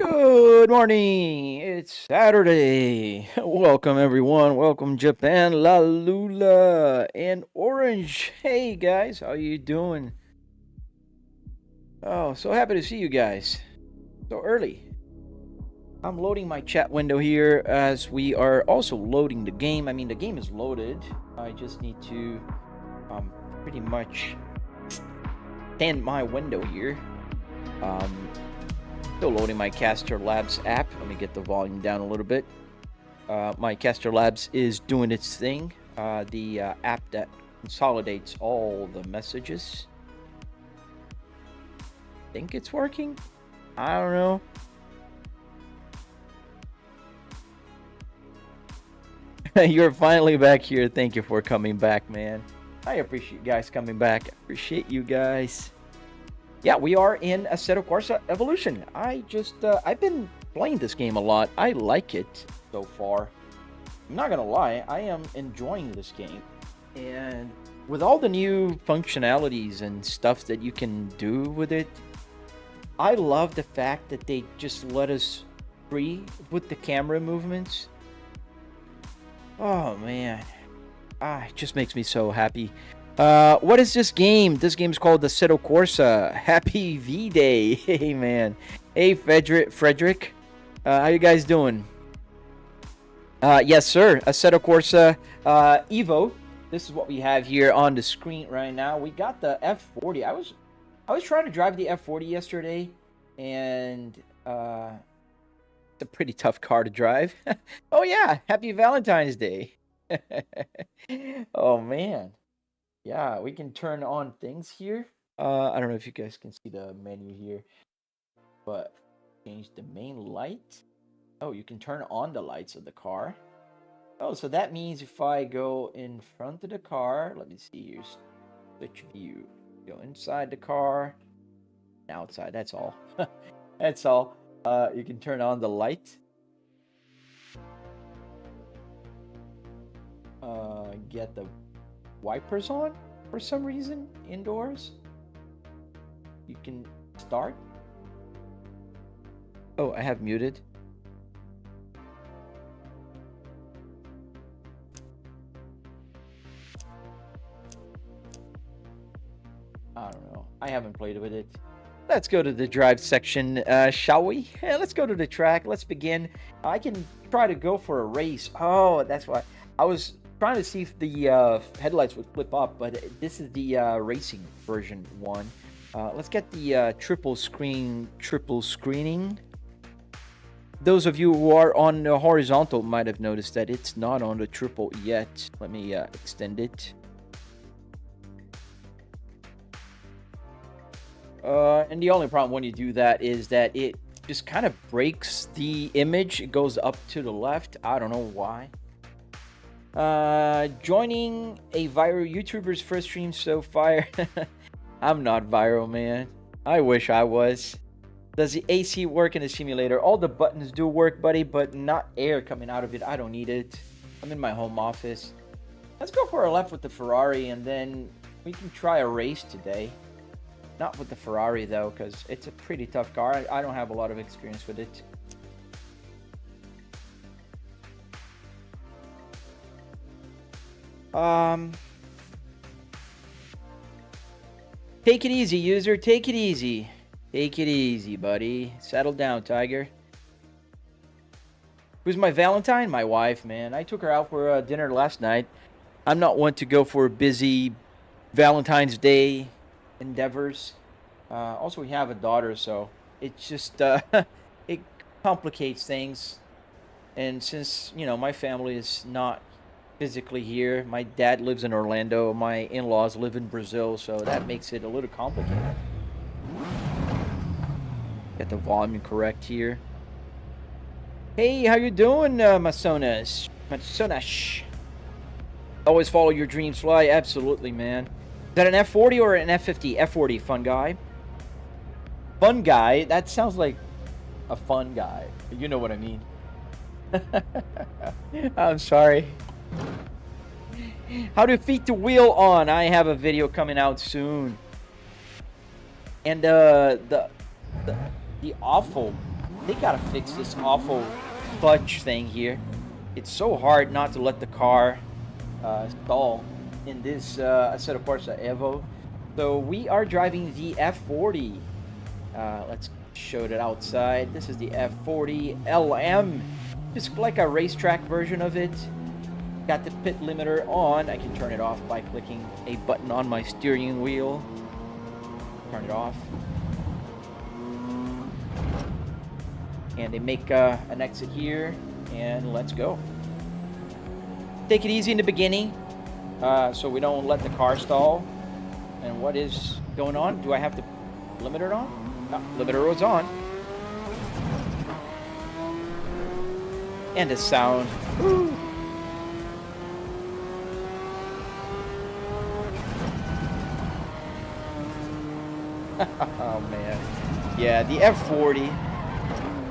Good morning. It's Saturday. Welcome everyone. Welcome Japan, La Lula, and Orange. Hey guys, how you doing? Oh, so happy to see you guys. So early. I'm loading my chat window here as we are also loading the game. I mean, the game is loaded. I just need to pretty much stand my window here. Still loading my Caster Labs app. Let me get the volume down a little bit. My Caster Labs is doing its thing. The app that consolidates all the messages. Think it's working? I don't know. You're finally back here. Thank you for coming back, man. I appreciate you guys coming back. I appreciate you guys. Yeah, we are in Assetto Corsa Evolution. I've been playing this game a lot. I like it so far. I'm not gonna lie, I am enjoying this game. And with all the new functionalities and stuff that you can do with it, I love the fact that they just let us free with the camera movements. Oh man, it just makes me so happy. What is this game? This game's called Assetto Corsa. Happy V-Day. Hey, man. Hey, Frederick. How you guys doing? Yes, sir. Assetto Corsa Evo. This is what we have here on the screen right now. We got the F40. I was trying to drive the F40 yesterday, and it's a pretty tough car to drive. Oh, yeah. Happy Valentine's Day. Oh, man. Yeah, we can turn on things here. I don't know if you guys can see the menu here, but change the main light. Oh, you can turn on the lights of the car. Oh, so that means if I go in front of the car, let me see here, switch view. Go inside the car, and outside, that's all. That's all. You can turn on the light. Get the wipers on for some reason indoors. You can start. Oh, I have muted. I don't know. I haven't played with it. Let's go to the drive section, shall we? Yeah, let's go to the track. Let's begin. I can try to go for a race. Oh, that's why I was trying to see if the headlights would flip up, but this is the racing version 1. Let's get the triple screening. Those of you who are on the horizontal might have noticed that it's not on the triple yet. Let me extend it. And the only problem when you do that is that it just kind of breaks the image. It goes up to the left. I don't know why. Joining a viral YouTuber's first stream so far. I'm not viral, man. I wish I was. Does the AC work in the simulator? All the buttons do work, buddy, but not air coming out of it. I don't need it. I'm in my home office. Let's go for a lap with the Ferrari, and then we can try a race today. Not with the Ferrari, though, because it's a pretty tough car. I don't have a lot of experience with it. Take it easy, user. Take it easy. Take it easy, buddy. Settle down, Tiger. Who's my Valentine? My wife, man. I took her out for dinner last night. I'm not one to go for busy Valentine's Day endeavors. Also, we have a daughter, so it's just it complicates things. And since, you know, my family is not physically here, my dad lives in Orlando, my in-laws live in Brazil, so that makes it a little complicated. Get the volume correct here. Hey, how you doing, Masonas? Always follow your dreams fly. Absolutely, man. Is that an F40 or an F50? F40, fun guy. Fun guy? That sounds like a fun guy. You know what I mean. I'm sorry. How to feed the wheel on? I have a video coming out soon. And the awful They gotta fix this awful clutch thing here. It's so hard not to let the car stall in this Assetto Corsa Evo. So we are driving the F40. Let's show it outside. This is the F40 LM. Just like a racetrack version of it. Got the pit limiter on. I can turn it off by clicking a button on my steering wheel. Turn it off. And they make an exit here. And let's go. Take it easy in the beginning. So we don't let the car stall. And what is going on? Do I have the limiter on? No, limiter was on. And the sound. Woo. Oh man. Yeah, the F40.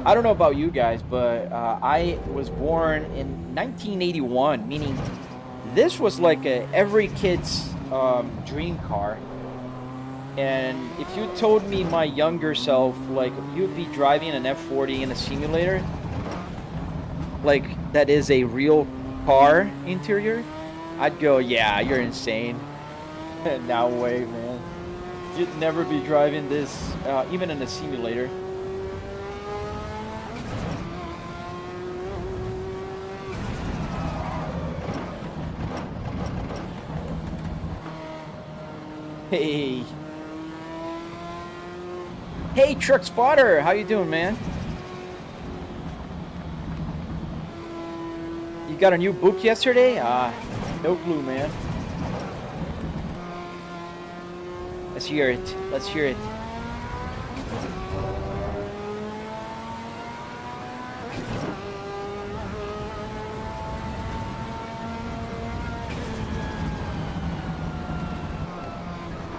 I don't know about you guys, but I was born in 1981, meaning this was like every kid's dream car. And if you told me my younger self, like, you'd be driving an F40 in a simulator, like that is a real car interior, I'd go, yeah, you're insane. No way, man. You'd never be driving this, even in a simulator. Hey. Hey, Truck Spotter, how you doing, man? You got a new book yesterday? No clue, man. Let's hear it. Let's hear it.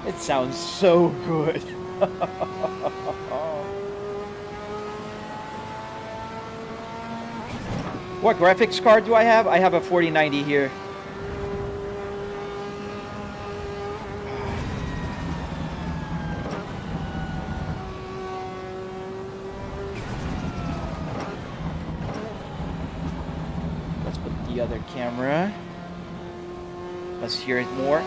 It sounds so good. What graphics card do I have? I have a 4090 here. Let's put the other camera. Let's hear it more.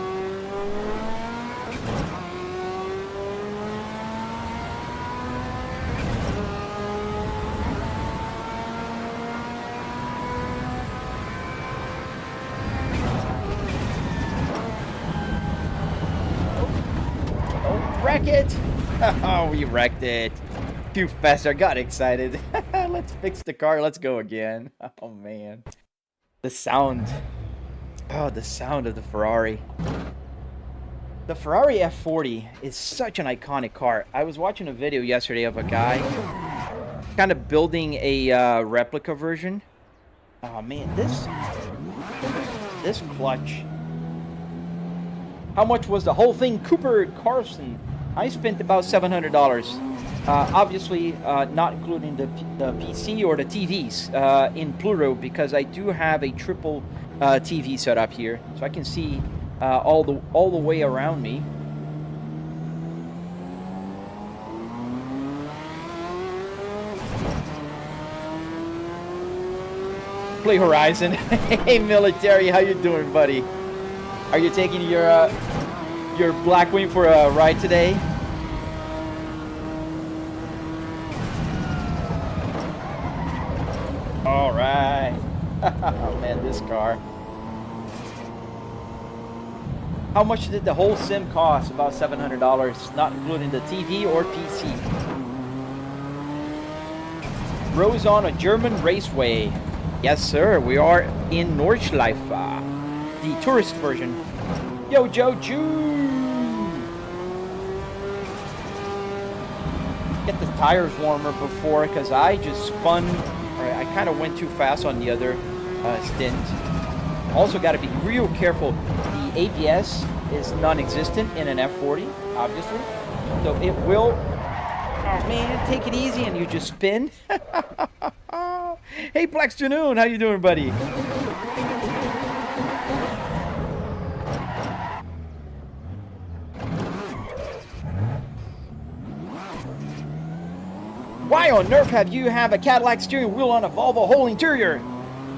Wreck it! Oh, we wrecked it. Too fast. I got excited. Let's fix the car. Let's go again. Oh, man. The sound. Oh, the sound of the Ferrari. The Ferrari F40 is such an iconic car. I was watching a video yesterday of a guy kind of building a replica version. Oh, man. This clutch. How much was the whole thing? Cooper Carson. I spent about $700. Obviously, not including the PC or the TVs in plural, because I do have a triple TV set up here, so I can see all the way around me. Play Horizon. Hey, military, how you doing, buddy? Are you taking your Blackwing for a ride today? All right. Oh man, this car. How much did the whole sim cost? About $700, not including the TV or PC. Rose on a German raceway. Yes, sir. We are in Nordschleife, the tourist version. Yo, Joe Jew. Get the tires warmer before, because I just spun. I kind of went too fast on the other stint. Also got to be real careful. The ABS is non-existent in an F40, obviously. So it will, oh man, take it easy and you just spin. Hey, Blackstanoon, how you doing, buddy? Why on earth have you have a Cadillac steering wheel on a Volvo whole interior?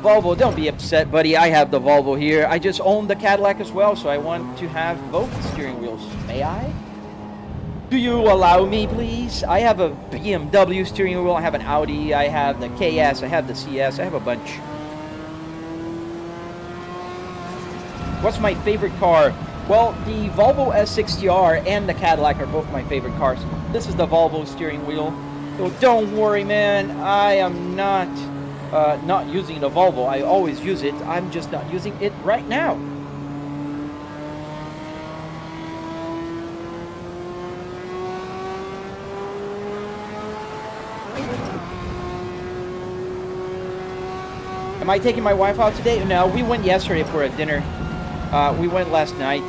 Volvo, don't be upset, buddy. I have the Volvo here. I just own the Cadillac as well, so I want to have both steering wheels. May I? Do you allow me, please? I have a BMW steering wheel. I have an Audi. I have the KS. I have the CS. I have a bunch. What's my favorite car? Well, the Volvo S60R and the Cadillac are both my favorite cars. This is the Volvo steering wheel. So don't worry, man. I am not using the Volvo. I always use it. I'm just not using it right now. Am I taking my wife out today? No, we went yesterday for a dinner. We went last night.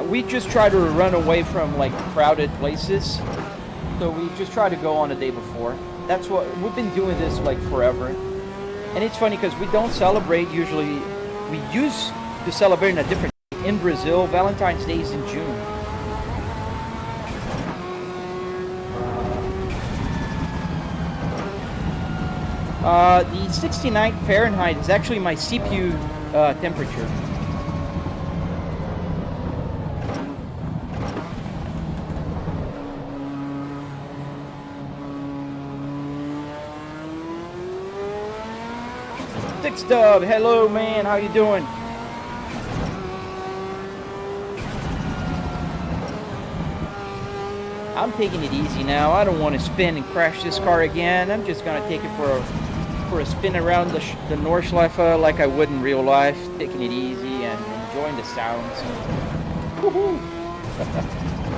We just try to run away from like crowded places. So we just try to go on the day before. That's what we've been doing this like forever. And it's funny because we don't celebrate usually. We used to celebrate in a different in Brazil. Valentine's Day is in June. The 69 Fahrenheit is actually my CPU temperature. Six Dub, hello man, how you doing? I'm taking it easy now. I don't want to spin and crash this car again. I'm just gonna take it for a spin around the Nordschleife like I would in real life, taking it easy and enjoying the sounds. Woohoo!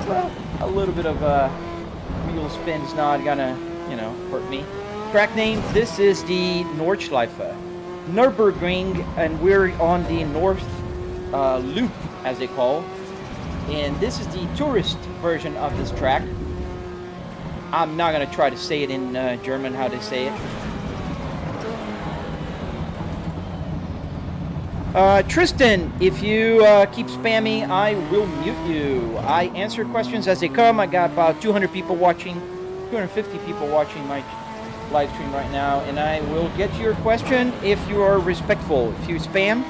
Well, a little bit of wheel spin's not gonna, you know, hurt me. Track name, this is the Nordschleife. Nürburgring, and we're on the North Loop, as they call. And this is the tourist version of this track. I'm not gonna try to say it in German, how they say it. Tristan, if you keep spamming, I will mute you. I answer questions as they come. I got about 200 people watching, 250 people watching my live stream right now, and I will get to your question if you are respectful. If you spam,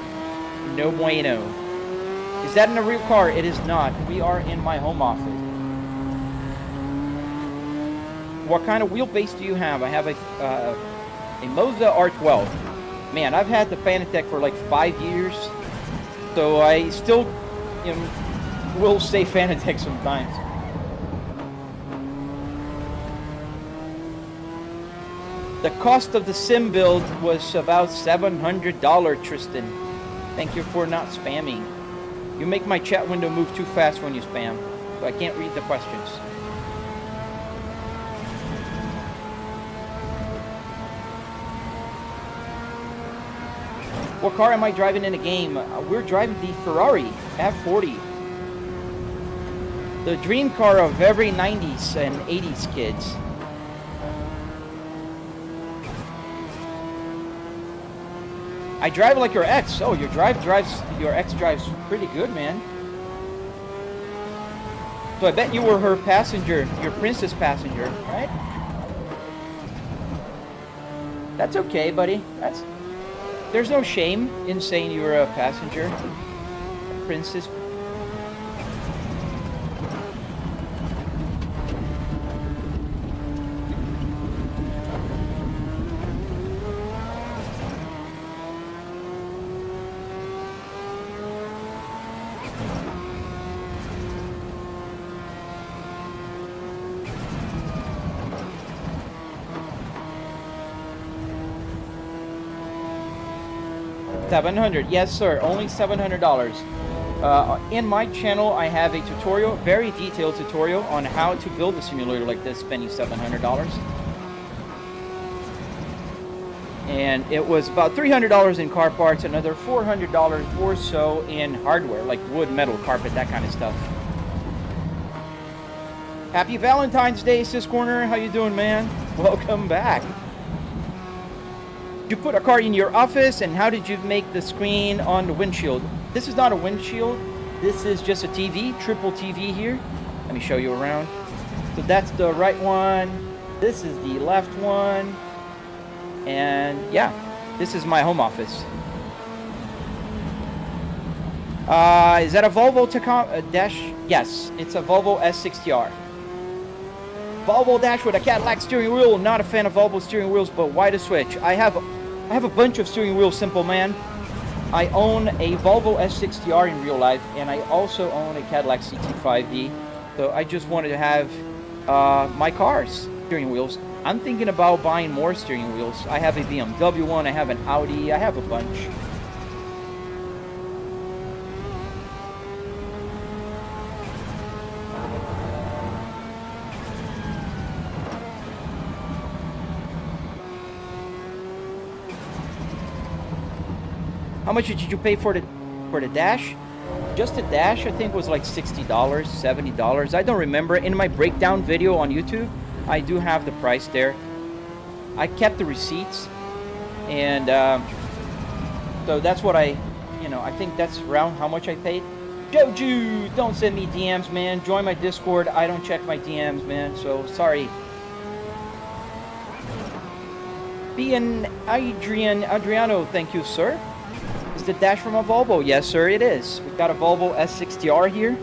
no bueno. Is that in a real car? It is not. We are in my home office. What kind of wheelbase do you have? I have a Moza R12. Man, I've had the Fanatec for like 5 years, so I still will say Fanatec sometimes. The cost of the sim build was about $700, Tristan. Thank you for not spamming. You make my chat window move too fast when you spam, so I can't read the questions. What car am I driving in the game? We're driving the Ferrari F40. The dream car of every 90s and 80s kids. I drive like your ex. Oh, your ex drives pretty good, man. So I bet you were her passenger, your princess passenger, right? That's okay, buddy. There's no shame in saying you were a passenger, a princess. $700, yes sir, only $700. In my channel, I have a tutorial, very detailed tutorial on how to build a simulator like this, spending $700. And it was about $300 in car parts, another $400 or so in hardware, like wood, metal, carpet, that kind of stuff. Happy Valentine's Day, Sis Corner. How you doing, man? Welcome back. You put a car in your office, and how did you make the screen on the windshield? This is not a windshield. This is just a TV, triple TV here. Let me show you around. So that's the right one. This is the left one. And yeah, this is my home office. Is that a Volvo dash? Yes, it's a Volvo S60R. Volvo dash with a Cadillac steering wheel. Not a fan of Volvo steering wheels, but why the switch? I have a bunch of steering wheels, simple man. I own a Volvo S60R in real life, and I also own a Cadillac CT5V. So I just wanted to have my car's steering wheels. I'm thinking about buying more steering wheels. I have a BMW one, I have an Audi, I have a bunch. How much did you pay for the dash? Just the dash, I think, was like $60, $70. I don't remember. In my breakdown video on YouTube, I do have the price there. I kept the receipts, and so that's what I think that's around how much I paid. Joju, don't send me DMs, man. Join my Discord. I don't check my DMs, man. So sorry. Adriano, thank you, sir. Is the dash from a Volvo? Yes, sir, it is. We've got a Volvo S60R here.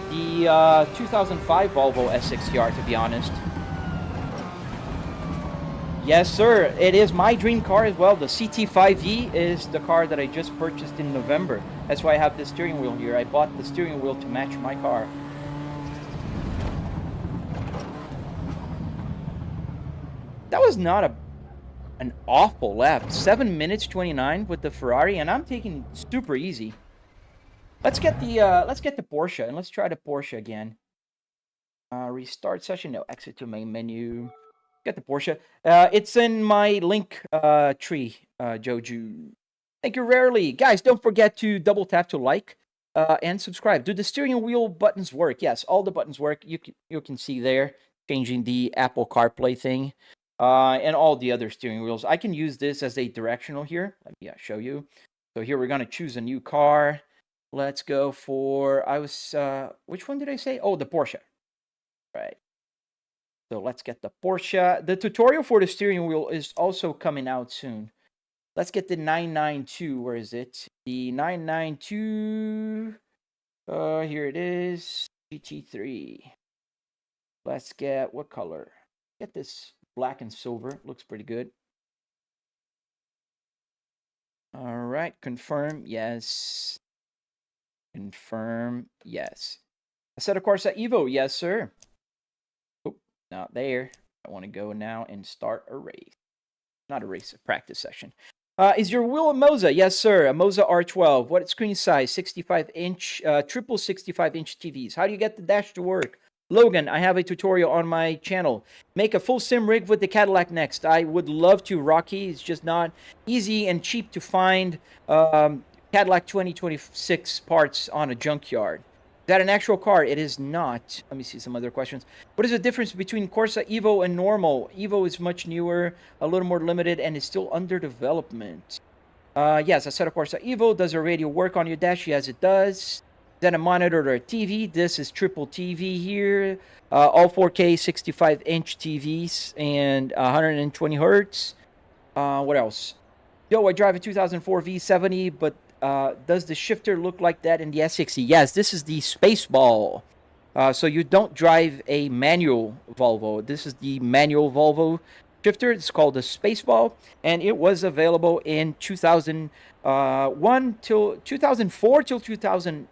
The 2005 Volvo S60R, to be honest. Yes, sir. It is my dream car as well. The CT5V is the car that I just purchased in November. That's why I have the steering wheel here. I bought the steering wheel to match my car. That was not an awful lap. 7 minutes 29 with the Ferrari, and I'm taking super easy. Let's get the Porsche, and let's try the Porsche again. Restart session. No, exit to main menu. Get the Porsche. It's in my link tree, Joju. Thank you rarely. Guys, don't forget to double tap to like and subscribe. Do the steering wheel buttons work? Yes, all the buttons work. You can see there, changing the Apple CarPlay thing. And all the other steering wheels. I can use this as a directional here. Let me show you. So here we're going to choose a new car. Let's go for, which one did I say? Oh, the Porsche. Right. So let's get the Porsche. The tutorial for the steering wheel is also coming out soon. Let's get the 992. Where is it? The 992. Here it is. GT3. Let's get, what color? Get this black and silver. Looks pretty good. All right. Confirm. Yes. Confirm. Yes. Assetto Corsa Evo. Yes, sir. Oh, not there. I want to go now and start a race. Not a race, a practice session. Is your wheel a Moza? Yes, sir. A Moza R12. What screen size? 65-inch, triple 65-inch TVs. How do you get the dash to work? Logan, I have a tutorial on my channel. Make a full sim rig with the Cadillac next. I would love to, Rocky. It's just not easy and cheap to find Cadillac 2026 parts on a junkyard. Is that an actual car? It is not. Let me see some other questions. What is the difference between Corsa Evo and normal? Evo is much newer, a little more limited, and is still under development. Yes, Assetto Corsa Evo. Does the radio work on your dash? Yes, it does. Then a monitor or a TV. This is triple TV here. All 4K 65-inch TVs and 120 hertz. What else? Yo, I drive a 2004 V70, but does the shifter look like that in the S60? Yes, this is the Spaceball. So you don't drive a manual Volvo. This is the manual Volvo shifter. It's called the Spaceball, and it was available in 2001 till 2004 till 2007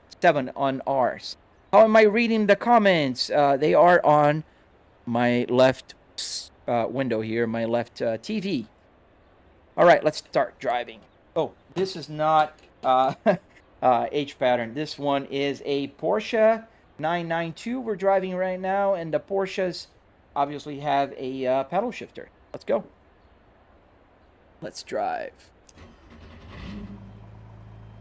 on ours. How am I reading the comments? They are on my left window here, my left TV. All right, let's start driving. Oh, this is not H pattern. This one is a Porsche 992 we're driving right now, and the Porsches obviously have a pedal shifter. Let's go. Let's drive.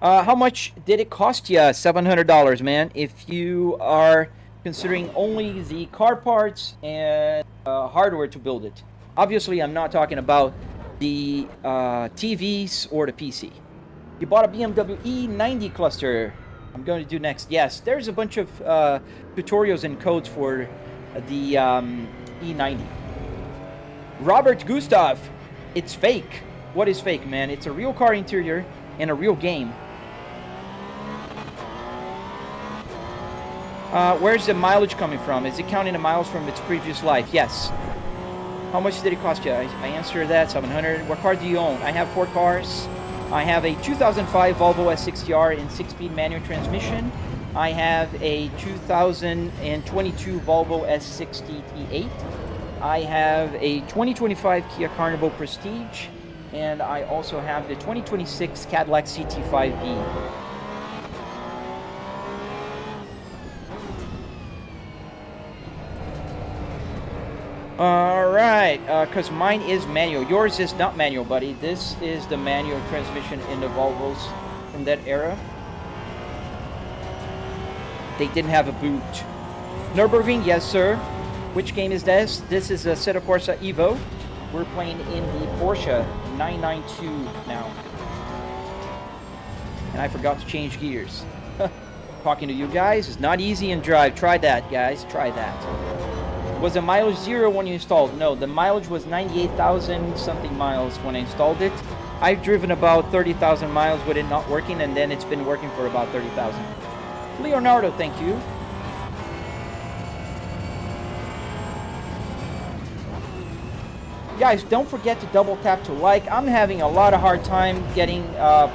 How much did it cost you? $700, man. If you are considering only the car parts and hardware to build it. Obviously, I'm not talking about the TVs or the PC. You bought a BMW E90 cluster. I'm going to do next. Yes, there's a bunch of tutorials and codes for the E90. Robert Gustav, it's fake. What is fake, man? It's a real car interior and a real game. Where's the mileage coming from? Is it counting the miles from its previous life? Yes. How much did it cost you? I answered that, 700. What car do you own? I have 4 cars. I have a 2005 Volvo S60R in 6-speed manual transmission. I have a 2022 Volvo S60 T8. I have a 2025 Kia Carnival Prestige. And I also have the 2026 Cadillac CT5V. Alright, because mine is manual. Yours is not manual, buddy. This is the manual transmission in the Volvos from that era. They didn't have a boot. Nürburgring, yes sir. Which game is this? This is a Assetto Corsa Evo. We're playing in the Porsche 992 now. And I forgot to change gears. Talking to you guys is not easy in drive. Try that, guys. Try that. Was the mileage 0 when you installed? No, the mileage was 98,000 something miles when I installed it. I've driven about 30,000 miles with it not working, and then it's been working for about 30,000. Leonardo, thank you. Guys, don't forget to double tap to like. I'm having a lot of hard time getting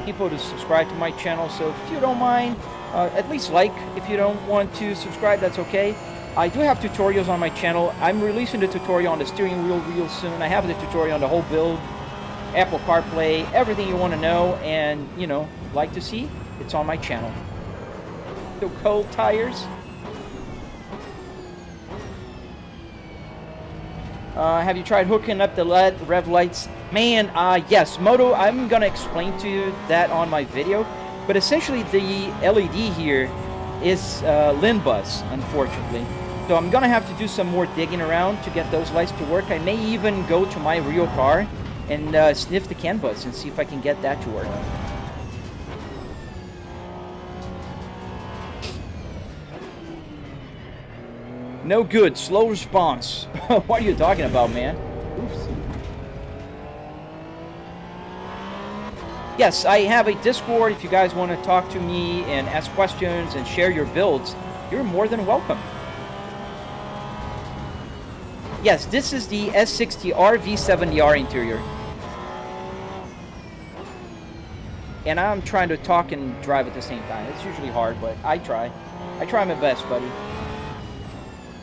people to subscribe to my channel, so if you don't mind, at least like. If you don't want to subscribe, that's okay. I do have tutorials on my channel. I'm releasing the tutorial on the steering wheel real soon. I have the tutorial on the whole build, Apple CarPlay, everything you want to know and, you know, like to see, it's on my channel. So cold tires. Have you tried hooking up the LED rev lights? Man, yes, Moto, I'm gonna explain to you that on my video, but essentially the LED here is LIN bus, unfortunately. So I'm gonna have to do some more digging around to get those lights to work. I may even go to my real car and sniff the CAN bus and see if I can get that to work. No good, slow response. What are you talking about, man? Oops. Yes, I have a Discord. If you guys want to talk to me and ask questions and share your builds, you're more than welcome. Yes, this is the S60R V70R interior. And I'm trying to talk and drive at the same time. It's usually hard, but I try. I try my best, buddy. Is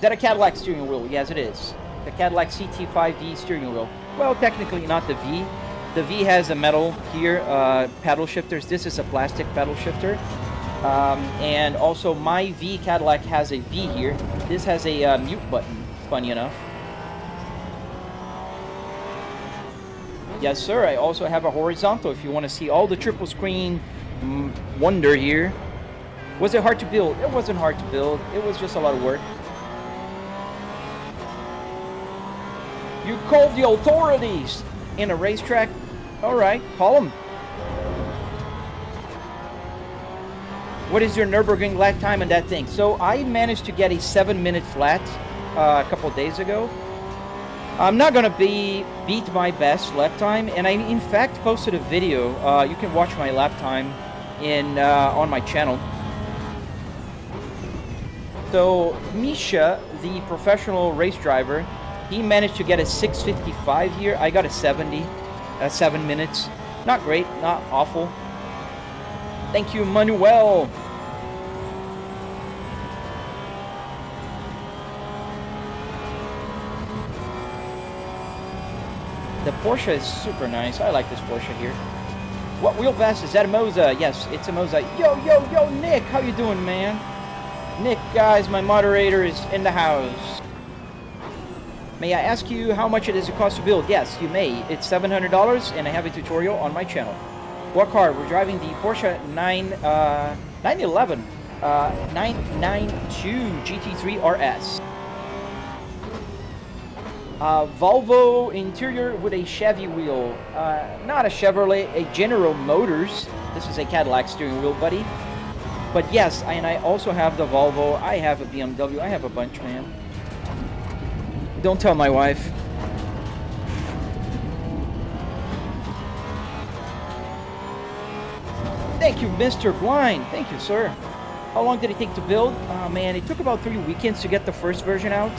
that a Cadillac steering wheel? Yes, it is. The Cadillac CT5V steering wheel. Well, technically not the V. The V has a metal here, paddle shifters. This is a plastic paddle shifter. And also my V Cadillac has a V here. This has a mute button, funny enough. Yes, sir. I also have a horizontal if you want to see all the triple screen wonder here. Was it hard to build? It wasn't hard to build. It was just a lot of work. You called the authorities in a racetrack? All right, call them. What is your Nürburgring lap time on that thing? So I managed to get a 7-minute flat a couple of days ago. I'm not gonna beat my best lap time, and I in fact posted a video. You can watch my lap time on my channel. So Misha, the professional race driver, he managed to get a 6:55 here. I got a 70, 7 minutes. Not great, not awful. Thank you, Manuel. The Porsche is super nice. I like this Porsche here. What wheelbase? Is that a Moza? Yes, it's a Moza. Yo, Nick, how you doing, man? Nick, guys, my moderator is in the house. May I ask you how much it is cost to build? Yes, you may. It's $700, and I have a tutorial on my channel. What car? We're driving the Porsche 992 GT3 RS. Volvo interior with a Chevy wheel. Not a Chevrolet, a General Motors. This is a Cadillac steering wheel, buddy. But yes, and I also have the Volvo. I have a BMW. I have a bunch, man. Don't tell my wife. Thank you, Mr. Blind. Thank you, sir. How long did it take to build? Oh, man, it took about 3 weekends to get the first version out.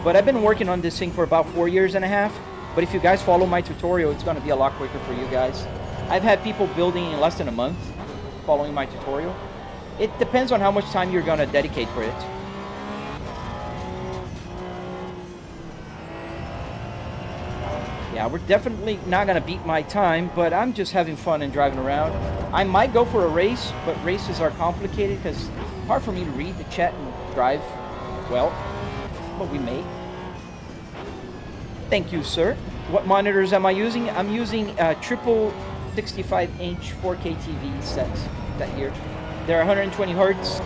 But I've been working on this thing for about 4 years and a half. But if you guys follow my tutorial, it's going to be a lot quicker for you guys. I've had people building in less than a month following my tutorial. It depends on how much time you're going to dedicate for it. Yeah, we're definitely not going to beat my time, but I'm just having fun and driving around. I might go for a race, but races are complicated because it's hard for me to read the chat and drive well, but we may. Thank you, sir. What monitors am I using? I'm using triple 65-inch 4K TV sets that here. They're 120 hertz,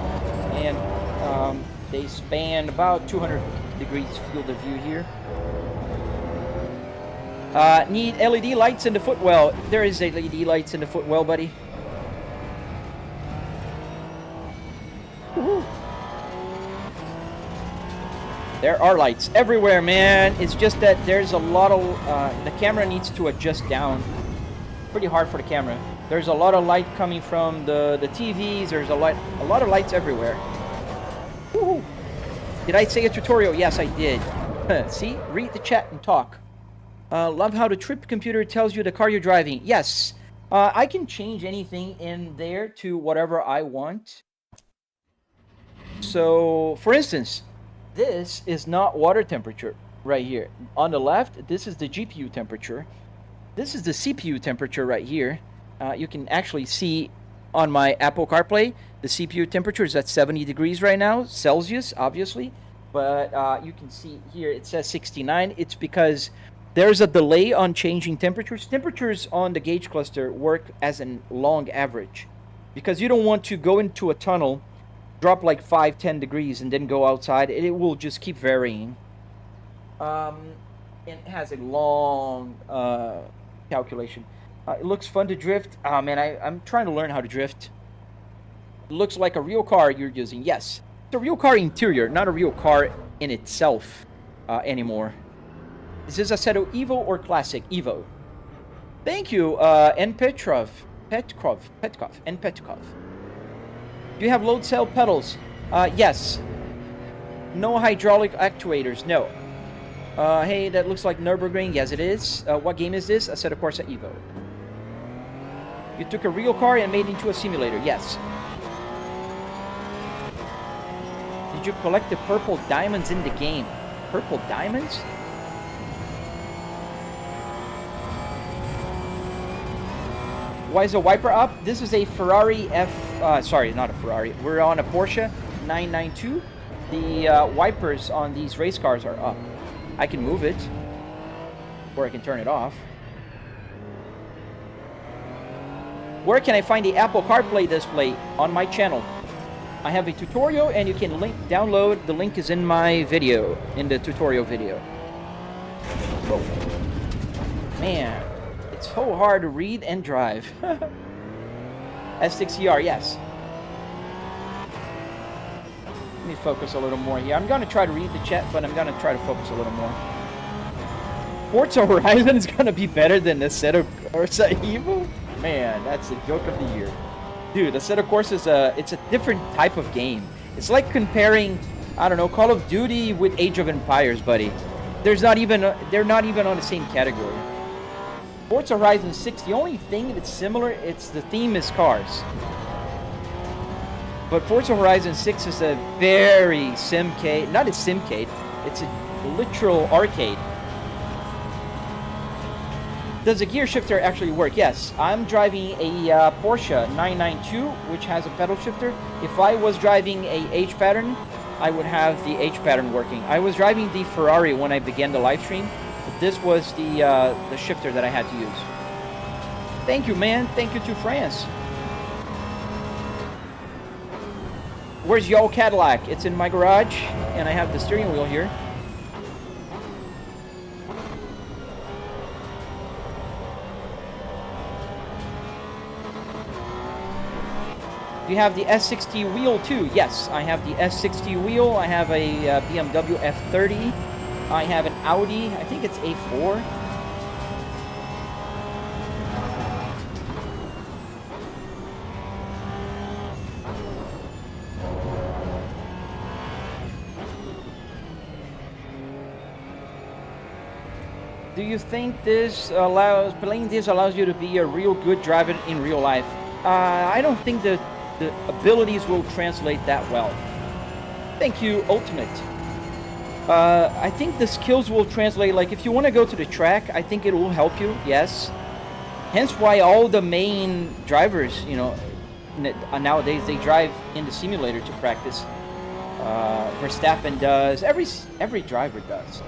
and they span about 200 degrees field of view here. Need LED lights in the footwell. There is LED lights in the footwell, buddy. Woo. There are lights everywhere, man. It's just that there's a lot of... the camera needs to adjust down. Pretty hard for the camera. There's a lot of light coming from the TVs. There's a lot of lights everywhere. Woo. Did I say a tutorial? Yes, I did. See? Read the chat and talk. Love how the trip computer tells you the car you're driving. Yes. I can change anything in there to whatever I want. So, for instance, this is not water temperature right here. On the left, this is the GPU temperature. This is the CPU temperature right here. You can actually see on my Apple CarPlay, the CPU temperature is at 70 degrees right now, Celsius, obviously. But you can see here, it says 69. It's because there's a delay on changing temperatures. Temperatures on the gauge cluster work as a long average because you don't want to go into a tunnel, drop like 5-10 degrees and then go outside. It will just keep varying. It has a long calculation. It looks fun to drift. Oh man, I'm trying to learn how to drift. It looks like a real car you're using. Yes, it's a real car interior, not a real car in itself anymore. Is this a Assetto Evo or Classic? Evo. Thank you, N. Petkov. Do you have load cell pedals? Yes. No hydraulic actuators, no. Hey, that looks like Nürburgring. Yes, it is. What game is this? Assetto Corsa Evo. You took a real car and made it into a simulator. Yes. Did you collect the purple diamonds in the game? Purple diamonds? Why is the wiper up? This is a Ferrari sorry, not a Ferrari. We're on a Porsche 992. The wipers on these race cars are up. I can move it, or I can turn it off. Where can I find the Apple CarPlay display? On my channel. I have a tutorial, and you can download. The link is in my video, in the tutorial video. Whoa. Man. So hard to read and drive. S60R, yes. Let me focus a little more here. I'm going to try to read the chat, but I'm going to try to focus a little more. Forza Horizon is going to be better than the Assetto Corsa Evo? Man, that's the joke of the year. Dude, the Assetto Corsa it's a different type of game. It's like comparing, I don't know, Call of Duty with Age of Empires, buddy. They're not even on the same category. Forza Horizon 6, the only thing that's similar, it's the theme is cars. But Forza Horizon 6 is a very simcade, not a simcade, it's a literal arcade. Does the gear shifter actually work? Yes, I'm driving a Porsche 992, which has a pedal shifter. If I was driving a H pattern, I would have the H pattern working. I was driving the Ferrari when I began the live stream. This was the shifter that I had to use. Thank you, man. Thank you to France. Where's y'all Cadillac? It's in my garage, and I have the steering wheel here. Do you have the S60 wheel too? Yes, I have the S60 wheel. I have a BMW F30. I have an Audi, I think it's A4. Do you think playing this allows you to be a real good driver in real life? I don't think the abilities will translate that well. Thank you, Ultimate. I think the skills will translate, like if you want to go to the track, I think it will help you, yes. Hence why all the main drivers, you know, nowadays they drive in the simulator to practice. Verstappen does, every driver does.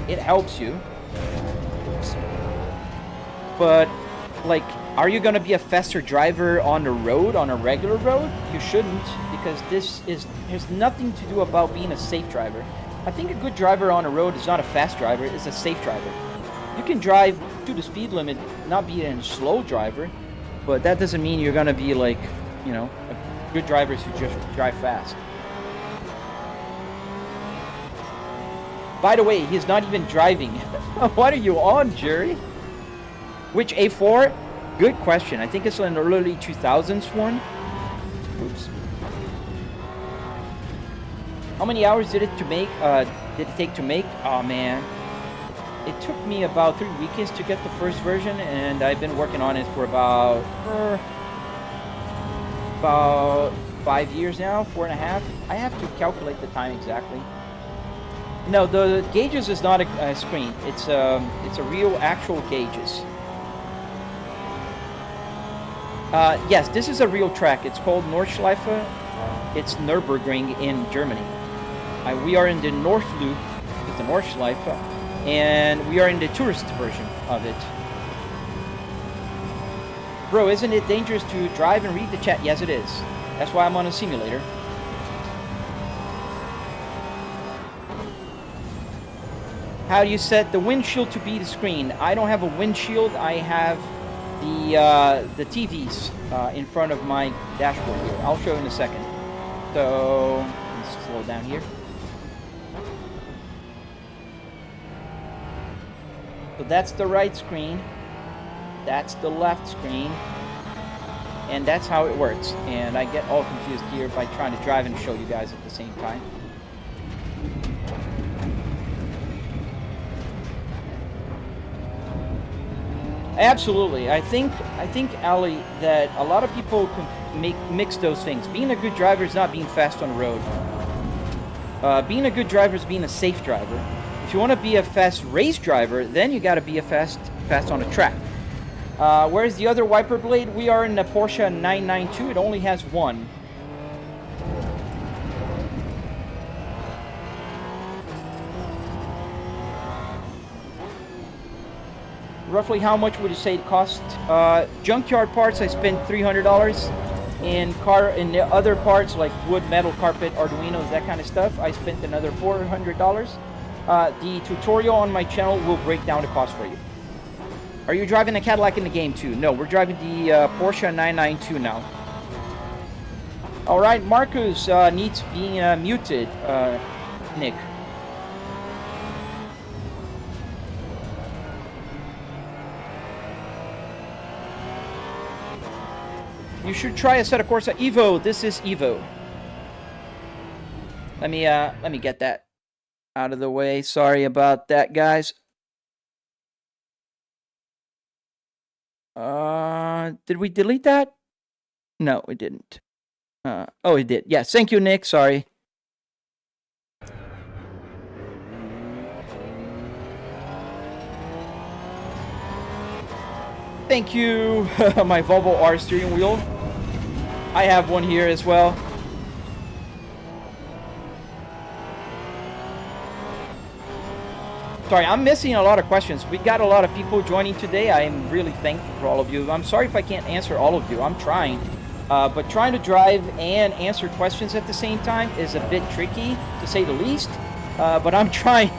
It helps you. But like, are you gonna be a faster driver on the road, on a regular road? You shouldn't, because has nothing to do about being a safe driver. I think a good driver on a road is not a fast driver, it's a safe driver. You can drive to the speed limit, not be a slow driver, but that doesn't mean you're gonna be like, you know, good drivers who just drive fast. By the way, he's not even driving. What are you on, Jerry? Which A4? Good question. I think it's an early 2000s one. Oops. How many hours did it take to make? Oh man. It took me about 3 weekends to get the first version, and I've been working on it for about 5 years now, 4.5. I have to calculate the time exactly. No, the gauges is not a screen. It's a real actual gauges. Yes, this is a real track. It's called Nordschleife. It's Nürburgring in Germany. We are in the North Loop, it's the Nordschleife, and we are in the tourist version of it. Bro, isn't it dangerous to drive and read the chat? Yes, it is. That's why I'm on a simulator. How do you set the windshield to be the screen? I don't have a windshield. I have the TVs in front of my dashboard here. I'll show you in a second. So let's slow down here. So that's the right screen. That's the left screen. And that's how it works. And I get all confused here by trying to drive and show you guys at the same time. Absolutely. I think Ali, that a lot of people can mix those things. Being a good driver is not being fast on the road. Being a good driver is being a safe driver. If you want to be a fast race driver, then you got to be a fast on a track. Where's the other wiper blade? We are in the Porsche 992. It only has one. Roughly how much would you say it cost? Junkyard parts, I spent $300. In the other parts like wood, metal, carpet, arduinos, that kind of stuff, I spent another $400. The tutorial on my channel will break down the cost for you. Are you driving a Cadillac in the game too? No, we're driving the Porsche 992 now. All right, Marcus needs being muted. Nick. You should try a Assetto Corsa Evo. This is Evo. Let me get that out of the way. Sorry about that, guys. Did we delete that? No, we didn't. Oh, we did. Yes, thank you, Nick. Sorry. Thank you, my Volvo R steering wheel. I have one here as well. Sorry, I'm missing a lot of questions. We got a lot of people joining today. I am really thankful for all of you. I'm sorry if I can't answer all of you. I'm trying. But trying to drive and answer questions at the same time is a bit tricky, to say the least. But I'm trying.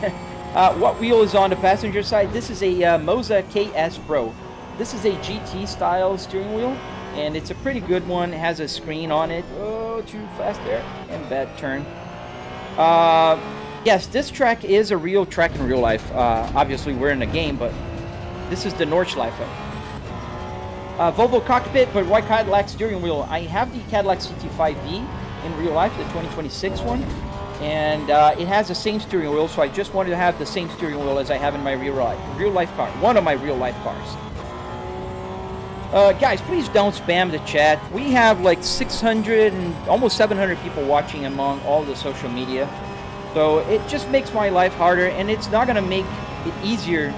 What wheel is on the passenger side? This is a Moza KS Pro. This is a GT style steering wheel, and it's a pretty good one. It has a screen on it. Oh, too fast there. And bad turn. Yes, this track is a real track in real life. Obviously, we're in a game, but this is the Nordschleife. Volvo cockpit, but why Cadillac steering wheel? I have the Cadillac CT5V in real life, the 2026 one. And it has the same steering wheel, so I just wanted to have the same steering wheel as I have in my real life car. One of my real life cars. Guys, please don't spam the chat. We have like 600 and almost 700 people watching among all the social media. So it just makes my life harder, and it's not going to make it easier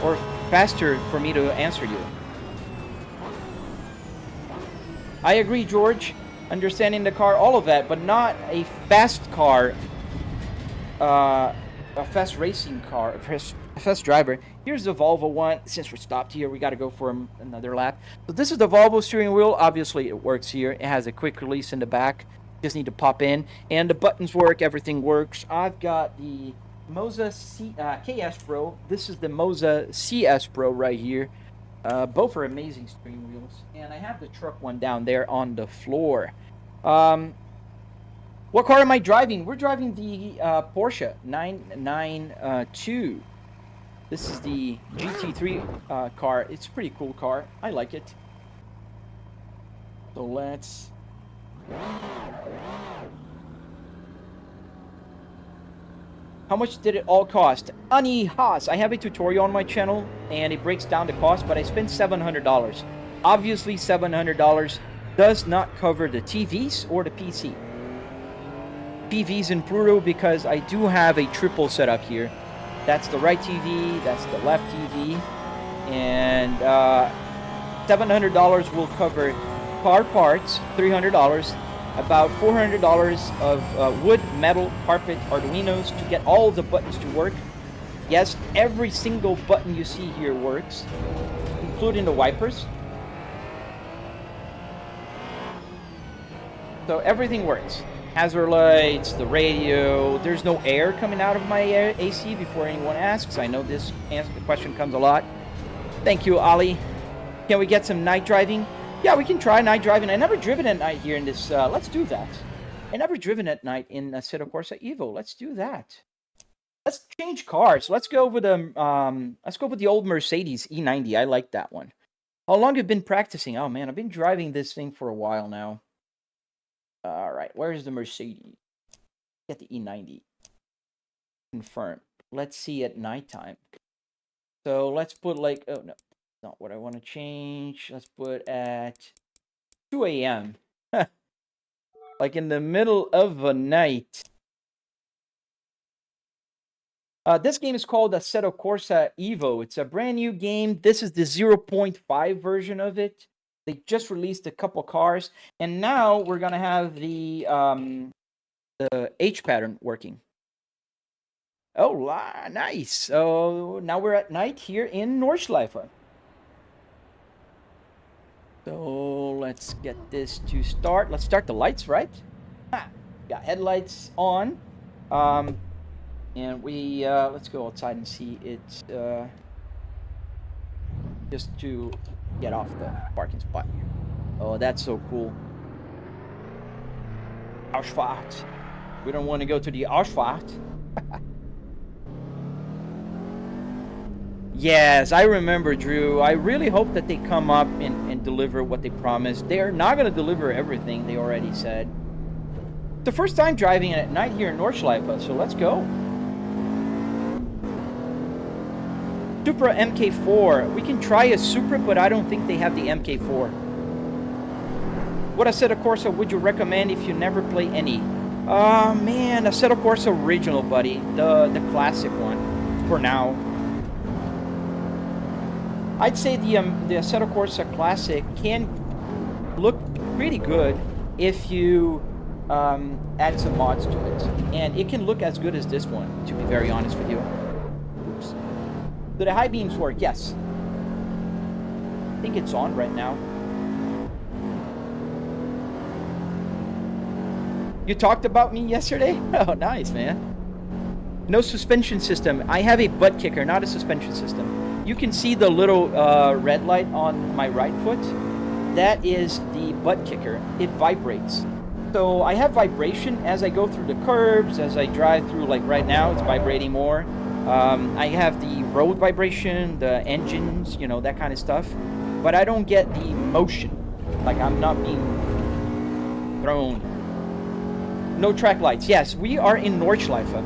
or faster for me to answer you. I agree, George. Understanding the car, all of that, but not a fast car, a fast racing car, a fast driver. Here's the Volvo one. Since we're stopped here, we got to go for another lap. So this is the Volvo steering wheel. Obviously, it works here. It has a quick release in the back. Just need to pop in, and the buttons work. Everything works. I've got the Moza KS Pro. This is the Moza CS Pro right here. Both are amazing steering wheels, and I have the truck one down there on the floor. What car am I driving? We're driving the Porsche 992. This is the GT3 car. It's a pretty cool car. I like it. So let's... How much did it all cost? Ani Haas. I have a tutorial on my channel, and it breaks down the cost, but I spent $700. Obviously, $700 does not cover the TVs or the PC. TVs in plural because I do have a triple setup here. That's the right TV, that's the left TV, and $700 will cover car parts, $300, about $400 of wood, metal, carpet, arduinos to get all of the buttons to work. Yes, every single button you see here works, including the wipers. So everything works. Hazard lights, the radio. There's no air coming out of my AC before anyone asks. I know this question comes a lot. Thank you, Ali. Can we get some night driving? Yeah, we can try night driving. I never driven at night here in this. Let's do that. I never driven at night in Assetto Corsa Evo. Let's do that. Let's change cars. Let's go with the old Mercedes E90. I like that one. How long have you been practicing? Oh man, I've been driving this thing for a while now. All right, where's the Mercedes? Get the E90. Confirm. Let's see at nighttime. So let's put like, oh no, not what I want to change. Let's put at 2 a.m. Like in the middle of the night. This game is called Assetto Corsa Evo. It's a brand new game. This is the 0.5 version of it. They just released a couple cars, and now we're gonna have the H pattern working. Oh, nice! So now we're at night here in Nordschleife. So let's get this to start. Let's start the lights, right? Got headlights on, and we let's go outside and see it. Just to get off the parking spot. Oh, that's so cool. Ausfahrt. We don't want to go to the Ausfahrt. Yes, I remember, Drew. I really hope that they come up and deliver what they promised. They are not going to deliver everything they already said. It's the first time driving at night here in Nordschleife, so let's go. Supra MK4. We can try a Supra, but I don't think they have the MK4. What Assetto Corsa would you recommend if you never play any? Man, Assetto Corsa original, buddy. The classic one, for now. I'd say the Assetto Corsa Classic can look pretty good if you add some mods to it. And it can look as good as this one, to be very honest with you. Oops. Do the high beams work? Yes. I think it's on right now. You talked about me yesterday? Oh, nice, man. No suspension system. I have a butt kicker, not a suspension system. You can see the little red light on my right foot. That is the butt kicker. It vibrates. So I have vibration as I go through the curbs, as I drive through, like right now, it's vibrating more. I have the road vibration, the engines, you know, that kind of stuff. But I don't get the motion. Like I'm not being thrown. No track lights. Yes, we are in Nordschleife.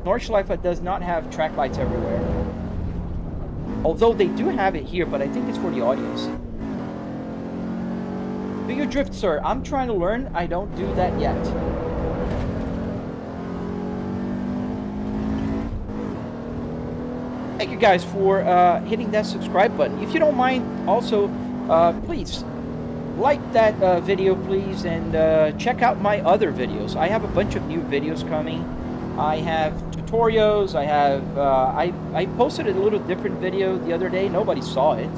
Nordschleife does not have track lights everywhere. Although they do have it here, but I think it's for the audience. Do you drift, sir? I'm trying to learn. I don't do that yet. Thank you guys for hitting that subscribe button. If you don't mind, also, please like that video, please, and check out my other videos. I have a bunch of new videos coming. I have tutorials. I have I posted a little different video the other day. Nobody saw it,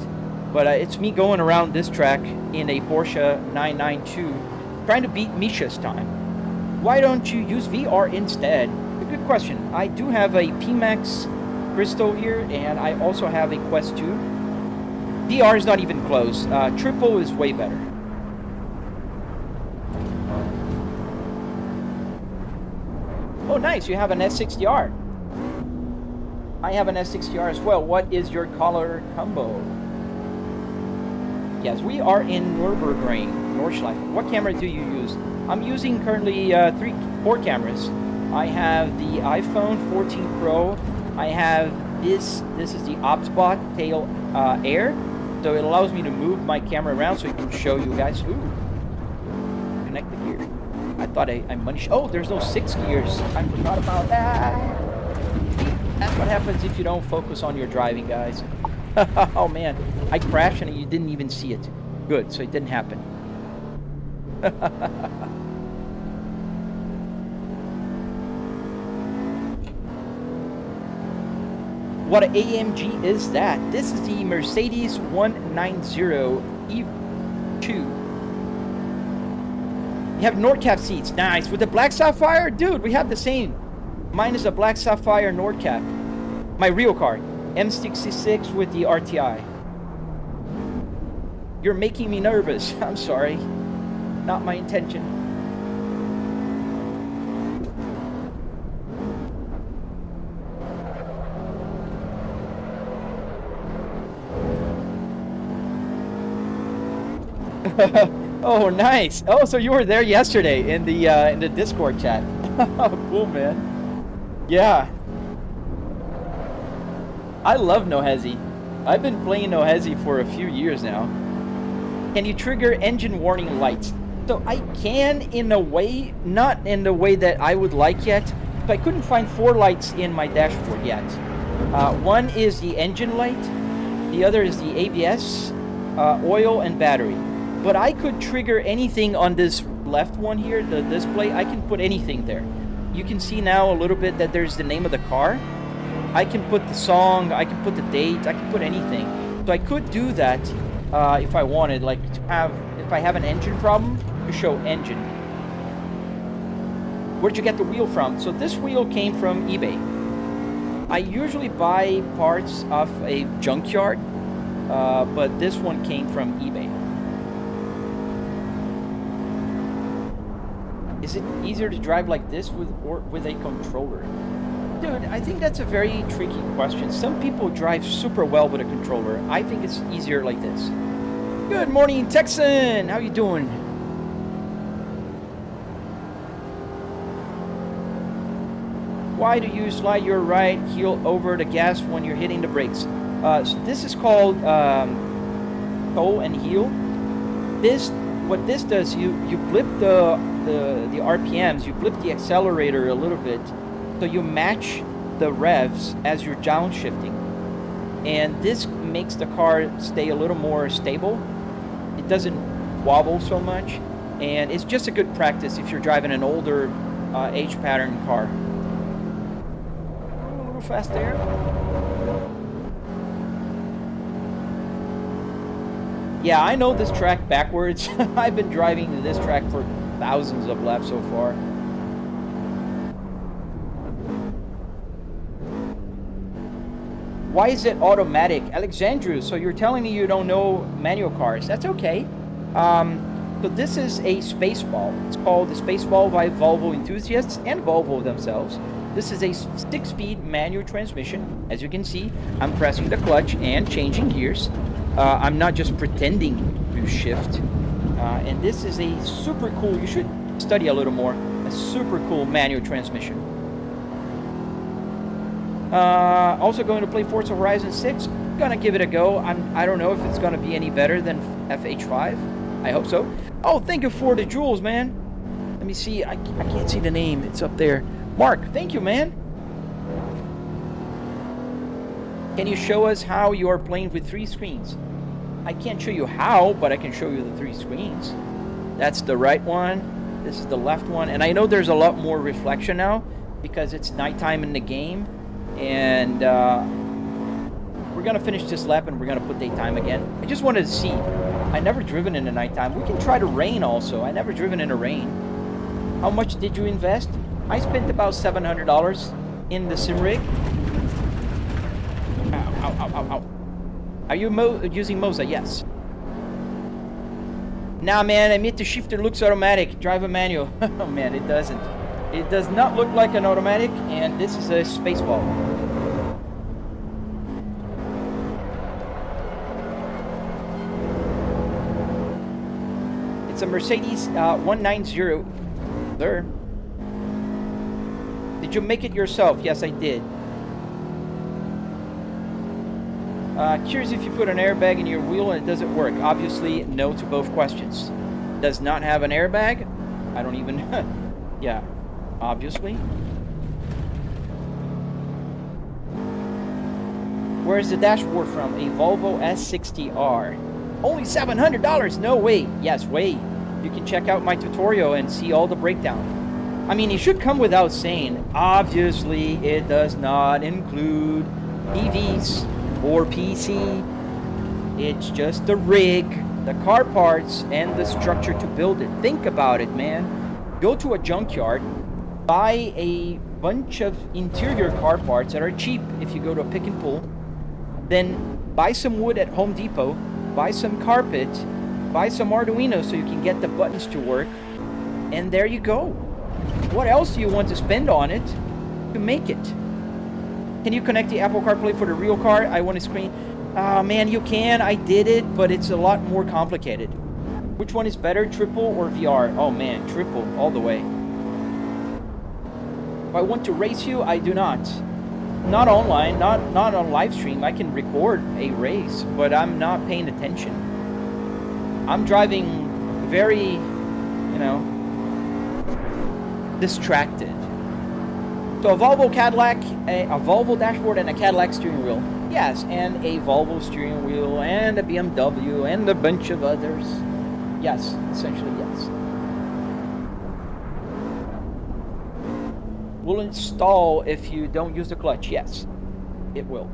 but it's me going around this track in a Porsche 992, trying to beat Misha's time. Why don't you use VR instead? A good question. I do have a PMAX Crystal here, and I also have a Quest 2. VR is not even close. Triple is way better. Oh, nice. You have an S60R. I have an S60R as well. What is your color combo? Yes, we are in Nürburgring, Nordschleife. What camera do you use? I'm using currently 4 cameras. I have the iPhone 14 Pro. I have this is the OpsBot Tail Air. So it allows me to move my camera around so it can show you guys. Ooh, connect the gear. I thought I managed. Oh, there's no 6 gears. I forgot about that. That's what happens if you don't focus on your driving, guys. Oh man, I crashed and you didn't even see it. Good, so it didn't happen. What AMG is that? This is the Mercedes 190 E2. You have Nordcap seats. Nice. With the black sapphire? Dude, we have the same. Mine is a black sapphire Nordcap. My real car. M66 with the RTI. You're making me nervous. I'm sorry. Not my intention. Oh, nice. Oh, so you were there yesterday in the Discord chat. Oh, cool, man. Yeah. I love Nohezi. I've been playing Nohezi for a few years now. Can you trigger engine warning lights? So I can in a way, not in the way that I would like yet. So I couldn't find 4 lights in my dashboard yet. One is the engine light. The other is the ABS, oil, and battery. But I could trigger anything on this left one here, the display. I can put anything there. You can see now a little bit that there's the name of the car. I can put the song, I can put the date, I can put anything. So I could do that if I wanted, like to have, if I have an engine problem, to show engine. Where'd you get the wheel from? So this wheel came from eBay. I usually buy parts off a junkyard, but this one came from eBay. Is it easier to drive like this with a controller? Dude, I think that's a very tricky question. Some people drive super well with a controller. I think it's easier like this. Good morning, Texan. How you doing? Why do you slide your right heel over the gas when you're hitting the brakes? So this is called toe and heel. What this does, you blip the RPMs, you blip the accelerator a little bit, so you match the revs as you're downshifting, and this makes the car stay a little more stable. It doesn't wobble so much, and it's just a good practice if you're driving an older age pattern car. A little fast there. Yeah, I know this track backwards. I've been driving this track for thousands of laps so far. Why is it automatic? Alexandru, so you're telling me you don't know manual cars. That's okay. So this is a Spaceball. It's called the Spaceball by Volvo enthusiasts and Volvo themselves. This is a 6-speed manual transmission. As you can see, I'm pressing the clutch and changing gears. I'm not just pretending to shift. And this is a super cool, you should study a little more, a A super cool manual transmission. Also going to play Forza Horizon 6. Gonna give it a go. I don't know if it's gonna be any better than FH5. I hope so. Oh, thank you for the jewels, man. Let me see. I can't see the name. It's up there. Mark, thank you, man. Can you show us how you are playing with 3 screens? I can't show you how, but I can show you the 3 screens. That's the right one. This is the left one. And I know there's a lot more reflection now because it's nighttime in the game. And we're going to finish this lap and we're going to put daytime again. I just wanted to see. I never driven in the nighttime. We can try the rain also. I never driven in the rain. How much did you invest? I spent about $700 in the sim rig. Ow, ow, ow, ow. Are you using Moza? Yes. Nah, man, admit the shifter looks automatic. Drive a manual. Oh, man, it doesn't. It does not look like an automatic, and this is a space ball. It's a Mercedes 190. There. Did you make it yourself? Yes, I did. Curious if you put an airbag in your wheel and it doesn't work. Obviously, no to both questions. Does not have an airbag? I don't even... yeah, obviously. Where's the dashboard from? A Volvo S60R. Only $700? No way. Yes, way. You can check out my tutorial and see all the breakdown. I mean, it should come without saying. Obviously, it does not include EVs or PC. It's just the rig, the car parts, and the structure to build it. Think about it, man. Go to a junkyard, buy a bunch of interior car parts that are cheap if you go to a pick and pull, then buy some wood at Home Depot, buy some carpet, buy some Arduino so you can get the buttons to work, and there you go. What else do you want to spend on it to make it? Can you connect the Apple CarPlay for the real car? I want a screen. Man, you can. I did it, but it's a lot more complicated. Which one is better, triple or VR? Oh man, triple all the way. If I want to race you, I do not. Not online, not on live stream. I can record a race, but I'm not paying attention. I'm driving very, you know, distracted. So a Volvo Cadillac, a Volvo dashboard, and a Cadillac steering wheel. Yes, and a Volvo steering wheel, and a BMW, and a bunch of others. Yes, essentially yes. Will install if you don't use the clutch. Yes, it will.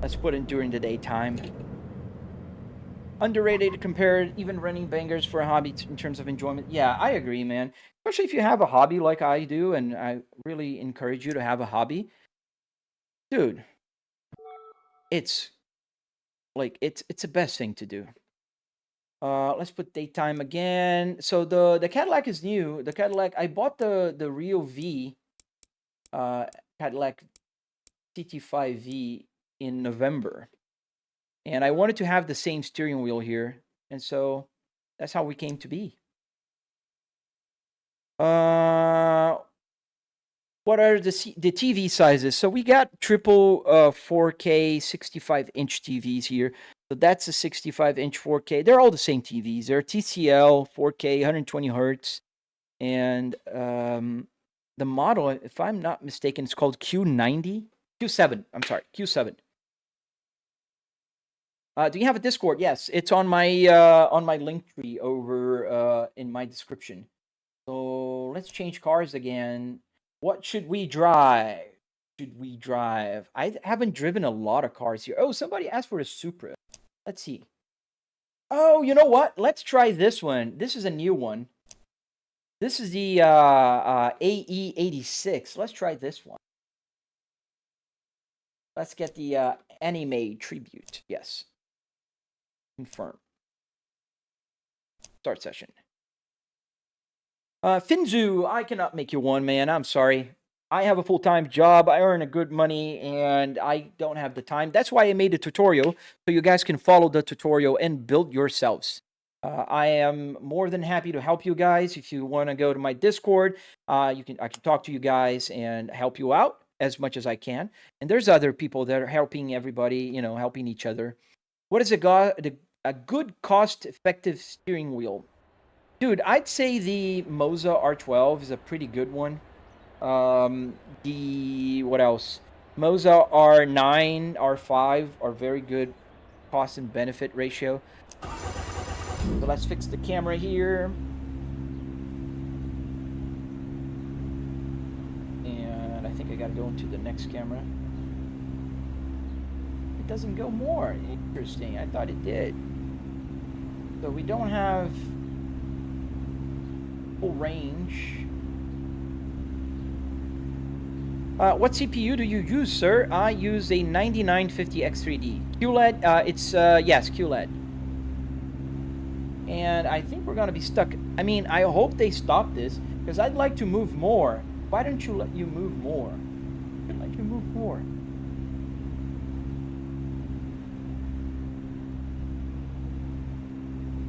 Let's put it during the daytime. Underrated compared, even running bangers for a hobby in terms of enjoyment. Yeah, I agree, man. Especially if you have a hobby like I do, and I really encourage you to have a hobby. Dude, it's like it's the best thing to do. Let's put daytime again. So the Cadillac is new. The Cadillac, I bought the Rio V Cadillac CT5V in November. And I wanted to have the same steering wheel here. And so that's how we came to be. What are the TV sizes? So we got triple 4K 65-inch TVs here. So that's a 65-inch 4K. They're all the same TVs. They're TCL 4K 120 hertz. And the model, if I'm not mistaken, it's called Q90. Q7. I'm sorry, Q7. Do you have a Discord? Yes, it's on my link tree over in my description. So let's change cars again. What should we drive? I haven't driven a lot of cars here. Oh, somebody asked for a Supra. Let's see. Oh, you know what? Let's try this one. This is a new one. This is the AE86. Let's try this one. Let's get the anime tribute. Yes. Confirm. Start session. Finzu, I cannot make you one, man. I'm sorry. I have a full-time job. I earn a good money, and I don't have the time. That's why I made a tutorial, so you guys can follow the tutorial and build yourselves. I am more than happy to help you guys. If you want to go to my Discord, I can talk to you guys and help you out as much as I can. And there's other people that are helping everybody, helping each other. What is a good cost-effective steering wheel? Dude, I'd say the Moza R12 is a pretty good one. What else? Moza R9, R5 are very good cost and benefit ratio. So let's fix the camera here. And I think I gotta go into the next camera. It doesn't go more. Interesting. I thought it did. So we don't have full range. What CPU do you use, sir? I use a 9950X3D. QLED, yes, QLED. And I think we're gonna be stuck. I mean, I hope they stop this, because I'd like to move more. Why don't you let you move more? I'd like you move more.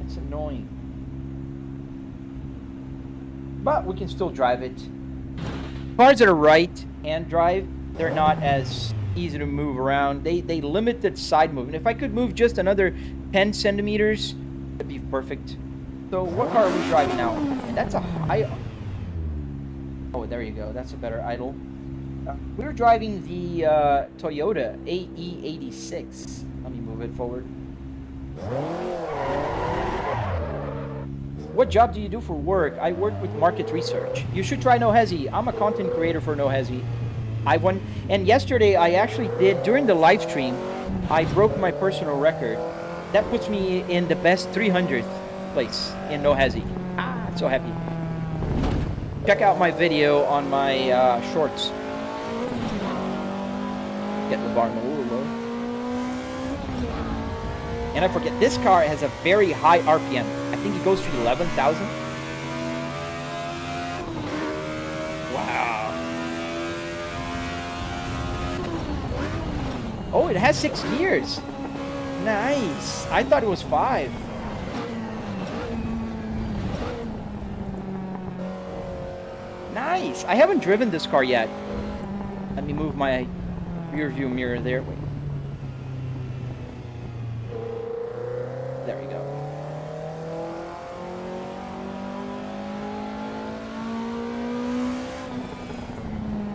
It's annoying. But we can still drive it. Cars that are right-hand drive, they're not as easy to move around. They limit the side movement. If I could move just another 10 centimeters, that'd be perfect. So what car are we driving now? And that's a high... Oh, there you go. That's a better idle. We're driving the Toyota AE86. Let me move it forward. What job do you do for work? I work with market research. You should try NoHesi. I'm a content creator for NoHesi. And yesterday I actually did, during the live stream, I broke my personal record. That puts me in the best 300th place in NoHesi. So happy. Check out my video on my shorts. Get the bar low. And I forget, this car has a very high RPM. I think it goes to 11,000. Wow. Oh, it has 6 gears. Nice. I thought it was 5. Nice. I haven't driven this car yet. Let me move my rear view mirror there. Wait. There we go.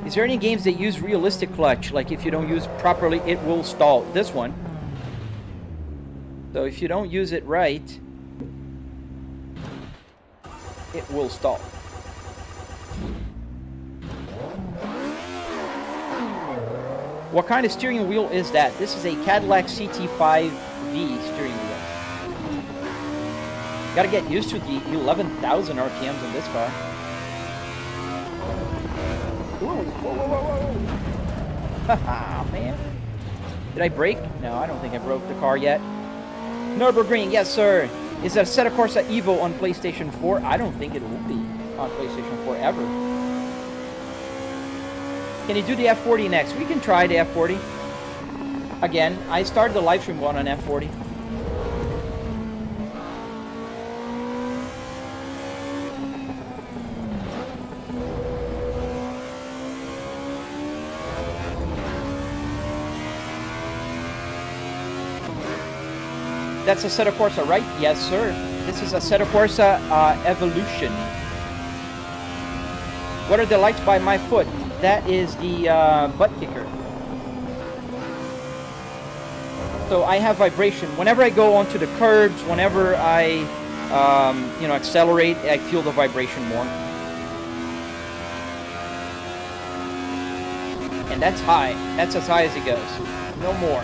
Is there any games that use realistic clutch? Like if you don't use properly, it will stall. This one. So if you don't use it right, it will stall. What kind of steering wheel is that? This is a Cadillac CT5V steering wheel. Gotta get used to the 11,000 RPMs in this car. Whoa. Haha, man. Did I brake? No, I don't think I broke the car yet. Nürburgring, yes sir. Is that Assetto Corsa Evo on PlayStation 4? I don't think it will be on PlayStation 4 ever. Can you do the F40 next? We can try the F40. Again, I started the live stream one on F40. That's Assetto Corsa, right? Yes, sir. This is Assetto Corsa Evolution. What are the lights by my foot? That is the Buttkicker. So I have vibration. Whenever I go onto the curbs, whenever I, accelerate, I feel the vibration more. And that's high. That's as high as it goes. No more.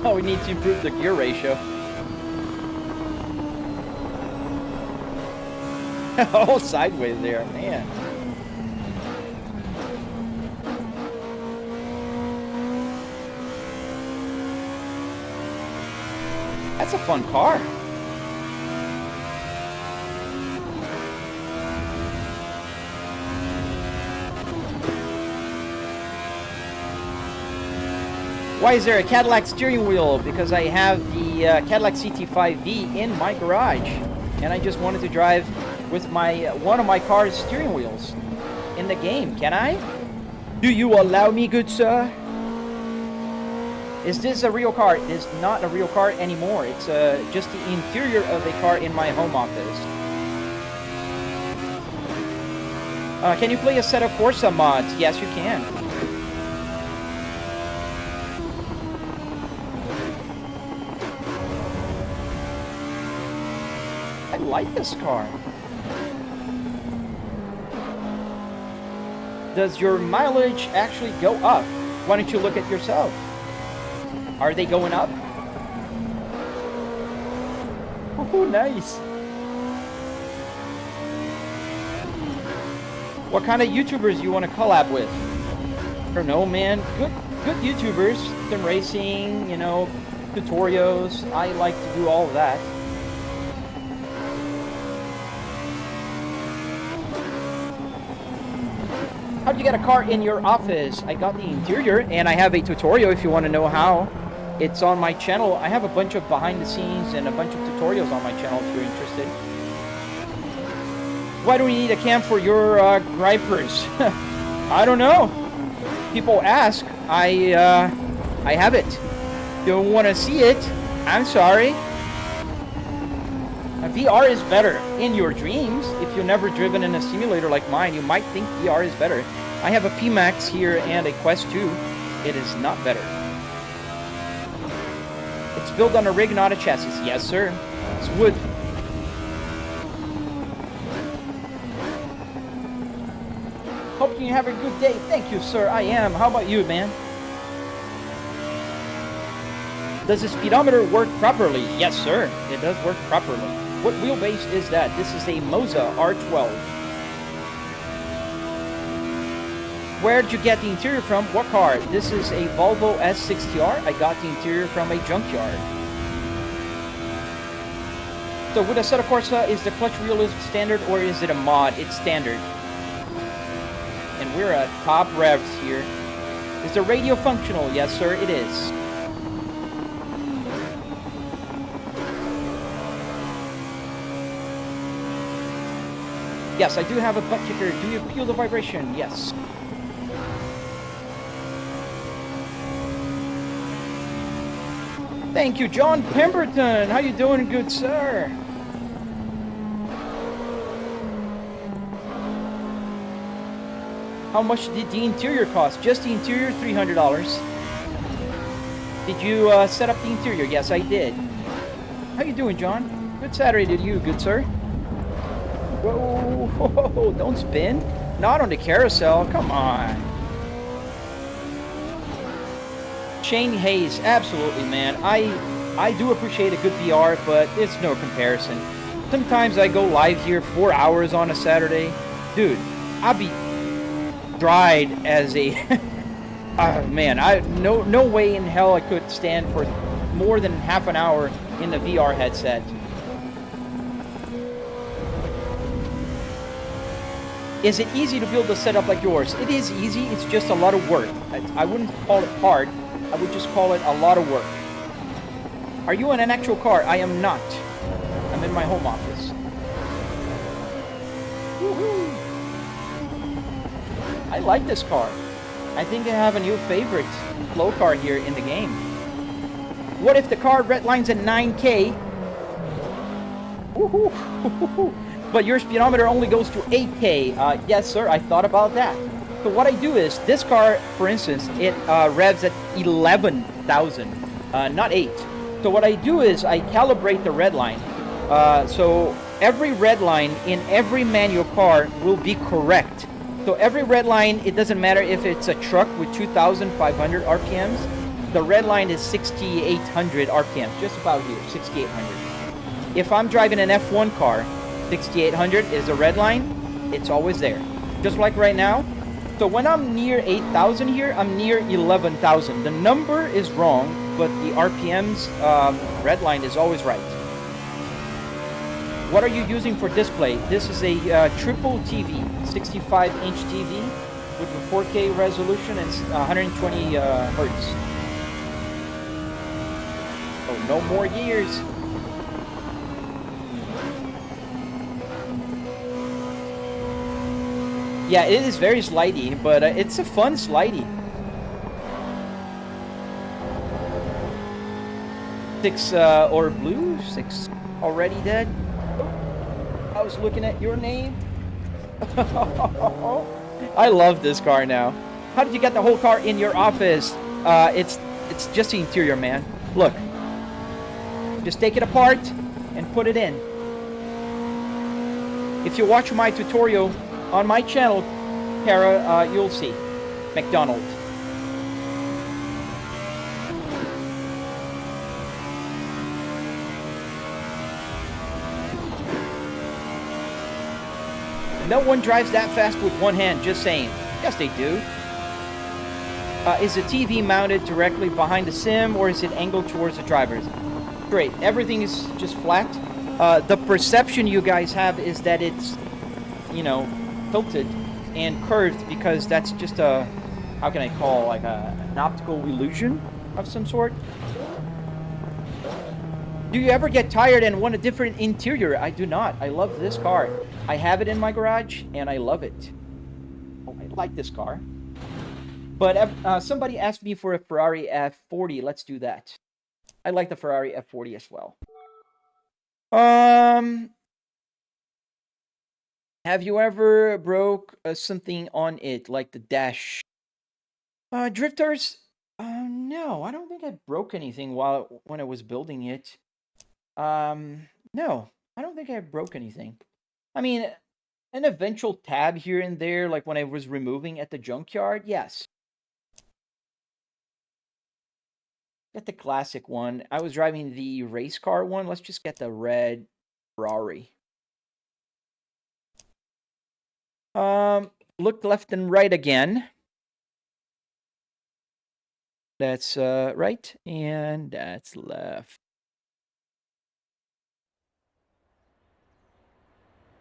Oh, we need to improve the gear ratio. Oh, sideways there, man. That's a fun car. Why is there a Cadillac steering wheel? Because I have the Cadillac CT5V in my garage, and I just wanted to drive with my one of my car's steering wheels in the game. Can I? Do you allow me, good sir? Is this a real car? It is not a real car anymore. It's just the interior of a car in my home office. Can you play a set of Corsa mods? Yes, you can. I like this car. Does your mileage actually go up? Why don't you look at yourself? Are they going up? Oh, nice. What kind of YouTubers you want to collab with? I don't know, man. Good YouTubers. Some racing, you know, tutorials. I like to do all of that. How'd you get a car in your office? I got the interior, and I have a tutorial if you want to know how. It's on my channel. I have a bunch of behind the scenes and a bunch of tutorials on my channel if you're interested. Why do we need a cam for your gripers? I don't know. People ask. I have it. Don't want to see it? I'm sorry. VR is better in your dreams. If you've never driven in a simulator like mine, you might think VR is better. I have a P-Max here and a Quest 2. It is not better. It's built on a rig, not a chassis. Yes, sir. It's wood. Hope you have a good day. Thank you, sir. I am. How about you, man? Does the speedometer work properly? Yes, sir. It does work properly. What wheelbase is that? This is a Moza R12. Where'd you get the interior from? What car? This is a Volvo S60R. I got the interior from a Junkyard. So with a Assetto Corsa, is the clutch wheel standard or is it a mod? It's standard. And we're at top revs here. Is the radio functional? Yes, sir, it is. Yes, I do have a Buttkicker. Do you feel the vibration? Yes. Thank you, John Pemberton. How you doing, good sir? How much did the interior cost? Just the interior, $300. Did you set up the interior? Yes, I did. How you doing, John? Good Saturday to you, good sir. Whoa, whoa, don't spin. Not on the carousel, come on. Shane Hayes, absolutely, man. I do appreciate a good VR, but it's no comparison. Sometimes I go live here 4 hours on a Saturday. Dude, I'll be dried as a... man, no way in hell I could stand for more than half an hour in the VR headset. Is it easy to build a setup like yours? It is easy, it's just a lot of work. I wouldn't call it hard, I would just call it a lot of work. Are you in an actual car? I am not. I'm in my home office. Woohoo! I like this car. I think I have a new favorite flow car here in the game. What if the car redlines at 9K? Woohoo! But your speedometer only goes to 8K. Yes, sir, I thought about that. So what I do is, this car, for instance, it revs at 11,000, not 8. So what I do is, I calibrate the red line. So every red line in every manual car will be correct. So every red line, it doesn't matter if it's a truck with 2,500 RPMs. The red line is 6,800 RPMs, just about here, 6,800. If I'm driving an F1 car, 6,800 is the red line. It's always there. Just like right now. So when I'm near 8,000 here, I'm near 11,000. The number is wrong, but the RPMs red line is always right. What are you using for display? This is a triple TV, 65-inch TV with a 4K resolution and 120 hertz. no more years. Yeah, it is very slidey, but it's a fun slidey. 6 or blue, 6 already dead. I was looking at your name. I love this car now. How did you get the whole car in your office? It's just the interior, man. Look. Just take it apart and put it in. If you watch my tutorial on my channel, Kara, you'll see. McDonald. No one drives that fast with one hand, just saying. Yes, they do. Is the TV mounted directly behind the sim, or is it angled towards the drivers? Great. Everything is just flat. The perception you guys have is that it's, you know, tilted and curved, because that's just a, how can I call, like an optical illusion of some sort. Do you ever get tired and want a different interior? I do not. I love this car. I have it in my garage, and I love it. Oh, I like this car. But somebody asked me for a Ferrari F40. Let's do that. I like the Ferrari F40 as well. Have you ever broke something on it, like the dash? Drifters? No, I don't think I broke anything when I was building it. No, I don't think I broke anything. I mean, an eventual tab here and there, like when I was removing at the junkyard, yes. Get the classic one. I was driving the race car one. Let's just get the red Ferrari. Look left and right again. That's right, and that's left.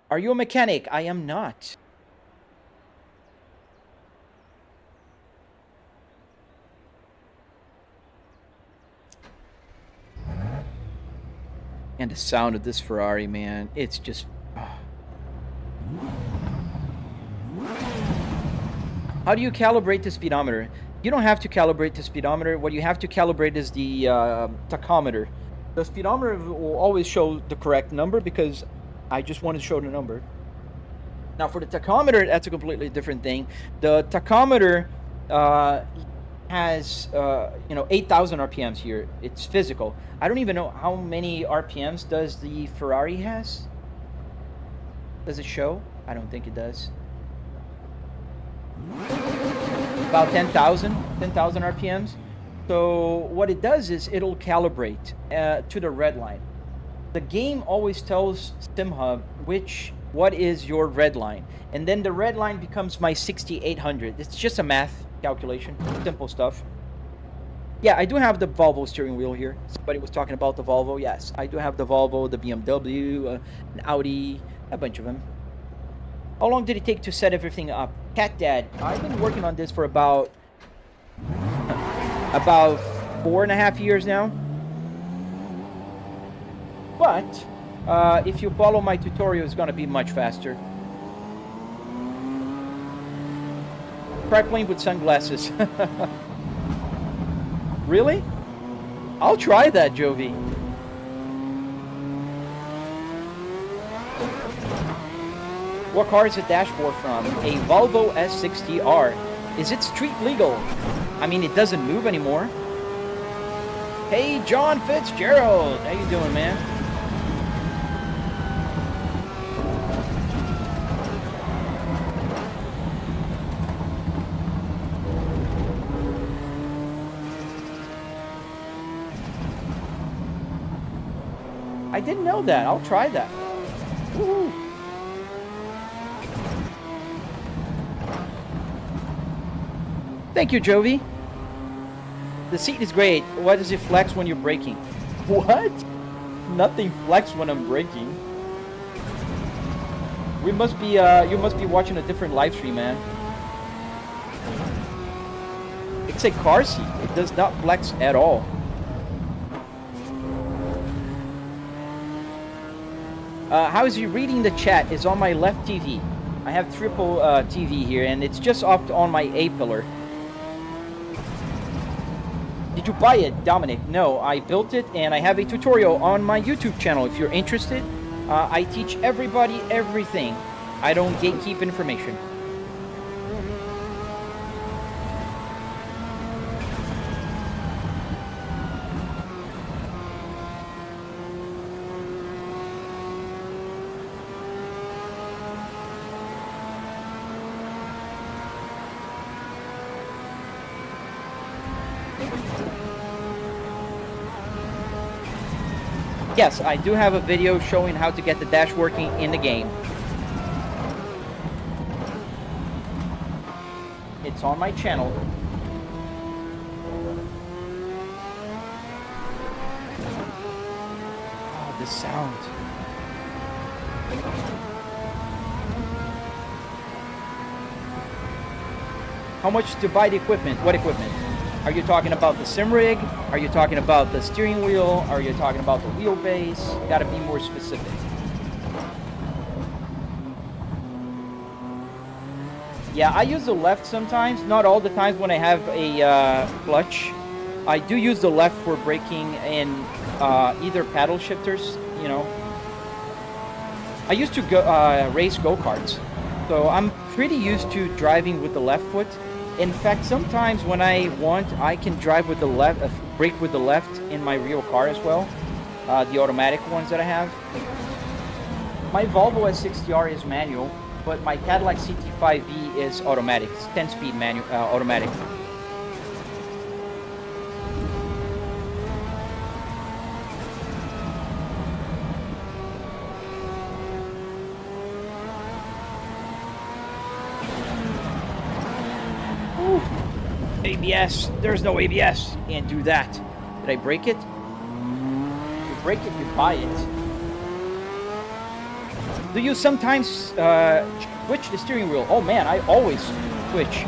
Are you a mechanic? I am not. And the sound of this Ferrari, man, it's just... Oh. How do you calibrate the speedometer? You don't have to calibrate the speedometer. What you have to calibrate is the tachometer. The speedometer will always show the correct number, because I just want to show the number. Now for the tachometer, that's a completely different thing. The tachometer has 8,000 RPMs here. It's physical. I don't even know how many RPMs does the Ferrari has. Does it show? I don't think it does. About 10,000 RPMs. So what it does is it'll calibrate to the red line. The game always tells SimHub what is your red line, and then the red line becomes my 6800. It's just a math calculation, simple stuff. Yeah, I do have the Volvo steering wheel here. Somebody was talking about the Volvo. Yes, I do have the Volvo, the BMW, an Audi, a bunch of them. How long did it take to set everything up? Cat Dad, I've been working on this for about 4.5 years now. But if you follow my tutorial, it's going to be much faster. Try playing with sunglasses. Really? I'll try that, Jovi. What car is the dashboard from? A Volvo S60R. Is it street legal? I mean, it doesn't move anymore. Hey, John Fitzgerald. How you doing, man? I didn't know that. I'll try that. Woo-hoo. Thank you, Jovi. The seat is great. Why does it flex when you're braking? What? Nothing flex when I'm braking. We must be you must be watching a different live stream, man. It's a car seat. It does not flex at all. How is he reading the chat? Is on my left TV. I have triple TV here, and it's just off on my A pillar. Did you buy it, Dominic? No, I built it, and I have a tutorial on my YouTube channel. If you're interested, I teach everybody everything. I don't gatekeep information. Yes, I do have a video showing how to get the dash working in the game. It's on my channel. Oh, the sound. How much to buy the equipment? What equipment? Are you talking about the sim rig? Are you talking about the steering wheel? Are you talking about the wheelbase? Got to be more specific. Yeah, I use the left sometimes. Not all the times when I have a clutch. I do use the left for braking in either paddle shifters, you know. I used to go race go-karts, so I'm pretty used to driving with the left foot. In fact, sometimes when I want, I can drive with the left, brake with the left in my real car as well. The automatic ones that I have. My Volvo S60R is manual, but my Cadillac CT5V is automatic. It's 10-speed manual, automatic. ABS. There's no ABS. Can't do that. Did I break it? You break it, you buy it. Do you sometimes switch the steering wheel? Oh man, I always switch.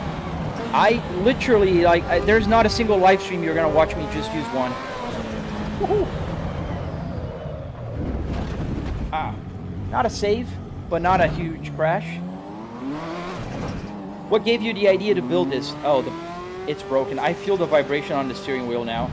I literally, like, there's not a single live stream you're gonna watch me just use one. Not a save, but not a huge crash. What gave you the idea to build this? Oh, it's broken. I feel the vibration on the steering wheel now.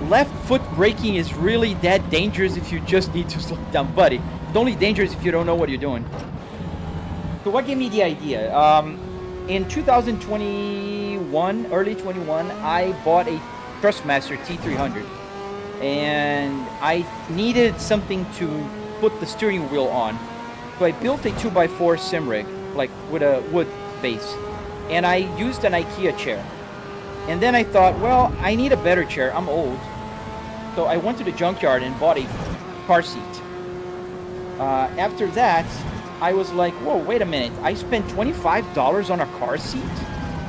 Left foot braking is really that dangerous if you just need to slow down, buddy. It's only dangerous if you don't know what you're doing. So what gave me the idea? In 2021, early 21, I bought a Trustmaster T300. And I needed something to put the steering wheel on. So I built a 2x4 sim rig, like with a wood base. And I used an IKEA chair. And then I thought, well, I need a better chair. I'm old. So I went to the Junkyard and bought a car seat. After that, I was like, whoa, wait a minute. I spent $25 on a car seat?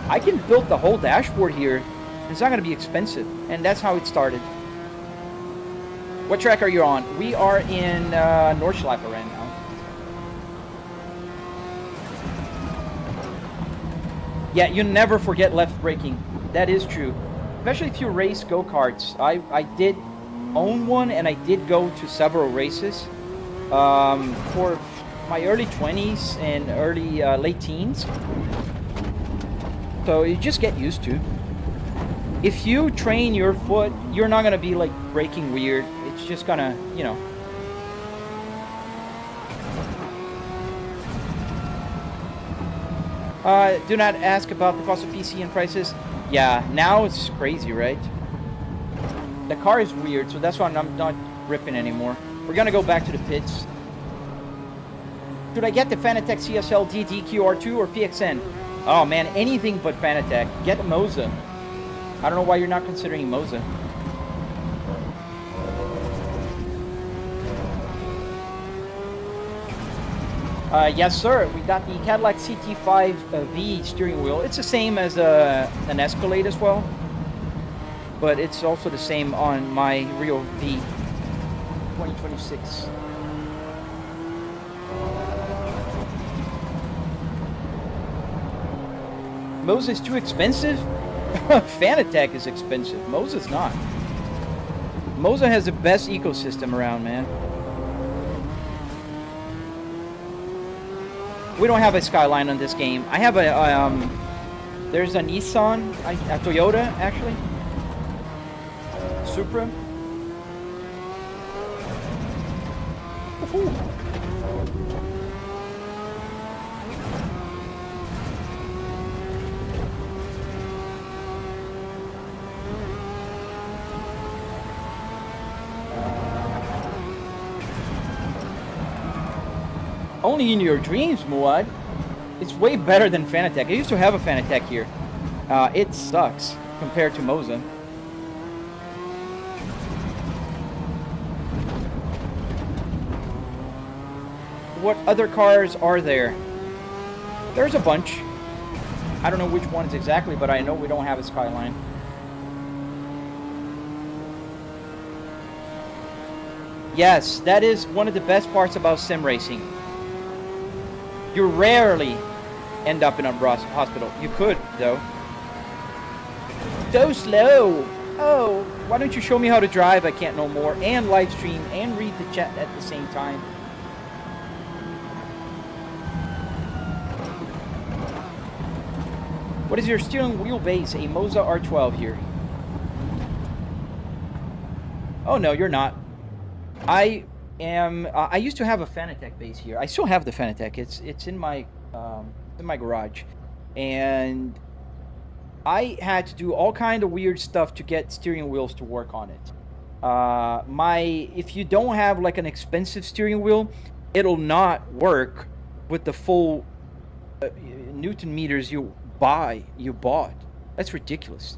I can build the whole dashboard here. It's not going to be expensive. And that's how it started. What track are you on? We are in Nordschleife right now. Yeah, you never forget left braking. That is true. Especially if you race go-karts. I did own one, and I did go to several races for my early 20s and early late teens. So you just get used to. If you train your foot, you're not gonna be like braking weird. It's just gonna, you know. Do not ask about the cost of PC and prices. Yeah, now it's crazy, right? The car is weird, so that's why I'm not ripping anymore. We're gonna go back to the pits. Should I get the Fanatec CSL DDQR2 or PXN? Oh man, anything but Fanatec. Get Moza. I don't know why you're not considering Moza. Yes, sir. We got the Cadillac CT5V steering wheel. It's the same as an Escalade as well, but it's also the same on my Rio V 2026. Moza is too expensive? Fanatec is expensive. Moza's not. Moza has the best ecosystem around, man. We don't have a Skyline on this game. I have a, there's a Nissan, a Toyota, actually. Supra. Woohoo. Only in your dreams, Muad. It's way better than Fanatec. I used to have a Fanatec here. It sucks compared to Moza. What other cars are there? There's a bunch. I don't know which ones exactly, but I know we don't have a Skyline. Yes, that is one of the best parts about sim racing. You rarely end up in a hospital. You could, though. So slow. Oh, why don't you show me how to drive? I can't no more. And live stream and read the chat at the same time. What is your steering wheel base? A Moza R12 here. Oh, no, you're not. I used to have a Fanatec base here. I still have the Fanatec. It's in my garage, and I had to do all kind of weird stuff to get steering wheels to work on it. If you don't have like an expensive steering wheel, it'll not work with the full Newton meters you bought. That's ridiculous.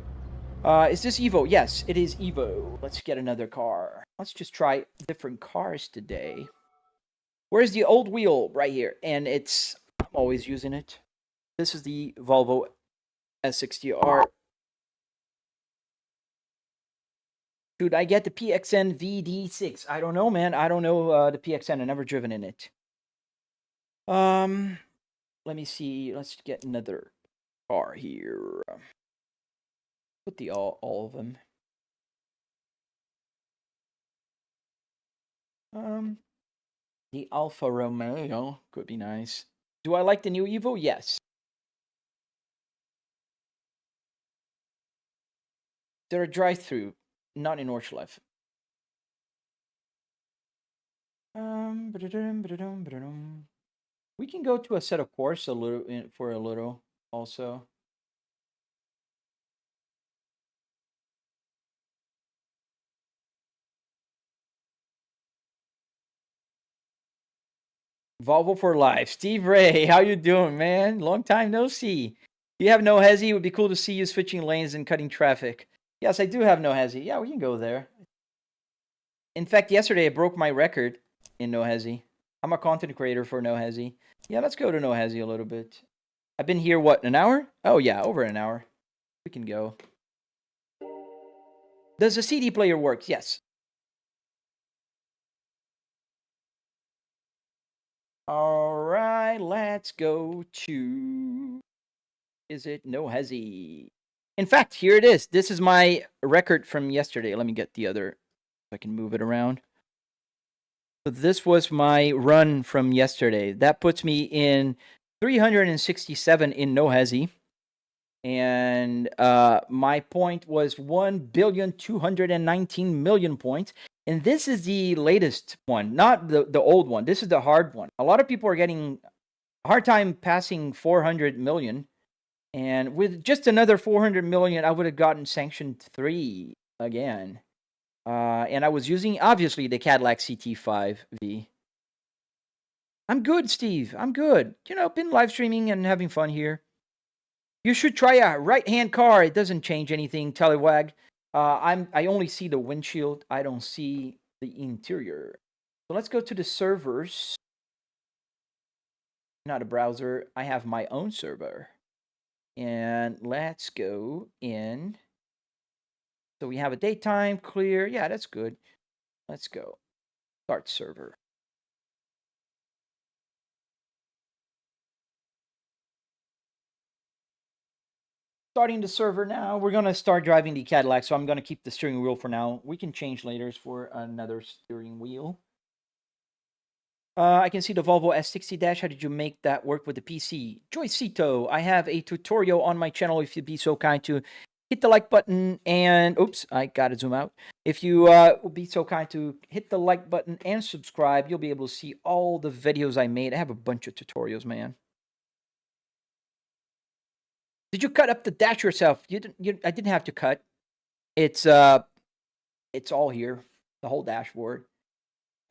Is this Evo? Yes, it is Evo. Let's get another car. Let's just try different cars today. Where's the old wheel? Right here. And I'm always using it. This is the Volvo S60R. Should I get the PXN VD6? I don't know, man. I don't know the PXN. I've never driven in it. Let me see. Let's get another car here. Put the all of them. The Alfa Romeo could be nice. Do I like the new Evo? Yes. They're a drive-through, not in Orchlev. We can go to a set of course for a little also. Volvo for life. Steve Ray, how you doing, man? Long time no see. You have no hezzy. It would be cool to see you switching lanes and cutting traffic. Yes, I do have no hezzy. Yeah, we can go there. In fact, yesterday I broke my record in no hezzy. I'm a content creator for no hezzy. Yeah, let's go to no hezzy a little bit. I've been here, what, an hour? Oh, yeah, over an hour. We can go. Does the CD player work? Yes. All right, let's go to... Is it no hezzy? In fact, here it is. This is my record from yesterday. Let me get the other, if I can move it around. So this was my run from yesterday. That puts me in 367 in no hezzy. And my point was 1,219,000,000 points. And this is the latest one, not the old one. This is the hard one. A lot of people are getting a hard time passing 400 million. And with just another 400 million, I would have gotten Sanction 3 again. And I was using, obviously, the Cadillac CT5V. I'm good, Steve. I'm good. You know, been live streaming and having fun here. You should try a right-hand car. It doesn't change anything, Telewag. I only see the windshield. I don't see the interior. So let's go to the servers. Not a browser. I have my own server. And let's go in. So we have a daytime clear. Yeah, that's good. Let's go. Start server. starting the server now. We're gonna start driving the Cadillac, so I'm gonna keep the steering wheel for now. We can change later for another steering wheel. I can see the Volvo S60 dash. How did you make that work with the PC? Joycito, I have a tutorial on my channel. If you'd be so kind to hit the like button and... Oops, I gotta zoom out. If you would be so kind to hit the like button and subscribe, you'll be able to see all the videos I made. I have a bunch of tutorials, man. Did you cut up the dash yourself? I didn't have to cut. It's all here, the whole dashboard.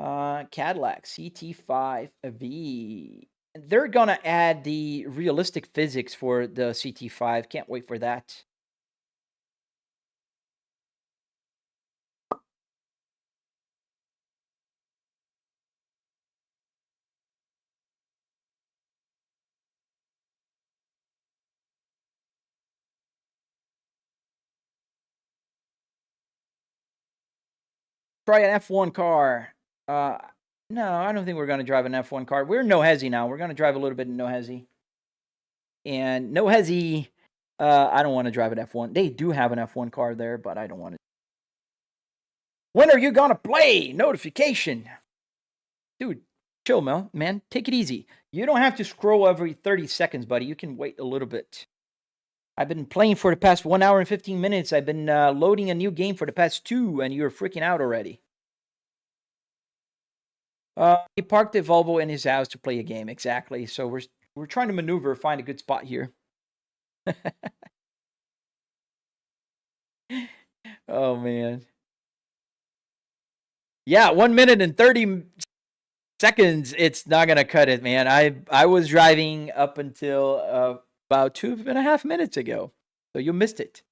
Cadillac CT5V. They're gonna add the realistic physics for the CT5. Can't wait for that. Try an F1 car. No, I don't think we're going to drive an F1 car. We're in No Hezi now. We're going to drive a little bit in No Hezi. And No Hezi, I don't want to drive an F1. They do have an F1 car there, but I don't want to. When are you going to play? Notification. Dude, chill, man. Take it easy. You don't have to scroll every 30 seconds, buddy. You can wait a little bit. I've been playing for the past 1 hour and 15 minutes. I've been loading a new game for the past 2, and you're freaking out already. He parked the Volvo in his house to play a game. Exactly. So we're trying to maneuver, find a good spot here. Oh man. Yeah, 1 minute and 30 seconds. It's not gonna cut it, man. I was driving up until about 2.5 minutes ago, so you missed it.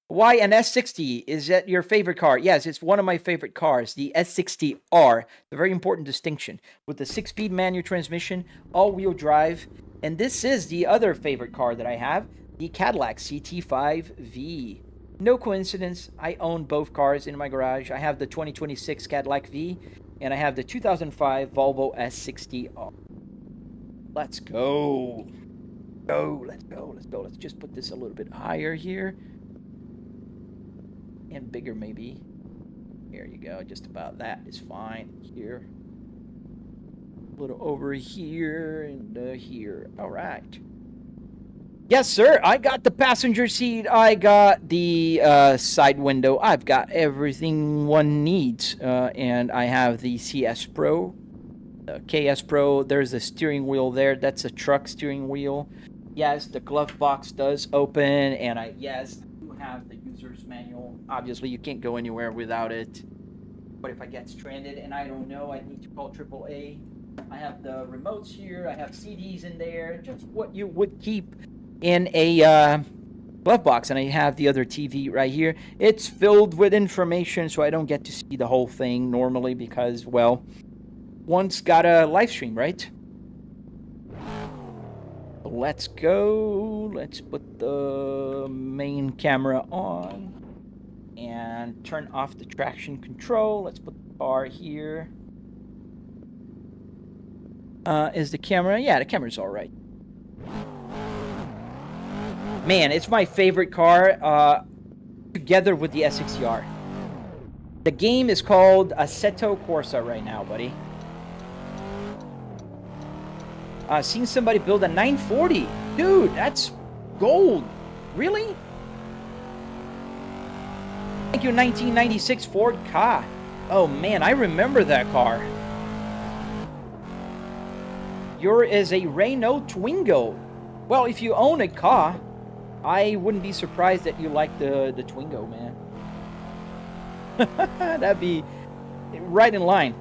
Why an S60? Is that your favorite car? Yes, it's one of my favorite cars, the S60R. A very important distinction. With the 6-speed manual transmission, all-wheel drive. And this is the other favorite car that I have, the Cadillac CT5V. No coincidence, I own both cars in my garage. I have the 2026 Cadillac V, and I have the 2005 Volvo S60R. Let's go. Let's go. Let's just put this a little bit higher here. And bigger maybe. Here you go, just about that is fine. Here. A little over here and here. All right. Yes, sir. I got the passenger seat. I got the side window. I've got everything one needs. And I have the CS Pro, KS Pro. There's a steering wheel there. That's a truck steering wheel. Yes, the glove box does open. And I do have the user's manual. Obviously, you can't go anywhere without it. But if I get stranded and I don't know, I need to call AAA. I have the remotes here. I have CDs in there. Just what you would keep in a glove box. And I have the other TV right here. It's filled with information, so I don't get to see the whole thing normally because, well, one's got a live stream, right? Let's go. Let's put the main camera on and turn off the traction control. Let's put the car here. Is the camera? Yeah, the camera's all right. Man, it's my favorite car together with the S60R. The game is called Assetto Corsa right now, buddy. Seen somebody build a 940. Dude, that's gold. Really? Thank you, 1996 Ford Ka. Oh man, I remember that car. Yours is a Renault Twingo. Well, if you own a Ka, I wouldn't be surprised that you like the Twingo, man. That'd be right in line.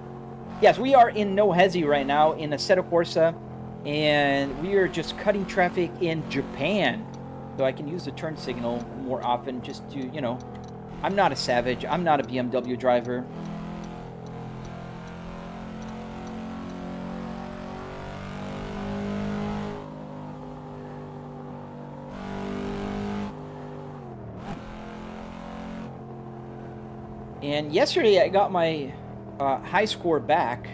Yes, we are in No Hezi right now in Assetto Corsa. And we are just cutting traffic in Japan. So I can use the turn signal more often just to, you know, I'm not a savage. I'm not a BMW driver. And yesterday I got my high score back.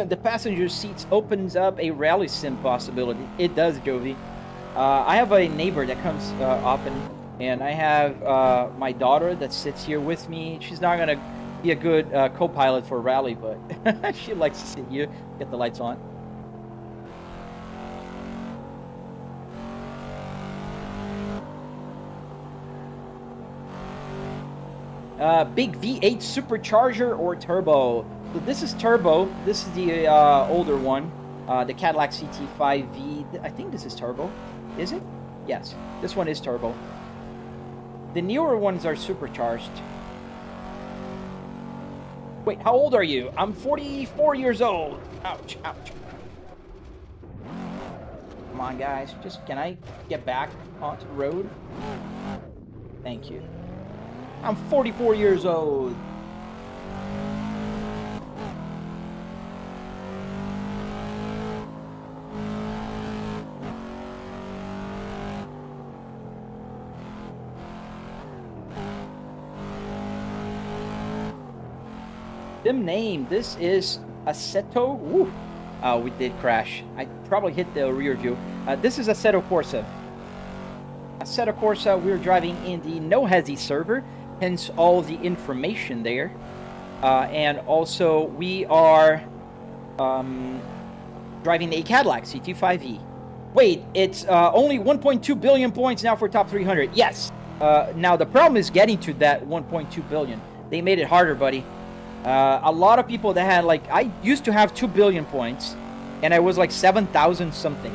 the passenger seats opens up a rally sim possibility. It does, Jovi. I have a neighbor that comes often, and I have my daughter that sits here with me. She's not gonna be a good co-pilot for rally, but she likes to sit here. Get the lights on. Big V8 supercharger or turbo. So this is turbo. This is the older one, the Cadillac CT5V. I think this is turbo. Is it? Yes, this one is turbo. The newer ones are supercharged. Wait, how old are you? I'm 44 years old. Ouch, ouch. Come on, guys. Just, can I get back onto the road? Thank you. I'm 44 years old. Sim name. This is Assetto. Woo. We did crash. I probably hit the rear view. This is Assetto Corsa. Assetto Corsa. We're driving in the No Hezi server, hence all the information there. And also we are driving a Cadillac CT5E. Wait, it's only 1.2 billion points now for top 300. Yes. Now the problem is getting to that 1.2 billion. They made it harder, buddy. A lot of people that had, like, I used to have 2 billion points, and I was like 7,000 something.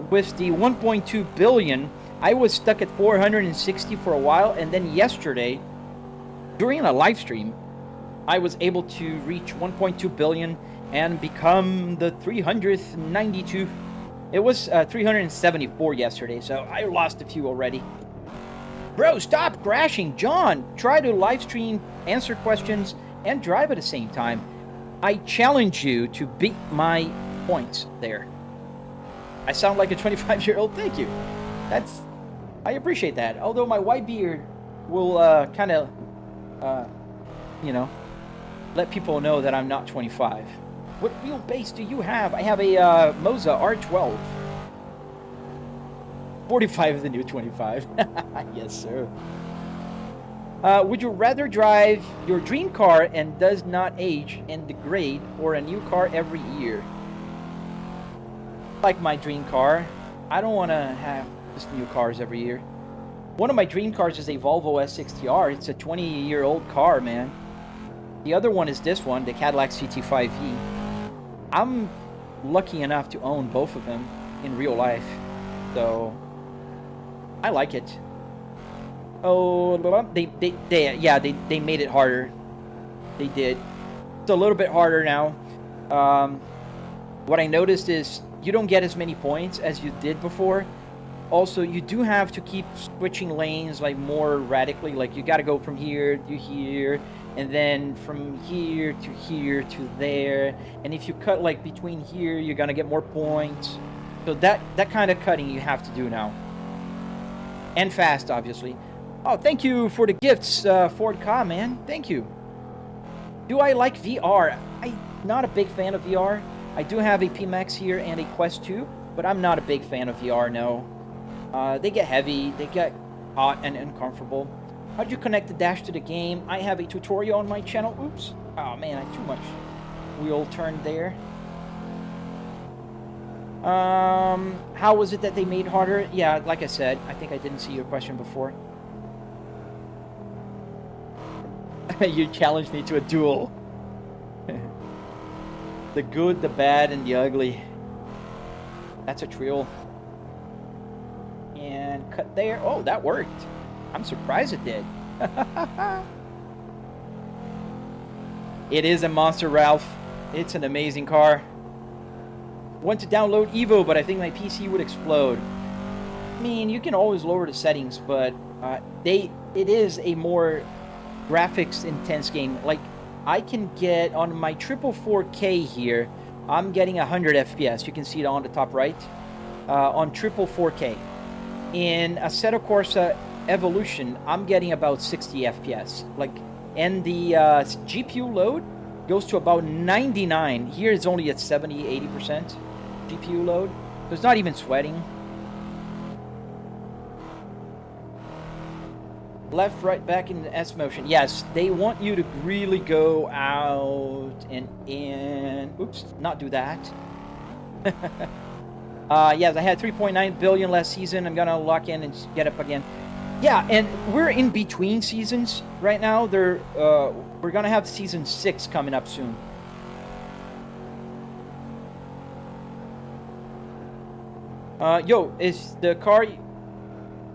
With the 1.2 billion, I was stuck at 460 for a while, and then yesterday, during a live stream, I was able to reach 1.2 billion and become the 392. It was 374 yesterday, so I lost a few already. Bro, stop crashing. John, try to live stream, answer questions, and drive at the same time. I challenge you to beat my points there. I sound like a 25-year-old. Thank you. I appreciate that. Although my white beard will kind of, you know, let people know that I'm not 25. What wheelbase do you have? I have a Moza R12. 45 is the new 25. Yes, sir. Would you rather drive your dream car and does not age and degrade, or a new car every year? Like my dream car. I don't want to have just new cars every year. One of my dream cars is a Volvo S60R. It's a 20-year-old car, man. The other one is this one, the Cadillac CT5V. I'm lucky enough to own both of them in real life, so I like it. Oh, they made it harder. They did. It's a little bit harder now. What I noticed is you don't get as many points as you did before. Also, you do have to keep switching lanes like more radically. Like you got to go from here to here, and then from here to there. And if you cut like between here, you're gonna get more points. So that kind of cutting you have to do now. And fast, obviously. Oh, thank you for the gifts, Ford Ka, man. Thank you. Do I like VR? I'm not a big fan of VR. I do have a PMax here and a Quest 2, but I'm not a big fan of VR, no. They get heavy, they get hot and uncomfortable. How do you connect the dash to the game? I have a tutorial on my channel. Oops. Oh, man, I too much wheel turn there. How was it that they made harder? Yeah, like I said, I think I didn't see your question before. You challenged me to a duel. The good, the bad, and the ugly. That's a trio. And cut there. Oh, that worked. I'm surprised it did. It is a monster, Ralph. It's an amazing car. Went to download Evo, but I think my PC would explode. I mean, you can always lower the settings, but it is a more graphics intense game. Like, I can get on my triple 4K here, I'm getting 100 FPS. You can see it on the top right. On triple 4K. In Assetto Corsa Evolution, I'm getting about 60 FPS. Like, and the GPU load goes to about 99. Here it's only at 70, 80% GPU load. So it's not even sweating. Left, right, back in the S motion. Yes, they want you to really go out and in. Oops, not do that. Yes, I had 3.9 billion last season. I'm gonna lock in and get up again. Yeah, and we're in between seasons right now. We're gonna have season 6 coming up soon. Yo, is the car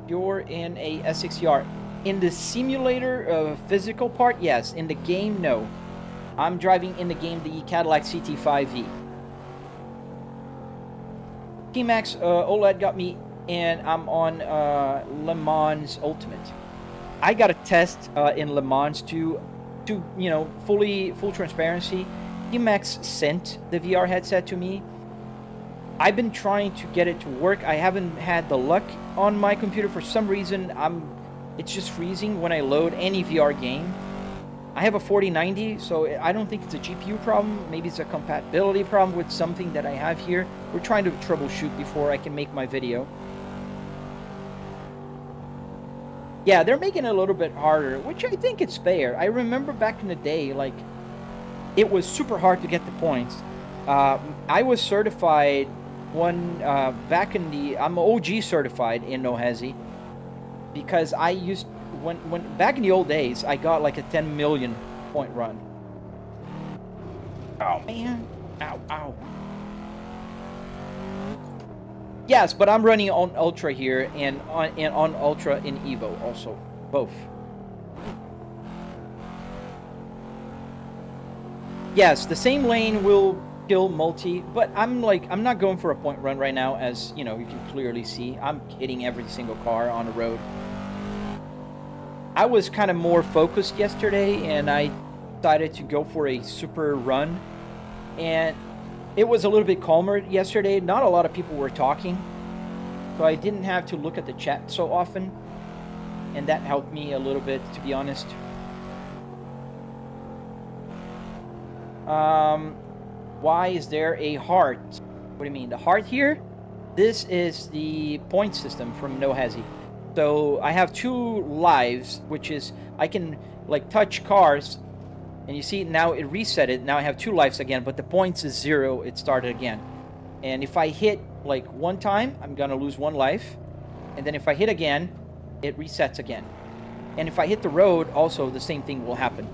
you're in a S60R? In the simulator physical part, yes. In the game, no. I'm driving in the game the Cadillac CT5V. T-Max OLED got me, and I'm on Le Mans Ultimate. I got a test in Le Mans to you know, full transparency. T-Max sent the VR headset to me. I've been trying to get it to work. I haven't had the luck on my computer for some reason. It's just freezing when I load any VR game. I have a 4090, so I don't think it's a GPU problem. Maybe it's a compatibility problem with something that I have here. We're trying to troubleshoot before I can make my video. Yeah, they're making it a little bit harder, which I think it's fair. I remember back in the day, like, it was super hard to get the points. I was certified back in the... I'm OG certified in No Hesi. Because I used, when back in the old days, I got like a 10 million point run. Oh man, ow, ow. Yes, but I'm running on Ultra here and on Ultra in Evo also, both. Yes, the same lane will kill multi, but I'm not going for a point run right now, as you know, you can clearly see. I'm hitting every single car on the road. I was kind of more focused yesterday, and I decided to go for a super run. And it was a little bit calmer yesterday. Not a lot of people were talking, so I didn't have to look at the chat so often. And that helped me a little bit, to be honest. Why is there a heart? What do you mean? The heart here? This is the point system from No Hesi. So I have 2 lives, which is I can like touch cars, and you see now it reset it. Now I have 2 lives again, but the points is 0. It started again. And if I hit like 1 time, I'm gonna lose 1 life. And then if I hit again, it resets again. And if I hit the road, also the same thing will happen.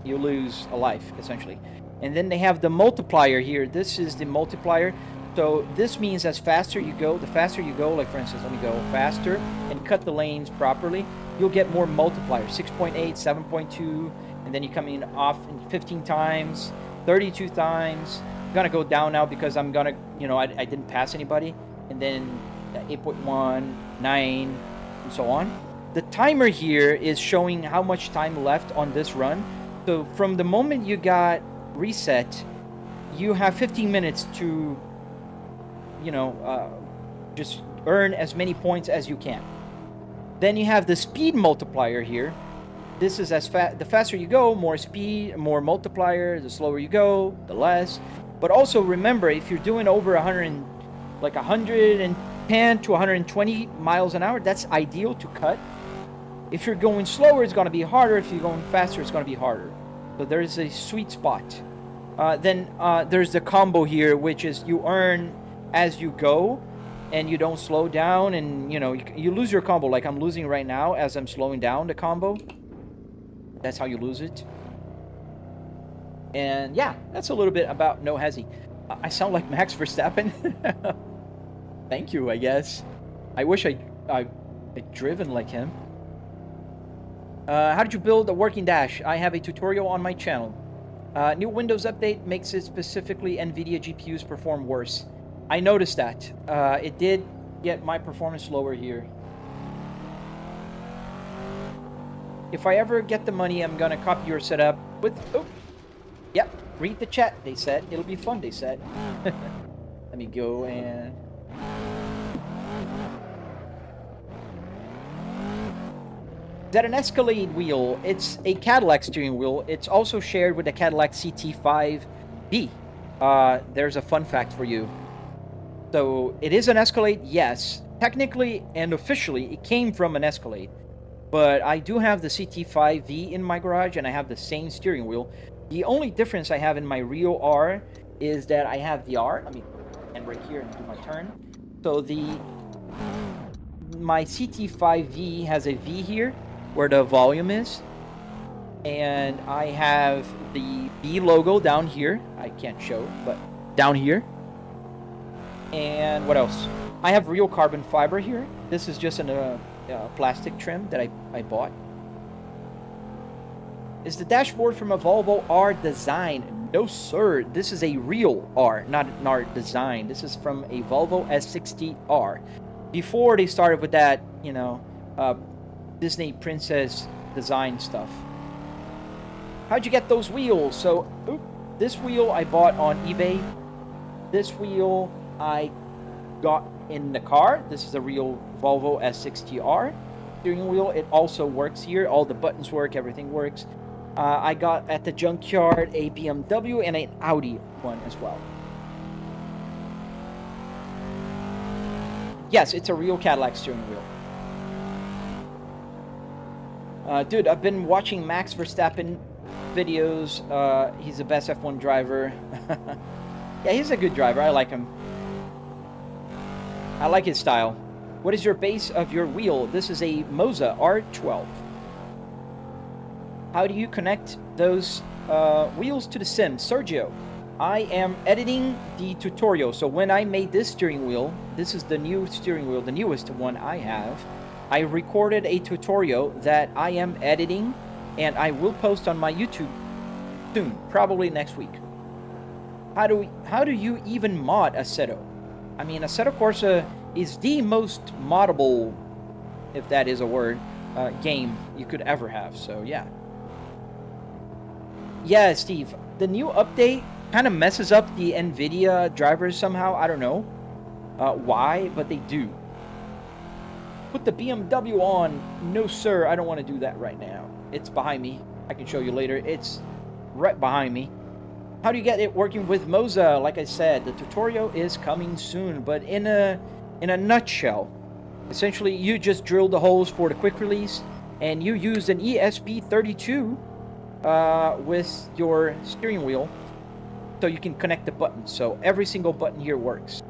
You lose a life, essentially. And then they have the multiplier here. This is the multiplier. So this means as faster you go, the faster you go, like for instance, let me go faster and cut the lanes properly, you'll get more multipliers, 6.8, 7.2, and then you come in off in 15 times, 32 times. I'm gonna go down now because I'm gonna, you know, I didn't pass anybody, and then 8.1, 9, and so on. The timer here is showing how much time left on this run. So from the moment you got reset, you have 15 minutes to, you know, just earn as many points as you can. Then you have the speed multiplier here. This is the faster you go, more speed, more multiplier. The slower you go, the less. But also remember, if you're doing over 110 to 120 miles an hour, that's ideal to cut. If you're going slower, it's going to be harder. If you're going faster, it's going to be harder. So there's a sweet spot. Then there's the combo here, which is you earn as you go, and you don't slow down, and you know, you lose your combo, like I'm losing right now as I'm slowing down the combo. That's how you lose it. And yeah, that's a little bit about No Hesi. I sound like Max Verstappen. Thank you, I guess. I wish I'd driven like him. How did you build a working dash? I have a tutorial on my channel. New Windows update makes it specifically NVIDIA GPUs perform worse. I noticed that. It did get my performance lower here. If I ever get the money, I'm gonna copy your setup with... Oh, yep, read the chat, they said. It'll be fun, they said. Let me go and... that an Escalade wheel? It's a Cadillac steering wheel. It's also shared with the Cadillac CT5V. There's a fun fact for you. So it is an Escalade, yes. Technically and officially, it came from an Escalade. But I do have the CT5V in my garage, and I have the same steering wheel. The only difference I have in my real R is that I have the R. Let me stand right here and do my turn. So my CT5V has a V here, where the volume is, and I have the B logo down here. I can't show, but down here. And what else? I have real carbon fiber here. This is just a plastic trim that I bought. Is the dashboard from a Volvo R design? No, sir. This is a real R, not an R design. This is from a Volvo S60R. Before they started with that, you know, Disney princess design stuff. How'd you get those wheels? So, this wheel I bought on eBay. This wheel I got in the car. This is a real Volvo S60R steering wheel. It also works here. All the buttons work. Everything works. I got at the Junkyard a BMW and an Audi one as well. Yes, it's a real Cadillac steering wheel. Dude, I've been watching Max Verstappen videos. He's the best F1 driver. Yeah, he's a good driver. I like him. I like his style. What is your base of your wheel? This is a Moza R12. How do you connect those wheels to the sim? Sergio, I am editing the tutorial. So when I made this steering wheel, this is the new steering wheel, the newest one I have. I recorded a tutorial that I am editing, and I will post on my YouTube soon, probably next week. How do you even mod Assetto? I mean, Assetto Corsa is the most moddable, if that is a word, game you could ever have. So yeah. Yeah, Steve, the new update kind of messes up the NVIDIA drivers somehow. I don't know why, but they do. Put the BMW on. No, sir, I don't want to do that right now. It's behind me. I can show you later. It's right behind me. How do you get it working with Moza? Like I said, the tutorial is coming soon, but in a nutshell, essentially you just drill the holes for the quick release, and you use an ESP32 with your steering wheel, so you can connect the buttons. So every single button here works.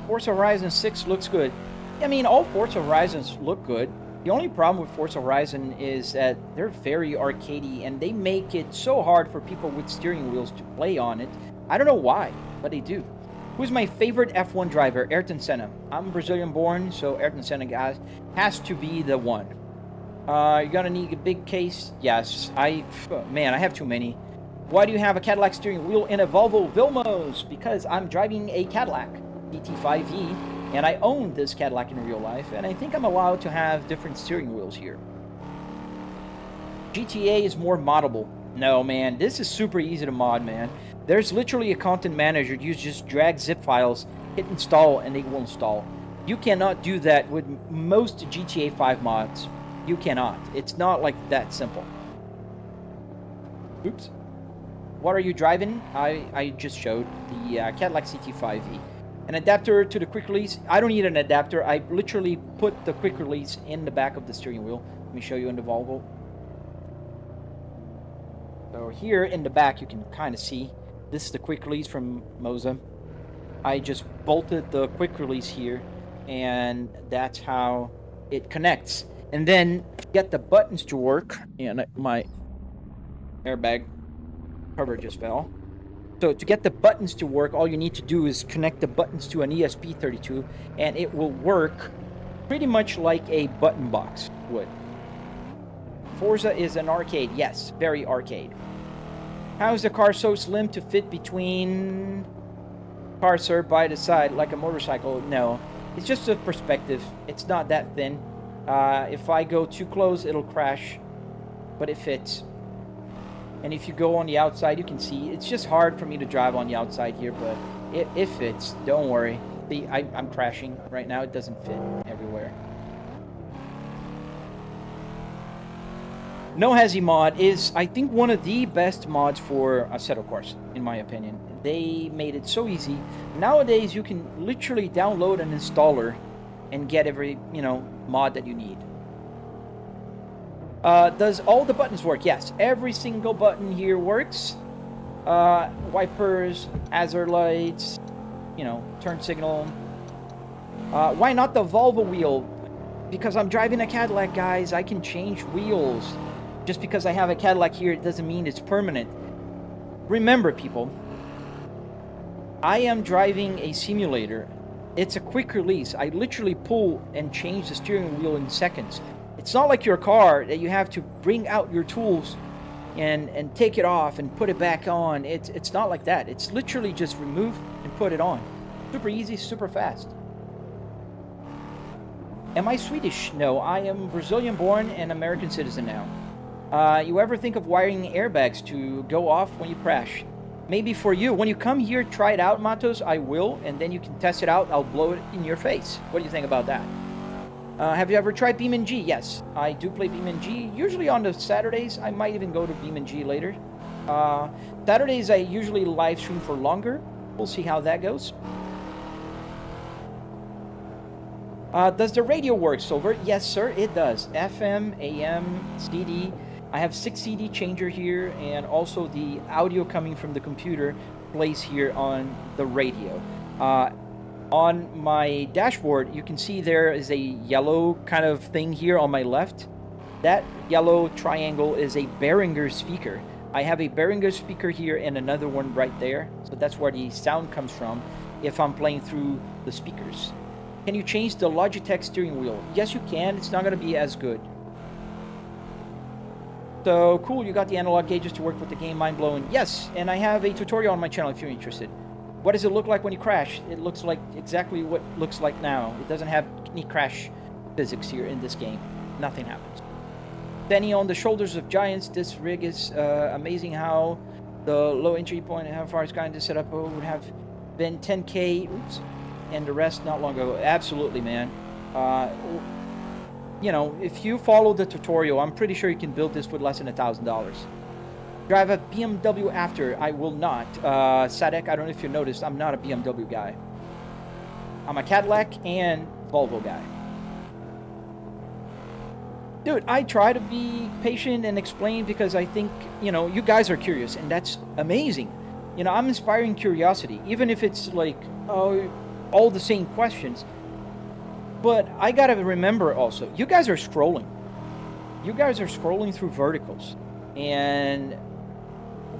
Forza Horizon 6 looks good. I mean, all Forza Horizons look good. The only problem with Forza Horizon is that they're very arcadey, and they make it so hard for people with steering wheels to play on it. I don't know why, but they do. Who's my favorite F1 driver? Ayrton Senna. I'm Brazilian born, so Ayrton Senna, guys, has to be the one. You're gonna need a big case. Yes, man, I have too many. Why do you have a Cadillac steering wheel in a Volvo Vilmos? Because I'm driving a Cadillac GT5E, and I own this Cadillac in real life, and I think I'm allowed to have different steering wheels here. GTA is more moddable. No, man, this is super easy to mod, man. There's literally a content manager. You just drag zip files, hit install, and they will install. You cannot do that with most GTA 5 mods. You cannot. It's not like that simple. Oops. What are you driving? I just showed the Cadillac CT5E. An adapter to the quick release. I don't need an adapter. I literally put the quick release in the back of the steering wheel. Let me show you in the Volvo. So here in the back, you can kind of see. This is the quick release from Moza. I just bolted the quick release here, and that's how it connects. And then get the buttons to work. And my airbag cover just fell. So to get the buttons to work, all you need to do is connect the buttons to an ESP32, and it will work pretty much like a button box would. Forza is an arcade. Yes, very arcade. How is the car so slim to fit between cars, sir, by the side like a motorcycle? No, it's just a perspective. It's not that thin. If I go too close, it'll crash, but it fits. And if you go on the outside, you can see it's just hard for me to drive on the outside here, but it fits. Don't worry. See, I'm crashing right now. It doesn't fit everywhere. No Hazy mod is, I think, one of the best mods for Assetto Corsa, in my opinion. They made it so easy. Nowadays, you can literally download an installer and get every, mod that you need. Does all the buttons work? Yes, every single button here works. Wipers, hazard lights, turn signal. Why not the Volvo wheel? Because I'm driving a Cadillac, guys. I can change wheels. Just because I have a Cadillac here, it doesn't mean it's permanent. Remember, people, I am driving a simulator. It's a quick release. I literally pull and change the steering wheel in seconds. It's not like your car that you have to bring out your tools and take it off and put it back on. It's not like that. It's literally just remove and put it on. Super easy, super fast. Am I Swedish? No, I am Brazilian born and American citizen now. You ever think of wiring airbags to go off when you crash? Maybe for you. When you come here, try it out, Matos. I will, and then you can test it out. I'll blow it in your face. What do you think about that? Have you ever tried BeamNG? Yes, I do play BeamNG. Usually on the Saturdays. I might even go to BeamNG later. Saturdays, I usually live stream for longer. We'll see how that goes. Does the radio work, Silver? Yes, sir, it does. FM, AM, CD. I have 6 CD changer here, and also the audio coming from the computer plays here on the radio. On my dashboard, you can see there is a yellow kind of thing here on my left. That yellow triangle is a Behringer speaker. I have a Behringer speaker here and another one right there. So that's where the sound comes from if I'm playing through the speakers. Can you change the Logitech steering wheel? Yes, you can. It's not going to be as good. So, cool, you got the analog gauges to work with the game, mind-blowing. Yes, and I have a tutorial on my channel if you're interested. What does it look like when you crash? It looks like exactly what it looks like now. It doesn't have any crash physics here in this game. Nothing happens. Standing on the shoulders of giants, this rig is amazing how the low entry point and how far it's gotten to set up would have been 10K, oops, and the rest not long ago. Absolutely, man. If you follow the tutorial, I'm pretty sure you can build this with less than $1,000. Drive a BMW after. I will not. Sadek, I don't know if you noticed, I'm not a BMW guy. I'm a Cadillac and Volvo guy. Dude, I try to be patient and explain because I think, you guys are curious, and that's amazing. I'm inspiring curiosity, even if it's like, all the same questions. But I gotta remember also, you guys are scrolling. You guys are scrolling through verticals. And,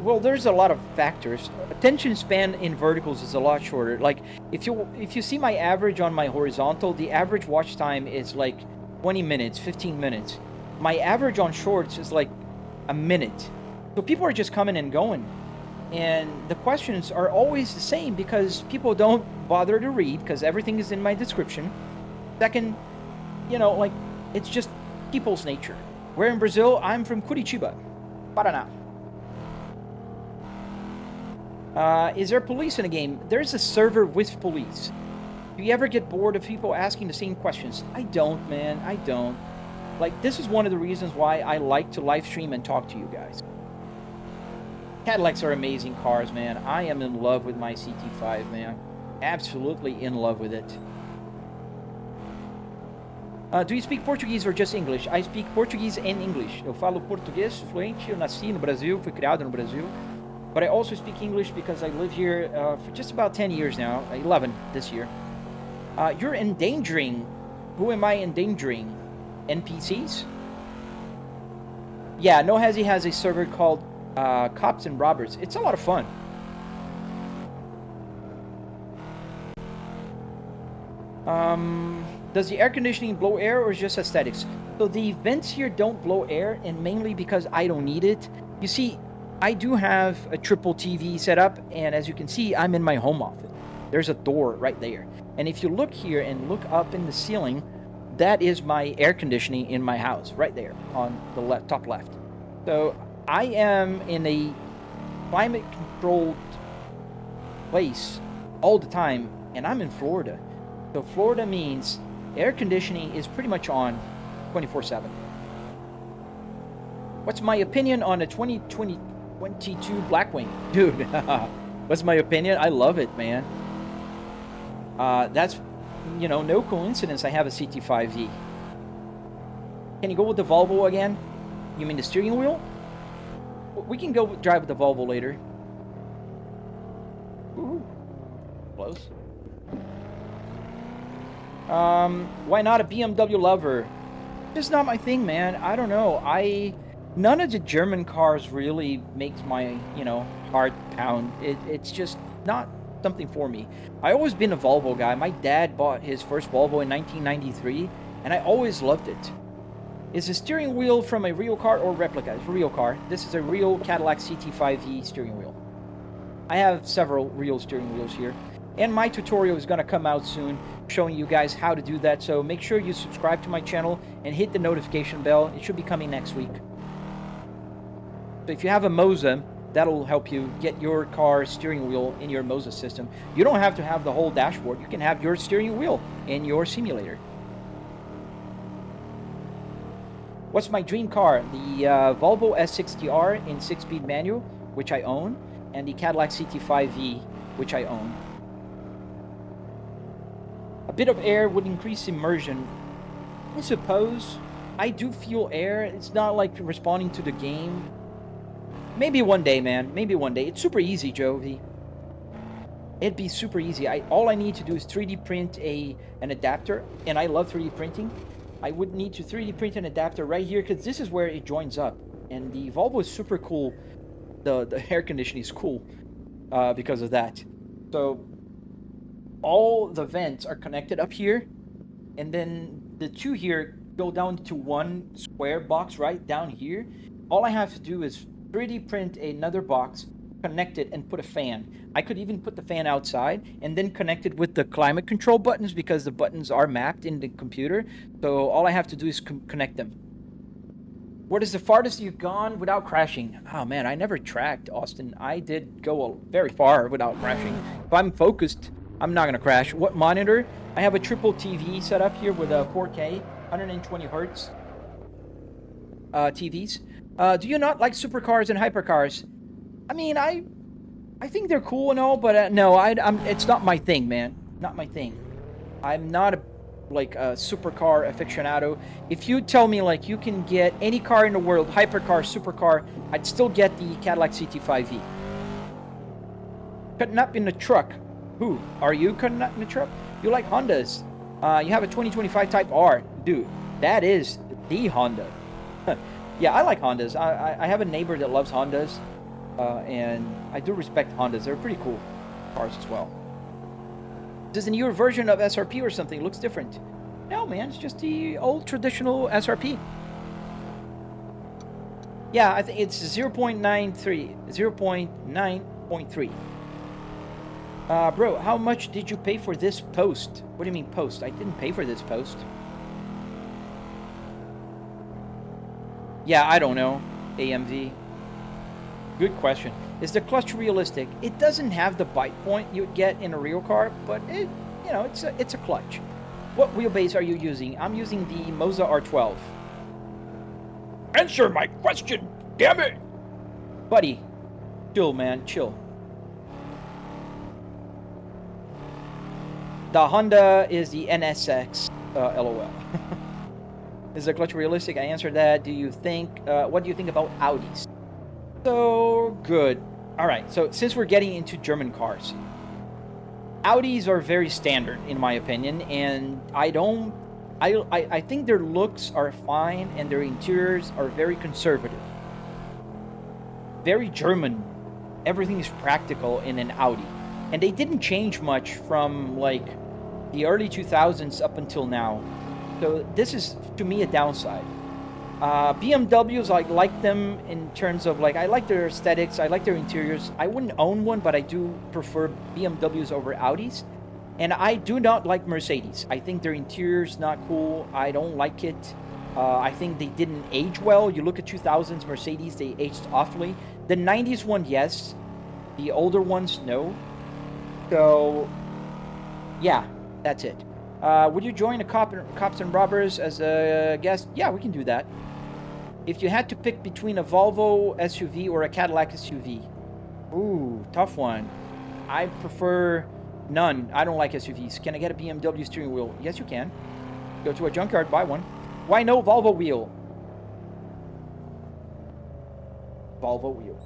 well, there's a lot of factors. Attention span in verticals is a lot shorter. Like, if you see my average on my horizontal, the average watch time is like 20 minutes, 15 minutes. My average on shorts is like a minute. So people are just coming and going. And the questions are always the same because people don't bother to read because everything is in my description. Second, it's just people's nature. We're in Brazil. I'm from Curitiba, Paraná. Is there police in the game? There's a server with police. Do you ever get bored of people asking the same questions? I don't, man. I don't. Like, this is one of the reasons why I like to live stream and talk to you guys. Cadillacs are amazing cars, man. I am in love with my CT5, man. Absolutely in love with it. Do you speak Portuguese or just English? I speak Portuguese and English. Eu falo português fluente. Eu nasci no Brasil, fui criado no Brasil. But I also speak English because I live here for just about 10 years now. 11 this year. You're endangering. Who am I endangering? NPCs? Yeah, No Hazy has a server called Cops and Robbers. It's a lot of fun. Does the air conditioning blow air or is just aesthetics? So the vents here don't blow air, and mainly because I don't need it. You see, I do have a triple TV set up, and as you can see, I'm in my home office. There's a door right there. And if you look here and look up in the ceiling, that is my air conditioning in my house, right there on the top left. So I am in a climate controlled place all the time, and I'm in Florida. So Florida means air conditioning is pretty much on 24/7. What's my opinion on a 2022 Blackwing? Dude, what's my opinion? I love it, man. That's, you know, no coincidence I have a CT5V. Can you go with the Volvo again? You mean the steering wheel? We can go drive with the Volvo later. Woohoo. Close. Why not a BMW lover? Just not my thing, man. I don't know. None of the German cars really makes my, you know, heart pound. It's just not something for me. I always been a Volvo guy. My dad bought his first Volvo in 1993, and I always loved it. Is the steering wheel from a real car or replica? It's a real car. This is a real Cadillac CT5V steering wheel. I have several real steering wheels here. And my tutorial is going to come out soon showing you guys how to do that. So make sure you subscribe to my channel and hit the notification bell. It should be coming next week. So if you have a Moza, that'll help you get your car's steering wheel in your Moza system. You don't have to have the whole dashboard. You can have your steering wheel in your simulator. What's my dream car? The Volvo S60R in 6-speed manual, which I own, and the Cadillac CT5V, which I own. A bit of air would increase immersion. I suppose. I do feel air. It's not like responding to the game. Maybe one day, man. Maybe one day. It's super easy, Jovi. It'd be super easy. All I need to do is 3D print an adapter, and I love 3D printing. I would need to 3D print an adapter right here, because this is where it joins up. And the Volvo is super cool. The air conditioning is cool because of that. So all the vents are connected up here, and then the two here go down to one square box right down here. All I have to do is 3D print another box, connect it, and put a fan. I could even put the fan outside and then connect it with the climate control buttons, because the buttons are mapped in the computer. So all I have to do is connect them. What is the farthest you've gone without crashing? Oh man, I never tracked, Austin. I did go very far without crashing. If I'm focused, I'm not gonna crash. What monitor? I have a triple TV set up here with a 4K, 120 hertz TVs. Do you not like supercars and hypercars? I mean, I think they're cool and all, but no, it's not my thing, man. Not my thing. I'm not a supercar aficionado. If you tell me like you can get any car in the world, hypercar, supercar, I'd still get the Cadillac CT5V. Cutting up in the truck. Who? Are you cutting up in the truck? You like Hondas. You have a 2025 Type R. Dude, that is the Honda. Yeah, I like Hondas. I have a neighbor that loves Hondas. And I do respect Hondas. They're pretty cool cars as well. This is a newer version of SRP or something. It looks different. No, man. It's just the old traditional SRP. Yeah, I think it's 0.93. 0.9.3. Bro, how much did you pay for this post? What do you mean post? I didn't pay for this post. Yeah, I don't know. AMV. Good question. Is the clutch realistic? It doesn't have the bite point you'd get in a real car, but it, you know, it's a clutch. What wheelbase are you using? I'm using the Moza R12. Answer my question, damn it! Buddy, chill, man, chill. The Honda is the NSX, LOL. Is the clutch realistic? I answered that. Do you think, what do you think about Audis? So good. All right, so since we're getting into German cars, Audis are very standard in my opinion, and I think their looks are fine and their interiors are very conservative. Very German. Everything is practical in an Audi. And they didn't change much from like the early 2000s up until now. So this is, to me, a downside. BMWs, I like them in terms of like, I like their aesthetics, I like their interiors. I wouldn't own one, but I do prefer BMWs over Audis. And I do not like Mercedes. I think their interior's not cool. I don't like it. I think they didn't age well. You look at 2000s Mercedes, they aged awfully. The 90s one, yes. The older ones, no. So, yeah, that's it. Would you join the Cops and Robbers as a guest? Yeah, we can do that. If you had to pick between a Volvo SUV or a Cadillac SUV. Ooh, tough one. I prefer none. I don't like SUVs. Can I get a BMW steering wheel? Yes, you can. Go to a junkyard, buy one. Why no Volvo wheel? Volvo wheel.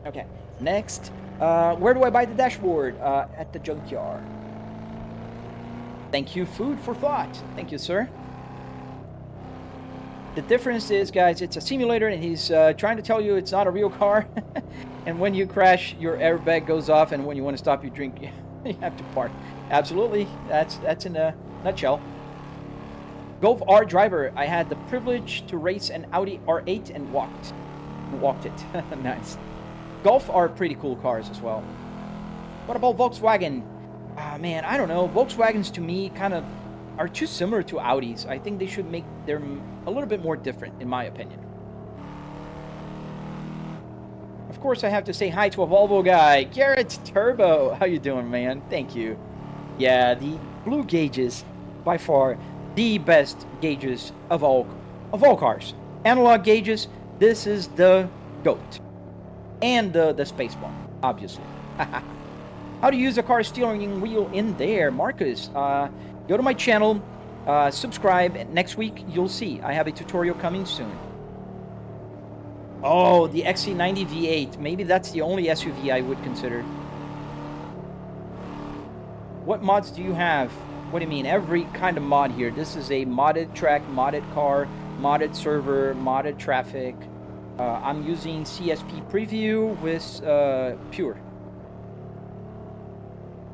Okay, next. Where do I buy the dashboard? At the junkyard. Thank you, Food for Thought. Thank you, sir. The difference is, guys, it's a simulator, and he's trying to tell you it's not a real car. And when you crash, your airbag goes off, and when you want to stop your drink, you have to park. Absolutely. That's in a nutshell. Golf R driver. I had the privilege to race an Audi R8 and walked it. Nice. Golf are pretty cool cars as well. What about Volkswagen? Man, I don't know. Volkswagens to me kind of are too similar to Audis. I think they should make them a little bit more different, in my opinion. Of course, I have to say hi to a Volvo guy. Garrett Turbo. How you doing, man? Thank you. Yeah, the blue gauges, by far, the best gauges of all cars. Analog gauges, this is the GOAT. And the space one, obviously. How to use a car steering wheel in there, Marcus. Go to my channel, subscribe, and next week you'll see. I have a tutorial coming soon. Oh, the XC90 V8. Maybe that's the only SUV I would consider. What mods do you have? What do you mean? Every kind of mod here. This is a modded track, modded car, modded server, modded traffic. I'm using CSP Preview with Pure.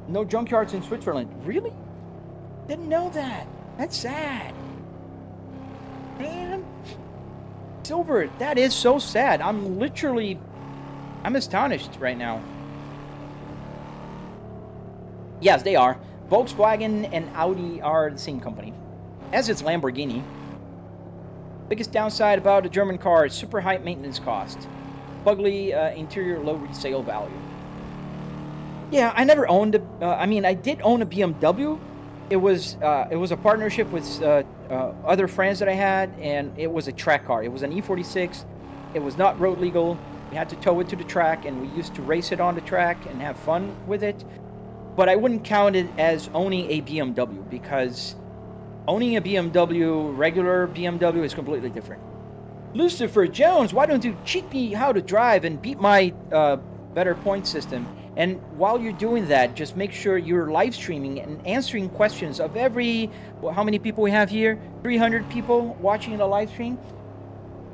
No junkyards in Switzerland. Really? Didn't know that. That's sad. Man. Silver, that is so sad. I'm astonished right now. Yes, they are. Volkswagen and Audi are the same company. As it's Lamborghini. Biggest downside about a German car is super high maintenance cost. Ugly interior, low resale value. Yeah, I never owned I did own a BMW. It was a partnership with other friends that I had, and it was a track car. It was an E46. It was not road legal. We had to tow it to the track, and we used to race it on the track and have fun with it. But I wouldn't count it as owning a BMW, because owning a BMW, regular BMW, is completely different. Lucifer Jones, why don't you cheat me how to drive and beat my better point system? And while you're doing that, just make sure you're live streaming and answering questions of how many people we have here? 300 people watching the live stream.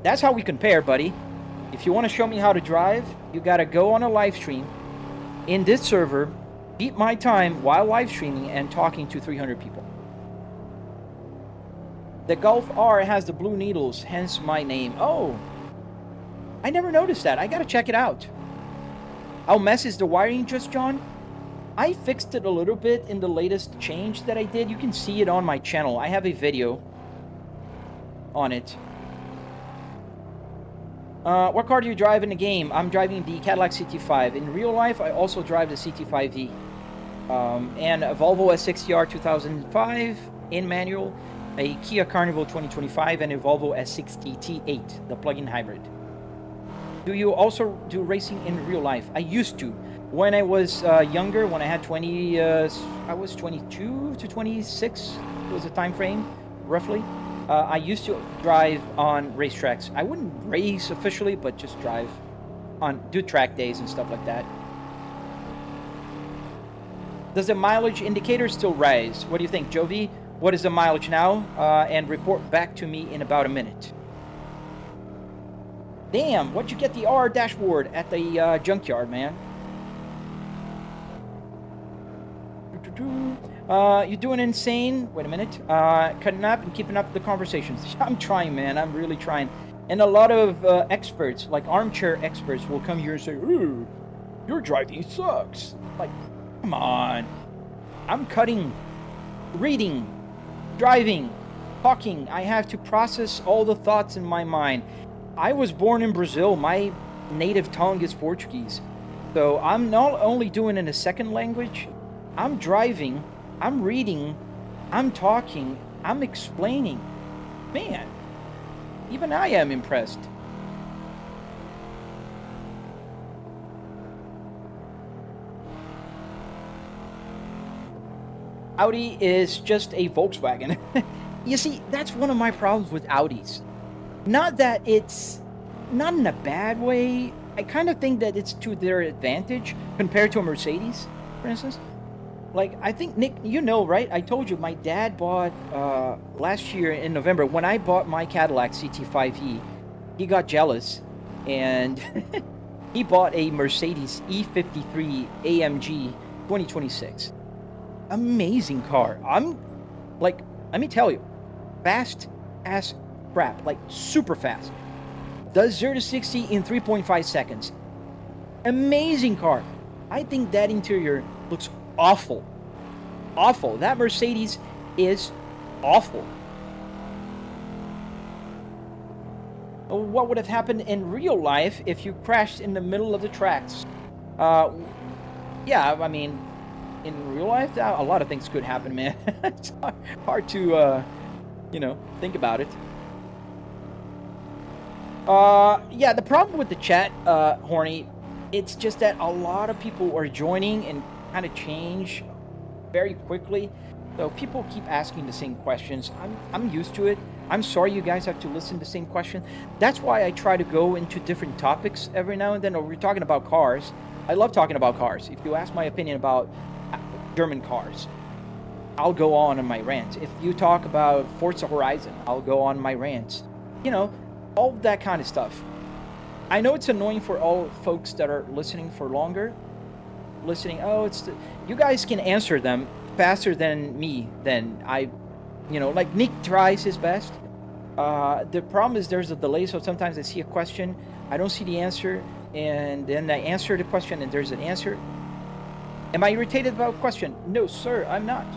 That's how we compare, buddy. If you want to show me how to drive, you got to go on a live stream in this server, beat my time while live streaming and talking to 300 people. The Golf R has the blue needles, hence my name. Oh, I never noticed that. I got to check it out. How messy is the wiring, Just John? I fixed it a little bit in the latest change that I did. You can see it on my channel. I have a video on it. What car do you drive in the game? I'm driving the Cadillac CT5. In real life, I also drive the CT5V. And a Volvo S60R 2005 in manual, a Kia Carnival 2025, and a Volvo S60 T8, the plug-in hybrid. Do you also do racing in real life? I used to. When I was younger, when I had I was 22 to 26 was the time frame, roughly. I used to drive on racetracks. I wouldn't race officially, but just do track days and stuff like that. Does the mileage indicator still rise? What do you think, Jovi? What is the mileage now? And report back to me in about a minute. Damn, what'd you get the R dashboard at the junkyard, man? You doing insane? Wait a minute. Cutting up and keeping up the conversations. I'm trying, man. I'm really trying. And a lot of experts, like armchair experts, will come here and say, "Ooh, your driving sucks." Like, come on. I'm cutting, reading, driving, talking. I have to process all the thoughts in my mind. I was born in Brazil. My native tongue is Portuguese. So I'm not only doing it in a second language, I'm driving, I'm reading, I'm talking, I'm explaining. Man, even I am impressed. Audi is just a Volkswagen. You see, that's one of my problems with Audis. Not that it's not in a bad way. I kind of think that it's to their advantage compared to a Mercedes, for instance. Like, I think, Nick, you know, right? I told you my dad bought, last year in November, when I bought my Cadillac CT5e, he got jealous and he bought a Mercedes E53 AMG 2026. Amazing car. I'm like, let me tell you, fast as crap, like super fast. Does 0 to 60 in 3.5 seconds. Amazing car. I think that interior looks awful. Awful. That Mercedes is awful. What would have happened in real life if you crashed in the middle of the tracks? Yeah, I mean, in real life, a lot of things could happen, man. It's hard to, you know, think about it. Yeah, the problem with the chat, Horny, it's just that a lot of people are joining and kind of change very quickly. So people keep asking the same questions. I'm used to it. I'm sorry you guys have to listen to the same question. That's why I try to go into different topics every now and then. We're talking about cars. I love talking about cars. If you ask my opinion about German cars, I'll go on my rant. If you talk about Forza Horizon, I'll go on my rants. You know, all that kind of stuff. I know it's annoying for all folks that are listening for longer. You guys can answer them faster than me. You know, like Nick tries his best. The problem is there's a delay, so sometimes I see a question, I don't see the answer, and then I answer the question and there's an answer. Am I irritated about a question? No, sir, I'm not.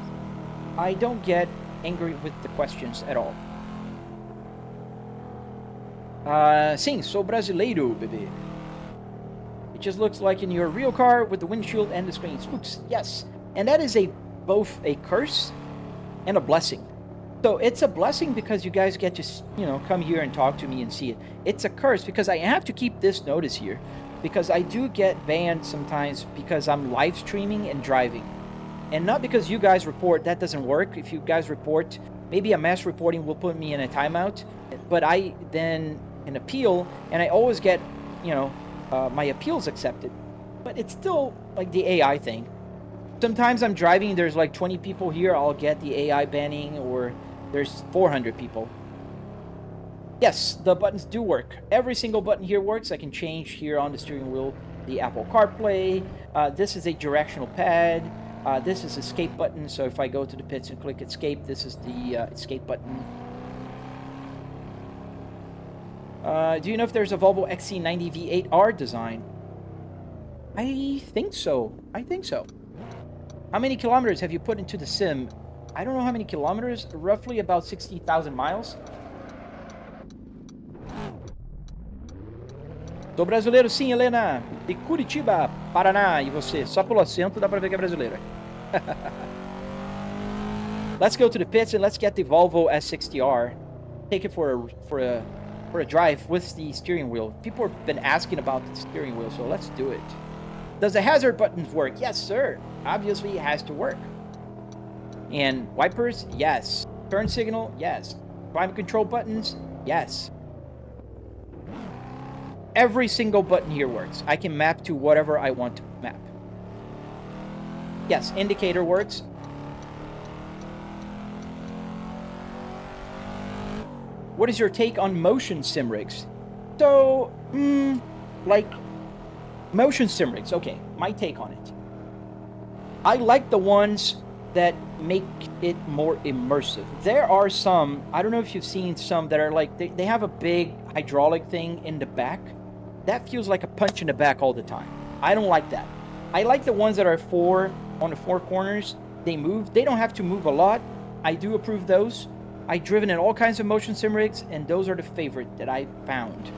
I don't get angry with the questions at all. Sim, sou brasileiro, bebê. It just looks like in your real car with the windshield and the screen. Spooks, yes. And that is both a curse and a blessing. So it's a blessing because you guys get to, you know, come here and talk to me and see it. It's a curse because I have to keep this notice here, because I do get banned sometimes because I'm live streaming and driving. And not because you guys report, that doesn't work. If you guys report, maybe a mass reporting will put me in a timeout, but I then can appeal, and I always get, you know, my appeals accepted. But it's still like the AI thing. Sometimes I'm driving, there's like 20 people here, I'll get the AI banning, or there's 400 people. Yes, the buttons do work. Every single button here works. I can change here on the steering wheel the Apple CarPlay. This is a directional pad. This is escape button, so if I go to the pits and click escape, this is the escape button. Do you know if there's a Volvo XC90 V8R design? I think so. How many kilometers have you put into the sim? I don't know how many kilometers, roughly about 60,000 miles. Sou brasileiro sim, Helena, de Curitiba, Paraná. E você? Só pelo acento dá pra ver que é brasileira. Let's go to the pits and let's get the Volvo S60R. Take it for a drive with the steering wheel. People have been asking about the steering wheel, so let's do it. Does the hazard buttons work? Yes, sir. Obviously, it has to work. And wipers? Yes. Turn signal? Yes. Climate control buttons? Yes. Every single button here works. I can map to whatever I want to map. Yes, indicator works. What is your take on motion sim rigs? So, like, motion sim rigs. Okay, my take on it. I like the ones that make it more immersive. There are some, I don't know if you've seen some that are like, they have a big hydraulic thing in the back. That feels like a punch in the back all the time. I don't like that. I like the ones that are on the four corners. They move. They don't have to move a lot. I do approve those. I've driven in all kinds of motion sim rigs, and those are the favorite that I found.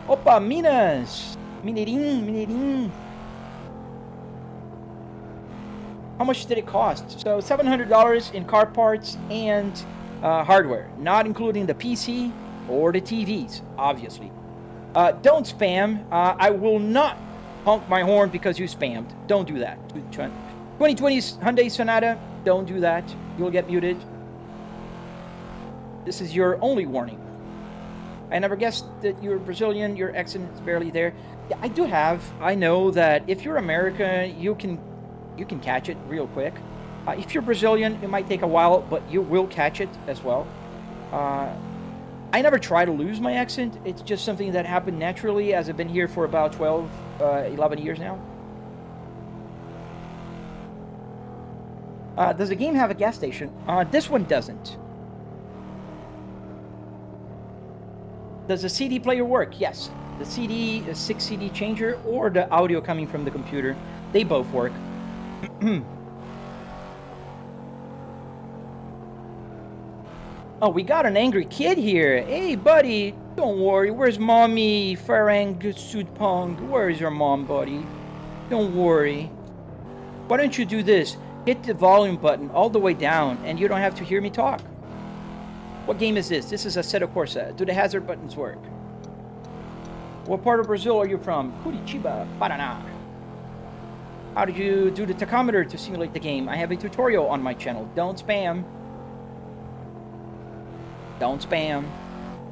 Opa, Minas! Mineirinho. How much did it cost? So $700 in car parts and hardware, not including the PC or the TVs, obviously. Don't spam. I will not honk my horn because you spammed. Don't do that. 2020 Hyundai Sonata, don't do that. You'll get muted. This is your only warning. I never guessed that you're Brazilian. Your accent is barely there. Yeah, I do have. I know that if you're American, you can catch it real quick. If you're Brazilian, it might take a while, but you will catch it as well. I never try to lose my accent. It's just something that happened naturally as I've been here for about 11 years now. Does the game have a gas station? This one doesn't. Does the CD player work? Yes. The CD, a 6 CD changer, or the audio coming from the computer, they both work. Oh, we got an angry kid here. Hey, buddy, don't worry. Where's mommy, Farang Sudpong? Where is your mom, buddy? Don't worry. Why don't you do this? Hit the volume button all the way down, and you don't have to hear me talk. What game is this? This is Assetto Corsa. Do the hazard buttons work? What part of Brazil are you from? Curitiba, Paraná. How did you do the tachometer to simulate the game? I have a tutorial on my channel. Don't spam. Don't spam.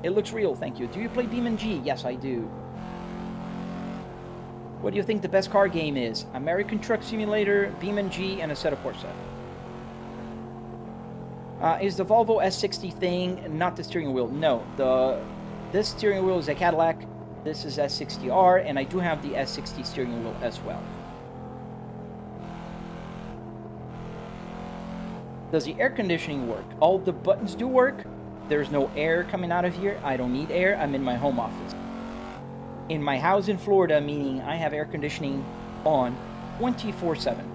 It looks real, thank you. Do you play BeamNG? Yes, I do. What do you think the best car game is? American Truck Simulator, BeamNG, and Assetto Corsa. Is the Volvo S60 thing not the steering wheel? No. This steering wheel is a Cadillac. This is S60R, and I do have the S60 steering wheel as well. Does the air conditioning work? All the buttons do work. There's no air coming out of here. I don't need air. I'm in my home office. In my house in Florida, meaning I have air conditioning on 24/7.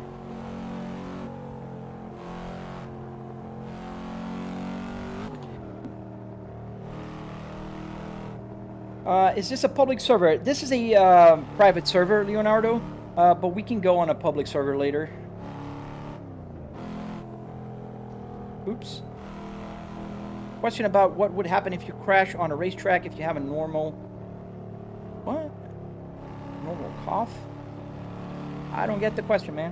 Is this a public server? This is a private server, Leonardo, but we can go on a public server later. Oops. Question about what would happen if you crash on a racetrack if you have a normal... What? Normal cough? I don't get the question, man.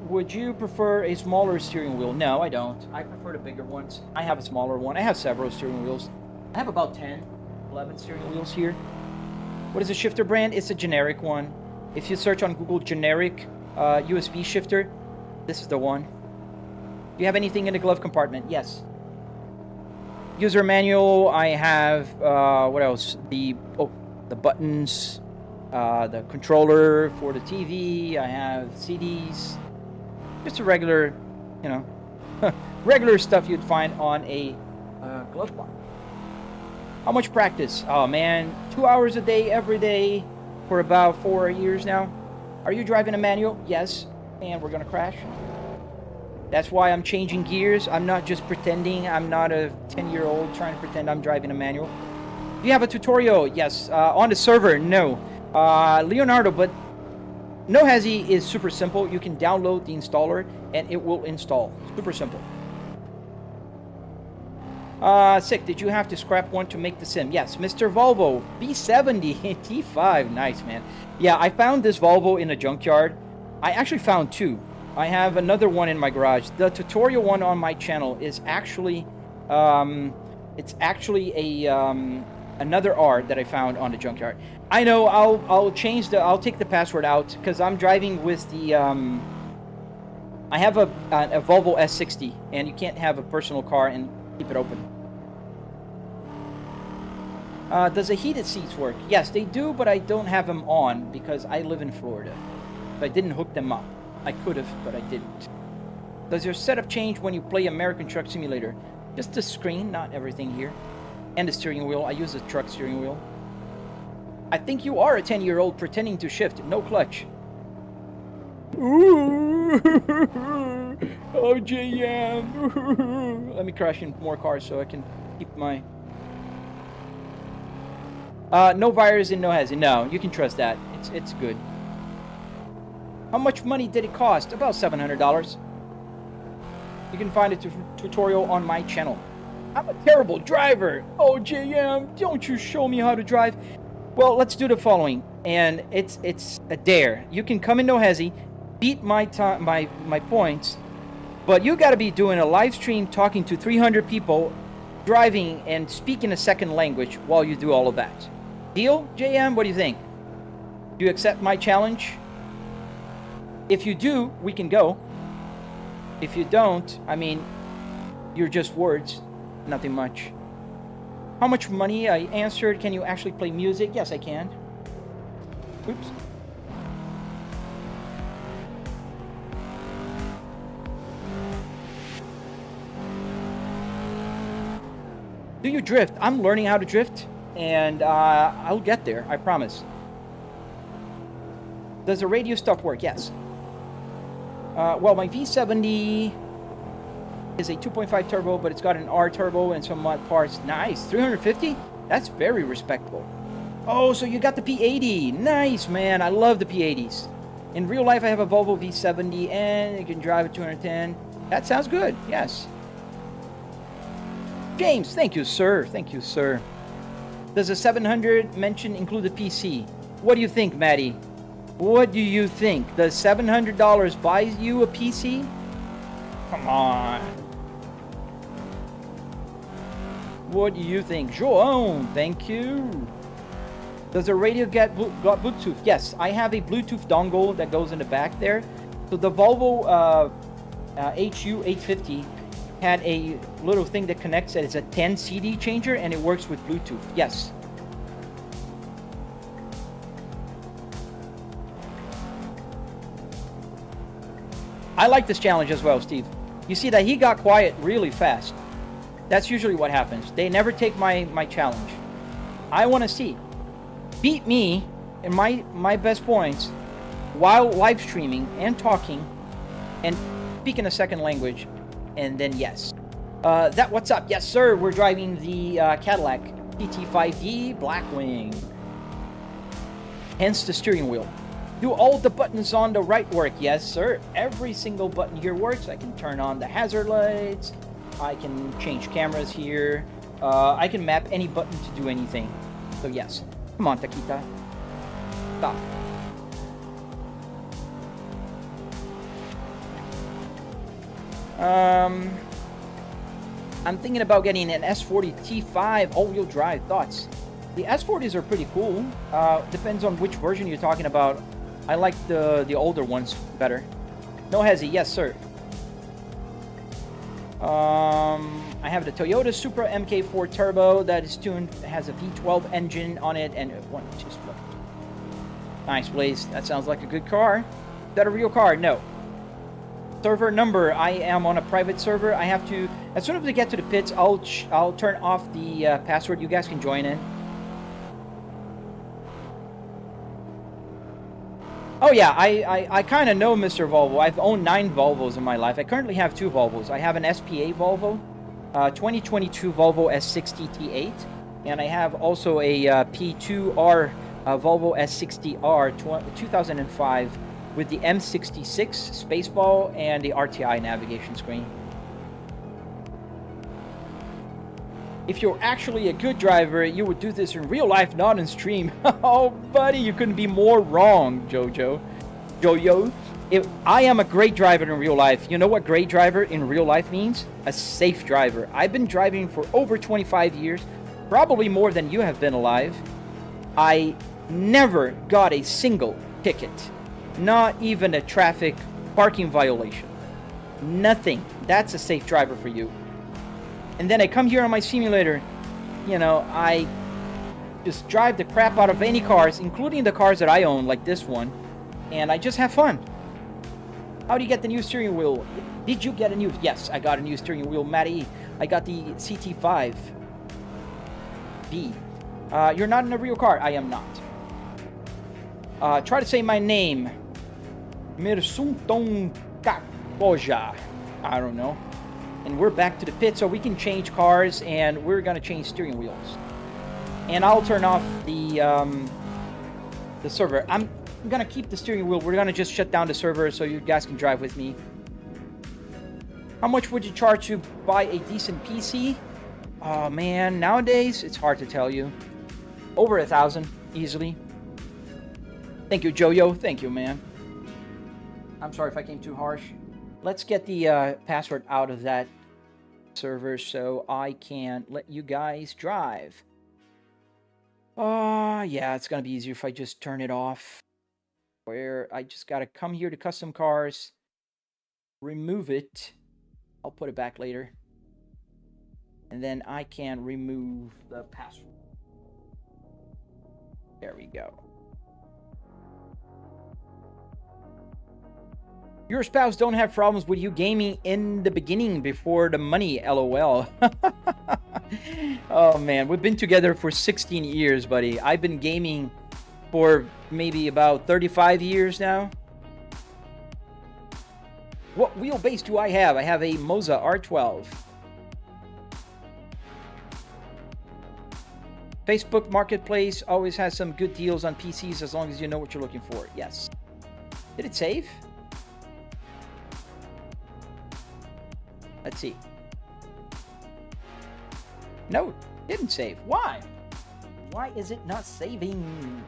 Would you prefer a smaller steering wheel? No, I don't. I prefer the bigger ones. I have a smaller one. I have several steering wheels. I have about 10, 11 steering wheels here. What is a shifter brand? It's a generic one. If you search on Google generic USB shifter, this is the one. Do you have anything in the glove compartment? Yes. User manual, I have, what else? The buttons, the controller for the TV, I have CDs. Just a regular, you know, regular stuff you'd find on a glove box. How much practice? Oh man, 2 hours a day, every day, for about 4 years now. Are you driving a manual? Yes. And we're gonna crash. That's why I'm changing gears. I'm not just pretending. I'm not a 10-year-old trying to pretend I'm driving a manual. Do you have a tutorial? Yes. On the server? No. Leonardo, but No Hazy is super simple. You can download the installer and it will install. Super simple. Sick, did you have to scrap one to make the sim? Yes, Mr. Volvo B70 T5. Nice, man. Yeah, I found this Volvo in a junkyard. I actually found two. I have another one in my garage. The tutorial one on my channel is actually, it's actually a another R that I found on the junkyard. I know. I'll take the password out because I'm driving with the. I have a Volvo S60, and you can't have a personal car and keep it open. Does the heated seats work? Yes, they do, but I don't have them on because I live in Florida. I didn't hook them up. I could have, but I didn't. Does your setup change when you play American Truck Simulator? Just the screen, not everything here. And the steering wheel. I use the truck steering wheel. I think you are a 10-year-old pretending to shift. No clutch. Ooh. Oh, JM. Let me crash in more cars so I can keep my... no virus and no hezzy. No, you can trust that. It's good. How much money did it cost? About $700. You can find a tutorial on my channel. I'm a terrible driver. Oh, JM, don't you show me how to drive. Well, let's do the following. And it's a dare. You can come in no hezzy, beat my time, my points, but you got to be doing a live stream talking to 300 people, driving and speaking a second language while you do all of that. Deal, JM? What do you think? Do you accept my challenge? If you do, we can go. If you don't, I mean, you're just words, nothing much. How much money? I answered. Can you actually play music? Yes, I can. Oops. Do you drift? I'm learning how to drift, and I'll get there, I promise. Does the radio stuff work? Yes. Well, my V70 is a 2.5 turbo, but it's got an R turbo and some mod parts. Nice. 350? That's very respectable. Oh, so you got the P80. Nice, man. I love the P80s. In real life, I have a Volvo V70, and you can drive at 210. That sounds good. Yes. James, thank you, sir. Thank you, sir. Does the 700 mention include the PC? What do you think, Maddie? What do you think? Does $700 buy you a PC? Come on. What do you think? Joan, thank you. Does the radio got Bluetooth? Yes, I have a Bluetooth dongle that goes in the back there. So the Volvo HU850 had a little thing that connects it. It's a 10 CD changer, and it works with Bluetooth. Yes. I like this challenge as well, Steve. You see that he got quiet really fast. That's usually what happens. They never take my challenge. I want to see. Beat me in my best points while live streaming and talking and speaking a second language, and then yes. What's up? Yes, sir. We're driving the Cadillac CT5D Blackwing. Hence the steering wheel. Do all the buttons on the right work? Yes, sir. Every single button here works. I can turn on the hazard lights. I can change cameras here. I can map any button to do anything. So yes. Come on, Taquita. Stop. I'm thinking about getting an S40 T5 all-wheel drive. Thoughts? The S40s are pretty cool. Depends on which version you're talking about. I like the older ones better. No hezzy, yes sir. I have the Toyota Supra MK4 Turbo that is tuned, has a V12 engine on it, and one, two, split. Nice, Blaze. That sounds like a good car. Is that a real car? No. Server number. I am on a private server. I have to, as soon as we get to the pits, I'll turn off the password. You guys can join in. Oh yeah, I kind of know Mr. Volvo. I've owned 9 Volvos in my life. I currently have 2 Volvos. I have an SPA Volvo, 2022 Volvo S60 T8, and I have also a P2R Volvo S60R 2005 with the M66 Spaceball and the RTI navigation screen. If you're actually a good driver, you would do this in real life, not in stream. Oh, buddy, you couldn't be more wrong, Jojo. If I am a great driver in real life, you know what great driver in real life means? A safe driver. I've been driving for over 25 years, probably more than you have been alive. I never got a single ticket, not even a traffic parking violation. Nothing. That's a safe driver for you. And then I come here on my simulator, you know, I just drive the crap out of any cars, including the cars that I own, like this one, and I just have fun. How do you get the new steering wheel? Did you get a new? Yes, I got a new steering wheel, Matty. I got the CT5B. You're not in a real car. I am not. Try to say my name. Mirsunton Boja. I don't know. And we're back to the pit, so we can change cars, and we're gonna change steering wheels. And I'll turn off the server. I'm gonna keep the steering wheel. We're gonna just shut down the server so you guys can drive with me. How much would you charge to buy a decent PC? Oh man, nowadays it's hard to tell you. Over 1,000 easily. Thank you, Jojo. Thank you, man. I'm sorry if I came too harsh. Let's get the password out of that server so I can let you guys drive. Yeah, it's gonna be easier if I just turn it off. Where I just gotta come here to custom cars, remove it. I'll put it back later. And then I can remove the password. There we go. Your spouse don't have problems with you gaming in the beginning before the money, LOL. Oh man, we've been together for 16 years, buddy. I've been gaming for maybe about 35 years now. What wheelbase do I have? I have a Moza R12. Facebook Marketplace always has some good deals on PCs as long as you know what you're looking for. Yes. Did it save? Let's see. No, didn't save. Why? Why is it not saving?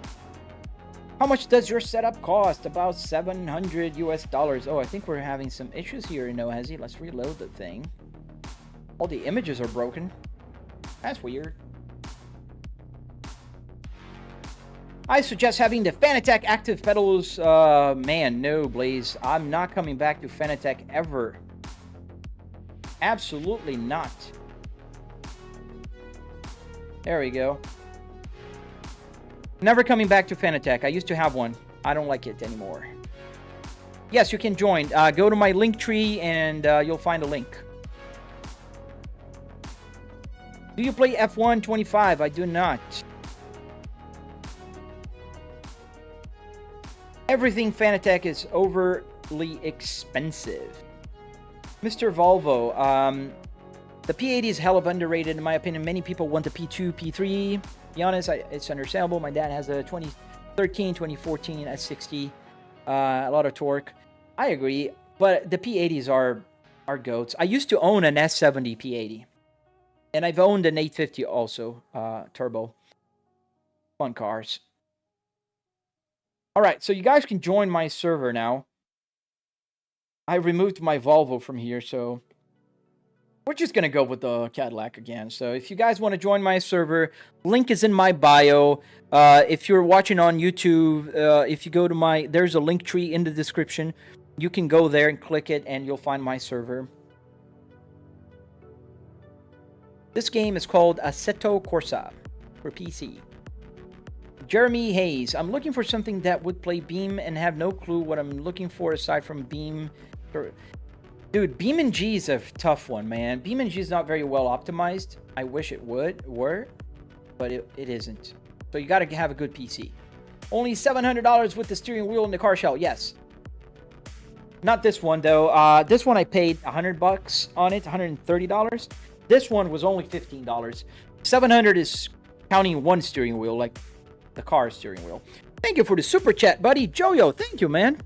How much does your setup cost? About $700 US. Oh, I think we're having some issues here in Nohezi. Let's reload the thing. All the images are broken. That's weird. I suggest having the Fanatec active pedals. Man, no, Blaze. I'm not coming back to Fanatec ever. Absolutely not. There we go. Never coming back to Fanatec. I used to have one. I don't like it anymore. Yes, you can join. Go to my link tree and you'll find a link. Do you play F1 25? I do not. Everything Fanatec is overly expensive. Mr. Volvo, the P80 is hell of underrated in my opinion. Many people want the P2, P3. To be honest, it's understandable. My dad has a 2013, 2014 S60, a lot of torque. I agree, but the P80s are goats. I used to own an S70 P80, and I've owned an 850 also, turbo. Fun cars. All right, so you guys can join my server now. I removed my Volvo from here, so we're just going to go with the Cadillac again. So if you guys want to join my server, link is in my bio. If you're watching on YouTube, if you go to there's a link tree in the description. You can go there and click it, and you'll find my server. This game is called Assetto Corsa for PC. Jeremy Hayes, I'm looking for something that would play Beam and have no clue what I'm looking for aside from Beam. Dude, BeamNG is a tough one, man. BeamNG is not very well optimized. I wish it were, but it isn't. So you got to have a good PC. Only $700 with the steering wheel and the car shell. Yes. Not this one though. This one I paid $100 on it, $130. This one was only $15. $700 is counting one steering wheel, like the car steering wheel. Thank you for the super chat, buddy. Jojo, thank you, man.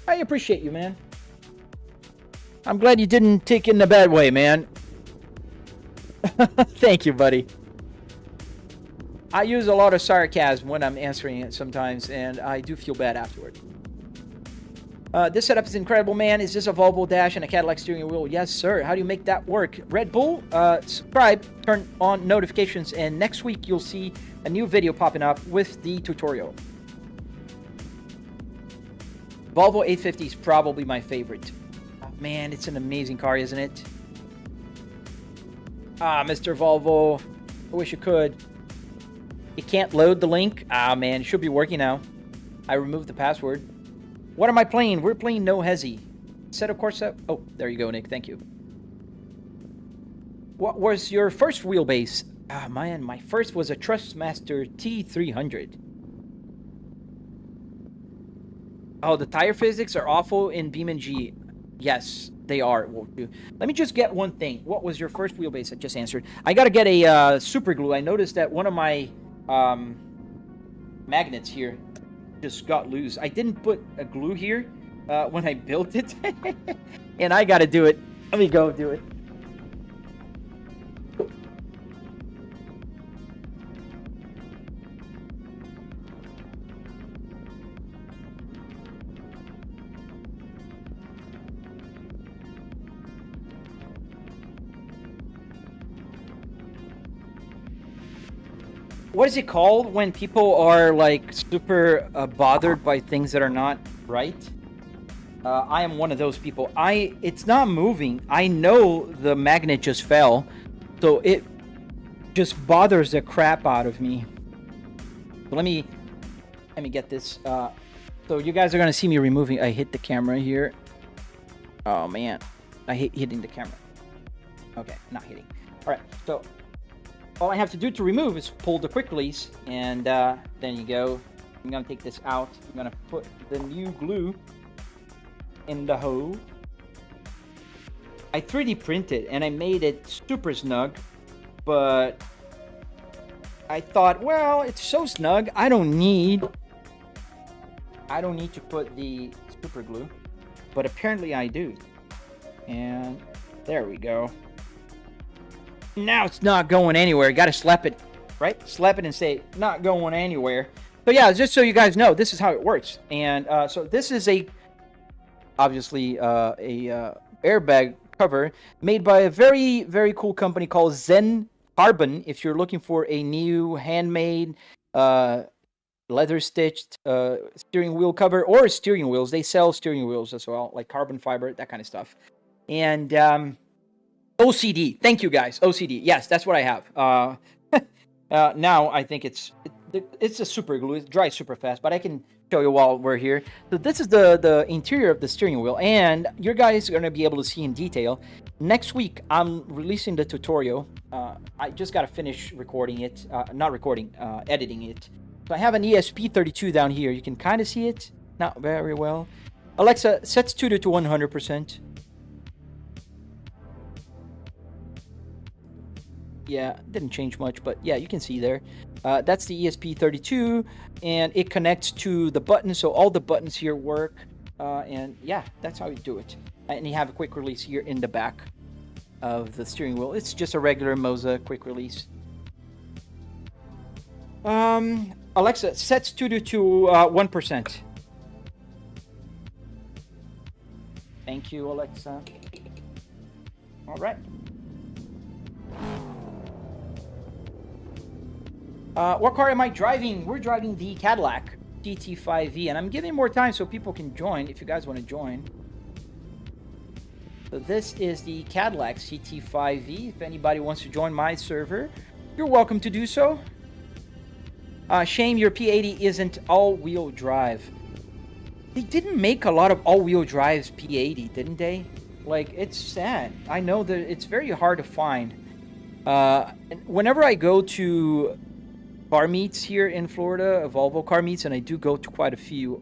I appreciate you, man. I'm glad you didn't take it in a bad way, man. Thank you, buddy. I use a lot of sarcasm when I'm answering it sometimes, and I do feel bad afterward. This setup is incredible, man. Is this a Volvo dash and a Cadillac steering wheel? Yes, sir. How do you make that work? Red Bull, subscribe, turn on notifications, and next week you'll see a new video popping up with the tutorial. Volvo 850 is probably my favorite. Man, it's an amazing car, isn't it? Ah, Mr. Volvo. I wish you could. It can't load the link. Ah, man, it should be working now. I removed the password. What am I playing? We're playing No Hezi. Assetto Corsa. Oh, there you go, Nick. Thank you. What was your first wheelbase? Ah, man, my first was a Trustmaster T300. Oh, the tire physics are awful in BeamNG. Yes, they are. Let me just get one thing. What was your first wheelbase? I just answered. I got to get a super glue. I noticed that one of my magnets here just got loose. I didn't put a glue here when I built it. And I got to do it. Let me go do it. What is it called when people are like super bothered by things that are not right? I am one of those people. It's not moving. I know the magnet just fell, so it just bothers the crap out of me. So let me get this. So you guys are gonna see me removing. I hit the camera here. Oh man, I hate hitting the camera. Okay, not hitting. All right, so all I have to do to remove is pull the quick release, and then you go. I'm gonna take this out. I'm gonna put the new glue in the hole. I 3D printed and I made it super snug, but I thought, well, it's so snug, I don't need to put the super glue, but apparently I do. And there we go. Now it's not going anywhere. Got to slap it, right? Slap it and say, not going anywhere. But yeah, just so you guys know, this is how it works. And so this is obviously a airbag cover made by a very, very cool company called Zen Carbon. If you're looking for a new handmade leather stitched steering wheel cover or steering wheels, they sell steering wheels as well, like carbon fiber, that kind of stuff. And OCD. Thank you, guys. OCD. Yes, that's what I have. Now I think it's a super glue. It dries super fast, but I can show you while we're here. So this is the interior of the steering wheel, and you guys are going to be able to see in detail. Next week, I'm releasing the tutorial. I just got to finish recording it. Not recording, editing it. So I have an ESP32 down here. You can kind of see it. Not very well. Alexa, set studio to 100%. Yeah, didn't change much, but yeah, you can see there. That's the ESP32, and it connects to the buttons, so all the buttons here work. And yeah, that's how you do it. And you have a quick release here in the back of the steering wheel. It's just a regular Moza quick release. Alexa, set studio to 1%. Thank you, Alexa. All right. What car am I driving? We're driving the Cadillac GT5V, and I'm giving more time so people can join if you guys want to join. So this is the Cadillac GT5V. If anybody wants to join my server, you're welcome to do so. Shame your P80 isn't all-wheel drive. They didn't make a lot of all-wheel drives P80, didn't they? Like, it's sad. I know that it's very hard to find. Whenever I go to car meets here in Florida, Volvo car meets, and I do go to quite a few,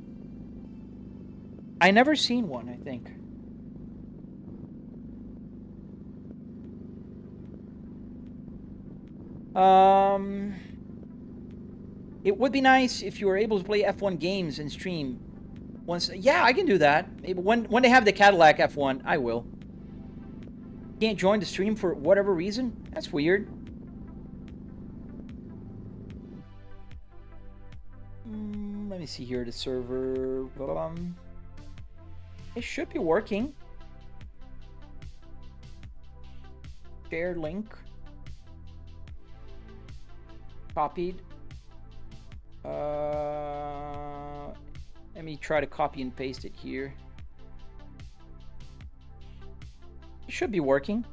I never seen one, I think. It would be nice if you were able to play F1 games and stream once. Yeah, I can do that. Maybe when they have the Cadillac F1, I will. Can't join the stream for whatever reason? That's weird. Let me see here, the server. It should be working. Share link. Copied. Let me try to copy and paste it here. It should be working.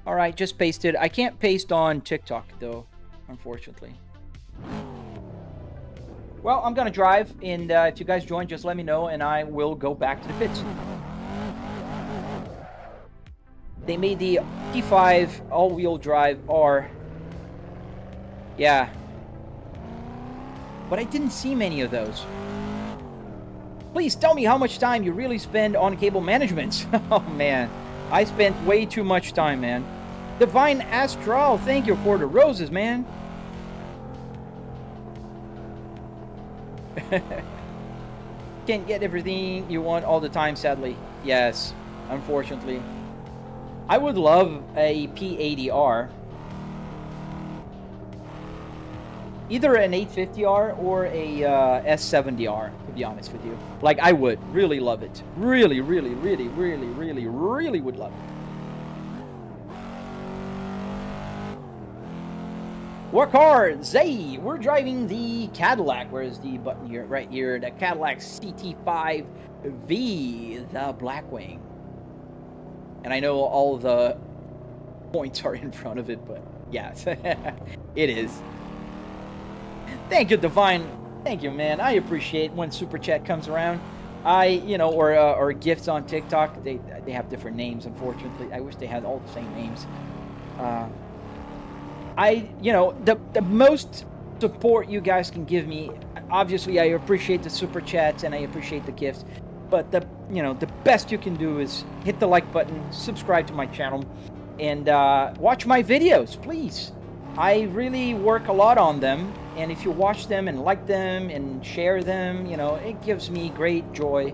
All right, just pasted. I can't paste on TikTok though, unfortunately. Well, I'm gonna drive, and if you guys join, just let me know, and I will go back to the pits. They made the T5 all-wheel drive R. Yeah. But I didn't see many of those. Please tell me how much time you really spend on cable management. Oh, man. I spent way too much time, man. Divine Astral, thank you for the roses, man. Can't get everything you want all the time, sadly. Yes, unfortunately. I would love a P80R. Either an 850R or a S70R, to be honest with you. Like, I would really love it. Really, really, really, really, really, really would love it. Work hard, Zay! We're driving the Cadillac. Where's the button here? Right here. The Cadillac CT5V, the Blackwing. And I know all the points are in front of it, but yes, it is. Thank you, Divine. Thank you, man. I appreciate when Super Chat comes around. Or gifts on TikTok. They have different names, unfortunately. I wish they had all the same names. The most support you guys can give me, obviously I appreciate the Super Chats and I appreciate the gifts, but the best you can do is hit the like button, subscribe to my channel, and watch my videos, please. I really work a lot on them, and if you watch them and like them and share them, it gives me great joy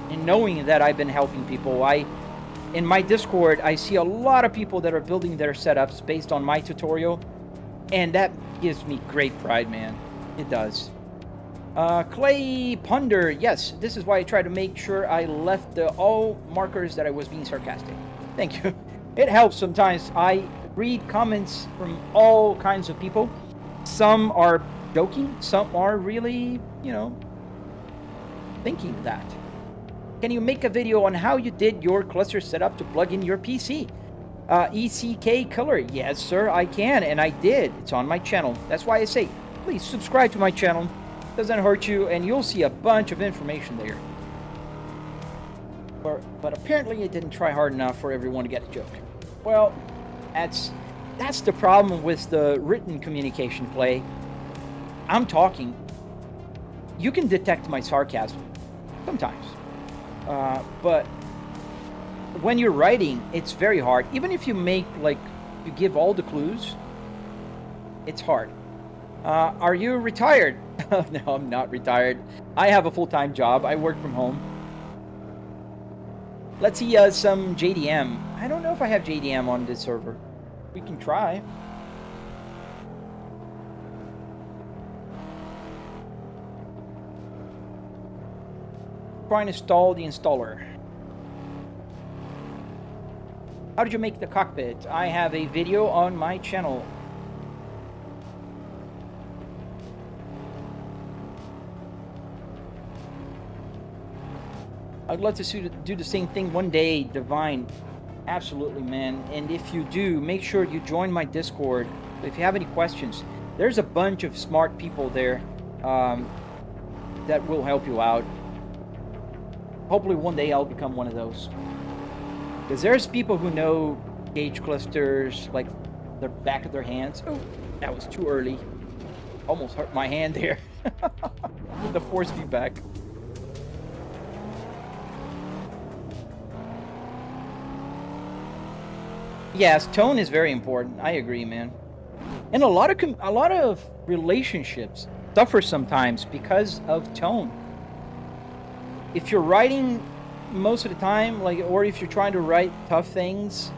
in knowing that I've been helping people. In my Discord, I see a lot of people that are building their setups based on my tutorial, and that gives me great pride, man. It does. Clay Ponder, yes, this is why I try to make sure I left all markers that I was being sarcastic. Thank you. It helps sometimes. I read comments from all kinds of people. Some are joking, some are really, thinking that. Can you make a video on how you did your cluster setup to plug in your PC? ECK Killer, yes sir, I can, and I did. It's on my channel. That's why I say, please subscribe to my channel. Doesn't hurt you, and you'll see a bunch of information there. But apparently it didn't try hard enough for everyone to get a joke. Well, that's the problem with the written communication, Clay. I'm talking. You can detect my sarcasm sometimes. But when you're writing, it's very hard. Even if you you give all the clues, it's hard. Are you retired? No, I'm not retired. I have a full-time job. I work from home. Let's see some JDM. I don't know if I have JDM on this server. We can try. Try and install the installer. How did you make the cockpit? I have a video on my channel. I'd love to do the same thing one day, Divine. Absolutely, man. And if you do, make sure you join my Discord. If you have any questions, there's a bunch of smart people there that will help you out. Hopefully one day I'll become one of those. Because there's people who know gauge clusters like the back of their hands. Oh, that was too early. Almost hurt my hand there. With the force feedback. Yes, tone is very important. I agree, man. And a lot of relationships suffer sometimes because of tone. If you're writing most of the time, or if you're trying to write tough things,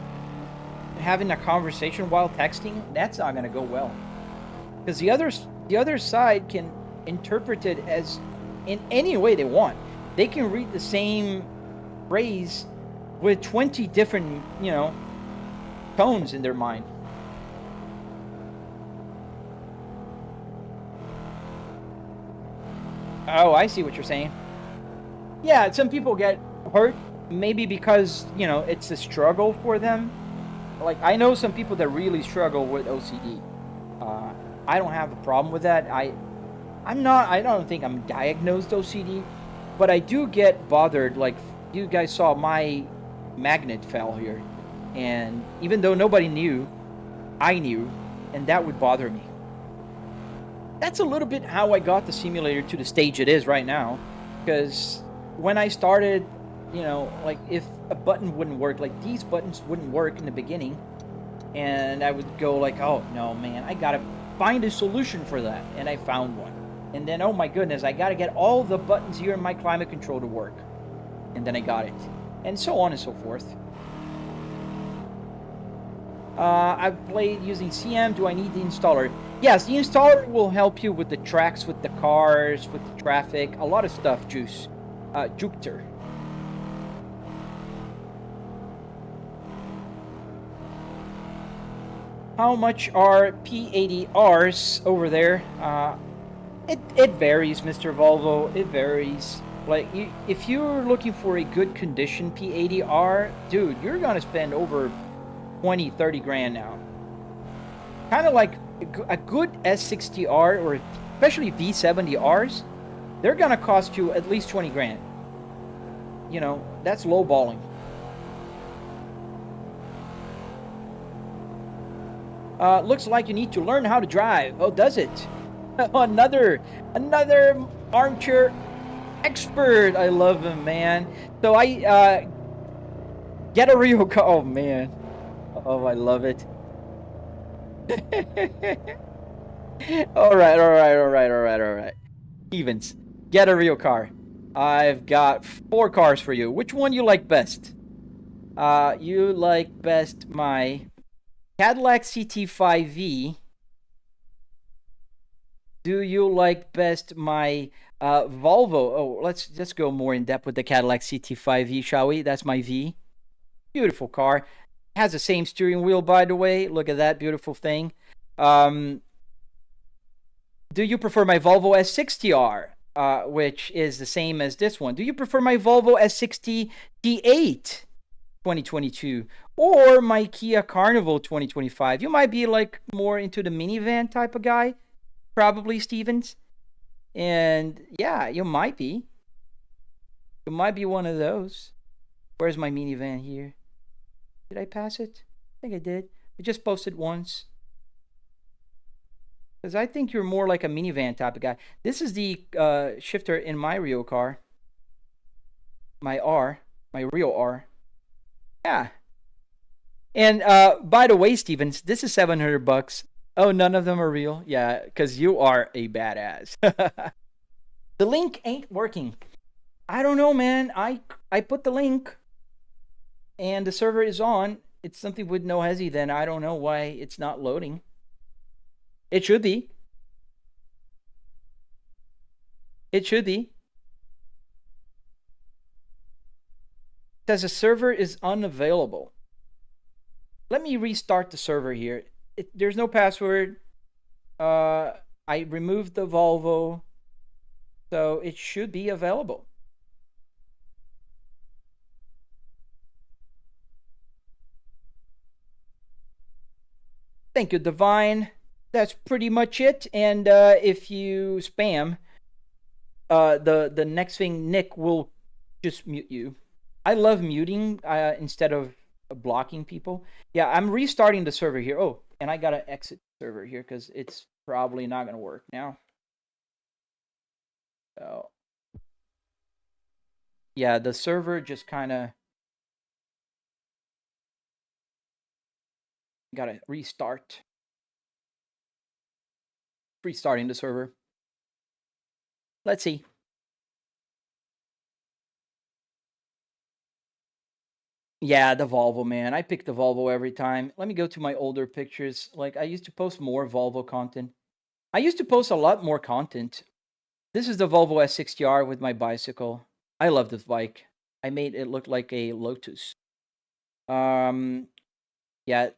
having a conversation while texting, that's not going to go well. Because the other side can interpret it as in any way they want. They can read the same phrase with 20 different, tones in their mind. Oh, I see what you're saying. Yeah, some people get hurt, maybe because, it's a struggle for them. Like, I know some people that really struggle with OCD. I don't have a problem with that. I don't think I'm diagnosed OCD, but I do get bothered. Like, you guys saw my magnet fell here. And even though nobody knew, I knew, and that would bother me. That's a little bit how I got the simulator to the stage it is right now. Because when I started, you know, like if a button wouldn't work, like these buttons wouldn't work in the beginning, and I would go like, oh no, man, I gotta find a solution for that, and I found one. And then, oh my goodness, I gotta get all the buttons here in my climate control to work. And then I got it. And so on and so forth. I've played using CM. Do I need the installer? Yes, the installer will help you with the tracks, with the cars, with the traffic, a lot of stuff, Juice. Jupiter. How much are P80Rs over there? It varies, Mr. Volvo. It varies. Like, if you're looking for a good condition P80R, dude, you're gonna spend over 20, 30 grand now. Kind of like a good S60R, or especially V70Rs, they're gonna cost you at least 20 grand. You know, that's lowballing. Looks like you need to learn how to drive. Oh, does it? another armchair expert. I love him, man. So I get a real car. Oh man, oh, I love it. all right. Stevens, get a real car. I've got 4 cars for you. Which one you like best? You like best my Cadillac CT5V. Do you like best my Volvo? Oh, let's go more in depth with the Cadillac CT5V, shall we? That's my V. Beautiful car. Has the same steering wheel, by the way. Look at that beautiful thing. Do you prefer my Volvo S60R, which is the same as this one? Do you prefer my Volvo S60 T8 2022 or my Kia Carnival 2025? You might be like more into the minivan type of guy, probably, Stevens. And yeah, you might be. You might be one of those. Where's my minivan here? Did I pass it? I think I did. I just posted once. Because I think you're more like a minivan type of guy. This is the shifter in my Rio car. My R. My Rio R. Yeah. And by the way, Stevens, this is $700. Oh, none of them are real? Yeah, because you are a badass. The link ain't working. I don't know, man. I put the link and the server is on. It's something with no hesi, then I don't know why it's not loading. It should be. It should be. It says the server is unavailable. Let me restart the server here. There's no password. I removed the Volvo, so it should be available. Thank you, Divine. That's pretty much it. And if you spam, the next thing, Nick will just mute you. I love muting instead of blocking people. Yeah, I'm restarting the server here. Oh, and I gotta exit the server here because it's probably not gonna work now. So yeah, the server just kind of gotta restart. Restarting the server. Let's see. Yeah, the Volvo, man. I pick the Volvo every time. Let me go to my older pictures. Like, I used to post more Volvo content. I used to post a lot more content. This is the Volvo S60R with my bicycle. I love this bike. I made it look like a Lotus. Yeah,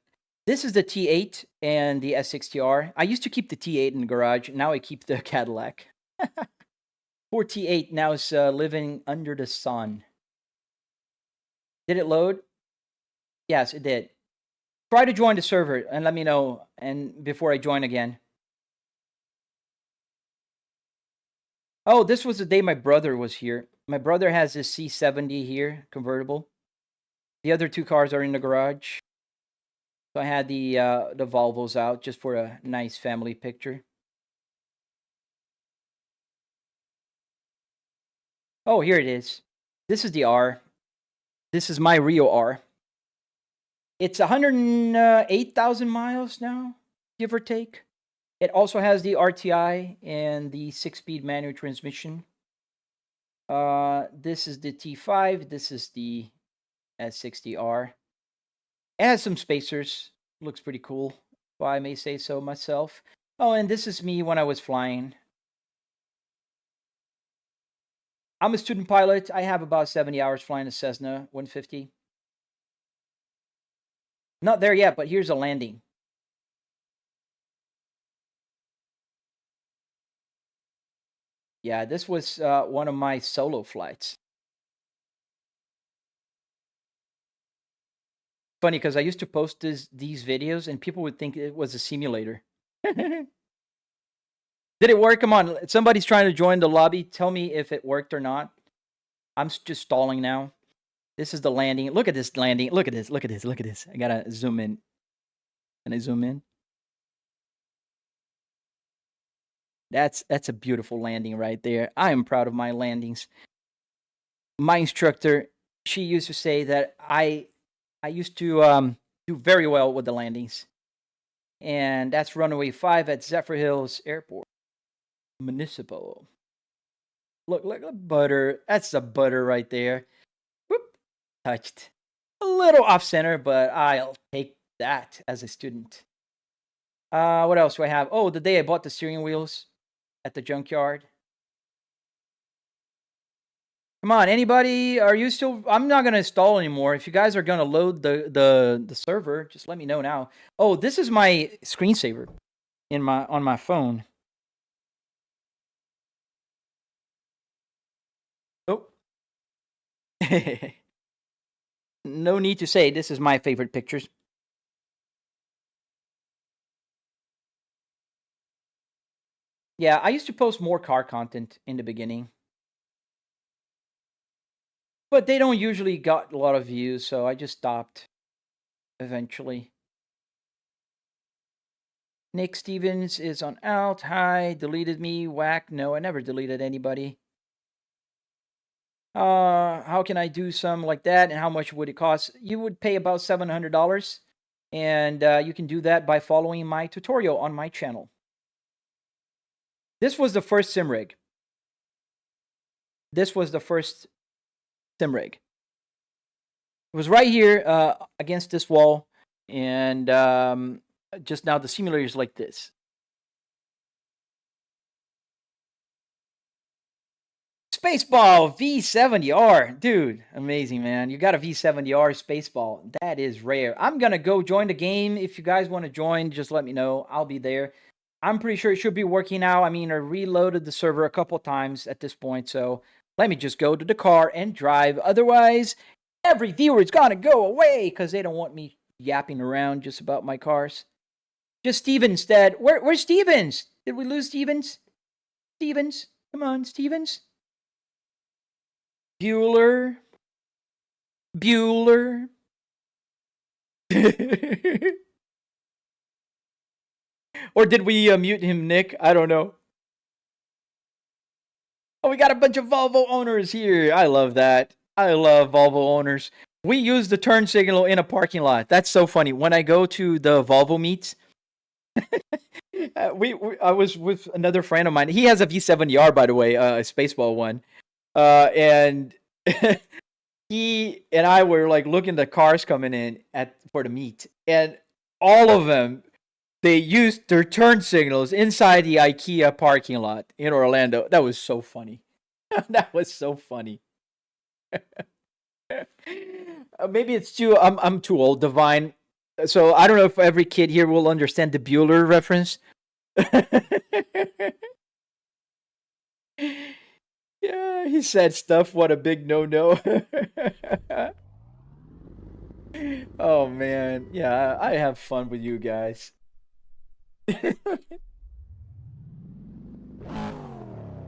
this is the T8 and the S60R. I used to keep the T8 in the garage. Now I keep the Cadillac. Poor T8 now is living under the sun. Did it load? Yes, it did. Try to join the server and let me know and before I join again. Oh, this was the day my brother was here. My brother has his C70 here, convertible. The other 2 cars are in the garage. So I had the Volvos out just for a nice family picture. Oh, here it is. This is the R. This is my Rio R. It's 108,000 miles now, give or take. It also has the RTI and the 6-speed manual transmission. This is the T5. This is the S60R. It has some spacers. Looks pretty cool, if I may say so myself. Oh, and this is me when I was flying. I'm a student pilot. I have about 70 hours flying a Cessna 150. Not there yet, but here's a landing. Yeah, this was one of my solo flights. Funny, because I used to post these videos, and people would think it was a simulator. Did it work? Come on, somebody's trying to join the lobby. Tell me if it worked or not. I'm just stalling now. This is the landing. Look at this landing. Look at this. Look at this. Look at this. I gotta zoom in. Can I zoom in? That's a beautiful landing right there. I am proud of my landings. My instructor, she used to say that I used to do very well with the landings. And that's runway 5 at Zephyr Hills Airport. Municipal. Look, butter. That's the butter right there. Whoop. Touched. A little off center, but I'll take that as a student. What else do I have? Oh, the day I bought the steering wheels at the junkyard. Come on, anybody? Are you still? I'm not gonna install anymore. If you guys are gonna load the server, just let me know now. Oh, this is my screensaver on my phone. Oh. No need to say this is my favorite pictures. Yeah, I used to post more car content in the beginning. But they don't usually got a lot of views, so I just stopped eventually. Nick Stevens is on out. Hi, deleted me. Whack. No, I never deleted anybody. How can I do some like that, and how much would it cost? You would pay about $700, and you can do that by following my tutorial on my channel. This was the first sim rig. This was the first sim rig. It was right here against this wall, and just now the simulator is like this. Spaceball V70R, dude, amazing, man. You got a V70R Spaceball. That is rare. I'm gonna go join the game. If you guys want to join, just let me know. I'll be there. I'm pretty sure it should be working now. I mean, I reloaded the server a couple times at this point, so let me just go to the car and drive. Otherwise, every viewer is gonna go away because they don't want me yapping around just about my cars. Just Stevens instead. Where's Stevens? Did we lose Stevens? Stevens, come on, Stevens. Bueller. Or did we mute him, Nick? I don't know. Oh, we got a bunch of Volvo owners here. I love that. I love Volvo owners. We use the turn signal in a parking lot. That's so funny. When I go to the Volvo meets, I was with another friend of mine. He has a V70R, by the way, a Spaceball one. And he and I were like looking at the cars coming in for the meet, and all of them, they used their turn signals inside the IKEA parking lot in Orlando. That was so funny. That was so funny. Maybe it's too. I'm too old, Divine. So I don't know if every kid here will understand the Bueller reference. Yeah, he said stuff. What a big no-no. Oh, man. Yeah, I have fun with you guys.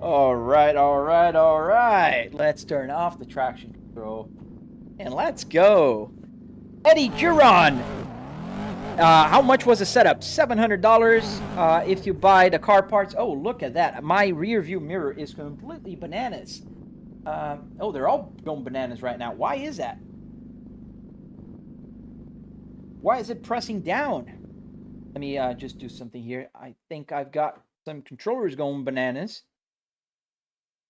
All right. Let's turn off the traction control. And let's go. Eddie Giron. How much was the setup? $700 if you buy the car parts. Oh, look at that. My rear view mirror is completely bananas. Oh, they're all going bananas right now. Why is that? Why is it pressing down? Let me just do something here. I think I've got some controllers going bananas.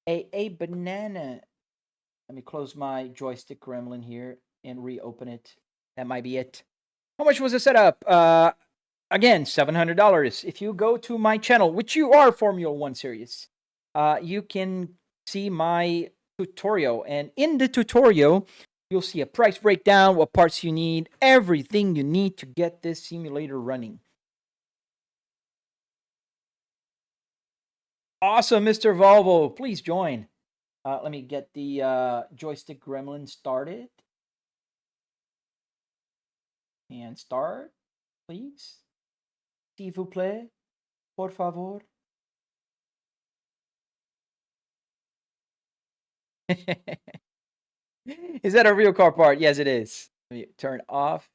A banana. Let me close my joystick gremlin here and reopen it. That might be it. How much was the setup? Again, $700. If you go to my channel, which you are Formula One Series, you can see my tutorial. And in the tutorial, you'll see a price breakdown, what parts you need, everything you need to get this simulator running. Awesome, Mr. Volvo. Please join. Let me get the joystick gremlin started. And start, please. S'il vous plaît, por favor. Is that a real car part? Yes, it is. Let me turn off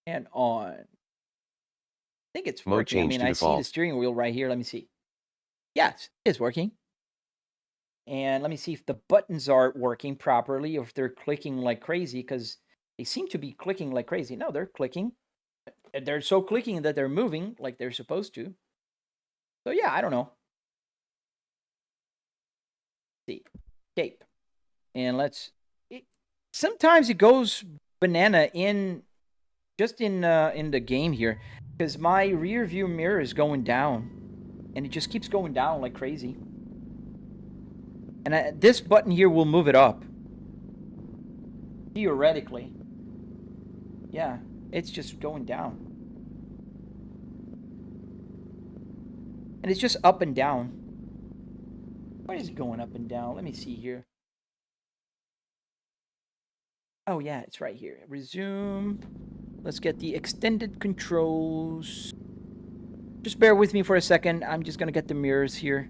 and on. I think it's working. I mean, I see the steering wheel right here. Let me see. Yes, it's working. And let me see if the buttons are working properly, or if they're clicking like crazy, because they seem to be clicking like crazy. No, they're clicking. They're so clicking that they're moving like they're supposed to. So yeah, I don't know. Let's see. Tape. And let's... sometimes it goes banana in the game here, because my rear view mirror is going down. And it just keeps going down like crazy. And this button here will move it up. Theoretically. Yeah, it's just going down. And it's just up and down. Why is it going up and down? Let me see here. Oh yeah, it's right here. Resume. Let's get the extended controls. Just bear with me for a second. I'm just going to get the mirrors here.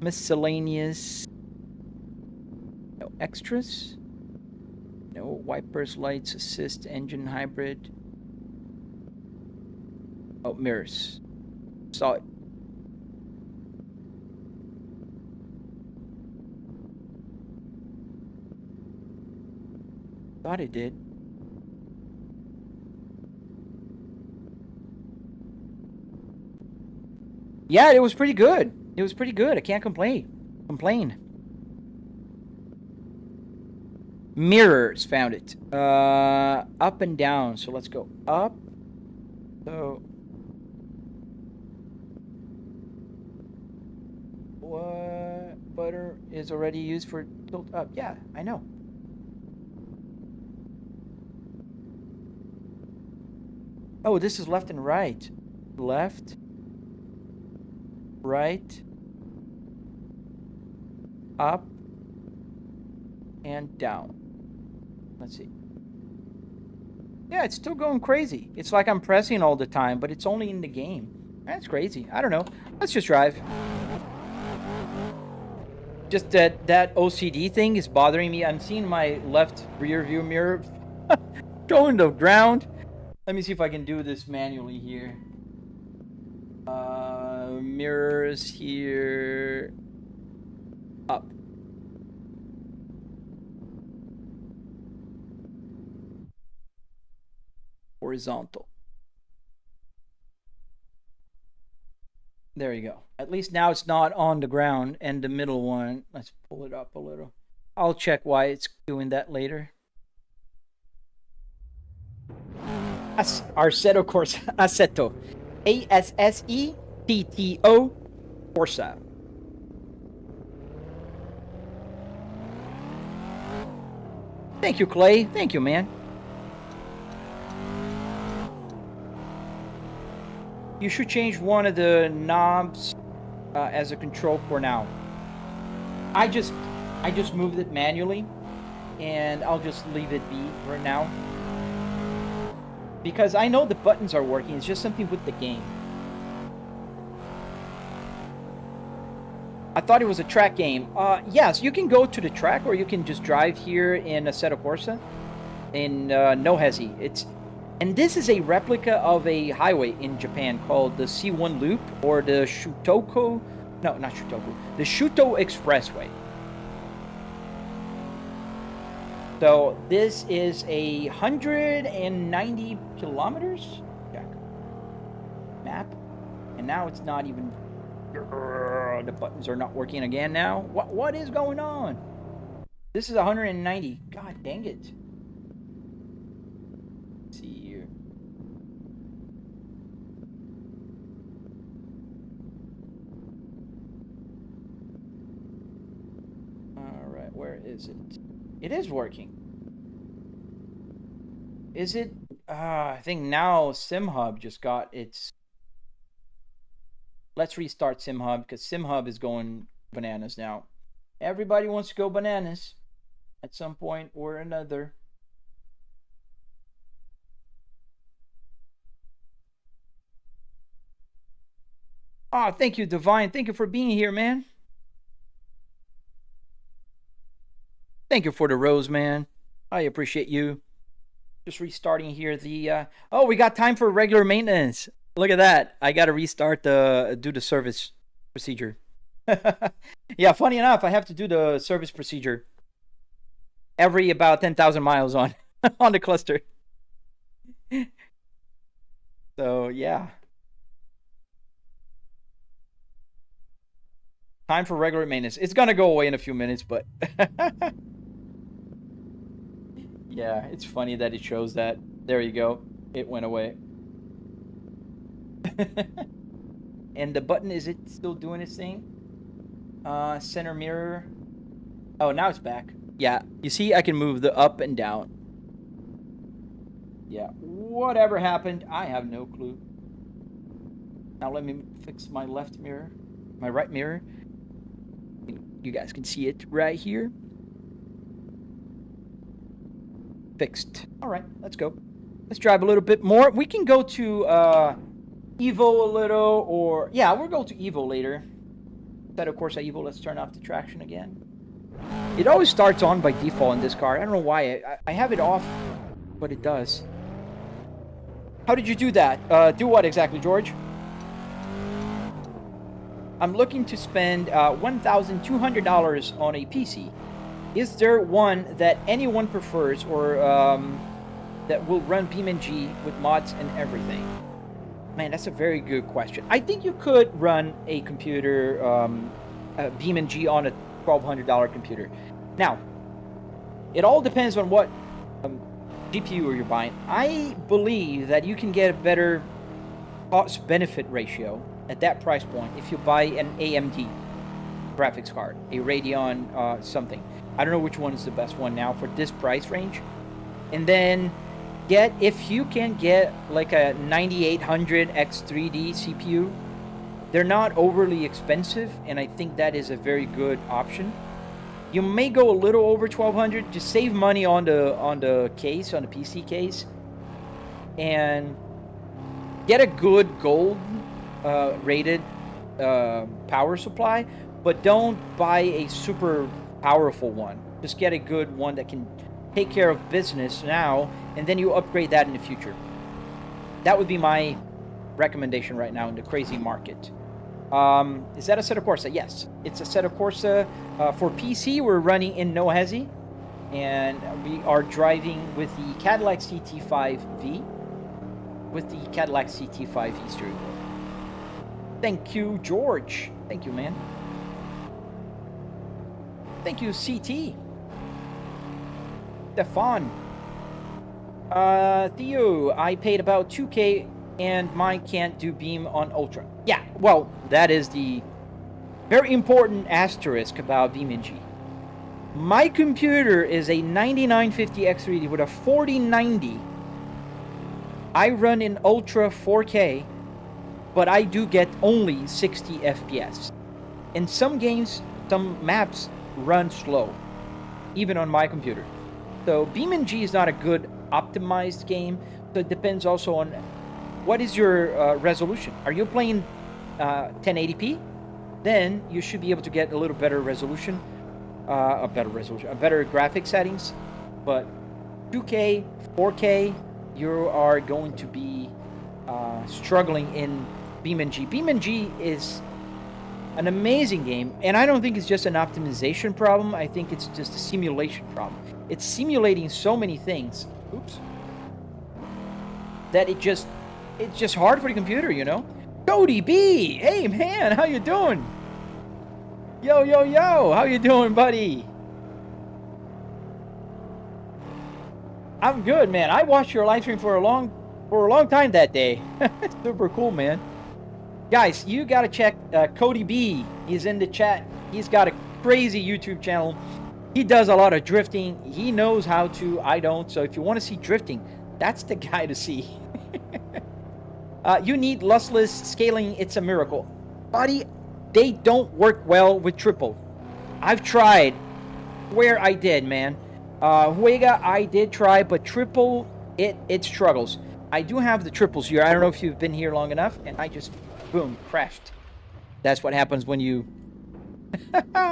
Miscellaneous. No extras. No wipers, lights, assist, engine, hybrid. Oh, mirrors. Saw it. Thought it did. Yeah, it was pretty good. It was pretty good. I can't complain. Mirrors, found it. Up and down. So let's go up. So what butter is already used for tilt up? Yeah, I know. Oh, this is left and right. Left. Right. Up. And down. Let's see. Yeah, it's still going crazy. It's like I'm pressing all the time, but it's only in the game. That's crazy. I don't know. Let's just drive. Just that OCD thing is bothering me. I'm seeing my left rear view mirror going to the ground. Let me see if I can do this manually here. Mirrors here. Up. Horizontal. There you go. At least now it's not on the ground, and the middle one, let's pull it up a little. I'll check why it's doing that later. Assetto Corsa. Assetto. A-S-S-E-T-T-O Corsa. Thank you, Clay. Thank you, man. You should change one of the knobs as a control for now. I just moved it manually, and I'll just leave it be for now. Because I know the buttons are working, it's just something with the game. I thought it was a track game. Yes, you can go to the track, or you can just drive here in Assetto Corsa in no hesi. And this is a replica of a highway in Japan called the C1 Loop, or the Shutoku... No, not Shutoku. The Shuto Expressway. So this is 190 kilometers. Check. Map. And now it's not even. The buttons are not working again now. What is going on? This is 190. God dang it. Let's see here. All right, where is it? It is working. Is it? I think now SimHub just got its. Let's restart SimHub because SimHub is going bananas now. Everybody wants to go bananas at some point or another. Oh, thank you, Divine. Thank you for being here, man. Thank you for the rose, man. I appreciate you. Just restarting here the oh, we got time for regular maintenance. Look at that. I got to restart do the service procedure. Yeah, funny enough, I have to do the service procedure every about 10,000 miles on on the cluster. So, yeah. Time for regular maintenance. It's going to go away in a few minutes, but yeah, it's funny that it shows that. There you go. It went away. And the button, is it still doing its thing? Center mirror. Oh, now it's back. Yeah, you see I can move the up and down. Yeah, whatever happened, I have no clue. Now let me fix my left mirror. My right mirror. You guys can see it right here. Fixed. All right, let's go. Let's drive a little bit more. We can go to Evo a little, or yeah, we'll go to Evo later. That of course Evo. Let's turn off the traction again. It always starts on by default in this car. I don't know why. I have it off, but it does. How did you do that? Do what exactly, George? I'm looking to spend $1,200 on a PC. Is there one that anyone prefers, or that will run BeamNG with mods and everything? Man, that's a very good question. I think you could run a computer, BeamNG on a $1,200 computer. Now, it all depends on what GPU you're buying. I believe that you can get a better cost-benefit ratio at that price point if you buy an AMD graphics card, a Radeon something. I don't know which one is the best one now for this price range. And then if you can get like a 9800 X3D CPU, they're not overly expensive, and I think that is a very good option. You may go a little over 1200 to save money on the case, on the PC case, and get a good gold rated power supply, but don't buy a super powerful one. Just get a good one that can take care of business now, and then you upgrade that in the future. That would be my recommendation right now in the crazy market. Is that a Assetto Corsa? Yes, it's a Assetto Corsa. For PC, we're running in No Hesi, and we are driving with the Cadillac CT5V, with the Cadillac CT5V steering wheel. Thank you, George. Thank you, man. Thank you, CT. Stefan. Theo, I paid about $2K and mine can't do Beam on Ultra. Yeah, well, that is the very important asterisk about BeamNG. My computer is a 9950 X3D with a 4090. I run in Ultra 4K, but I do get only 60 FPS. In some games, some maps run slow, even on my computer. So BeamNG is not a good optimized game, so it depends also on what is your resolution. Are you playing 1080p? Then you should be able to get a little better resolution, a better graphic settings. But 2K, 4K, you are going to be struggling in BeamNG. BeamNG is An amazing game, and I don't think it's just an optimization problem. I think it's just a simulation problem. It's simulating so many things. Oops. That it's just hard for the computer, you know? Cody B! Hey man, how you doing? Yo, yo, yo! How you doing, buddy? I'm good, man. I watched your live stream for a long time that day. Super cool, man. Guys, you gotta check Cody B. He's in the chat. He's got a crazy YouTube channel. He does a lot of drifting. He knows how to. I don't. So if you want to see drifting, that's the guy to see. You need lossless scaling. It's a miracle. Buddy, they don't work well with triple. I've tried. Where I did, man. Huega, I did try, but triple, it struggles. I do have the triples here. I don't know if you've been here long enough, and I just, boom, crashed. That's what happens when you...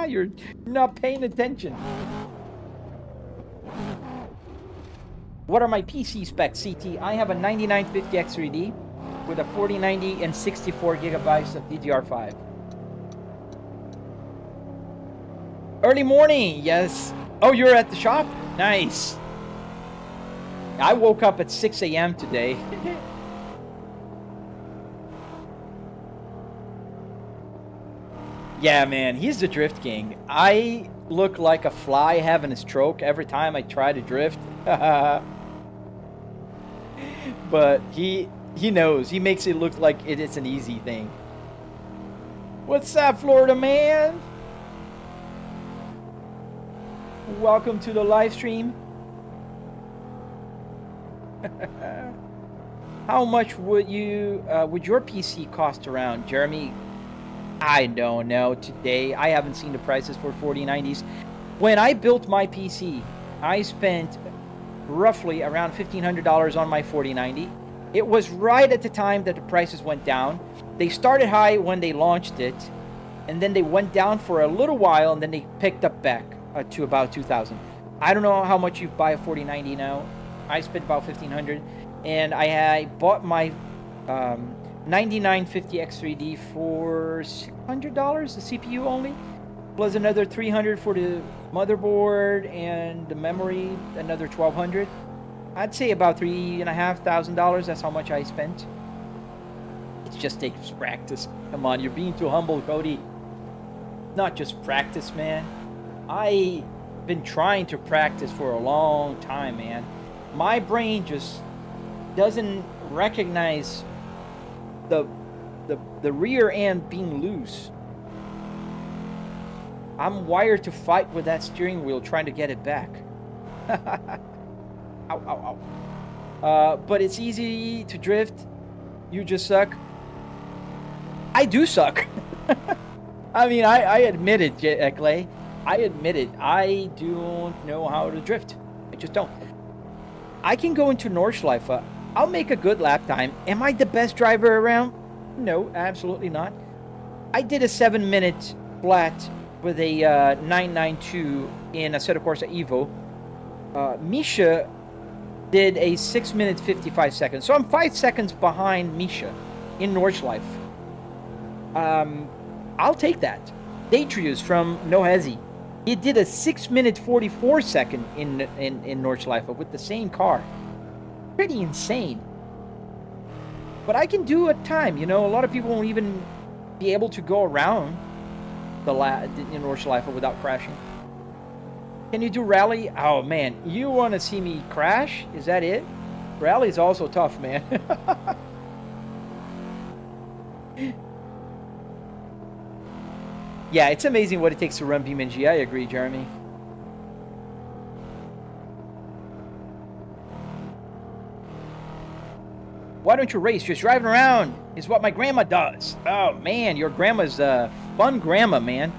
You're not paying attention. What are my PC specs, CT? I have a 9950X3D with a 4090 and 64 gigabytes of DDR5. Early morning, yes. Oh, you're at the shop? Nice. I woke up at 6 a.m. today. Yeah, man, he's the drift king. I look like a fly having a stroke every time I try to drift. But he knows. He makes it look like it's an easy thing. What's up, Florida man? Welcome to the live stream. How much would your PC cost around, Jeremy? I don't know today. I haven't seen the prices for 4090s. When I built my PC, I spent roughly around $1,500 on my 4090. It was right at the time that the prices went down. They started high when they launched it, and then they went down for a little while, and then they picked up back to about 2,000. I don't know how much you buy a 4090 now. I spent about $1,500, and I bought my 9950X3D for $600, the CPU only, plus another $300 for the motherboard and the memory, another $1,200. I'd say about $3,500. That's how much I spent. It just takes practice. Come on, you're being too humble, Cody. Not just practice, man. I've been trying to practice for a long time, man. My brain just doesn't recognize the rear end being loose. I'm wired to fight with that steering wheel trying to get it back. Ow, ow, ow. But it's easy to drift. You just suck. I do suck. I mean, I admit it, Clay. I admit it. I don't know how to drift. I just don't. I can go into Nordschleife. I'll make a good lap time. Am I the best driver around? No, absolutely not. I did a 7-minute flat with a 992 in Assetto Corsa Evo. Misha did a 6-minute 55 seconds. So I'm 5 seconds behind Misha in Nordschleife. I'll take that. Detrius from Nohezi. He did a 6-minute 44 second in Nordschleife with the same car. Pretty insane. But I can do a time, you know. A lot of people won't even be able to go around the Nordschleife without crashing. Can you do rally? Oh man, you want to see me crash? Is that it? Rally is also tough, man. Yeah, it's amazing what it takes to run BeamNG. I agree, Jeremy. Why don't you race? Just driving around is what my grandma does. Oh, man, your grandma's a fun grandma, man.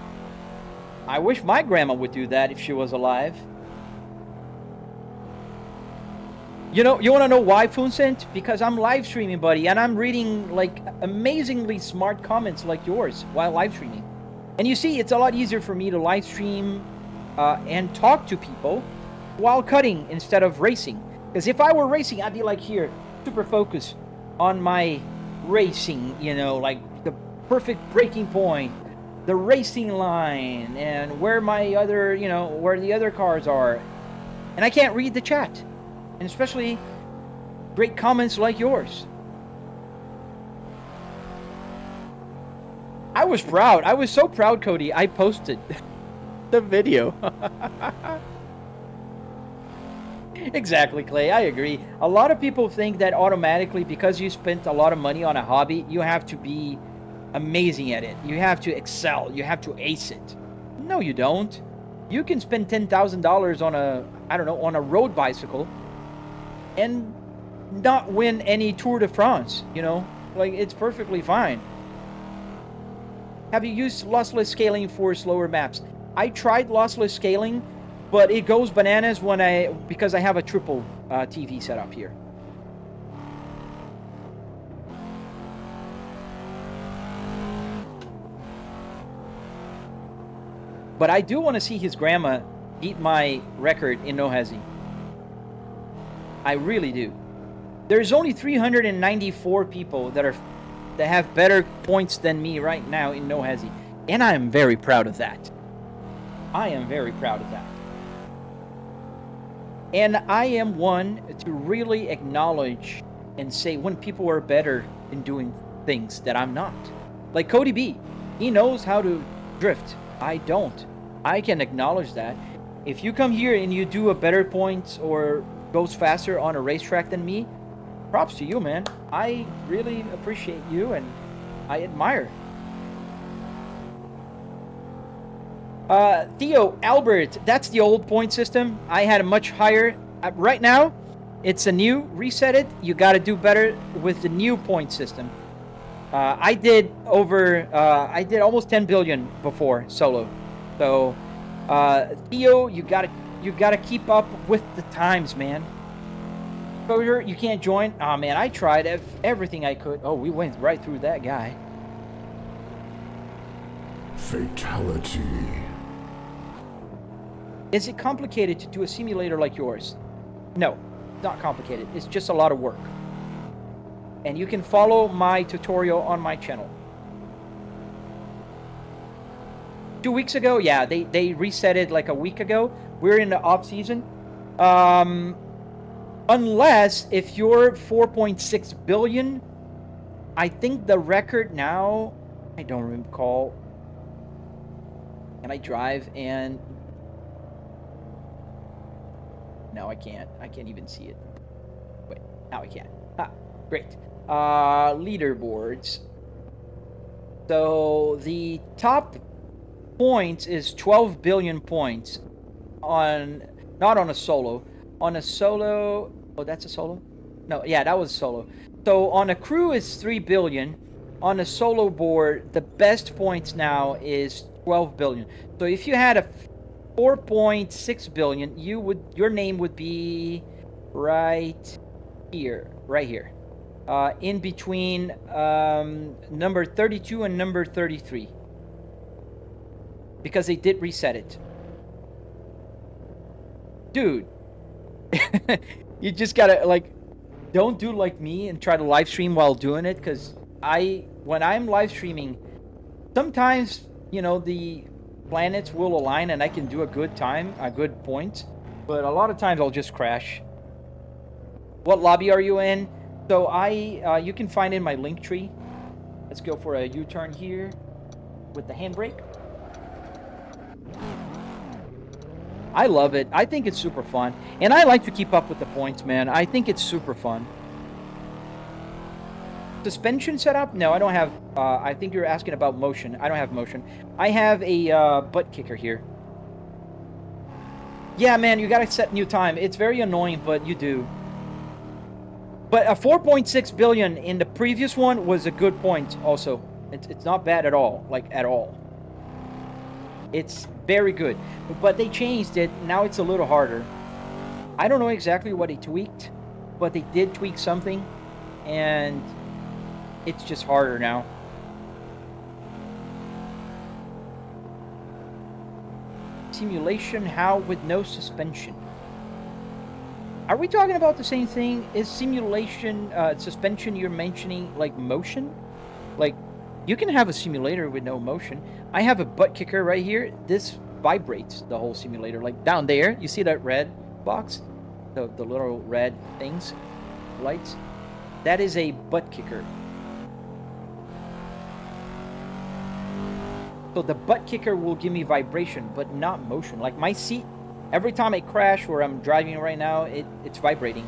I wish my grandma would do that if she was alive. You know, you want to know why, Funcent? Because I'm live streaming, buddy, and I'm reading, like, amazingly smart comments like yours while live streaming. And you see, it's a lot easier for me to live stream and talk to people while cutting instead of racing. Because if I were racing, I'd be like here, super focused on my racing, you know, like the perfect braking point, the racing line and where my other, you know, where the other cars are. And I can't read the chat. And especially great comments like yours. I was proud. I was so proud, Cody. I posted the video. Exactly, Clay. I agree. A lot of people think that automatically, because you spent a lot of money on a hobby, you have to be amazing at it. You have to excel. You have to ace it. No, you don't. You can spend $10,000 on a, I don't know, on a road bicycle and not win any Tour de France, you know? Like, it's perfectly fine. Have you used lossless scaling for slower maps? I tried lossless scaling, but it goes bananas when because I have a triple TV setup here. But I do want to see his grandma beat my record in No Hesi. I really do. There's only 394 people that have better points than me right now in No Hesi. And I am very proud of that. I am very proud of that. And I am one to really acknowledge and say when people are better in doing things that I'm not. Like Cody B. He knows how to drift. I don't. I can acknowledge that. If you come here and you do a better point or goes faster on a racetrack than me, props to you, man. I really appreciate you and I admire. Theo, Albert, that's the old point system. I had a much higher. Right now, it's a new. Reset it. You got to do better with the new point system. I did almost 10 billion before solo. So, Theo, you gotta keep up with the times, man. Exposure, you can't join. Oh man, I tried everything I could. Oh, we went right through that guy. Fatality. Is it complicated to do a simulator like yours? No, not complicated. It's just a lot of work. And you can follow my tutorial on my channel. 2 weeks ago, yeah, they reset it like a week ago. We're in the off season. Unless if you're 4.6 billion, I think the record now, I don't recall. Can I drive and... No, I can't. I can't even see it. Wait, now I can. Ah, great. Leaderboards. So the top points is 12 billion points on, not on a solo. On a solo, oh, that's a solo? No, yeah, that was solo. So on a crew is 3 billion. On a solo board, the best points now is 12 billion. So if you had a 4.6 billion, your name would be right here, in between number 32 and number 33, because they did reset it. Dude, you just gotta, like, don't do like me and try to live stream while doing it, because when I'm live streaming, sometimes, you know, the planets will align and I can do a good point, but a lot of times I'll just crash. What lobby are you in? So you can find in my link tree. Let's go for a U-turn here with the handbrake. I love it. I think it's super fun, and I like to keep up with the points, man. I think it's super fun. Suspension setup? No, I don't have. I think you're asking about motion. I don't have motion. I have a butt kicker here. Yeah, man, you gotta set new time. It's very annoying, but you do. But a 4.6 billion in the previous one was a good point. Also, it's not bad at all. Like at all. It's very good. But they changed it. Now it's a little harder. I don't know exactly what they tweaked, but they did tweak something, and it's just harder now. Simulation, how with no suspension? Are we talking about the same thing? Is simulation suspension you're mentioning like motion? Like You can have a simulator with no motion. I have a Buttkicker right here. This vibrates the whole simulator. Like down there, you see that red box? The little red things, lights? That is a Buttkicker. So the Buttkicker will give me vibration, but not motion. Like my seat, every time I crash where I'm driving right now, it's vibrating.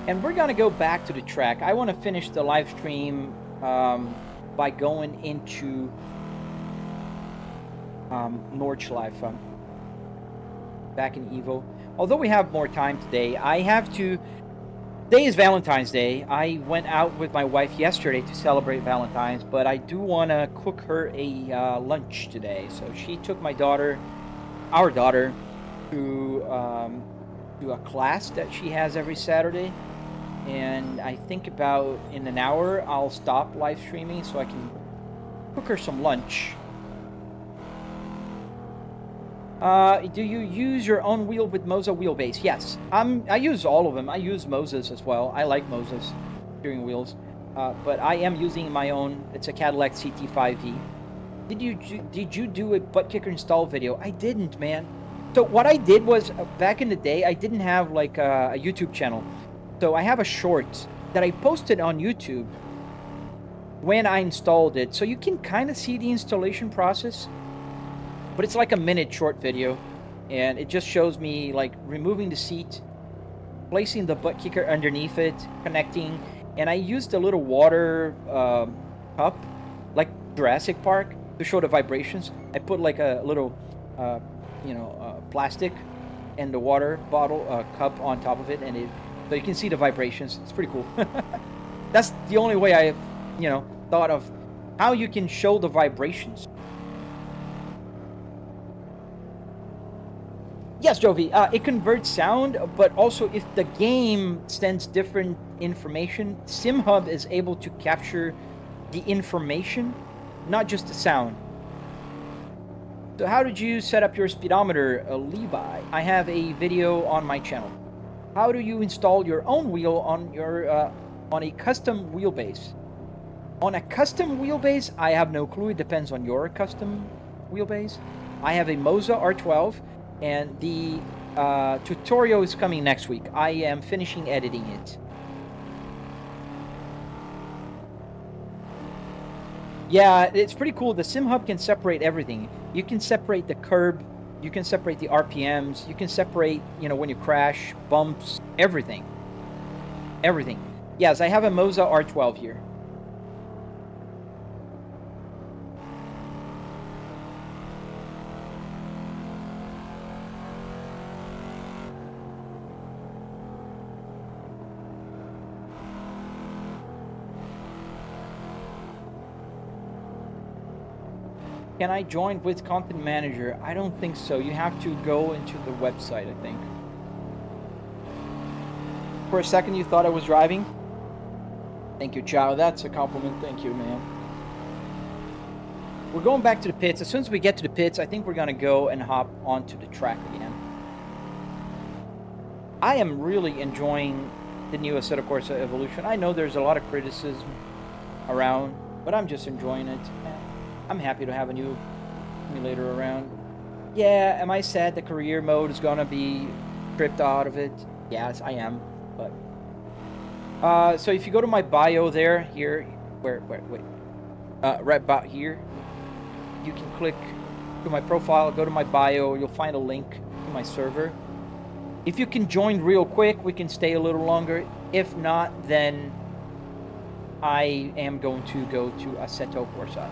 And we're gonna go back to the track. I want to finish the live stream by going into Nordschleife back in Evo. Although we have more time today, I have to. Today is Valentine's Day. I went out with my wife yesterday to celebrate Valentine's, but I do want to cook her a lunch today. So she took my daughter, our daughter, to a class that she has every Saturday. And I think about in an hour I'll stop live streaming so I can cook her some lunch. Do you use your own wheel with Moza Wheelbase? Yes. I use all of them. I use Mozas as well. I like Mozas steering wheels. But I am using my own. It's a Cadillac CT5V. Did you do a Buttkicker install video? I didn't, man. So what I did was, back in the day, I didn't have like a YouTube channel. So I have a short that I posted on YouTube when I installed it. So you can kind of see the installation process. But it's like a minute short video. And it just shows me like removing the seat, placing the Buttkicker underneath it, connecting. And I used a little water cup, like Jurassic Park, to show the vibrations. I put like a little, plastic and the water bottle cup on top of it, and so you can see the vibrations. It's pretty cool. That's the only way I, thought of how you can show the vibrations. Yes, Jovi, it converts sound, but also if the game sends different information, SimHub is able to capture the information, not just the sound. So how did you set up your speedometer, Levi? I have a video on my channel. How do you install your own wheel on your on a custom wheelbase? On a custom wheelbase, I have no clue. It depends on your custom wheelbase. I have a Moza R12, and the tutorial is coming next week. I am finishing editing it. Yeah, it's pretty cool. The SimHub can separate everything. You can separate the curb, you can separate the RPMs, you can separate, when you crash, bumps, everything. Everything. Yes, I have a Moza R12 here. Can I join with Content Manager? I don't think so. You have to go into the website, I think. For a second, you thought I was driving? Thank you, Chow. That's a compliment. Thank you, man. We're going back to the pits. As soon as we get to the pits, I think we're going to go and hop onto the track again. I am really enjoying the new Assetto Corsa Evolution. I know there's a lot of criticism around, but I'm just enjoying it. I'm happy to have a new simulator around. Yeah, am I sad the career mode is gonna be stripped out of it? Yes, I am. But so if you go to my bio there, here, wait, right about here, you can click to my profile, go to my bio, you'll find a link to my server. If you can join real quick, we can stay a little longer. If not, then I am going to go to Assetto Corsa.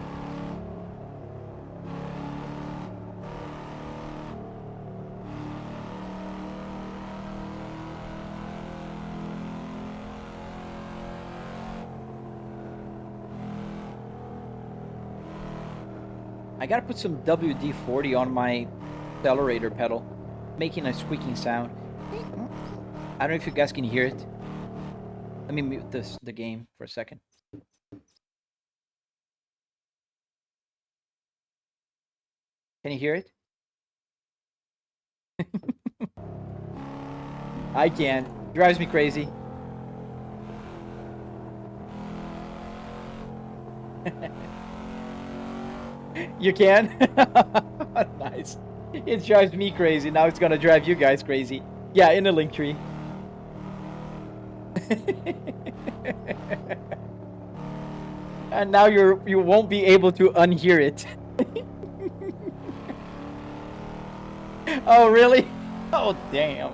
I gotta put some WD-40 on my accelerator pedal, making a squeaking sound. I don't know if you guys can hear it. Let me mute the game for a second. Can you hear it? I can. Drives me crazy. You can? Nice. It drives me crazy. Now it's gonna drive you guys crazy. Yeah, in the link tree. And now you won't be able to unhear it. Oh really? Oh damn.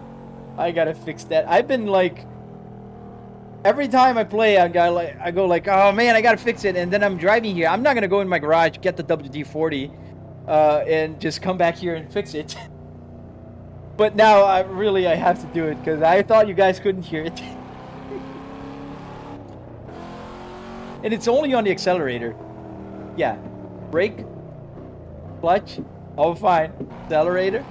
I gotta fix that. I've been like, every time I play, I go like, oh man, I gotta fix it, and then I'm driving here. I'm not gonna go in my garage, get the WD-40, and just come back here and fix it. But now I have to do it because I thought you guys couldn't hear it. And it's only on the accelerator. Yeah, brake, clutch, all fine. Accelerator.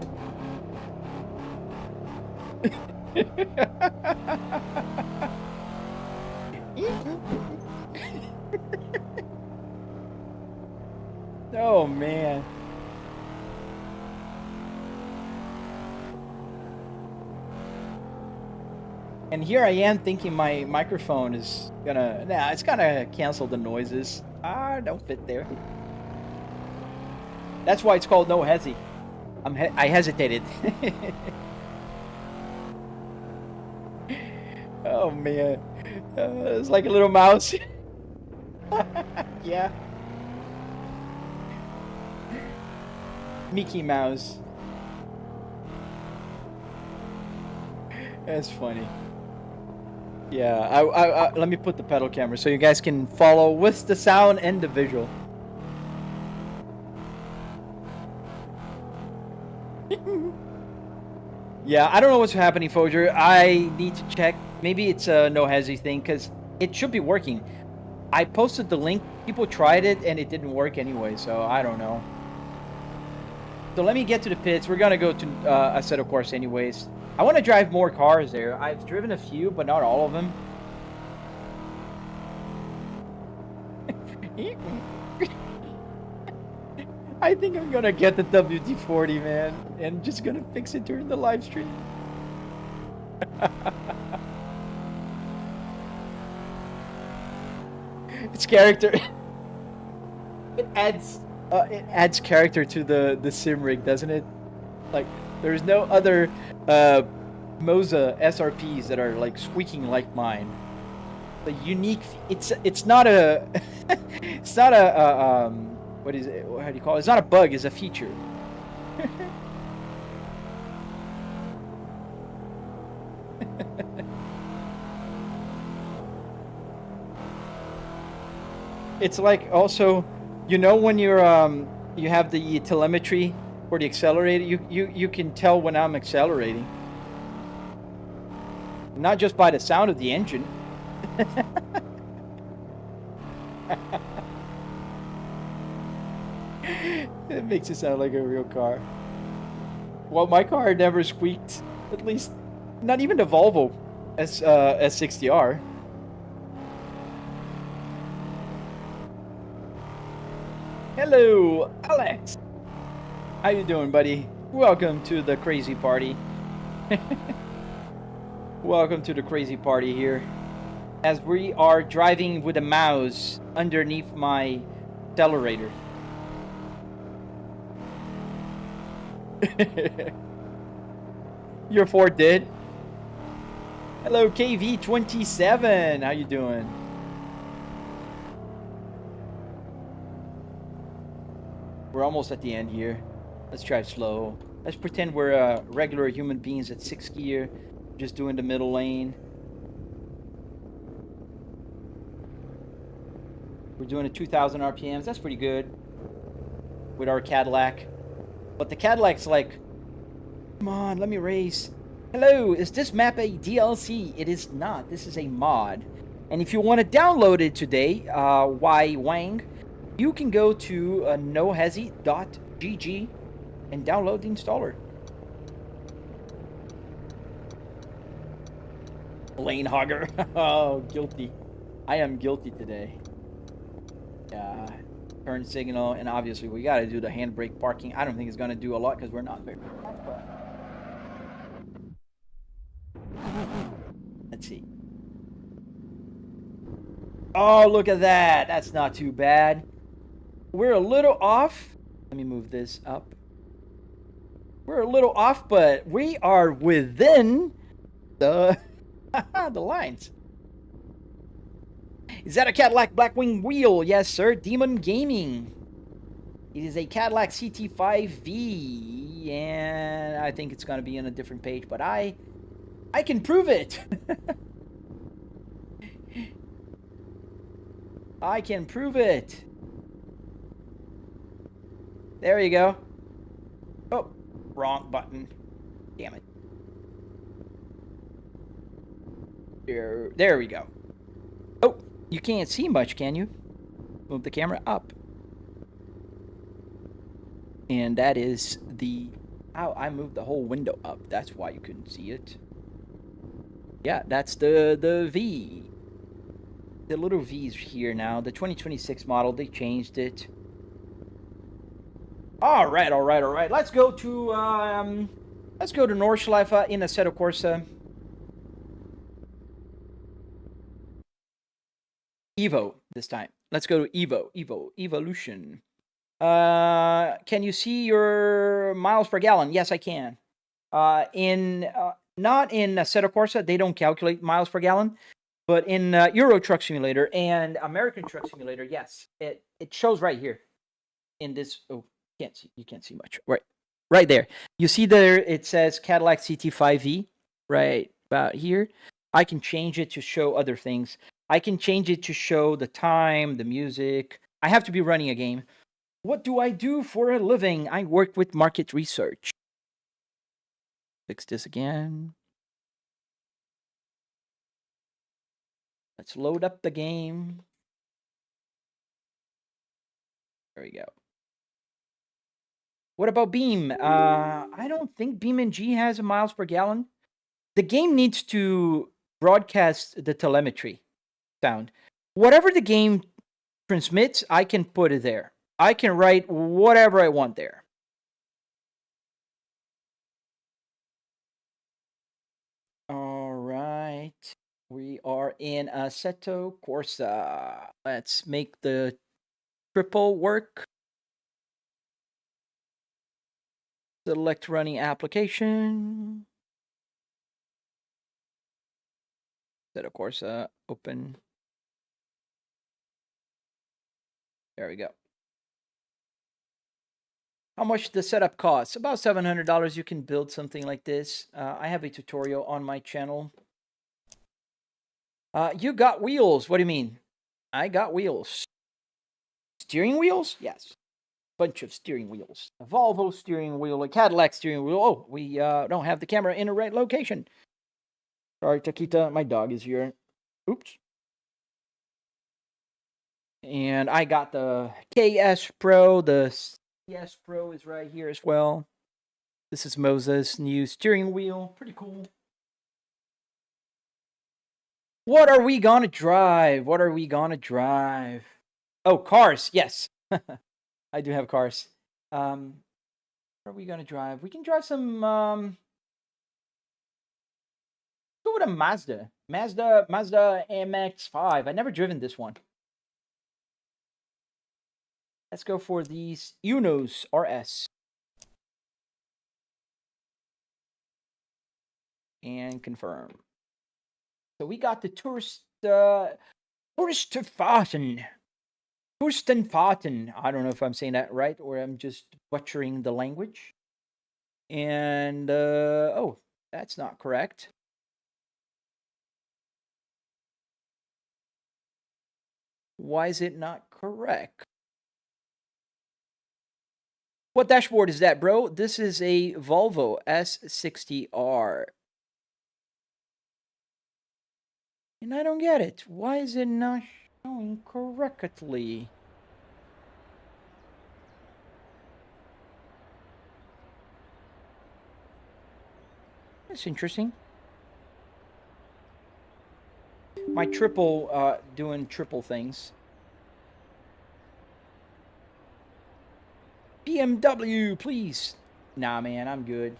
Oh man. And here I am thinking my microphone is gonna, nah, it's gonna cancel the noises. Ah, don't fit there. That's why it's called no hesi. I hesitated. Oh man, it's like a little mouse. Yeah. Mickey Mouse. That's funny. Yeah, I let me put the pedal camera so you guys can follow with the sound and the visual. Yeah, I don't know what's happening, Foger. I need to check. Maybe it's a no hesi thing because it should be working. I posted the link. People tried it and it didn't work anyway, so I don't know. So let me get to the pits. We're gonna go to Assetto Corsa anyways. I want to drive more cars there. I've driven a few, but not all of them. I think I'm gonna get the WD-40, man, and just gonna fix it during the live stream. Its character. It adds character to the sim rig, doesn't it? Like, there's no other Moza SRPs that are like squeaking like mine. The unique. It's not a. It's not a. What is it? How do you call it? It's not a bug. It's a feature. It's like also, you know, when you're you have the telemetry for the accelerator, you can tell when I'm accelerating. Not just by the sound of the engine. It makes it sound like a real car. Well, my car never squeaked. At least, not even the Volvo S60R. Hello, Alex. How you doing, buddy? Welcome to the crazy party. Welcome to the crazy party here. As we are driving with a mouse underneath my accelerator. Your Ford did. Hello, KV27. How you doing? We're almost at the end here. Let's drive slow. Let's pretend we're regular human beings at 6th gear, just doing the middle lane. We're doing a 2,000 RPMs. That's pretty good with our Cadillac. But the Cadillac's like, come on, let me race. Hello, is this map a DLC? It is not. This is a mod. And if you want to download it today, Wang, you can go to nohesi.gg and download the installer. Lane hogger. Oh, guilty. I am guilty today. Yeah. turn signal, and obviously we got to do the handbrake parking. I don't think it's going to do a lot because we're not very fast, but let's see. Oh, look at that. That's not too bad. We're a little off. Let me move this up. We're a little off, but we are within the the lines. Is that a Cadillac Blackwing wheel? Yes, sir. Demon Gaming. It is a Cadillac CT5V, and I think it's going to be on a different page, but I can prove it. I can prove it. There you go. Oh, wrong button. Damn it. There we go. Oh, you can't see much, can you? Move the camera up. And that is the... Oh, I moved the whole window up. That's why you couldn't see it. Yeah, that's the V. The little V's here now. The 2026 model, they changed it. All right. Let's go to Nordschleife in Assetto Corsa. Evo this time. Let's go to Evo Evolution. Can you see your miles per gallon? Yes, I can. Not in Assetto Corsa, they don't calculate miles per gallon, but in Euro Truck Simulator and American Truck Simulator, yes, it shows right here. In this, oh, you can't see much. Right there. You see there it says Cadillac CT5V, right about here. I can change it to show other things. I can change it to show the time, the music. I have to be running a game. What do I do for a living? I work with market research. Fix this again. Let's load up the game. There we go. What about Beam? I don't think BeamNG has a miles per gallon. The game needs to broadcast the telemetry sound. Whatever the game transmits, I can put it there. I can write whatever I want there. All right. We are in Assetto Corsa. Let's make the triple work. Select running application. Assetto Corsa, open. There we go. How much the setup costs? About $700. You can build something like this. I have a tutorial on my channel. You got wheels. What do you mean? I got wheels. Steering wheels? Yes. Bunch of steering wheels. A Volvo steering wheel, a Cadillac steering wheel. Oh, we don't have the camera in the right location. Sorry, Taquita. My dog is here. Oops. And I got the KS Pro. The CS Pro is right here as well. This is Moza's new steering wheel. Pretty cool. What are we gonna drive? What are we gonna drive? Oh, cars. Yes. I do have cars. What are we gonna drive? We can drive some go with a Mazda. Mazda MX-5. I've never driven this one. Let's go for these Unos RS. And confirm. So we got the Touristenfahrten. I don't know if I'm saying that right or I'm just butchering the language. And, oh, that's not correct. Why is it not correct? What dashboard is that, bro? This is a Volvo S60R. And I don't get it. Why is it not showing correctly? That's interesting. My triple, doing triple things. BMW, please. Nah, man, I'm good.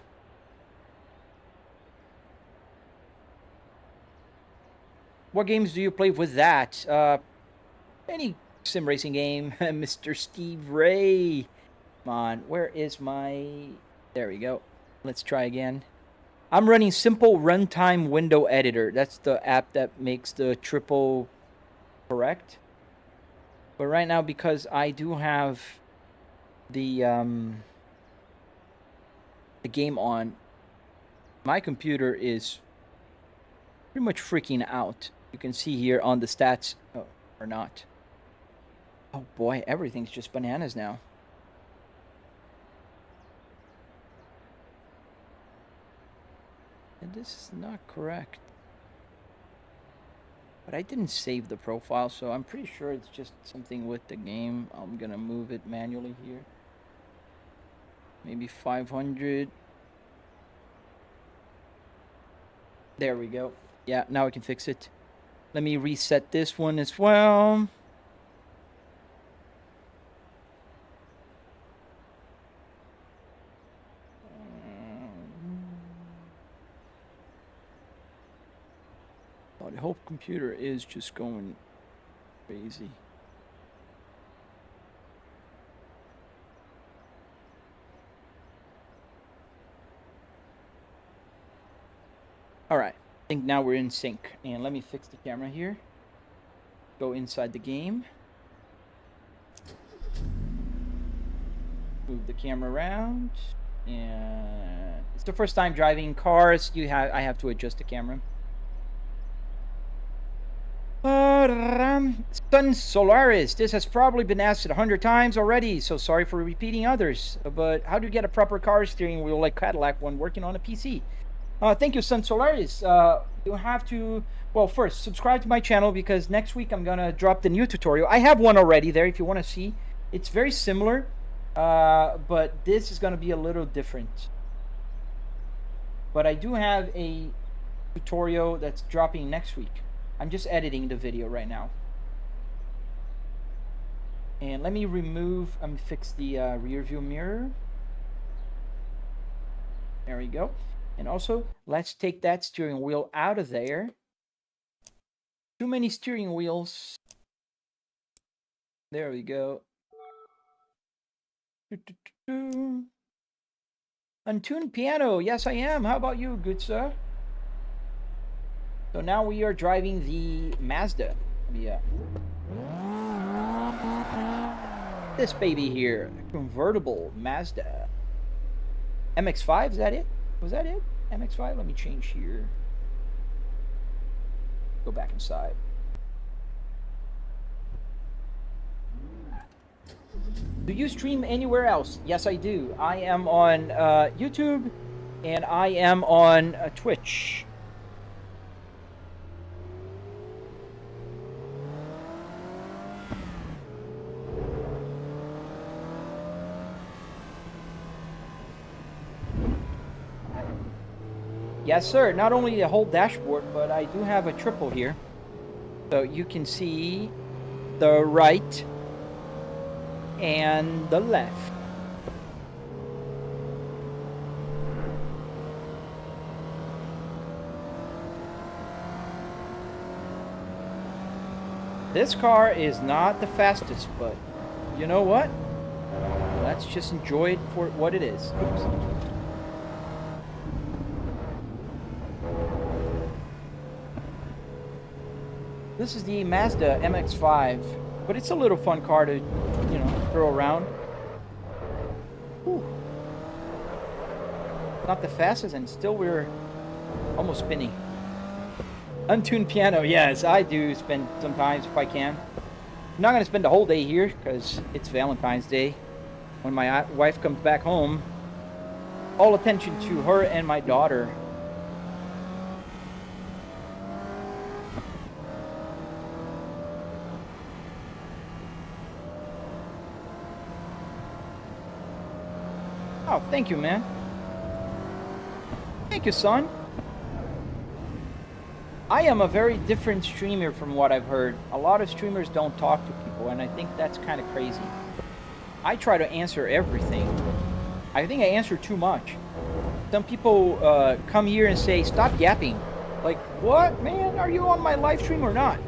What games do you play with that? Any sim racing game, Mr. Steve Ray. Come on, where is my... There we go. Let's try again. I'm running Simple Runtime Window Editor. That's the app that makes the triple correct. But right now, because I do have the game on, my computer is pretty much freaking out. You can see here on the stats, or not. Oh boy, everything's just bananas now. And this is not correct. But I didn't save the profile, so I'm pretty sure it's just something with the game. I'm gonna move it manually here. Maybe 500. There we go. Yeah, now I can fix it. Let me reset this one as well. The whole computer is just going crazy. All right, I think now we're in sync. And let me fix the camera here. Go inside the game. Move the camera around. And it's the first time driving cars. I have to adjust the camera. Sun Solaris, this has probably been asked 100 times already, so sorry for repeating others. But how do you get a proper car steering wheel like Cadillac when working on a PC? Thank you, Sun Solaris. You have to, well, first, subscribe to my channel because next week I'm going to drop the new tutorial. I have one already there if you want to see. It's very similar, but this is going to be a little different. But I do have a tutorial that's dropping next week. I'm just editing the video right now. And let me fix the rear view mirror. There we go. And also, let's take that steering wheel out of there. Too many steering wheels. There we go. Untuned piano. Yes, I am. How about you, good sir? So now we are driving the Mazda. Yeah. This baby here, convertible Mazda. MX-5, is that it? Was that it? MX-5? Let me change here. Go back inside. Do you stream anywhere else? Yes, I do. I am on YouTube and I am on Twitch. Yes, sir. Not only a whole dashboard, but I do have a triple here. So you can see the right and the left. This car is not the fastest, but you know what? Let's just enjoy it for what it is. Oops. This is the Mazda MX-5, but it's a little fun car to, you know, throw around. Whew. Not the fastest, and still we're almost spinning. Untuned piano, yes, I do spend sometimes if I can. I'm not going to spend the whole day here because it's Valentine's Day. When my wife comes back home, all attention to her and my daughter. Oh, thank you, man. Thank you, son. I am a very different streamer from what I've heard. A lot of streamers don't talk to people, and I think that's kind of crazy. I try to answer everything. I think I answer too much. Some people come here and say, stop yapping. Like, what, man? Are you on my live stream or not?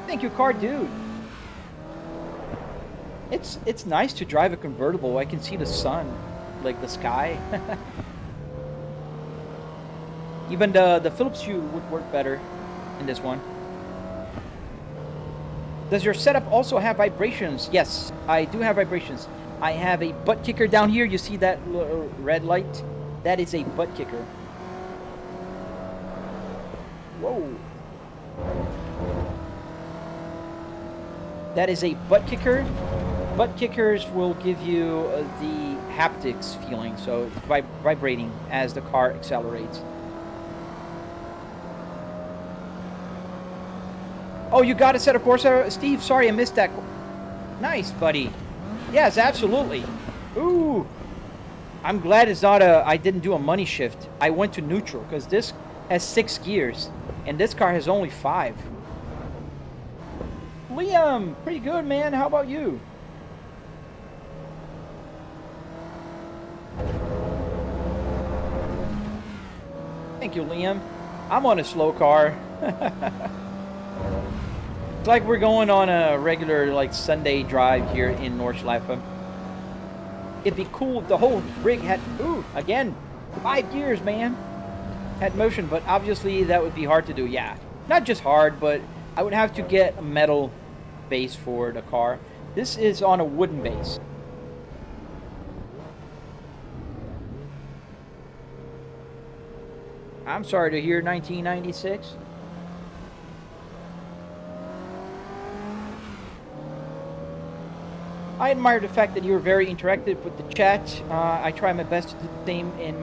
Thank you, car dude. It's nice to drive a convertible. I can see the sun, like the sky. Even the Phillips hue would work better in this one. Does your setup also have vibrations? Yes, I do have vibrations. I have a butt kicker down here. You see that red light? That is a butt kicker. Whoa. That is a butt kicker. Butt kickers will give you the haptics feeling, so it's vibrating as the car accelerates. Oh, you got a set of Corsa, Steve? Sorry, I missed that. Nice, buddy. Yes, absolutely. Ooh. I'm glad it's not I didn't do a money shift. I went to neutral, because this has 6 gears, and this car has only 5. Liam, pretty good, man. How about you? Thank you, Liam. I'm on a slow car. It's like we're going on a regular, like, Sunday drive here in Nordschleife. It'd be cool if the whole rig had, ooh, again, 5 gears, man. Had motion, but obviously that would be hard to do. Yeah, not just hard, but I would have to get a metal base for the car. This is on a wooden base. I'm sorry to hear 1996. I admire the fact that you're very interactive with the chat. I try my best to do the same in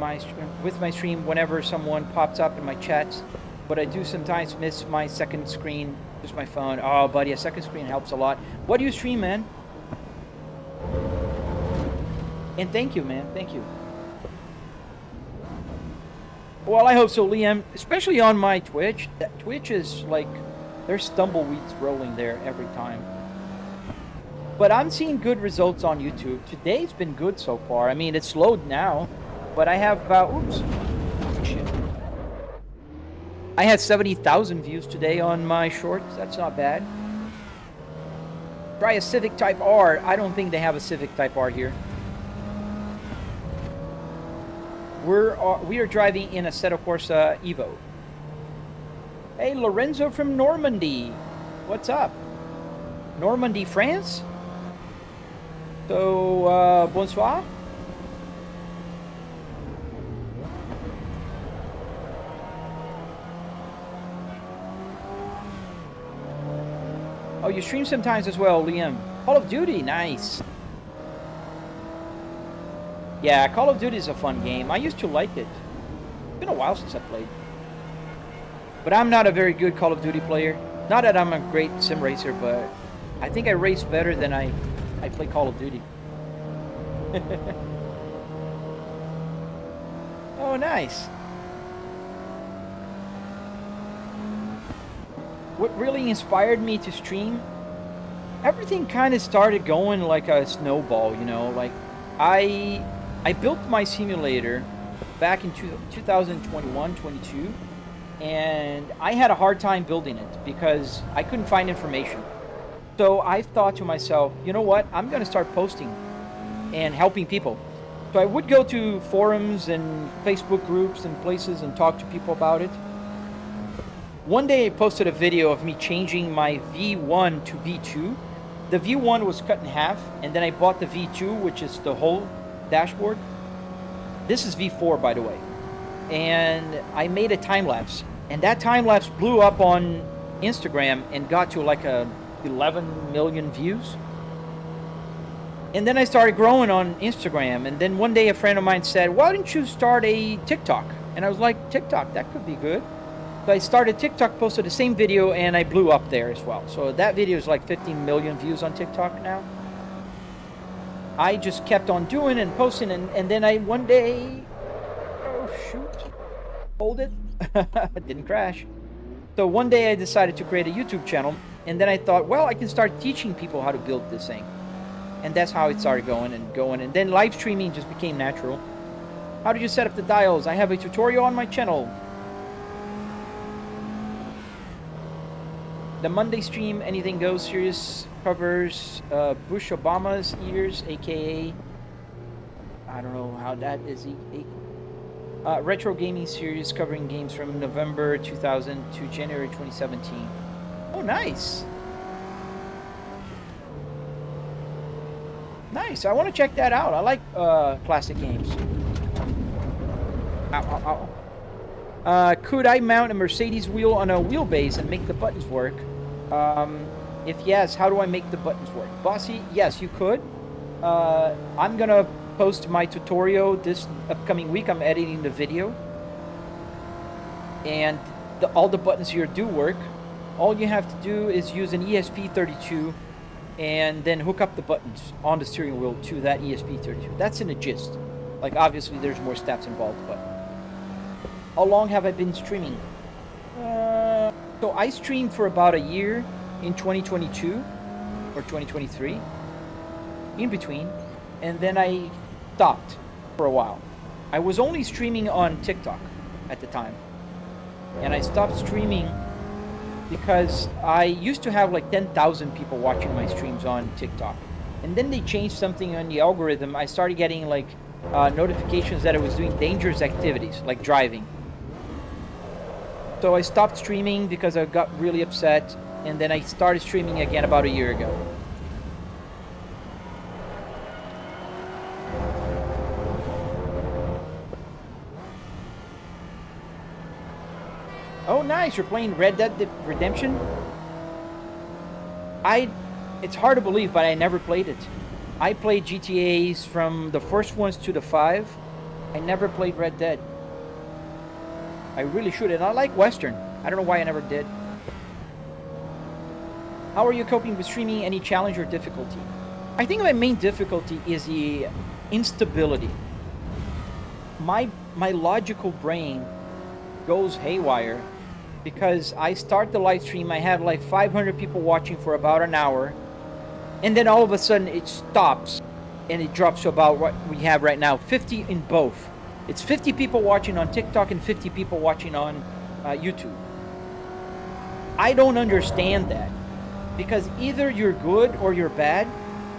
with my stream whenever someone pops up in my chats, but I do sometimes miss my second screen, just my phone. Oh, buddy, a second screen helps a lot. What do you stream, man? And thank you, man. Thank you. Well, I hope so, Liam. Especially on my Twitch. That Twitch is like, there's tumbleweeds rolling there every time. But I'm seeing good results on YouTube. Today's been good so far. I mean, it's slowed now, but I have about, oops, shit. I had 70,000 views today on my shorts. That's not bad. Try a Civic Type R. I don't think they have a Civic Type R here. We are driving in a Assetto Corsa Evo. Hey, Lorenzo from Normandy. What's up? Normandy, France? So, bonsoir. Oh, you stream sometimes as well, Liam. Call of Duty, nice. Yeah, Call of Duty is a fun game. I used to like it. It's been a while since I played. But I'm not a very good Call of Duty player. Not that I'm a great sim racer, but I think I race better than I play Call of Duty. Oh, nice. What really inspired me to stream? Everything kind of started going like a snowball, you know, like I built my simulator back in 2021, 22, and I had a hard time building it because I couldn't find information. So I thought to myself, you know what, I'm going to start posting and helping people. So I would go to forums and Facebook groups and places and talk to people about it. One day I posted a video of me changing my V1 to V2. The V1 was cut in half, and then I bought the V2, which is the whole dashboard. This is V4, by the way. And I made a time-lapse. And that time-lapse blew up on Instagram and got to like 11 million views. And then I started growing on Instagram. And then one day a friend of mine said, why don't you start a TikTok? And I was like, TikTok, that could be good. So I started TikTok, posted the same video, and I blew up there as well. So that video is like 15 million views on TikTok now. I just kept on doing and posting, and then I one day, oh shoot, hold it, it didn't crash. So one day I decided to create a YouTube channel, and then I thought, well, I can start teaching people how to build this thing. And that's how it started going. And then live streaming just became natural. How did you set up the dials? I have a tutorial on my channel. The Monday stream, anything goes series covers Bush Obama's ears, aka I don't know how that is. Retro gaming series covering games from November 2000 to January 2017. Oh, nice. Nice. I want to check that out. I like classic games. Ow, ow, ow. Could I mount a Mercedes wheel on a wheelbase and make the buttons work? If yes, how do I make the buttons work? Bossy, yes, you could. I'm gonna post my tutorial this upcoming week. I'm editing the video. And all the buttons here do work. All you have to do is use an ESP32 and then hook up the buttons on the steering wheel to that ESP32. That's in a gist. Like, obviously, there's more steps involved, but... How long have I been streaming? So I streamed for about a year in 2022 or 2023, in between, and then I stopped for a while. I was only streaming on TikTok at the time, and I stopped streaming because I used to have like 10,000 people watching my streams on TikTok, and then they changed something on the algorithm. I started getting like notifications that I was doing dangerous activities like driving. So I stopped streaming because I got really upset, and then I started streaming again about a year ago. Oh, nice! You're playing Red Dead Redemption? It's hard to believe, but I never played it. I played GTAs from the first ones to the 5. I never played Red Dead. I really should, and I like Western. I don't know why I never did. How are you coping with streaming? Any challenge or difficulty? I think my main difficulty is the instability. My logical brain goes haywire because I start the live stream, I have like 500 people watching for about an hour, and then all of a sudden it stops and it drops to about what we have right now, 50 in both. It's 50 people watching on TikTok and 50 people watching on YouTube. I don't understand that, because either you're good or you're bad.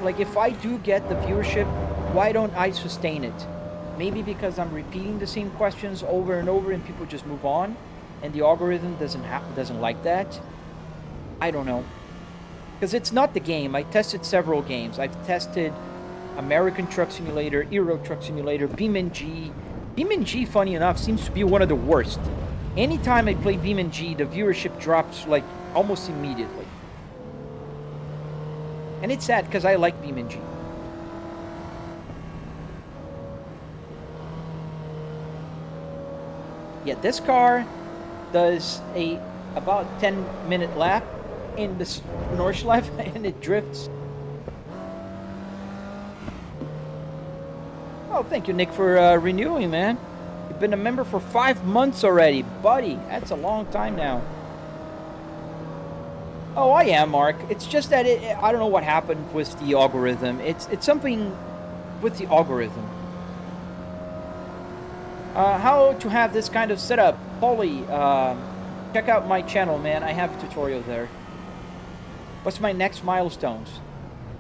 Like, if I do get the viewership, why don't I sustain it? Maybe because I'm repeating the same questions over and over and people just move on, and the algorithm doesn't like that. I don't know, because it's not the game. I tested several games. I've tested American Truck Simulator, Euro Truck Simulator, BeamNG. BeamNG, funny enough, seems to be one of the worst. Anytime I play BeamNG, the viewership drops like almost immediately. And it's sad because I like BeamNG. Yeah, this car does about 10-minute lap in the Nordschleife and it drifts. Oh, thank you, Nick, for renewing, man. You've been a member for 5 months already, buddy. That's a long time now. Oh, I am, Mark. It's just that I don't know what happened with the algorithm. It's something with the algorithm. How to have this kind of setup? Polly, check out my channel, man. I have a tutorial there. What's my next milestones?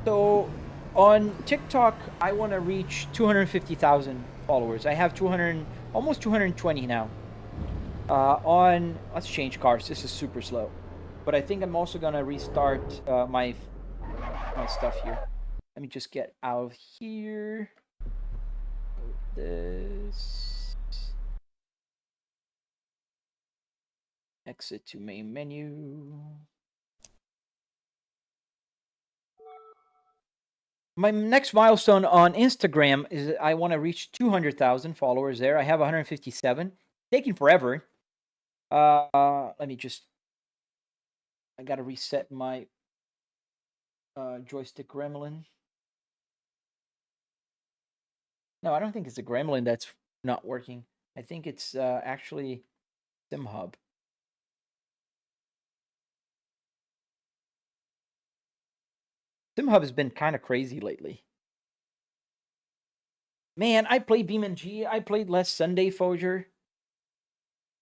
So, on TikTok, I want to reach 250,000 followers. I have almost 220 now. Let's change cars. This is super slow. But I think I'm also gonna restart my stuff here. Let me just get out of here. This. Exit to main menu. My next milestone on Instagram is I want to reach 200,000 followers there. I have 157. Taking forever. Let me just... I gotta reset my joystick gremlin. No, I don't think it's a gremlin that's not working. I think it's actually SimHub. SimHub has been kind of crazy lately. Man, I play BeamNG. I played last Sunday, Foger.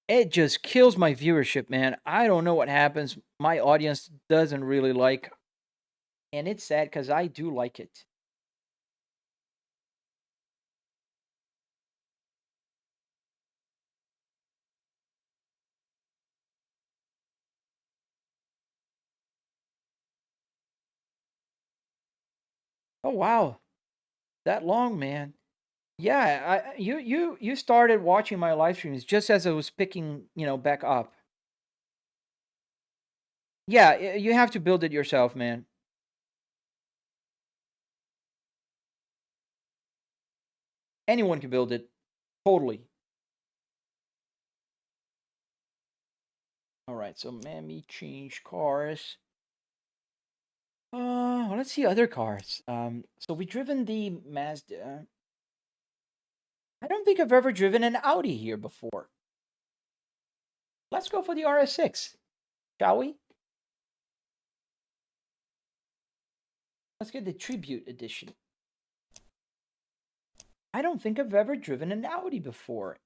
It just kills my viewership, man. I don't know what happens. My audience doesn't really like, and it's sad because I do like it. Oh wow, that long, man. Yeah, you started watching my live streams just as I was picking, back up. Yeah, you have to build it yourself, man. Anyone can build it. Totally. All right, so let me change cars. Let's see other cars. So we've driven the Mazda. I don't think I've ever driven an Audi here before. Let's go for the RS6, shall we? Let's get the Tribute Edition. I don't think I've ever driven an Audi before.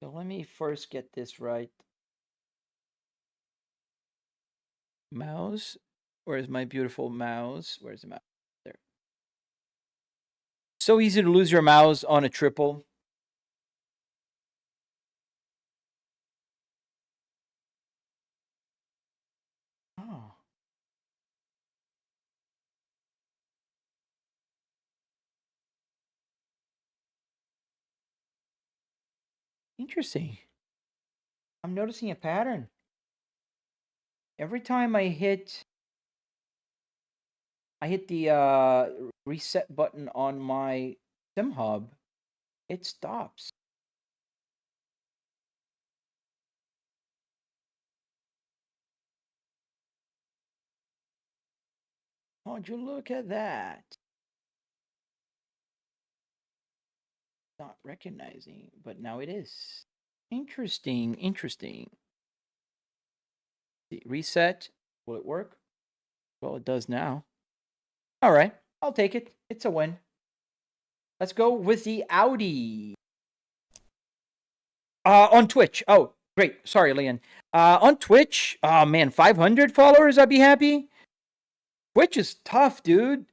So let me first get this right. Mouse? Where's my beautiful mouse? Where's the mouse? There. So easy to lose your mouse on a triple. Oh. Interesting. I'm noticing a pattern. Every time I hit the reset button on my SimHub, it stops. Would you look at that? Not recognizing, but now it is. Interesting, interesting. Reset. Will it work? Well, it does now. All right, I'll take it. It's a win. Let's go with the Audi. On Twitch. Oh, great. Sorry, Leon. On Twitch. Oh man, 500 followers. I'd be happy. Twitch is tough, dude.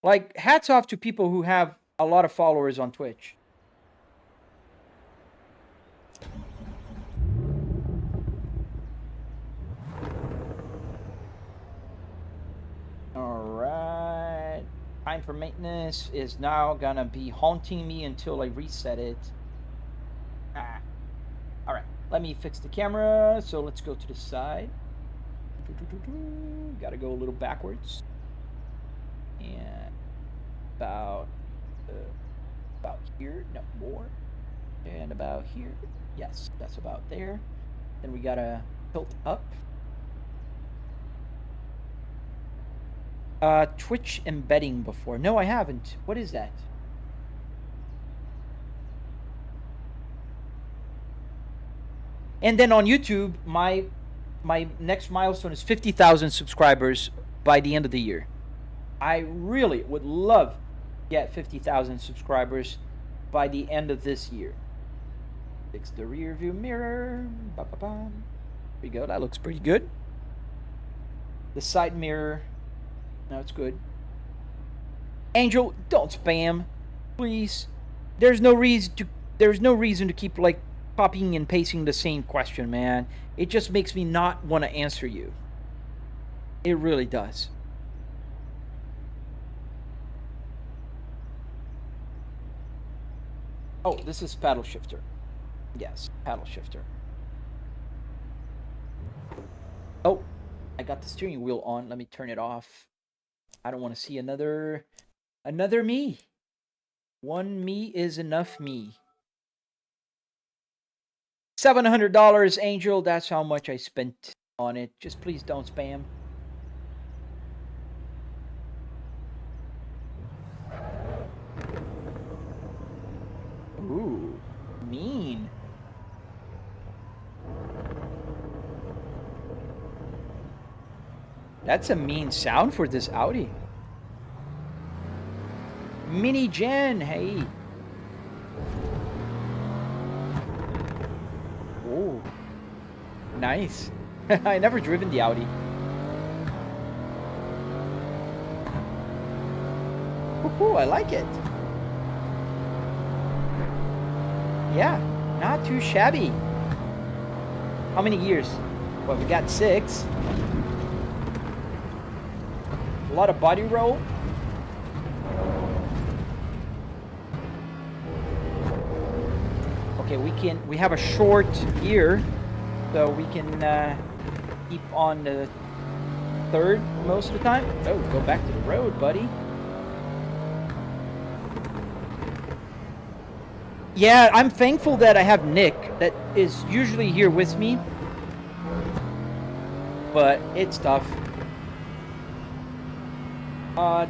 Like, hats off to people who have a lot of followers on Twitch. All right. Time for maintenance is now gonna be haunting me until I reset it. All right. Let me fix the camera. So let's go to the side. Gotta go a little backwards. And about here, no more. And about here. Yes, that's about there. Then we gotta tilt up. Twitch embedding before. No, I haven't. What is that? And then on YouTube, my next milestone is 50,000 subscribers by the end of the year. I really would love to get 50,000 subscribers by the end of this year. Fix the rear view mirror. There we go. That looks pretty good. The side mirror. Now it's good. Angel, don't spam, please. There's no reason to keep like copying and pasting the same question, man. It just makes me not want to answer you. It really does. Oh, this is paddle shifter. Yes, paddle shifter. Oh, I got the steering wheel on. Let me turn it off. I don't want to see another me. One me is enough me. $700, Angel. That's how much I spent on it. Just please don't spam. Ooh, mean. That's a mean sound for this Audi. Mini Gen, hey. Oh, nice. I never driven the Audi. Ooh, I like it. Yeah, not too shabby. How many gears? Well, we got 6. A lot of body roll. Okay, we have a short gear, so we can keep on the 3rd most of the time. Oh, go back to the road, buddy. Yeah, I'm thankful that I have Nick, that is usually here with me, but it's tough.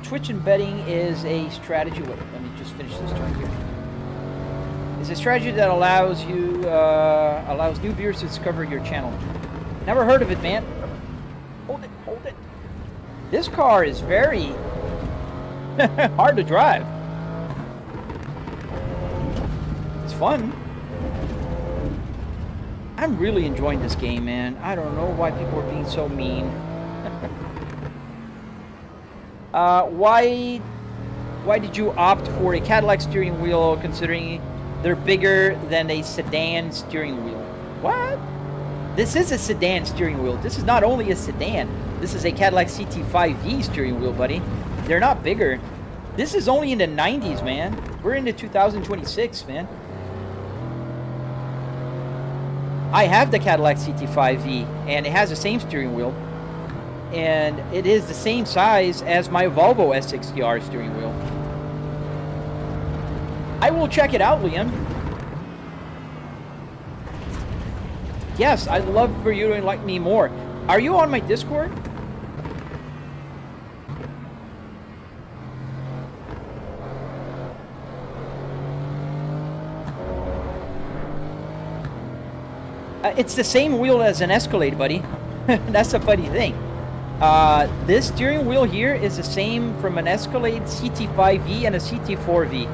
Twitch and betting is a strategy. Wait, let me just finish this turn here. It's a strategy that allows new viewers to discover your channel. Never heard of it, man. Hold it, hold it. This car is very hard to drive. It's fun. I'm really enjoying this game, man. I don't know why people are being so mean. Why did you opt for a Cadillac steering wheel considering they're bigger than a sedan steering wheel? What? This is a sedan steering wheel. This is not only a sedan. This is a Cadillac CT5V steering wheel, buddy. They're not bigger. This is only in the 90s, man. We're into 2026, man. I have the Cadillac CT5V, and it has the same steering wheel. And it is the same size as my Volvo S60R steering wheel. I will check it out, Liam. Yes, I'd love for you to like me more. Are you on my Discord? It's the same wheel as an Escalade, buddy. That's a funny thing. This steering wheel here is the same from an Escalade CT5V and a CT4V.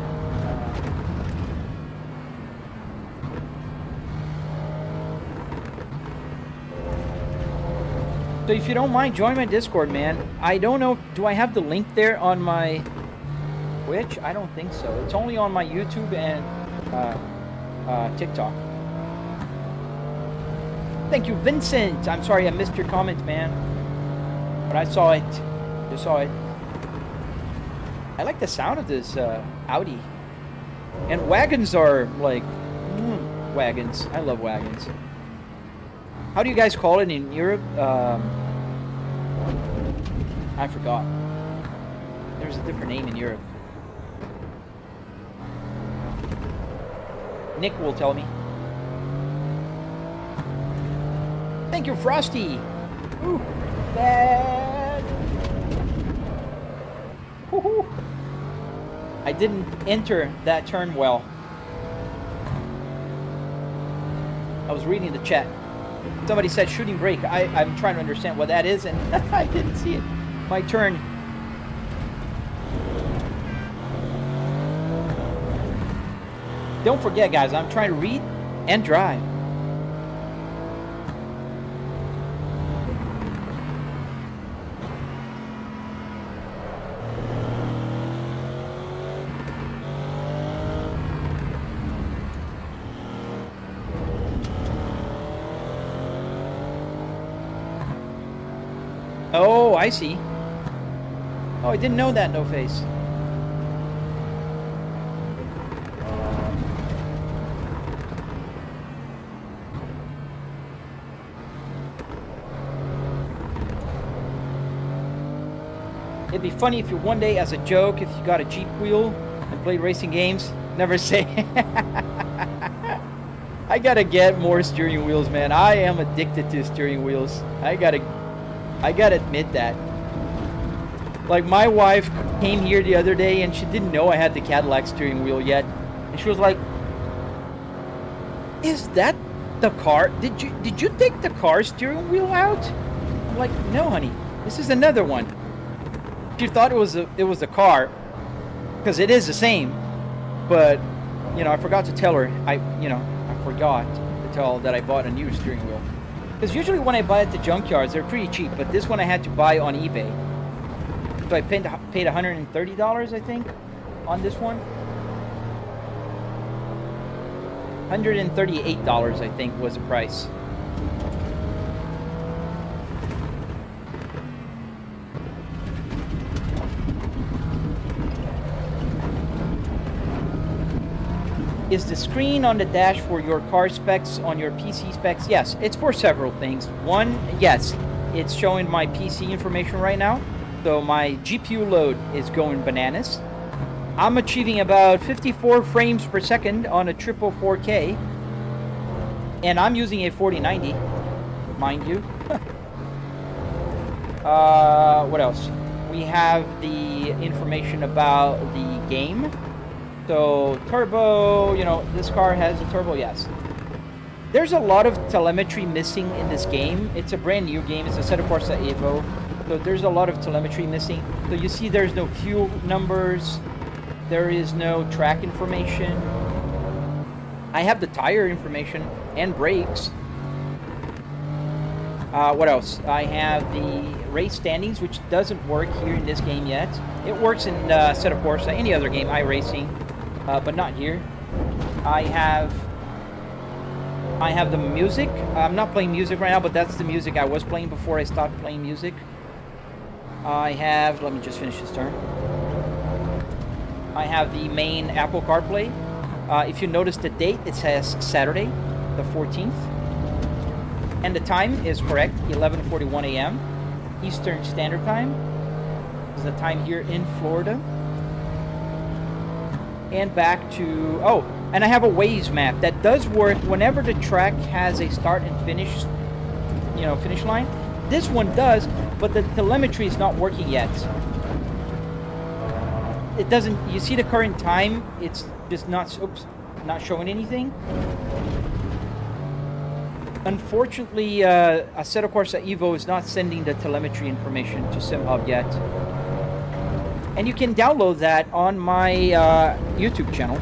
So if you don't mind, join my Discord, man. I don't know, do I have the link there on my Twitch? I don't think so. It's only on my YouTube and TikTok. Thank you, Vincent. I'm sorry I missed your comment, man. But I saw it. Just saw it. I like the sound of this Audi. And wagons are like wagons. I love wagons. How do you guys call it in Europe? I forgot. There's a different name in Europe. Nick will tell me. Thank you, Frosty. Ooh, bad. Woohoo. I didn't enter that turn well. I was reading the chat. Somebody said shooting brake. I'm trying to understand what that is, and I didn't see it. My turn. Don't forget, guys, I'm trying to read and drive. Oh, I see. Oh, I didn't know that, No Face. It'd be funny if you one day, as a joke, if you got a Jeep wheel and played racing games, never say. I gotta get more steering wheels, man. I am addicted to steering wheels. I gotta admit that. Like, my wife came here the other day and she didn't know I had the Cadillac steering wheel yet. And she was like, "Is that the car? Did you take the car steering wheel out?" I'm like, "No, honey. This is another one. She thought it was a car, because it is the same, but you know, I forgot to tell her. I forgot to tell that I bought a new steering wheel. Because usually when I buy at the junkyards, they're pretty cheap, but this one I had to buy on eBay. So I paid $130, I think, on this one. $138, I think, was the price. Is the screen on the dash for your car specs on your PC specs? Yes, it's for several things. One, yes, it's showing my PC information right now. So my GPU load is going bananas. I'm achieving about 54 frames per second on a triple 4K. And I'm using a 4090, mind you. What else? We have the information about the game. So, turbo, you know, this car has a turbo, yes. There's a lot of telemetry missing in this game. It's a brand new game. It's a Assetto Corsa Evo. So there's a lot of telemetry missing. So you see there's no fuel numbers. There is no track information. I have the tire information and brakes. What else? I have the race standings, which doesn't work here in this game yet. It works in Assetto Corsa, any other game, iRacing. But not here. I have the music. I'm not playing music right now, but that's the music I was playing before I stopped playing music. I have, let me just finish this turn. I have the main Apple CarPlay. If you notice the date, it says Saturday, the 14th. And the time is correct, 11:41 a.m. Eastern Standard Time. This is the time here in Florida. And back to, oh, and I have a Waze map that does work whenever the track has a start and finish, you know, finish line. This one does, but the telemetry is not working yet. It doesn't, you see the current time, it's just not, oops, not showing anything. Unfortunately, Assetto Corsa Evo is not sending the telemetry information to SimHub yet. And you can download that on my YouTube channel.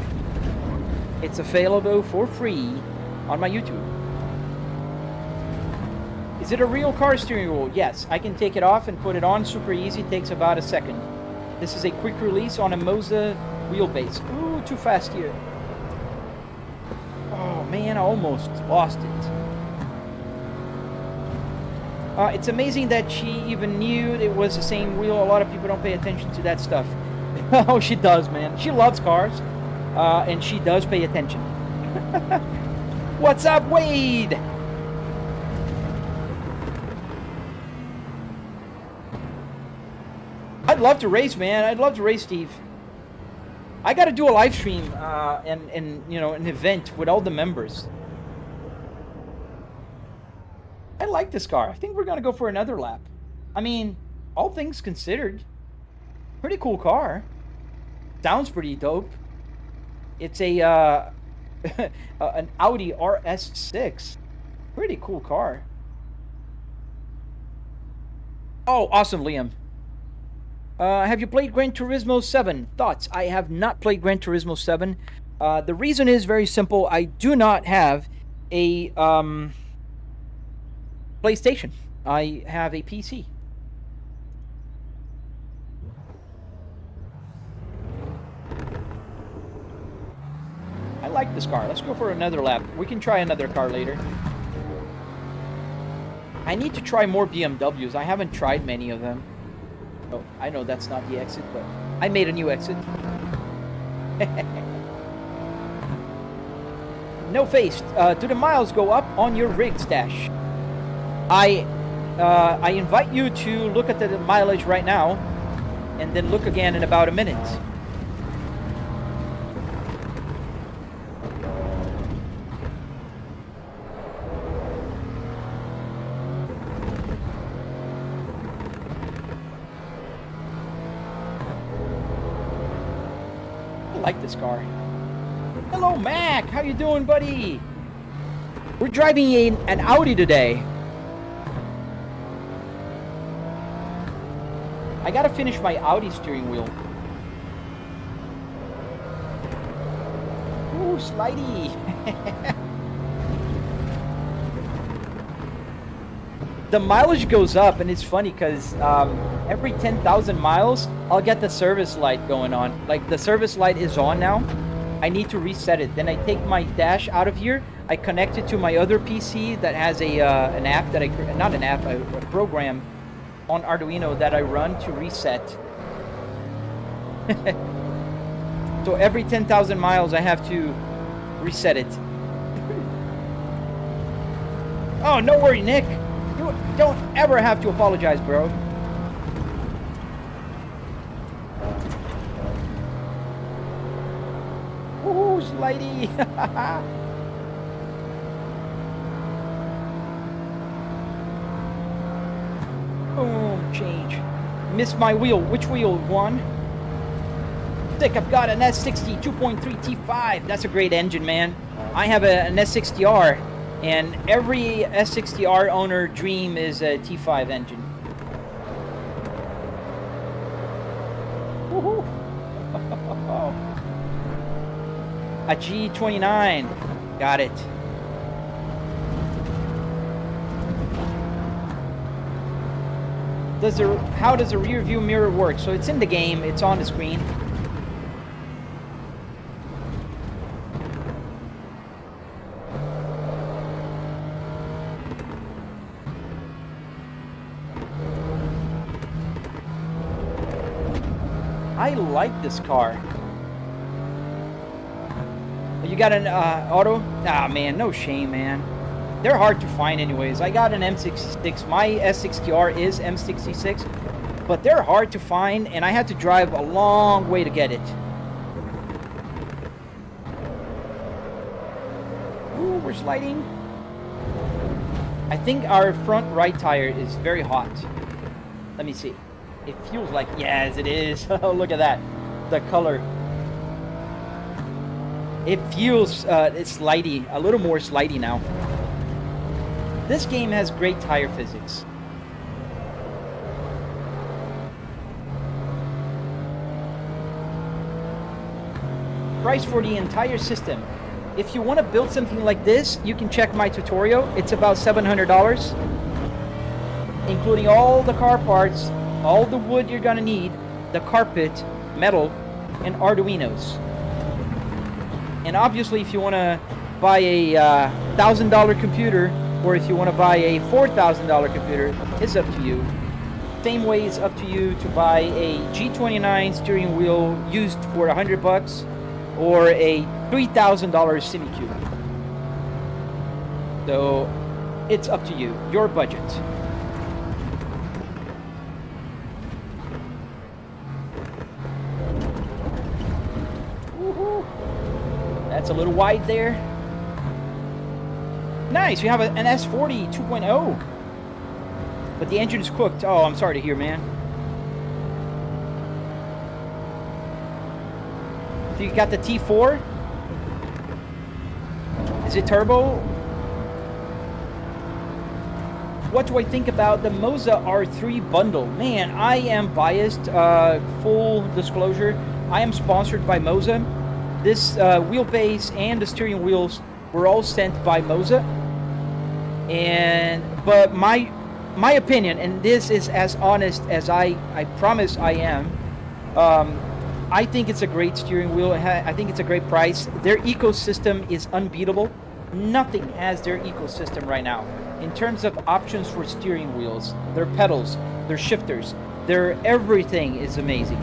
It's available for free on my YouTube. Is it a real car steering wheel? Yes, I can take it off and put it on super easy. Takes about a second. This is a quick release on a Moza Wheelbase. Ooh, too fast here. Oh man, I almost lost it. It's amazing that she even knew it was the same wheel. A lot of people don't pay attention to that stuff. Oh, she does, man. She loves cars, and she does pay attention. What's up, Wade? I'd love to race, man. I'd love to race, Steve. I got to do a live stream and you know, an event with all the members. I like this car. I think we're gonna go for another lap. I mean, all things considered, pretty cool car. Sounds pretty dope. It's a an Audi RS6. Pretty cool car. Oh, awesome, Liam. Have you played Gran Turismo 7? Thoughts? I have not played Gran Turismo 7. The reason is very simple. I do not have a PlayStation. I have a PC. I like this car. Let's go for another lap. We can try another car later. I need to try more BMWs. I haven't tried many of them. Oh, I know that's not the exit, but I made a new exit. No face. Do the miles go up on your rig stash? I invite you to look at the mileage right now, and then look again in about a minute. I like this car. Hello, Mac. How you doing, buddy? We're driving an Audi today. I gotta finish my Audi steering wheel. Ooh, slidey. The mileage goes up, and it's funny because every 10,000 miles, I'll get the service light going on. Like, the service light is on now. I need to reset it. Then I take my dash out of here. I connect it to my other PC that has an app that not an app, a program on Arduino that I run to reset. So every 10,000 miles, I have to reset it. Oh, no worry, Nick. You don't ever have to apologize, bro. Ooh, slidey. Boom, change. Missed my wheel. Which wheel? One. Sick, I've got an S60 2.3 T5. That's a great engine, man. I have an S60R, and every S60R owner dream is a T5 engine. Woohoo! A G29. Got it. How does a rear view mirror work? So it's in the game, it's on the screen. I like this car. You got an auto? Ah, man, no shame, man. They're hard to find anyways. I got an M66. My S60R is M66, but they're hard to find, and I had to drive a long way to get it. Ooh, we're sliding. I think our front right tire is very hot. Let me see. It feels like, yes, it is. Oh, look at that. The color. It feels, it's slidey, a little more slidey now. This game has great tire physics. Price for the entire system. If you want to build something like this, you can check my tutorial. It's about $700, including all the car parts, all the wood you're gonna need, the carpet, metal, and Arduinos. And obviously, if you want to buy a $1,000 computer, or if you want to buy a $4,000 computer, it's up to you. Same way it's up to you to buy a G29 steering wheel used for $100 or a $3,000 SimiCube. So it's up to you, your budget. Woohoo! That's a little wide there. Nice, you have an S40 2.0. But the engine is cooked. Oh, I'm sorry to hear, man. So you got the T4? Is it turbo? What do I think about the Moza R3 bundle? Man, I am biased. Full disclosure, I am sponsored by Moza. This wheelbase and the steering wheels were all sent by Moza. But my opinion, and this is as honest as I promise I am, I think it's a great steering wheel. I think it's a great price. Their ecosystem is unbeatable. Nothing has their ecosystem right now. In terms of options for steering wheels, their pedals, their shifters, their everything is amazing.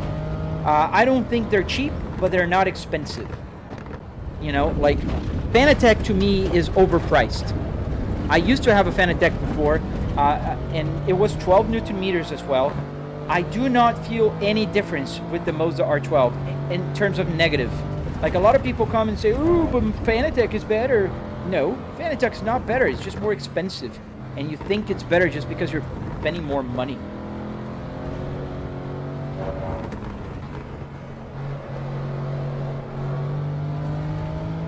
I don't think they're cheap, but they're not expensive. You know, like Fanatec to me is overpriced. I used to have a Fanatec before, and it was 12 Newton meters as well. I do not feel any difference with the Moza R12 in terms of negative. Like, a lot of people come and say, ooh, but Fanatec is better. No, Fanatec's not better. It's just more expensive. And you think it's better just because you're spending more money.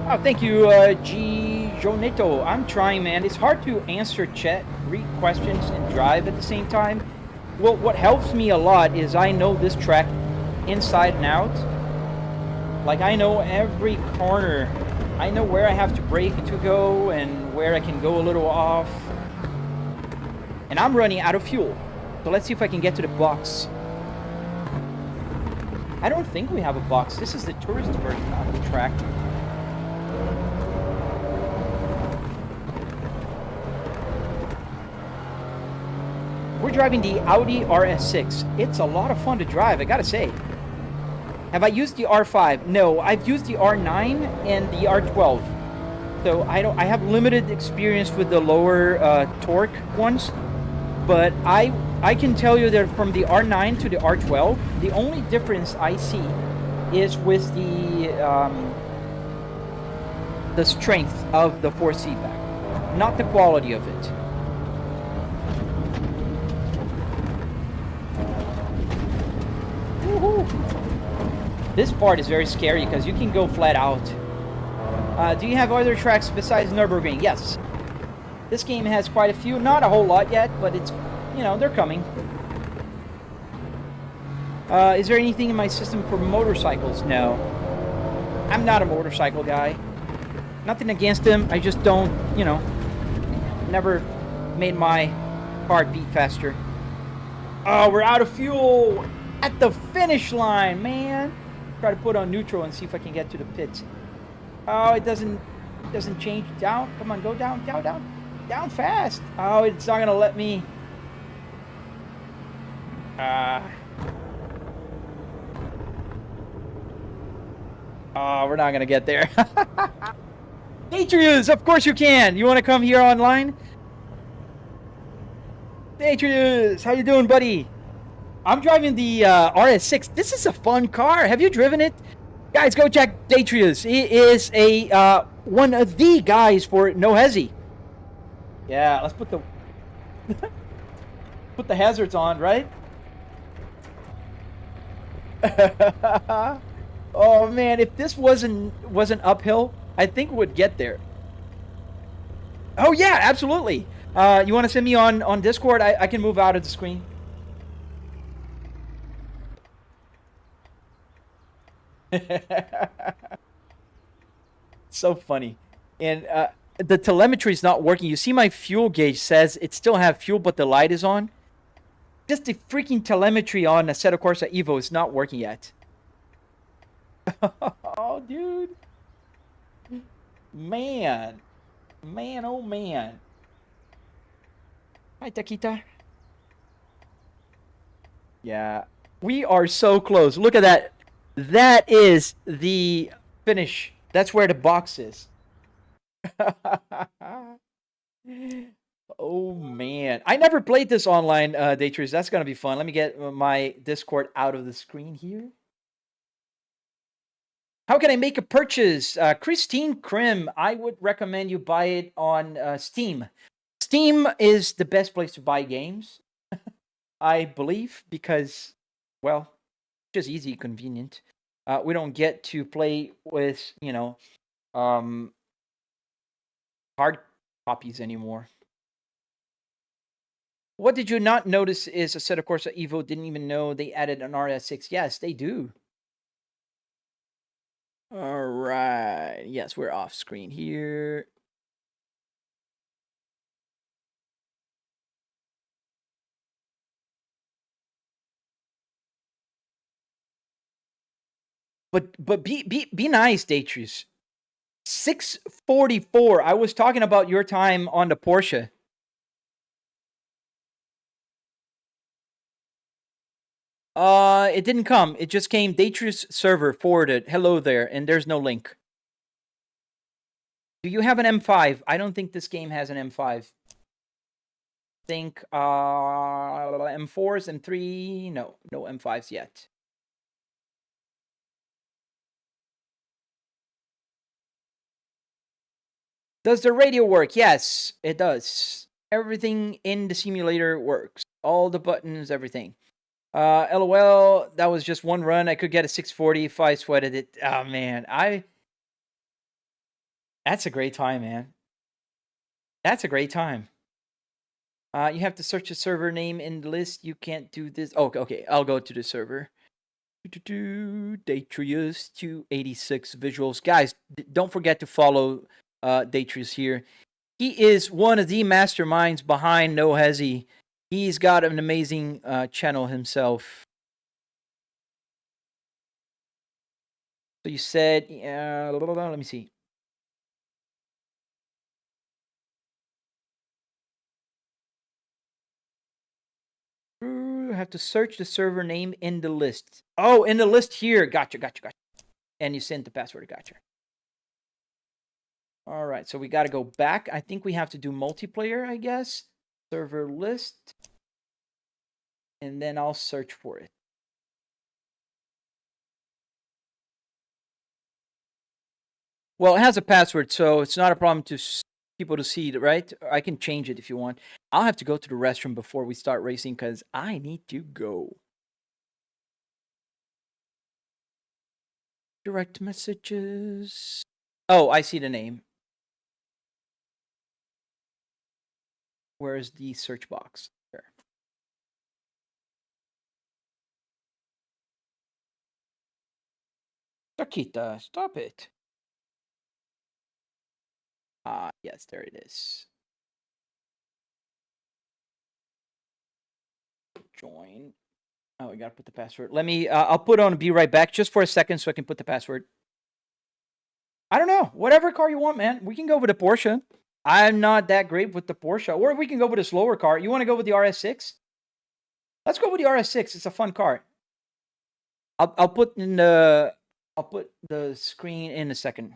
Oh, thank you, G. Jonito. I'm trying, man. It's hard to answer chat, read questions, and drive at the same time. Well, what helps me a lot is I know this track inside and out. Like, I know every corner. I know where I have to brake to go and where I can go a little off. And I'm running out of fuel. So let's see if I can get to the box. I don't think we have a box. This is the tourist version of the track. We're driving the Audi RS6. It's a lot of fun to drive, I gotta say. Have I used the R5? No, I've used the R9 and the R12. So I have limited experience with the lower torque ones, but I can tell you that from the R9 to the R12, the only difference I see is with the strength of the force feedback, not the quality of it. This part is very scary because you can go flat out. Do you have other tracks besides Nürburgring? Yes. This game has quite a few. Not a whole lot yet, but it's, you know, they're coming. Is there anything in my system for motorcycles? No. I'm not a motorcycle guy. Nothing against them. I just don't, you know, never made my heart beat faster. Oh, we're out of fuel at the finish line, man. Try to put on neutral and see if I can get to the pits. Oh, it doesn't change. Down. Come on, go down, down, down. Down fast. Oh, it's not gonna let me. Oh, we're not gonna get there. Detrius, of course you can. You want to come here online? Detrius, how you doing, buddy? I'm driving the RS6. This is a fun car. Have you driven it? Guys, go check Detrius. He is a one of the guys for No Hesi. Yeah, let's put the put the hazards on, right? Oh man, if this wasn't uphill, I think we would get there. Oh yeah, absolutely. You want to send me on Discord? I can move out of the screen. So funny. And the telemetry is not working. You see my fuel gauge says it still have fuel, but the light is on. Just the freaking telemetry on Assetto Corsa Evo is not working yet. Oh, dude. Man. Man, oh man. Hi, Takita. Yeah. We are so close. Look at that. That is the finish. That's where the box is. Oh man, I never played this online, Detrius. That's gonna be fun. Let me get my Discord out of the screen here. How can I make a purchase? Christine Krim, I would recommend you buy it on Steam. Steam is the best place to buy games, I believe, because, well, just easy, convenient. We don't get to play with, you know, hard copies anymore. What did you not notice is Assetto Corsa Evo didn't even know they added an RS6. Yes, they do. All right. Yes, we're off screen here. But be nice, Detrius. 644. I was talking about your time on the Porsche. It didn't come. It just came. Detrius server forwarded. Hello there, and there's no link. Do you have an M5? I don't think this game has an M5. Think M4s, M3. No M5s yet. Does the radio work? Yes, it does. Everything in the simulator works. All the buttons, everything. LOL, that was just one run. I could get a 640 if I sweated it. Oh, man. That's a great time, man. That's a great time. You have to search the server name in the list. You can't do this. Oh, okay. I'll go to the server. Detrius 286 visuals. Guys, don't forget to follow Detrius here. He is one of the masterminds behind No Hezi. He's got an amazing channel himself. So you said, let me see. I have to search the server name in the list. Oh, in the list here. Gotcha. And you sent the password. Gotcha. All right, so we got to go back. I think we have to do multiplayer, I guess. Server list. And then I'll search for it. Well, it has a password, so it's not a problem to people to see it, right? I can change it if you want. I'll have to go to the restroom before we start racing because I need to go. Direct messages. Oh, I see the name. Where's the search box? There. Takita, stop it. Yes, there it is. Join. Oh, we gotta put the password. Let me, I'll put on be right back just for a second so I can put the password. I don't know. Whatever car you want, man. We can go with the Porsche. I'm not that great with the Porsche. Or we can go with a slower car. You want to go with the RS6? Let's go with the RS6. It's a fun car. I'll put in the I'll put the screen in a second.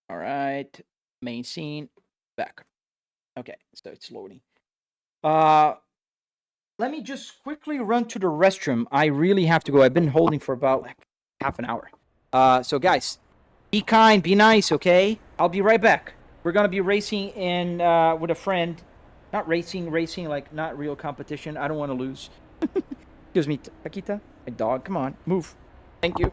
All right. Main scene. Back. Okay, so it's loading. Let me just quickly run to the restroom. I really have to go. I've been holding for about like half an hour. So guys, be kind, be nice, okay? I'll be right back. We're gonna be racing in with a friend. Not racing, like not real competition. I don't want to lose. Excuse me, Akita, my dog. Come on, move. Thank you.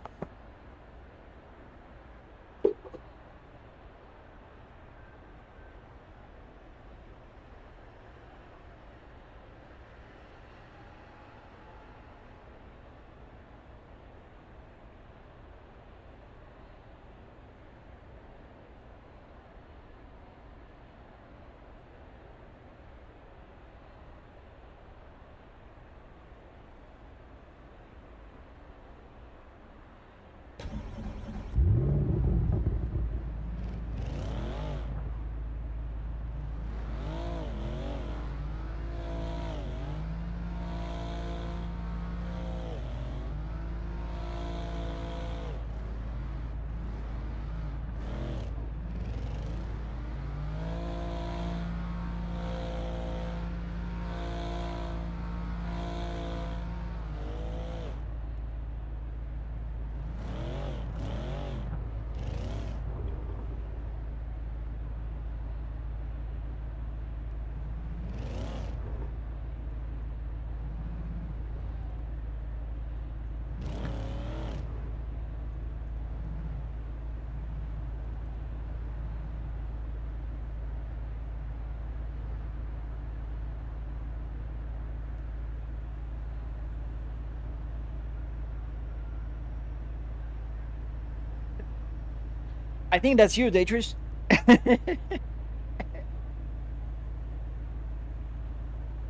I think that's you, Detrius.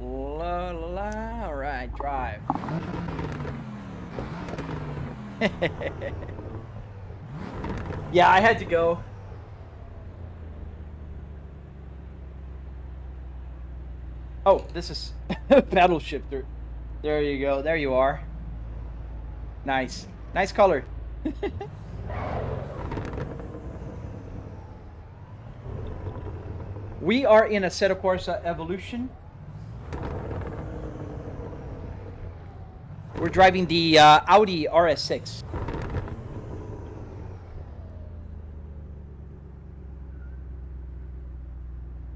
La la la. All right, drive. Yeah, I had to go. Oh, this is paddle shifter. There you go. There you are. Nice. Nice color. We are in a Assetto Corsa Evolution. We're driving the Audi RS6.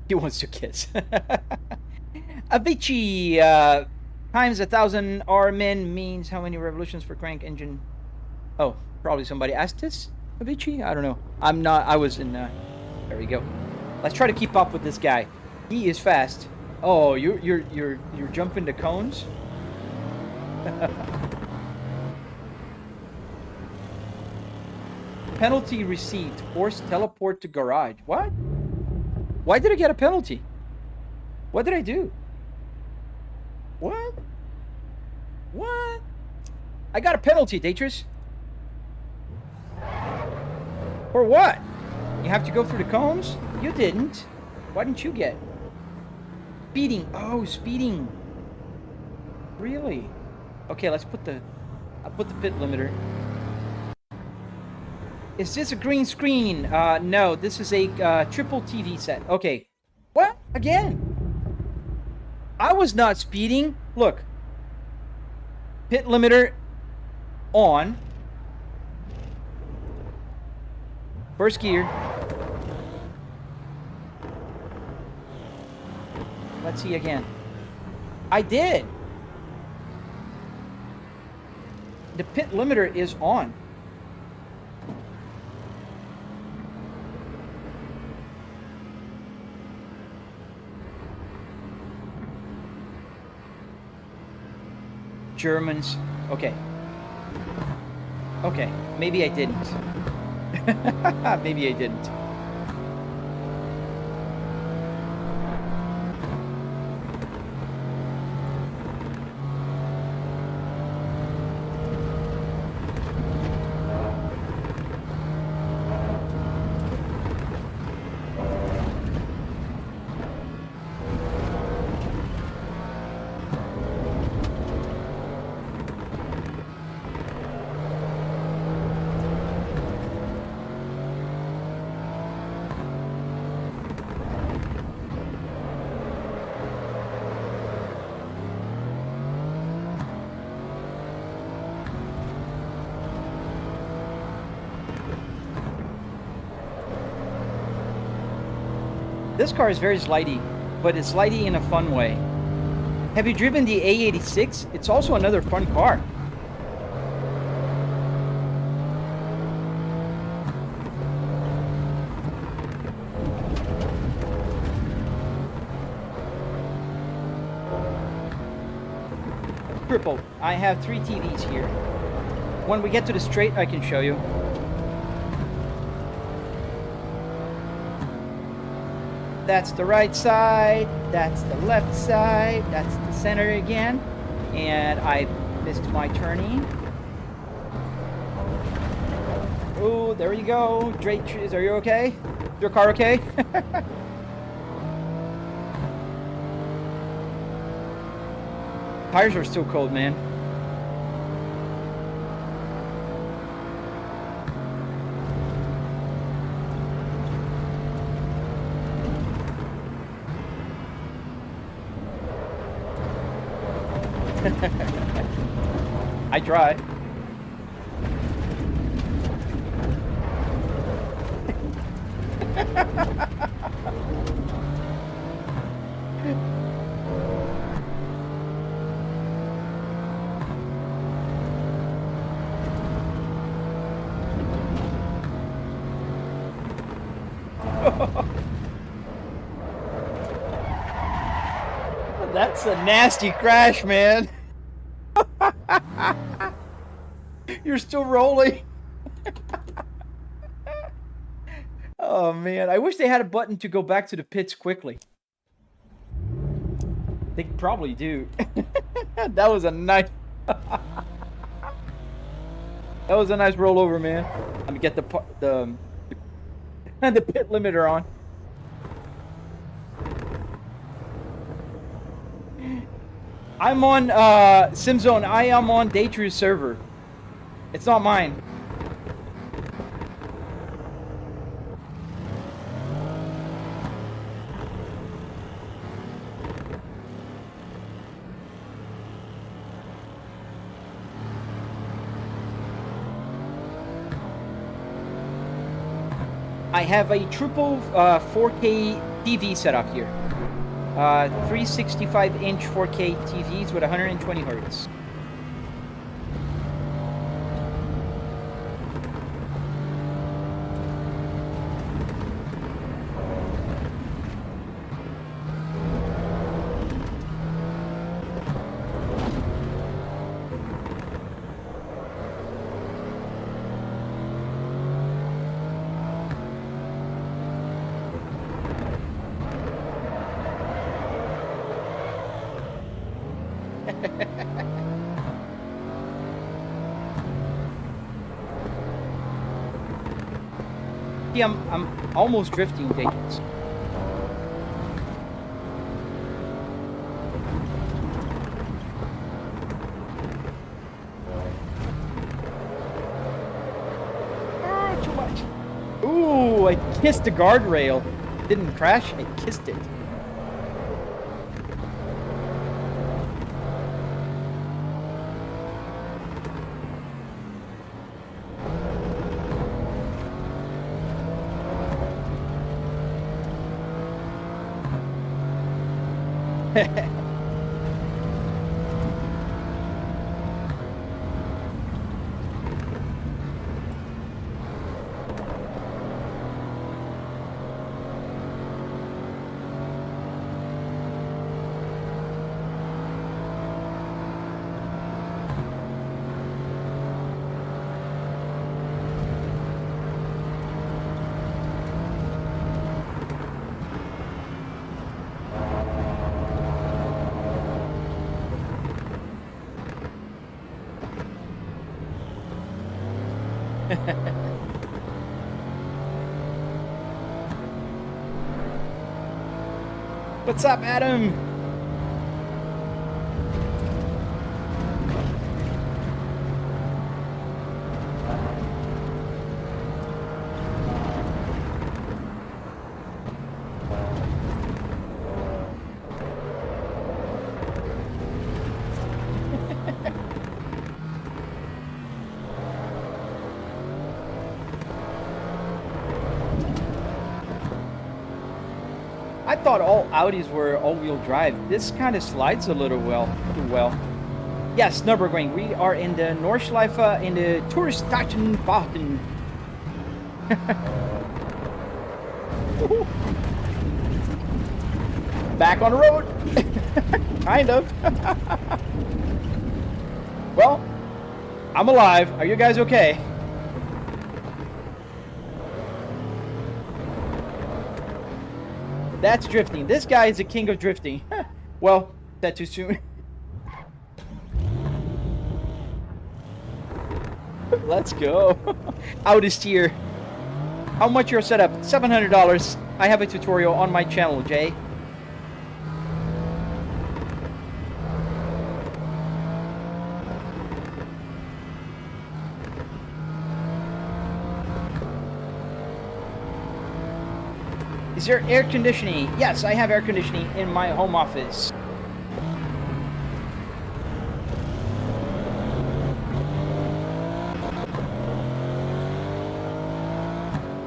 He wants to kiss. Avicii times 1,000 R min means how many revolutions per crank engine? Oh, probably somebody asked this. Avicii? I don't know. I'm not. I was in. There we go. Let's try to keep up with this guy. He is fast. Oh, you're jumping to cones. Penalty received. Forced teleport to garage. What? Why did I get a penalty? What did I do? What? What? I got a penalty, Datris. For what? You have to go through the cones? You didn't. Why didn't you get? Speeding. Oh, speeding. Really? Okay, let's put the... I'll put the pit limiter. Is this a green screen? No, this is a triple TV set. Okay. What? Again? I was not speeding. Look. Pit limiter on. First gear. Let's see again. I did. The pit limiter is on. Germans. Okay. Okay. Maybe I didn't. Maybe I didn't. This car is very slidey, but it's slidey in a fun way. Have you driven the A86? It's also another fun car. Triple. I have 3 TVs here. When we get to the straight, I can show you. That's the right side, that's the left side, that's the center again. And I missed my turning. Oh, there you go. Drake, are you okay? Is your car okay? Tires are still cold, man. I try. That's a nasty crash, man. You're still rolling. Oh man, I wish they had a button to go back to the pits quickly. They probably do. That was a nice that was a nice rollover, man. Let me get the pit limiter on. I'm on SimZone. I am on Datru's server. It's not mine. I have a triple 4K TV set up here. 365-inch 4K TVs with 120 hertz. See, I'm almost drifting, Patriots. Too much. Ooh, I kissed the guardrail. Didn't crash, I kissed it. What's up, Adam? I thought all Audis were all-wheel drive. This kind of slides a little well. Yes, Nürburgring. We are in the Nordschleife in the Touristenwagen. Back on the road. Kind of. Well, I'm alive. Are you guys okay? That's drifting. This guy is the king of drifting. Well, that too soon. Let's go. Out is here. How much your setup? $700. I have a tutorial on my channel, Jay. Is there air conditioning? Yes, I have air conditioning in my home office.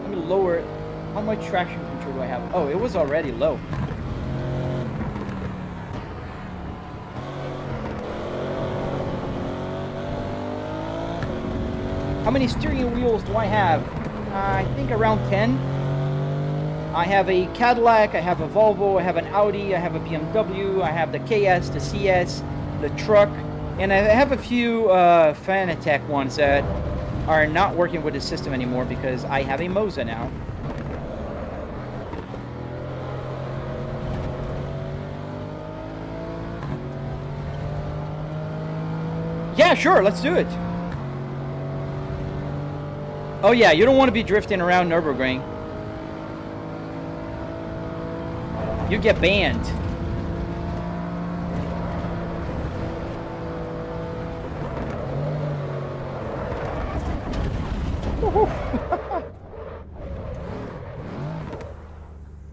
Let me lower it. How much traction control do I have? Oh, it was already low. How many steering wheels do I have? I think around 10. I have a Cadillac, I have a Volvo, I have an Audi, I have a BMW, I have the KS, the CS, the truck, and I have a few Fanatec ones that are not working with the system anymore because I have a Moza now. Yeah, sure, let's do it. Oh yeah, you don't want to be drifting around Nürburgring. You get banned.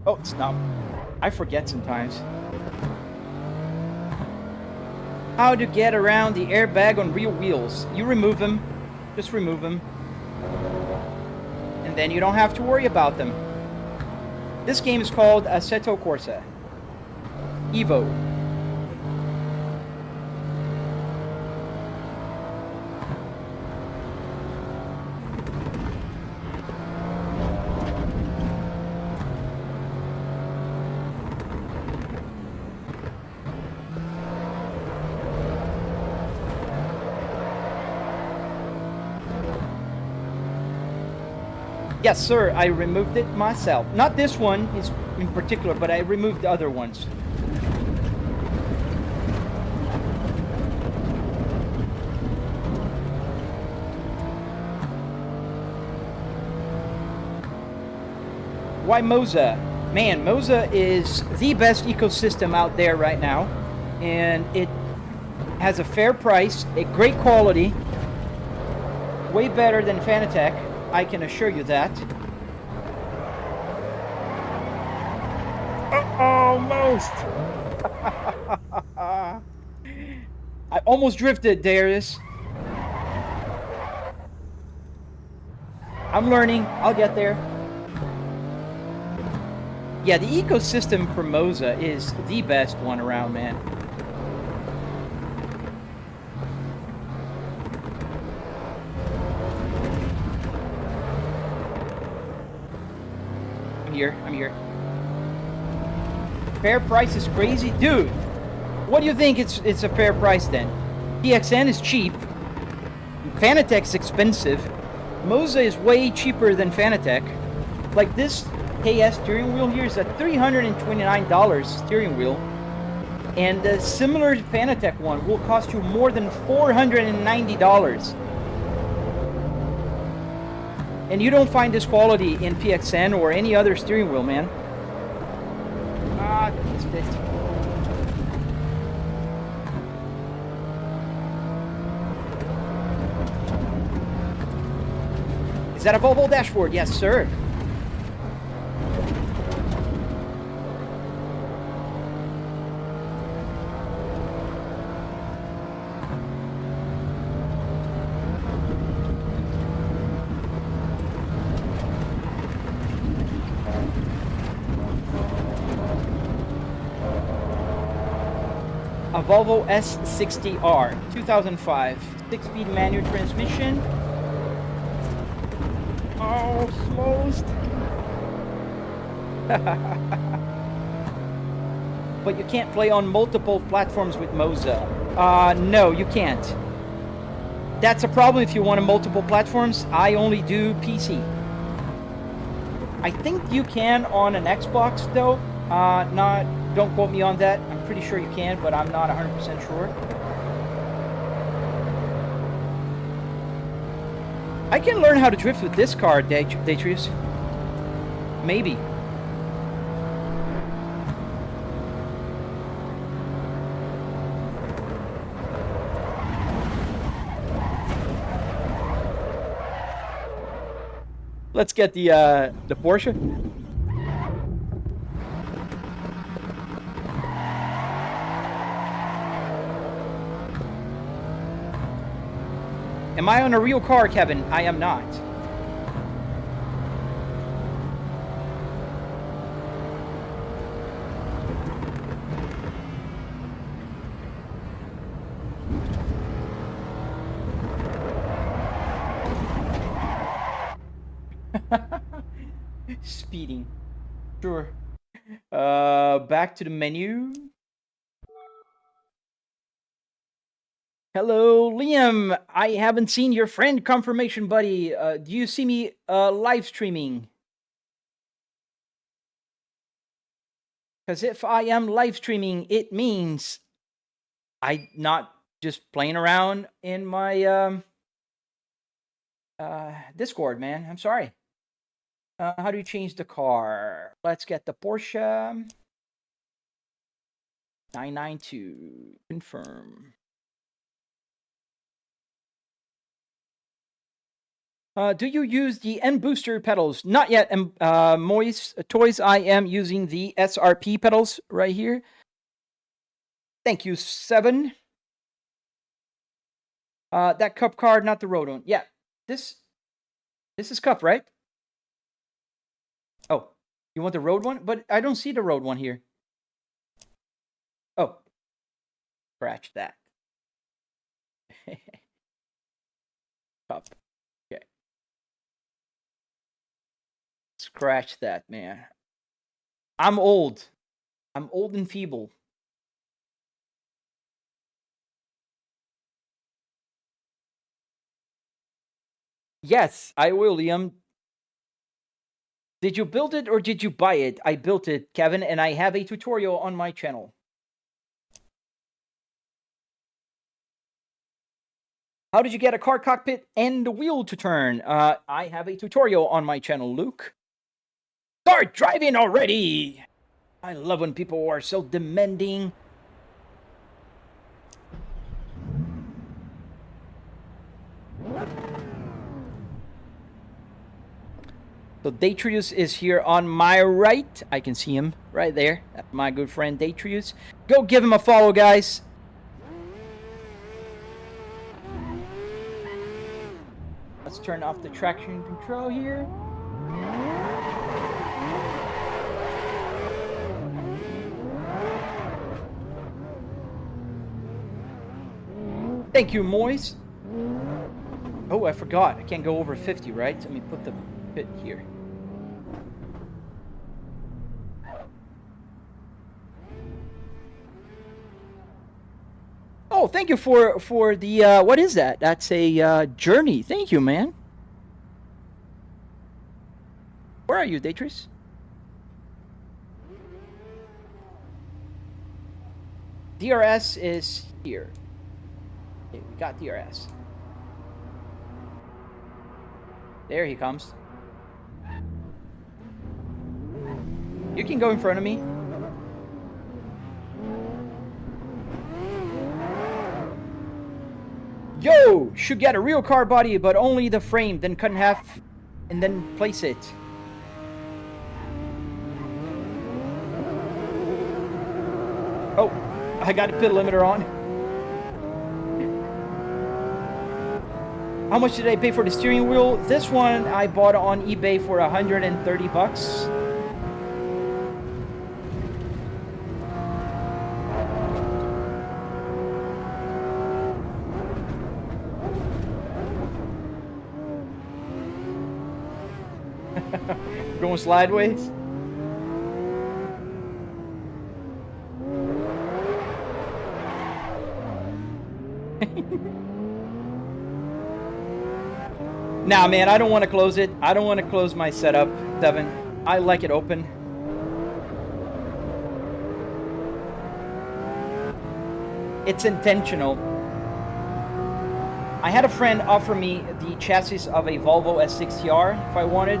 Oh, it's not. I forget sometimes. How to get around the airbag on real wheels. You remove them. Just remove them. And then you don't have to worry about them. This game is called Assetto Corsa Evo. Yes, sir, I removed it myself. Not this one is in particular, but I removed the other ones. Why Moza? Man, Moza is the best ecosystem out there right now, and it has a fair price, a great quality, way better than Fanatec, I can assure you that. Almost! I almost drifted, Darius. I'm learning. I'll get there. Yeah, the ecosystem for Moza is the best one around, man. I'm here. Fair price is crazy? Dude, what do you think it's a fair price then? PXN is cheap. Fanatec's expensive. Moza is way cheaper than Fanatec. Like this KS steering wheel here is a $329 steering wheel. And the similar Fanatec one will cost you more than $490. And you don't find this quality in PXN or any other steering wheel, man. Ah, it's this. Is that a Volvo dashboard? Yes, sir. A Volvo S60R, 2005, 6-speed manual transmission. Oh, closed. But you can't play on multiple platforms with Moza. No, you can't. That's a problem if you want multiple platforms. I only do PC. I think you can on an Xbox though. Don't quote me on that. I'm pretty sure you can, but I'm not 100% sure. I can learn how to drift with this car, Detrius. Maybe. Let's get the Porsche. Am I on a real car, Kevin? I am not. Speeding. Sure. Back to the menu. Hello, Liam. I haven't seen your friend confirmation, buddy. Do you see me live streaming? Because if I am live streaming, it means I'm not just playing around in my Discord, man. I'm sorry. How do you change the car? Let's get the Porsche 992. Confirm. Do you use the N booster pedals? Not yet. Moist Toys, I am using the SRP pedals right here. Thank you, 7. That cup card, not the road one. Yeah, this is cup, right? Oh, you want the road one? But I don't see the road one here. Oh, scratch that. Cup. Okay. Scratch that, man. I'm old. I'm old and feeble. Yes, I will, Liam. Did you build it or did you buy it? I built it, Kevin, and I have a tutorial on my channel. How did you get a car cockpit and the wheel to turn? I have a tutorial on my channel, Luke. Start driving already! I love when people are so demanding. So Detrius is here on my right. I can see him right there. That's my good friend Detrius. Go give him a follow, guys. Let's turn off the traction control here. Thank you, Moise. Oh, I forgot. I can't go over 50, right? Let me put the bit here. Oh, thank you for the what is that? That's a journey. Thank you, man. Where are you, Datris? DRS is here. Okay, we got DRS. There he comes. You can go in front of me. Yo! Should get a real car body, but only the frame, then cut in half, and then place it. Oh, I got a pit limiter on. How much did I pay for the steering wheel? This one I bought on eBay for 130 bucks. Going sideways. Nah, man, I don't want to close it. I don't want to close my setup, Devin. I like it open. It's intentional. I had a friend offer me the chassis of a Volvo S60R if I wanted,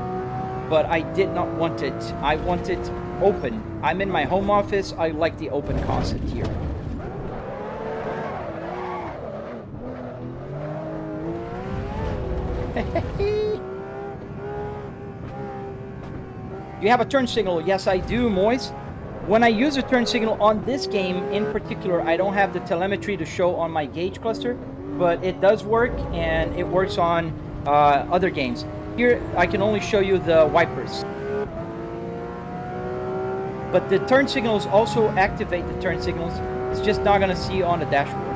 but I did not want it. I want it open. I'm in my home office. I like the open concept here. You have a turn signal? Yes, I do, Moise. When I use a turn signal on this game in particular, I don't have the telemetry to show on my gauge cluster, but it does work, and it works on other games. Here, I can only show you the wipers. But the turn signals also activate the turn signals. It's just not going to see on the dashboard.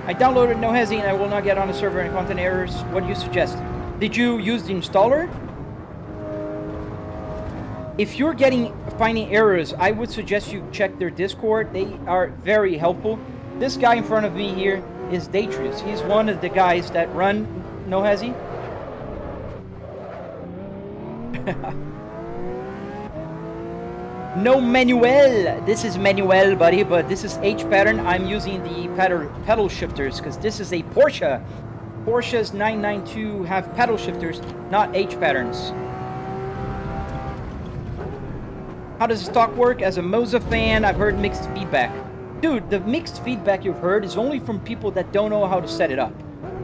I downloaded No Hesi and I will not get on the server and content errors. What do you suggest? Did you use the installer? If you're finding errors, I would suggest you check their Discord. They are very helpful. This guy in front of me here is Detrius. He's one of the guys that run No Hesi. No Manuel. This is Manuel, buddy, but this is H pattern. I'm using the pedal shifters because this is a Porsche. Porsches 992 have pedal shifters, not H patterns. How does stock work? As a Moza fan, I've heard mixed feedback. Dude, the mixed feedback you've heard is only from people that don't know how to set it up.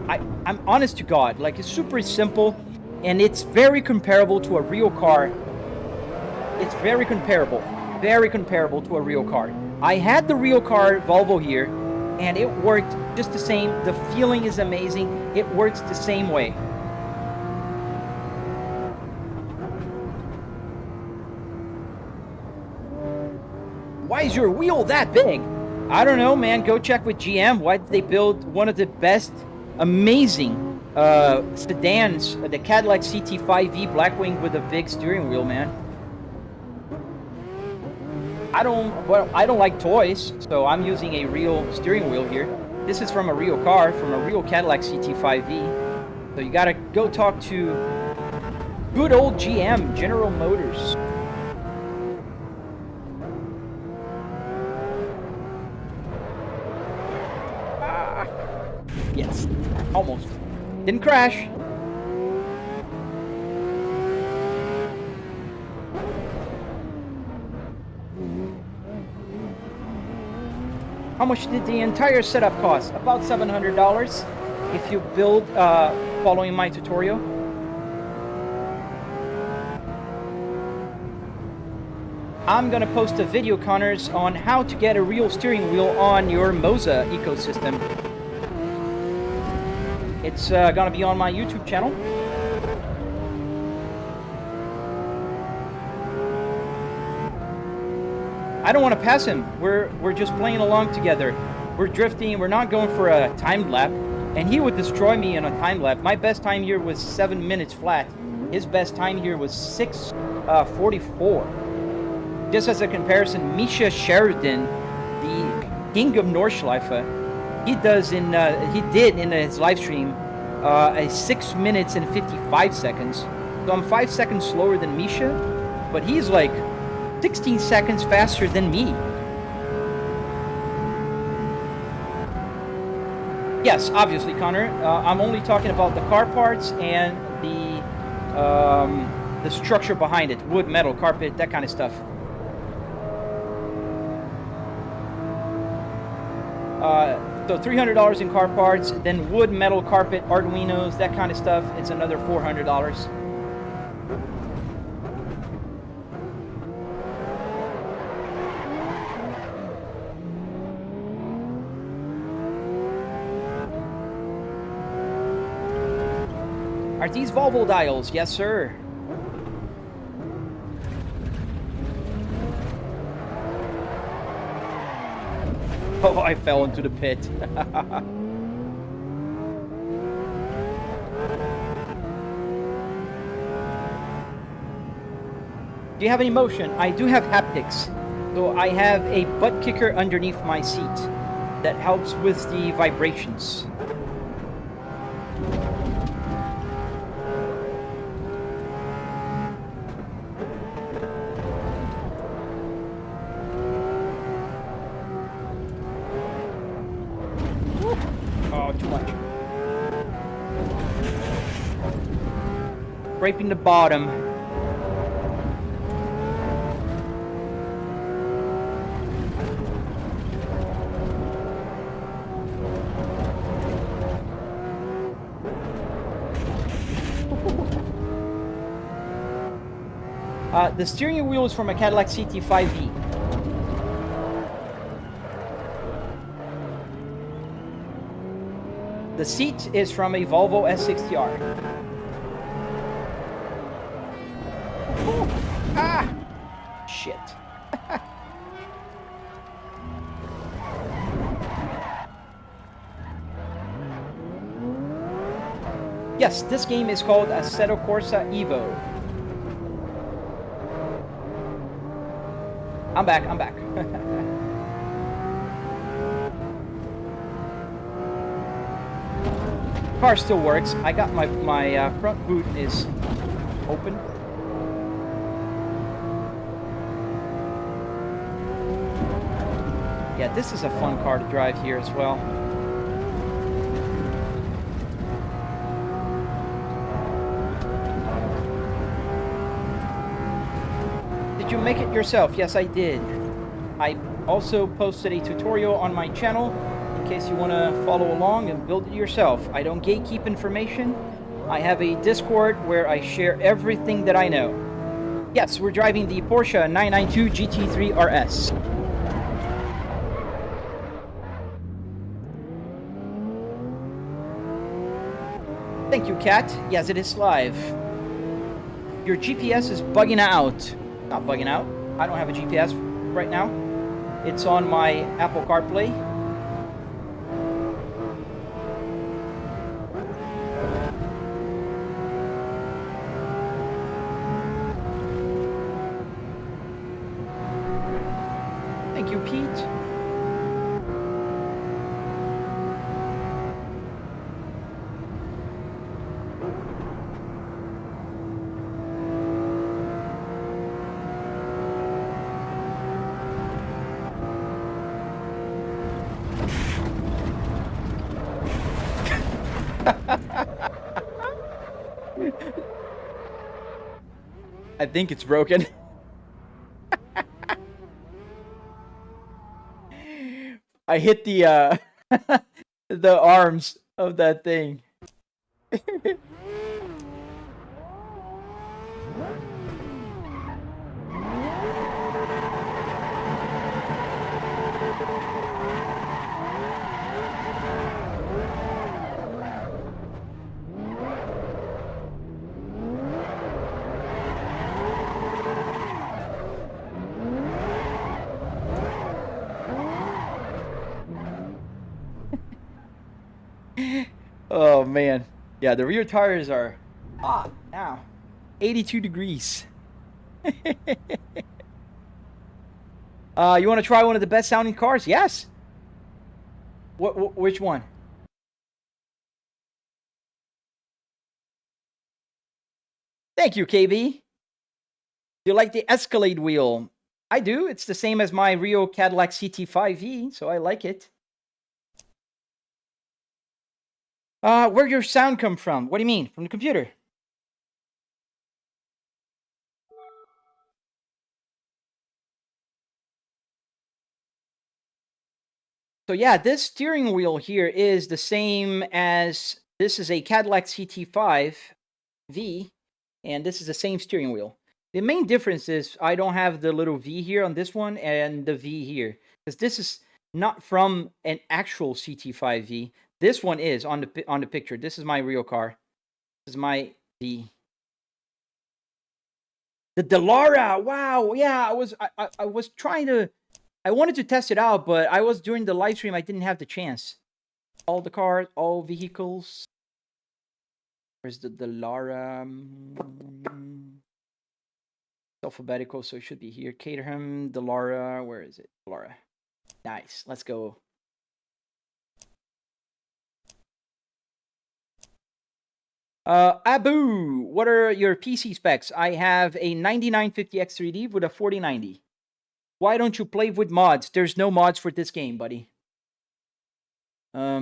I'm honest to God, like it's super simple and it's very comparable to a real car. It's very comparable to a real car. I had the real car Volvo here, and it worked just the same. The feeling is amazing. It works the same way. Why is your wheel that big? I don't know, man. Go check with GM. Why did they build one of the best, amazing sedans, the Cadillac CT5V Blackwing with a big steering wheel, man. I don't like toys, so I'm using a real steering wheel here. This is from a real car, from a real Cadillac CT5V. So you gotta go talk to Good old GM, General Motors. Ah, yes, almost. Didn't crash. How much did the entire setup cost? About $700 if you build following my tutorial. I'm gonna post a video, Connors, on how to get a real steering wheel on your Moza ecosystem. It's gonna be on my YouTube channel. I don't want to pass him. We're just playing along together. We're drifting. We're not going for a timed lap. And he would destroy me in a time lap. My best time here was 7 minutes flat. His best time here was 6:44. Just as a comparison, Misha Sheridan, the king of Nordschleife, he did in his live stream a 6 minutes and 55 seconds. So I'm 5 seconds slower than Misha, but he's like 16 seconds faster than me. Yes, obviously, Connor. I'm only talking about the car parts and the structure behind it. Wood, metal, carpet, that kind of stuff. So $300 in car parts, then wood, metal, carpet, arduinos, that kind of stuff. It's another $400. Are these Volvo dials? Yes, sir. Oh, I fell into the pit. Do you have any motion? I do have haptics. So I have a butt kicker underneath my seat that helps with the vibrations. Scraping the bottom. The steering wheel is from a Cadillac CT5V. The seat is from a Volvo S60R. Shit. Yes, this game is called Assetto Corsa Evo. I'm back. Car still works. I got my front boot is open. Yeah, this is a fun car to drive here as well. Did you make it yourself? Yes, I did. I also posted a tutorial on my channel in case you want to follow along and build it yourself. I don't gatekeep information. I have a Discord where I share everything that I know. Yes, we're driving the Porsche 992 GT3 RS. Thank you, Kat. Yes, it is live. Your GPS is bugging out. Not bugging out. I don't have a GPS right now. It's on my Apple CarPlay. Thank you, Pete. I think it's broken. I hit the the arms of that thing. Oh man, yeah, the rear tires are hot now, 82 degrees. You want to try one of the best sounding cars? Yes. Which one? Thank you, KB. You like the Escalade wheel? I do. It's the same as my Rio Cadillac CT5e, so I like it. Where your sound come from? What do you mean? From the computer? So yeah, this steering wheel here is the same as, this is a Cadillac CT5V, and this is the same steering wheel. The main difference is I don't have the little V here on this one and the V here, because this is not from an actual CT5V. This one is on the picture. This is my real car. This is my V. The Delara, wow, yeah, I was trying to, I wanted to test it out, but I was during the live stream, I didn't have the chance. All the cars, all vehicles. Where's the Delara? It's alphabetical, so it should be here. Caterham, Delara, where is it? Delara. Nice, let's go. Abu, what are your PC specs? I have a 9950X3D with a 4090. Why don't you play with mods? There's no mods for this game, buddy. How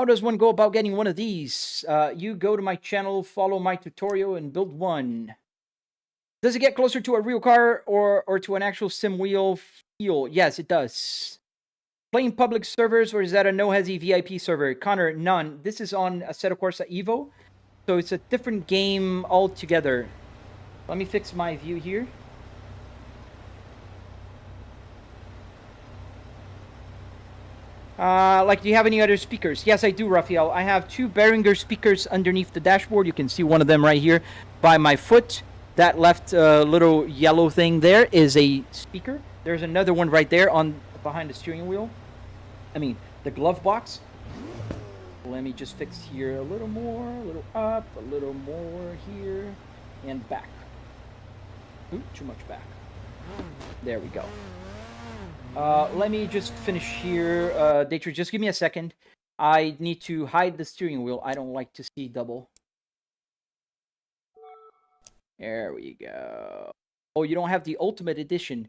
does one go about getting one of these? You go to my channel, follow my tutorial, and build one. Does it get closer to a real car or to an actual sim wheel feel? Yes, it does. Playing public servers, or is that a no-hezzy VIP server? Connor, none. This is on Assetto Corsa Evo, so it's a different game altogether. Let me fix my view here. Do you have any other speakers? Yes, I do, Raphael. I have two Behringer speakers underneath the dashboard. You can see one of them right here by my foot. That left little yellow thing there is a speaker. There's another one right there on behind the steering wheel. I mean, the glove box. Let me just fix here a little more, a little up, a little more here, and back. Ooh, too much back. There we go. Let me just finish here. Daytree, just give me a second. I need to hide the steering wheel. I don't like to see double. There we go. Oh, you don't have the Ultimate Edition.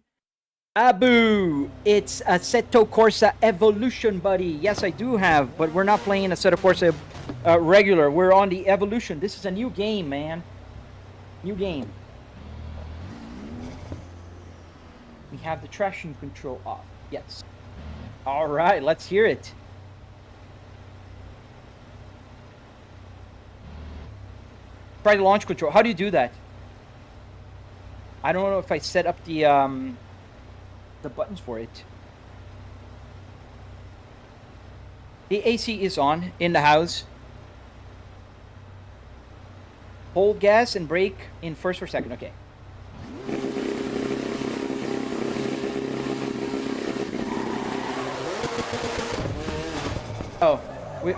Abu, it's Assetto Corsa Evolution, buddy. Yes, I do have, but we're not playing Assetto Corsa regular. We're on the Evolution. This is a new game, man. New game. We have the traction control off. Yes. All right, let's hear it. Try the launch control. How do you do that? I don't know if I set up the buttons for it. The AC is on in the house. Hold gas and brake in first or second. Okay. Oh,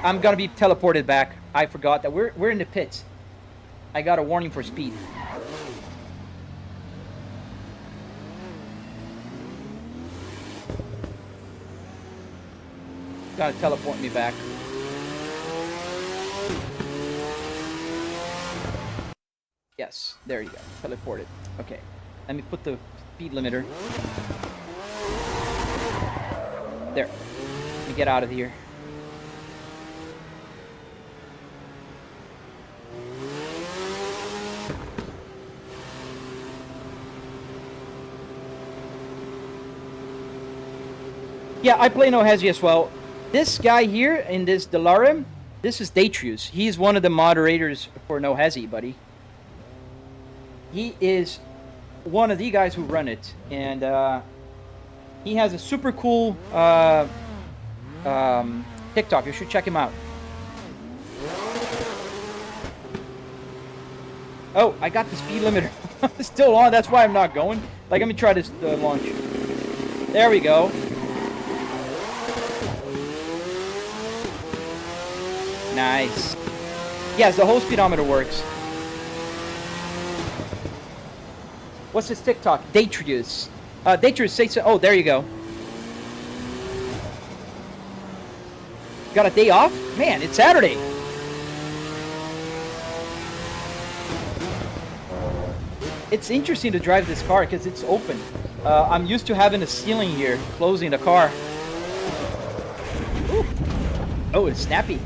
I'm gonna be teleported back. I forgot that we're in the pits. I got a warning for speed. Gotta teleport me back. Yes, there you go. Teleported. Okay. Let me put the speed limiter. There. Let me get out of here. Yeah, I play No Hesi as well. This guy here in this Delarem, this is Detrius. He's one of the moderators for No Hesi, buddy. He is one of the guys who run it, and he has a super cool TikTok. You should check him out. Oh, I got the speed limiter still on. That's why I'm not going. Like, let me try this launch. There we go. Nice. Yes, the whole speedometer works. What's his TikTok? Detrius. Detrius, say so. Oh, there you go. Got a day off? Man, it's Saturday. It's interesting to drive this car because it's open. I'm used to having a ceiling here, closing the car. Ooh. Oh, it's snappy.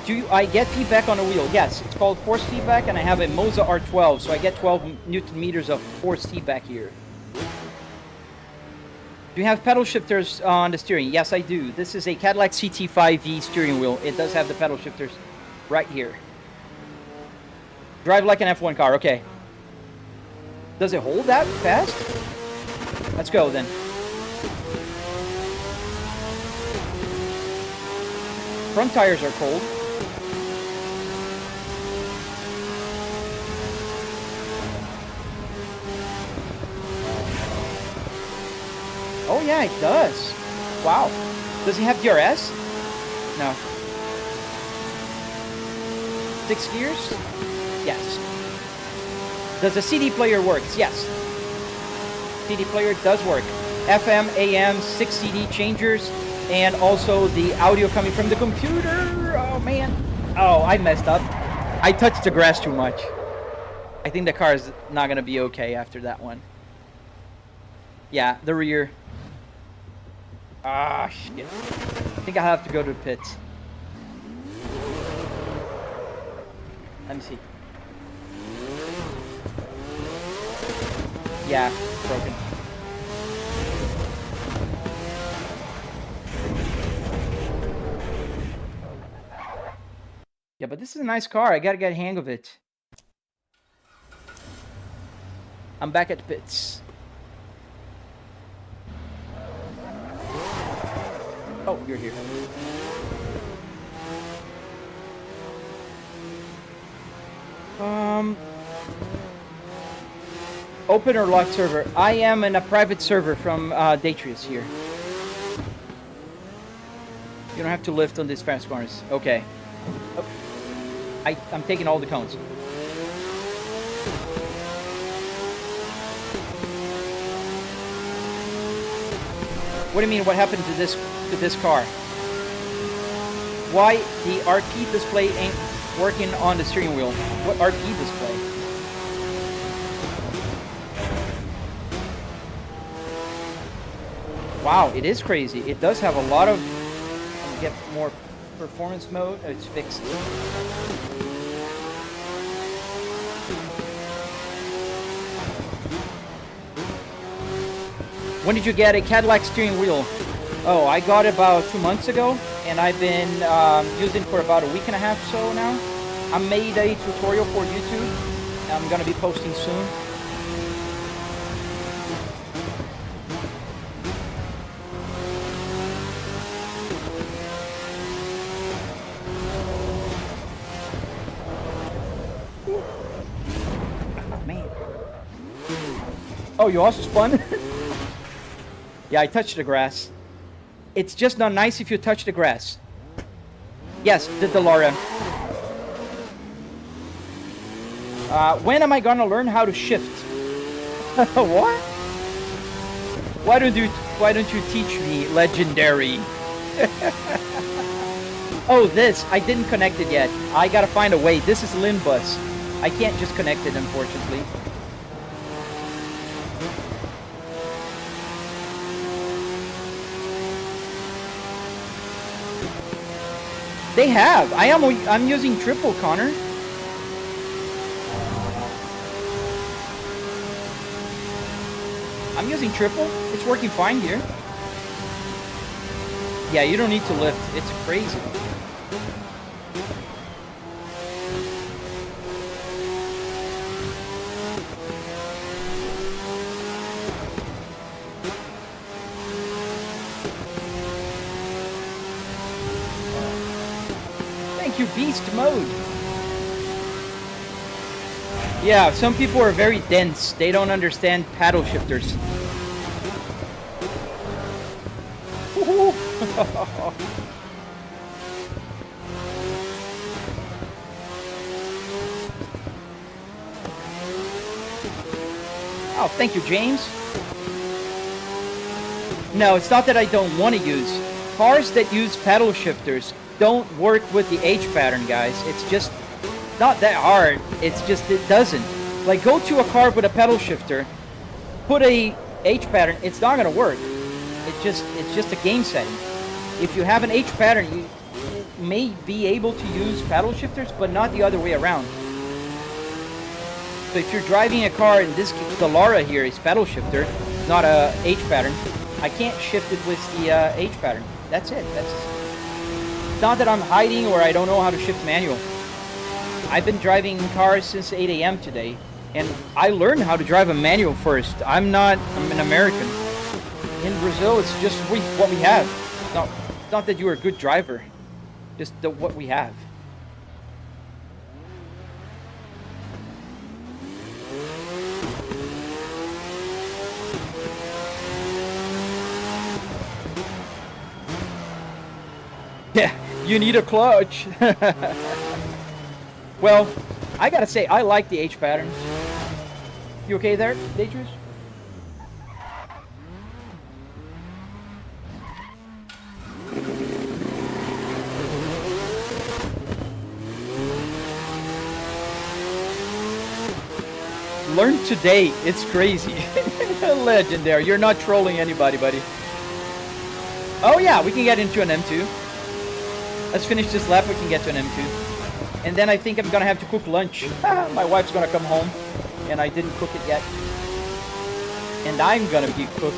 Do I get feedback on the wheel? Yes, it's called force feedback, and I have a Moza R12, so I get 12 Newton meters of force feedback here. Do you have pedal shifters on the steering? Yes, I do. This is a Cadillac CT5V steering wheel. It does have the pedal shifters right here. Drive like an F1 car. Okay. Does it hold that fast? Let's go then. Front tires are cold. Oh yeah, it does. Wow. Does he have DRS? No. 6 gears? Yes. Does the CD player work? Yes. CD player does work. FM, AM, 6 CD changers, and also the audio coming from the computer. Oh man. Oh, I messed up. I touched the grass too much. I think the car is not gonna be okay after that one. Yeah, the rear. Ah, shit. I think I'll have to go to the pits. Let me see. Yeah, broken. Yeah, but this is a nice car. I gotta get a hang of it. I'm back at the pits. Oh, you're here. Open or locked server? I am in a private server from Detrius here. You don't have to lift on these fast corners. Okay. Oh. I'm taking all the cones. What do you mean? What happened to this car? Why the RP display ain't working on the steering wheel? What RP display? Wow, it is crazy. It does have a lot of. Let me get more performance mode. Oh, it's fixed. When did you get a Cadillac steering wheel? Oh, I got it about 2 months ago, and I've been using it for about a week and a half or so now. I made a tutorial for YouTube. I'm gonna be posting soon. Oh, man. Oh, you also spun? Yeah, I touched the grass. It's just not nice if you touch the grass. Yes, the DeLorean. When am I gonna learn how to shift? What? Why don't you teach me, legendary? Oh, this. I didn't connect it yet. I gotta find a way. This is Linbus. I can't just connect it, unfortunately. They have. I'm using triple, Connor. I'm using triple. It's working fine here. Yeah, you don't need to lift. It's crazy. Thank you, beast mode. Yeah, some people are very dense. They don't understand paddle shifters. Oh, thank you, James. No, it's not that I don't want to use. Cars that use paddle shifters don't work with the H pattern, guys. It's just not that hard. It's just, it doesn't. Like, go to a car with a pedal shifter, put a H pattern, it's not going to work. It's just a game setting. If you have an H pattern, you may be able to use paddle shifters, but not the other way around. So if you're driving a car, and the Lara here is paddle shifter, not a H pattern, I can't shift it with the H pattern. That's it. It's not that I'm hiding or I don't know how to shift manual. I've been driving cars since 8 a.m. today, and I learned how to drive a manual first. I'm an American. In Brazil, it's just what we have. It's not that you're a good driver, just what we have. Yeah, you need a clutch. Well, I gotta say, I like the H patterns. You okay there, Detrius? Learn today. It's crazy. Legendary. You're not trolling anybody, buddy. Oh yeah, we can get into an M2. Let's finish this lap. We can get to an M2. And then I think I'm gonna have to cook lunch. My wife's gonna come home, and I didn't cook it yet. And I'm gonna be cooked.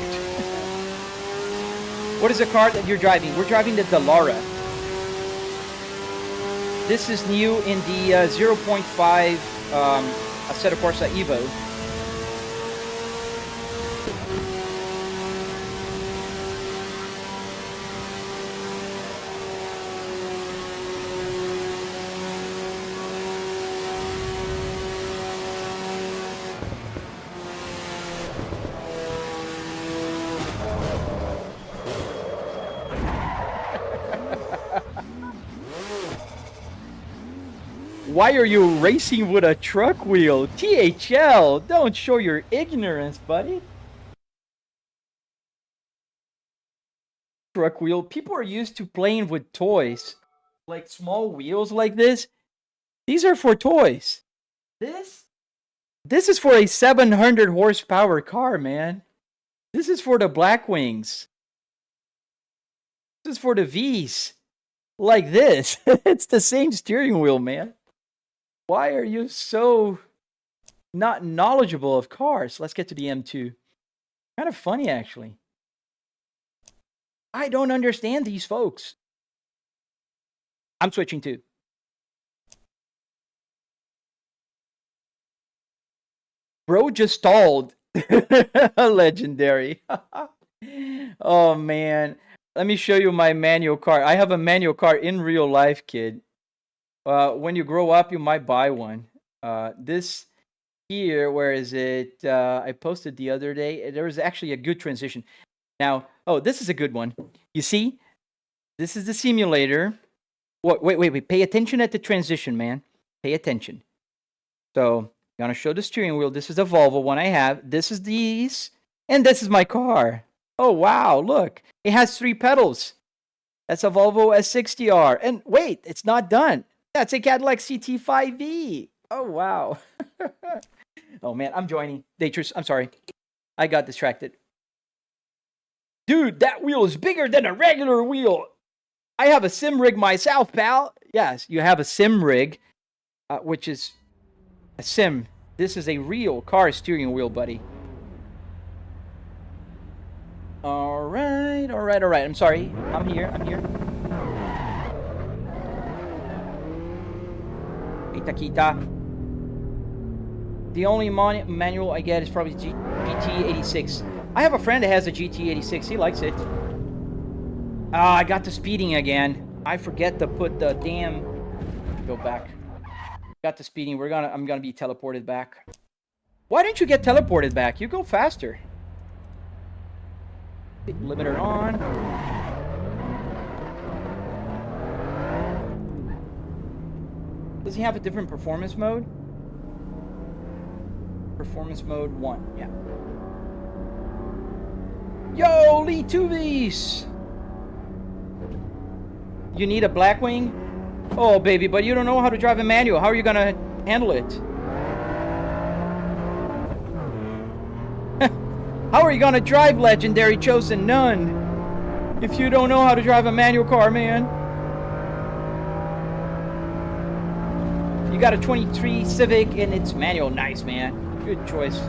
What is the car that you're driving? We're driving the Dallara. This is new in the 0.5 Assetto Corsa Evo. Why are you racing with a truck wheel? THL, don't show your ignorance, buddy. Truck wheel. People are used to playing with toys. Like small wheels like this. These are for toys. This is for a 700 horsepower car, man. This is for the Blackwings. This is for the V's. Like this. It's the same steering wheel, man. Why are you so not knowledgeable of cars? Let's get to the M2. Kind of funny, actually. I don't understand these folks. I'm switching too. Bro just stalled. Legendary. Oh, man. Let me show you my manual car. I have a manual car in real life, kid. When you grow up, you might buy one. This here, where is it? I posted the other day. There was actually a good transition. Now, oh, this is a good one. You see, this is the simulator. Wait. Pay attention at the transition, man. Pay attention. So, I'm Gonna show the steering wheel. This is the Volvo one I have. This is these. And this is my car. Oh, wow. Look. It has 3 pedals. That's a Volvo S60R. And wait, it's not done. That's a Cadillac CT5V. Oh, wow. Oh, man. I'm joining. Datris, I'm sorry. I got distracted. Dude, that wheel is bigger than a regular wheel. I have a sim rig myself, pal. Yes, you have a sim rig, which is a sim. This is a real car steering wheel, buddy. All right. I'm sorry. I'm here. Kita. The only manual I get is probably GT86. I have a friend that has a GT86. He likes it. I got the speeding again. I forget to put the damn... Go back. Got the speeding. I'm gonna be teleported back. Why didn't you get teleported back? You go faster. Limiter on. Does he have a different performance mode? Performance mode 1. Yeah. Yo, Lee Tuvis! You need a Blackwing? Oh, baby, but you don't know how to drive a manual. How are you gonna handle it? How are you gonna drive Legendary Chosen None if you don't know how to drive a manual car, man? You got a 23 Civic and it's manual. Nice, man. Good choice.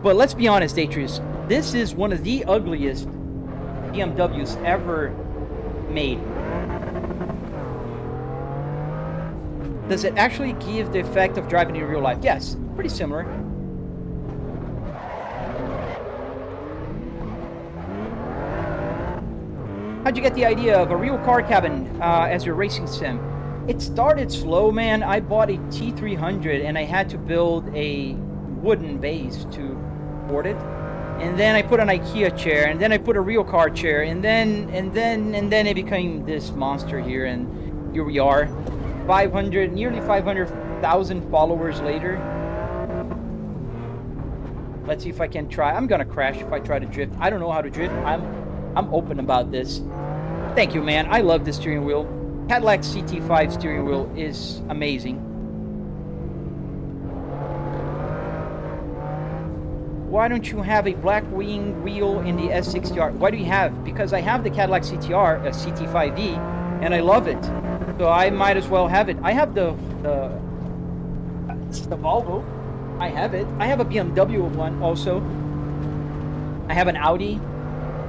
But let's be honest, Atreus, this is one of the ugliest BMWs ever made. Does it actually give the effect of driving in real life? Yes, pretty similar. How'd you get the idea of a real car cabin as your racing sim? It started slow, man. I bought a T300 and I had to build a wooden base to board it. And then I put an IKEA chair, and then I put a real car chair, and then it became this monster here, and here we are. Nearly 500,000 followers later. Let's see if I can try. I'm gonna crash if I try to drift. I don't know how to drift. I'm open about this. Thank you, man. I love this steering wheel. Cadillac CT5 steering wheel is amazing. Why don't you have a black wing wheel in the S60R? Why do you have? Because I have the Cadillac CTR, CT5V, and I love it. So I might as well have it. I have the Volvo. I have it. I have a BMW one also. I have an Audi.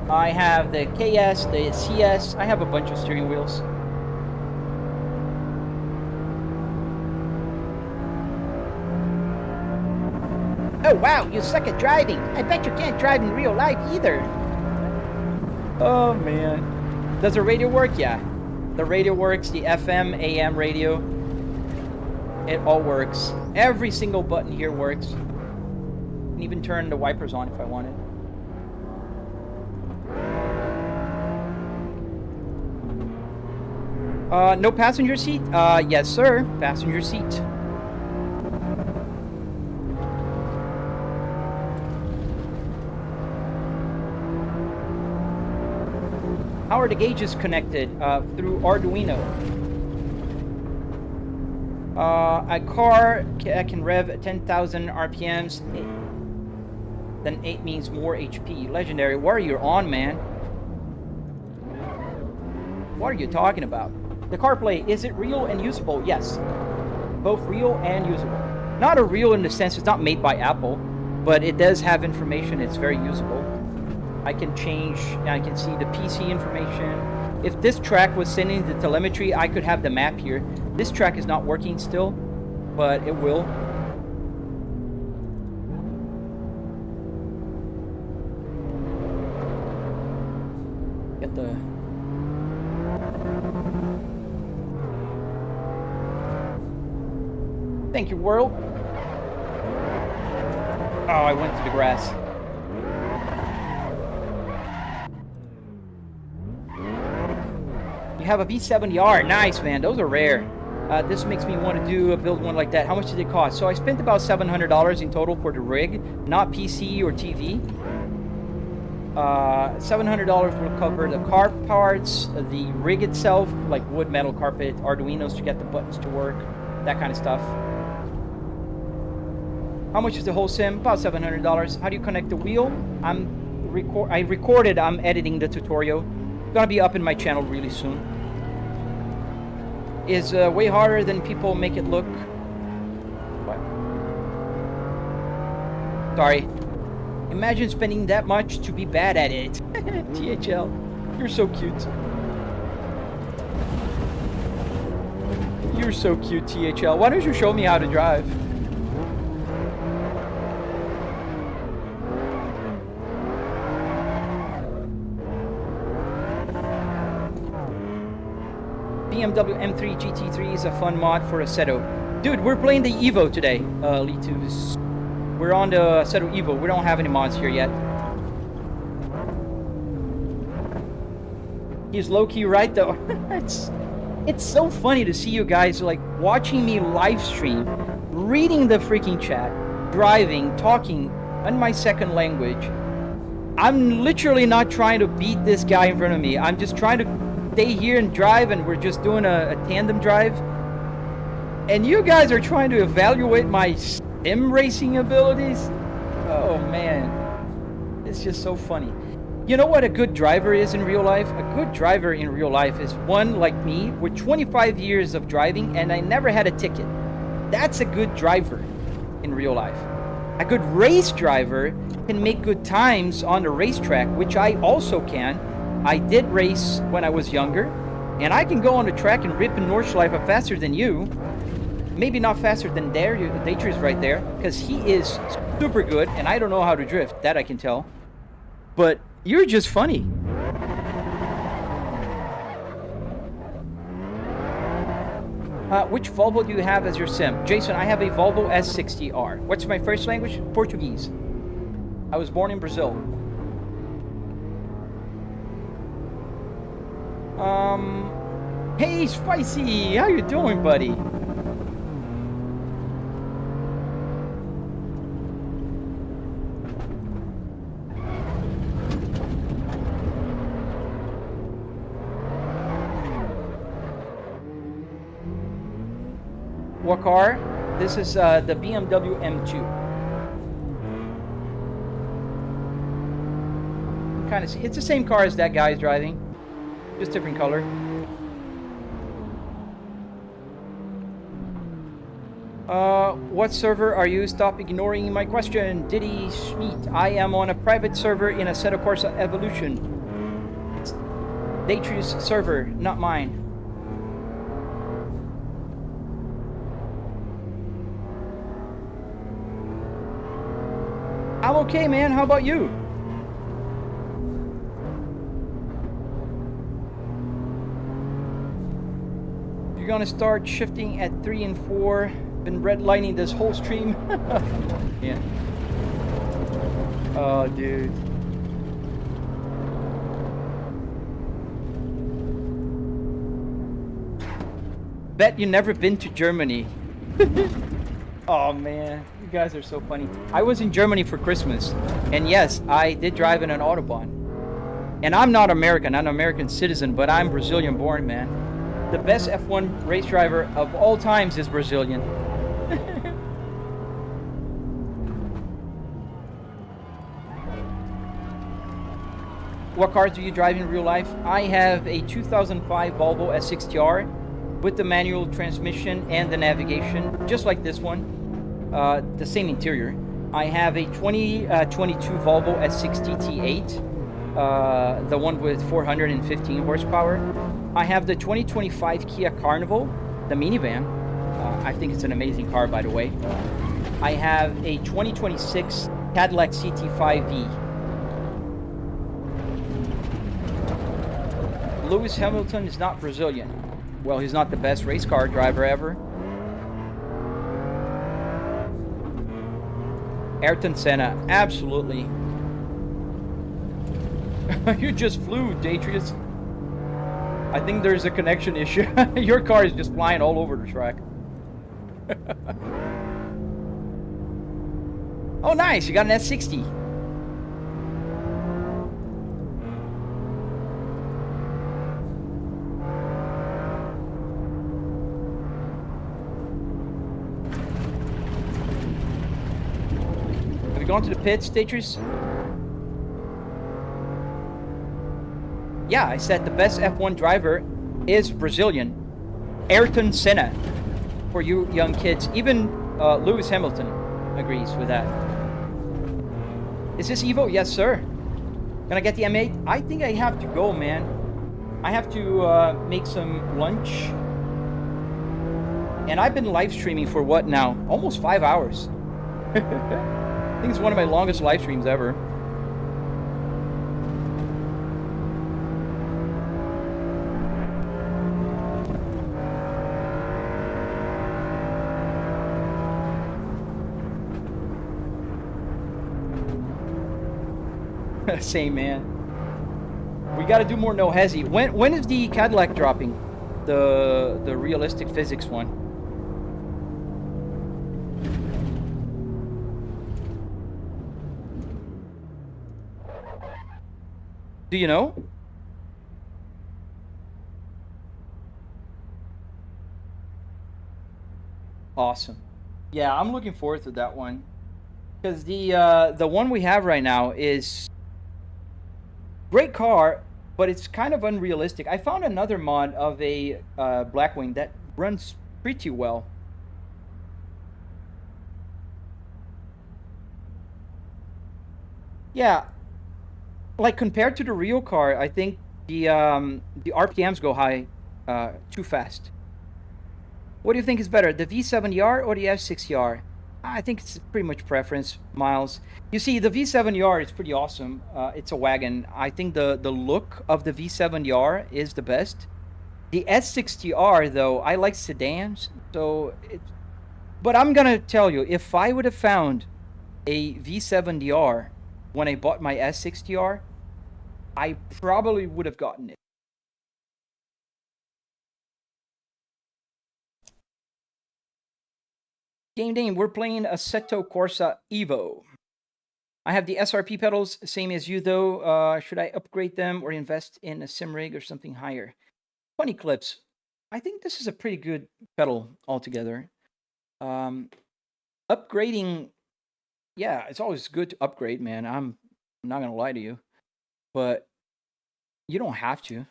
I have the KS, the CS. I have a bunch of steering wheels. Oh wow, you suck at driving. I bet you can't drive in real life either. Oh man. Does the radio work? Yeah. The radio works, the FM, AM radio. It all works. Every single button here works. I can even turn the wipers on if I wanted. No passenger seat? Yes sir, passenger seat. How are the gauges connected? Through Arduino. A car can rev at 10,000 RPMs. Then 8 means more HP. Legendary. What are you on, man? What are you talking about? The CarPlay, is it real and usable? Yes. Both real and usable. Not a real in the sense it's not made by Apple, but it does have information. It's very usable. I can change, I can see the PC information. If this track was sending the telemetry, I could have the map here. This track is not working still, but it will. Get the... Thank you, world. Oh, I went to the grass. You have a V70R. Nice, man. Those are rare. This makes me want to build one like that. How much did it cost? So I spent about $700 in total for the rig, not PC or TV. $700 will cover the car parts, the rig itself, like wood, metal, carpet, arduinos to get the buttons to work, that kind of stuff. How much is the whole sim? About $700. How do you connect the wheel? I recorded. I'm editing the tutorial. Gonna be up in my channel really soon. Is way harder than people make it look. What? Sorry. Imagine spending that much to be bad at it. THL, you're so cute. You're so cute, THL. Why don't you show me how to drive? BMW M3 GT3 is a fun mod for Assetto. Dude, we're playing the Evo today, Litus. We're on the Assetto Evo. We don't have any mods here yet. He's low-key right, though. It's so funny to see you guys, like, watching me live stream, reading the freaking chat, driving, talking in my second language. I'm literally not trying to beat this guy in front of me. I'm just trying to stay here and drive, and we're just doing a tandem drive. And you guys are trying to evaluate my sim racing abilities? Oh man, it's just so funny. You know what a good driver is in real life? A good driver in real life is one like me with 25 years of driving and I never had a ticket. That's a good driver in real life. A good race driver can make good times on the racetrack, which I also can. I did race when I was younger, and I can go on the track and rip in Nordschleife faster than you. Maybe not faster than Dietrich's right there, because he is super good, and I don't know how to drift. That I can tell. But you're just funny. Which Volvo do you have as your sim? Jason, I have a Volvo S60R. What's my first language? Portuguese. I was born in Brazil. Hey, Spicy! How you doing, buddy? What car? This is the BMW M2. Kind of see, it's the same car as that guy is driving, just different color. What server are you? Stop ignoring my question. Diddy Schmidt. I am on a private server in Assetto Corsa Evolution. It's Dietrich's server, not mine. I'm okay, man. How about you? You're gonna start shifting at 3 and 4. Been redlining this whole stream. Yeah. Oh, dude. Bet you never been to Germany. Oh man, you guys are so funny. I was in Germany for Christmas, and yes, I did drive in an Autobahn. And I'm not American, I'm an American citizen, but I'm Brazilian born, man. The best F1 race driver of all times is Brazilian. What cars do you drive in real life? I have a 2005 Volvo S60R with the manual transmission and the navigation, just like this one. The same interior. I have a 2022 Volvo S60 T8, the one with 415 horsepower. I have the 2025 Kia Carnival, the minivan. I think it's an amazing car, by the way. I have a 2026 Cadillac CT5V. Lewis Hamilton is not Brazilian. Well, he's not the best race car driver ever. Ayrton Senna, absolutely. You just flew, Detrius. I think there's a connection issue. Your car is just flying all over the track. Oh, nice. You got an S60. Have you gone to the pits, Tetris? Yeah, I said the best F1 driver is Brazilian. Ayrton Senna. For you young kids. Even Lewis Hamilton agrees with that. Is this Evo? Yes, sir. Can I get the M8? I think I have to go, man. I have to make some lunch. And I've been live streaming for what now? Almost 5 hours. I think it's one of my longest live streams ever. Same, man. We got to do more no hezzy. When is the Cadillac dropping? The realistic physics one. Do you know? Awesome. Yeah, I'm looking forward to that one. Because the one we have right now is great car, but it's kind of unrealistic. I found another mod of a Blackwing that runs pretty well. Yeah, like compared to the real car, I think the RPMs go high too fast. What do you think is better, the V70R or the S60R? I think it's pretty much preference, Miles. You see, the V70R is pretty awesome. It's a wagon. I think the look of the V70R is the best. The S60R, though, I like sedans. So, but I'm gonna tell you, if I would have found a V70R when I bought my S60R, I probably would have gotten it. Game Dame, we're playing Assetto Corsa Evo. I have the SRP pedals, same as you though. Should I upgrade them or invest in a sim rig or something higher? Funny clips. I think this is a pretty good pedal altogether. Upgrading, yeah, it's always good to upgrade, man. I'm not gonna lie to you, but you don't have to.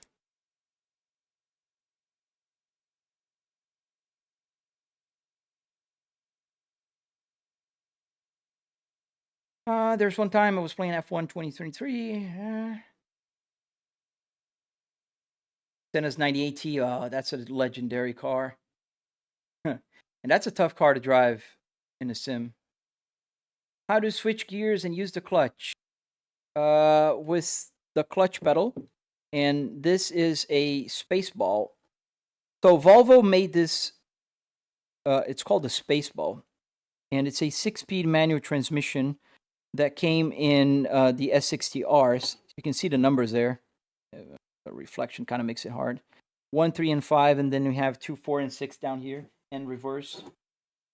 There's one time I was playing F1 2023. Senna's 98T. Oh, that's a legendary car. And that's a tough car to drive in a sim. How to switch gears and use the clutch? With the clutch pedal. And this is a Spaceball. So Volvo made this. It's called the Spaceball. And it's a 6-speed manual transmission that came in the S60Rs. You can see the numbers there. The reflection kind of makes it hard. 1, 3, and 5, and then we have 2, 4, and 6 down here in reverse.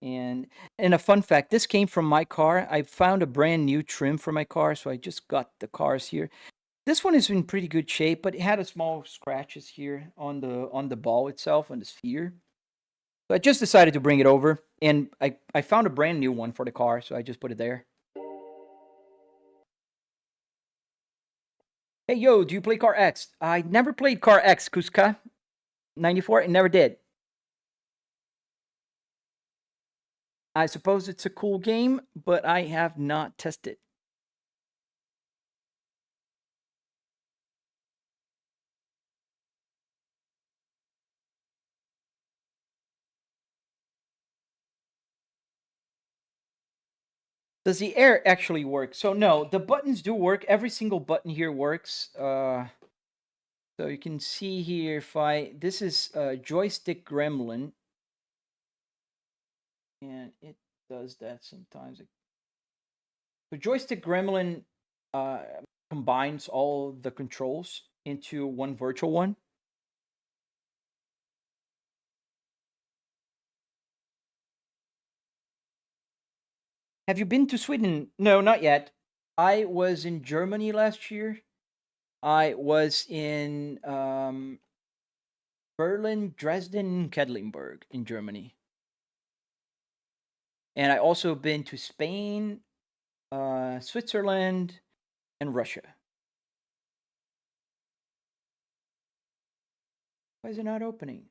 And a fun fact, this came from my car. I found a brand new trim for my car, so I just got the cars here. This one is in pretty good shape, but it had a small scratches here on the ball itself, on the sphere. So I just decided to bring it over, and I found a brand new one for the car, so I just put it there. Hey, yo, do you play Car X? I never played Car X, Kuska. 94, I never did. I suppose it's a cool game, but I have not tested. Does the air actually work? So no, the buttons do work. Every single button here works. So you can see here this is joystick gremlin. And it does that sometimes. The joystick gremlin combines all the controls into one virtual one. Have you been to Sweden? No, not yet. I was in Germany last year. I was in Berlin, Dresden, Quedlinburg in Germany. And I also been to Spain, Switzerland, and Russia. Why is it not opening?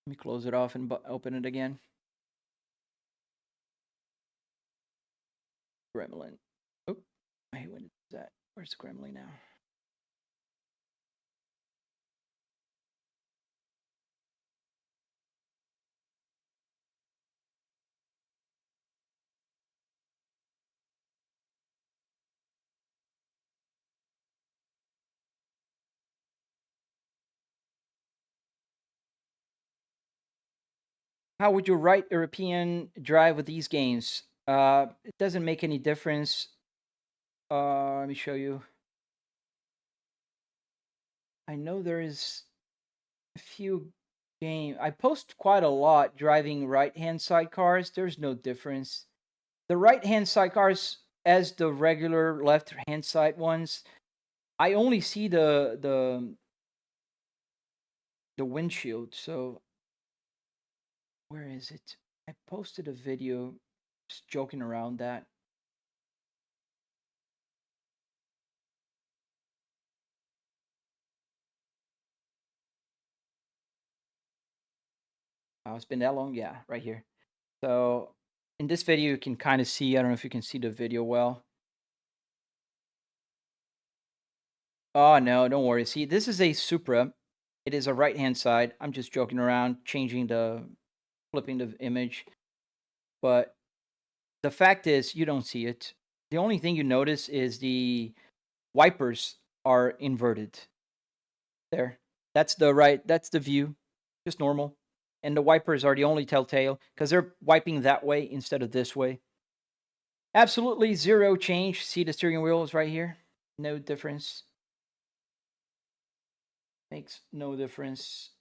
Let me close it off and open it again. Gremlin. Oh, I hate when it does that. Where's the Gremlin now? How would you write European drive with these games? It doesn't make any difference. Let me show you. I know there is a few games. I post quite a lot driving right-hand side cars. There's no difference. The right-hand side cars, as the regular left-hand side ones, I only see the windshield. So where is it? I posted a video just joking around that. Oh, it's been that long? Yeah, right here. So in this video, you can kind of see, I don't know if you can see the video well. Oh, no, don't worry. See, this is a Supra. It is a right-hand side. I'm just joking around, flipping the image. But the fact is, you don't see it. The only thing you notice is the wipers are inverted. There. That's the view. Just normal. And the wipers are the only telltale because they're wiping that way instead of this way. Absolutely zero change. See, the steering wheel is right here. No difference. Makes no difference.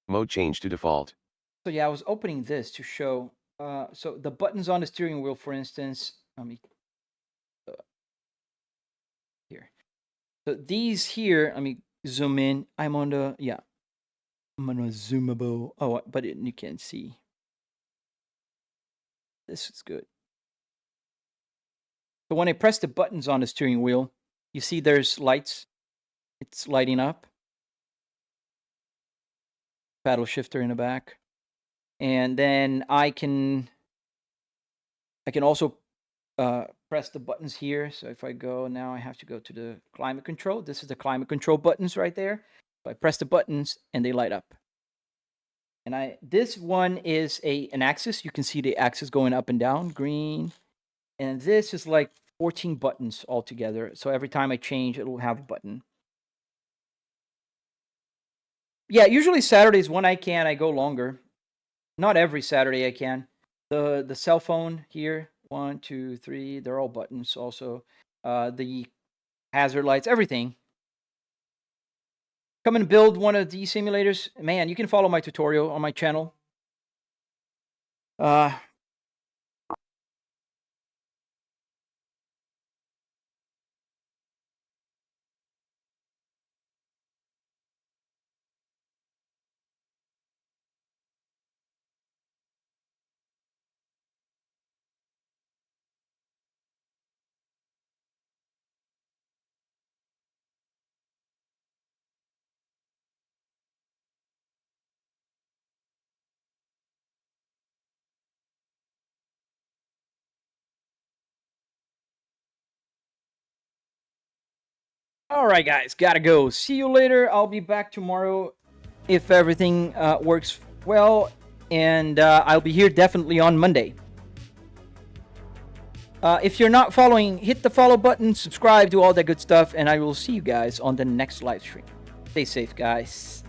Mode change to default. So yeah, I was opening this to show. So the buttons on the steering wheel, for instance, let me here. So these here, let me zoom in. I'm on the I'm on a zoomable. Oh, but you can't see. This is good. So when I press the buttons on the steering wheel, you see there's lights. It's lighting up. Paddle shifter in the back. And then I can also press the buttons here. So if I go now, I have to go to the climate control. This is the climate control buttons right there. So I press the buttons and they light up. And this one is an axis. You can see the axis going up and down, green. And this is like 14 buttons altogether. So every time I change, it will have a button. Yeah, usually Saturdays when I can, I go longer. Not every Saturday I can. The cell phone here, 1, 2, 3, they're all buttons also. The hazard lights, everything. Come and build one of these simulators. Man, you can follow my tutorial on my channel. All right, guys, gotta go. See you later. I'll be back tomorrow if everything works well, and I'll be here definitely on Monday. If you're not following, hit the follow button, subscribe, do all that good stuff, and I will see you guys on the next live stream. Stay safe, guys.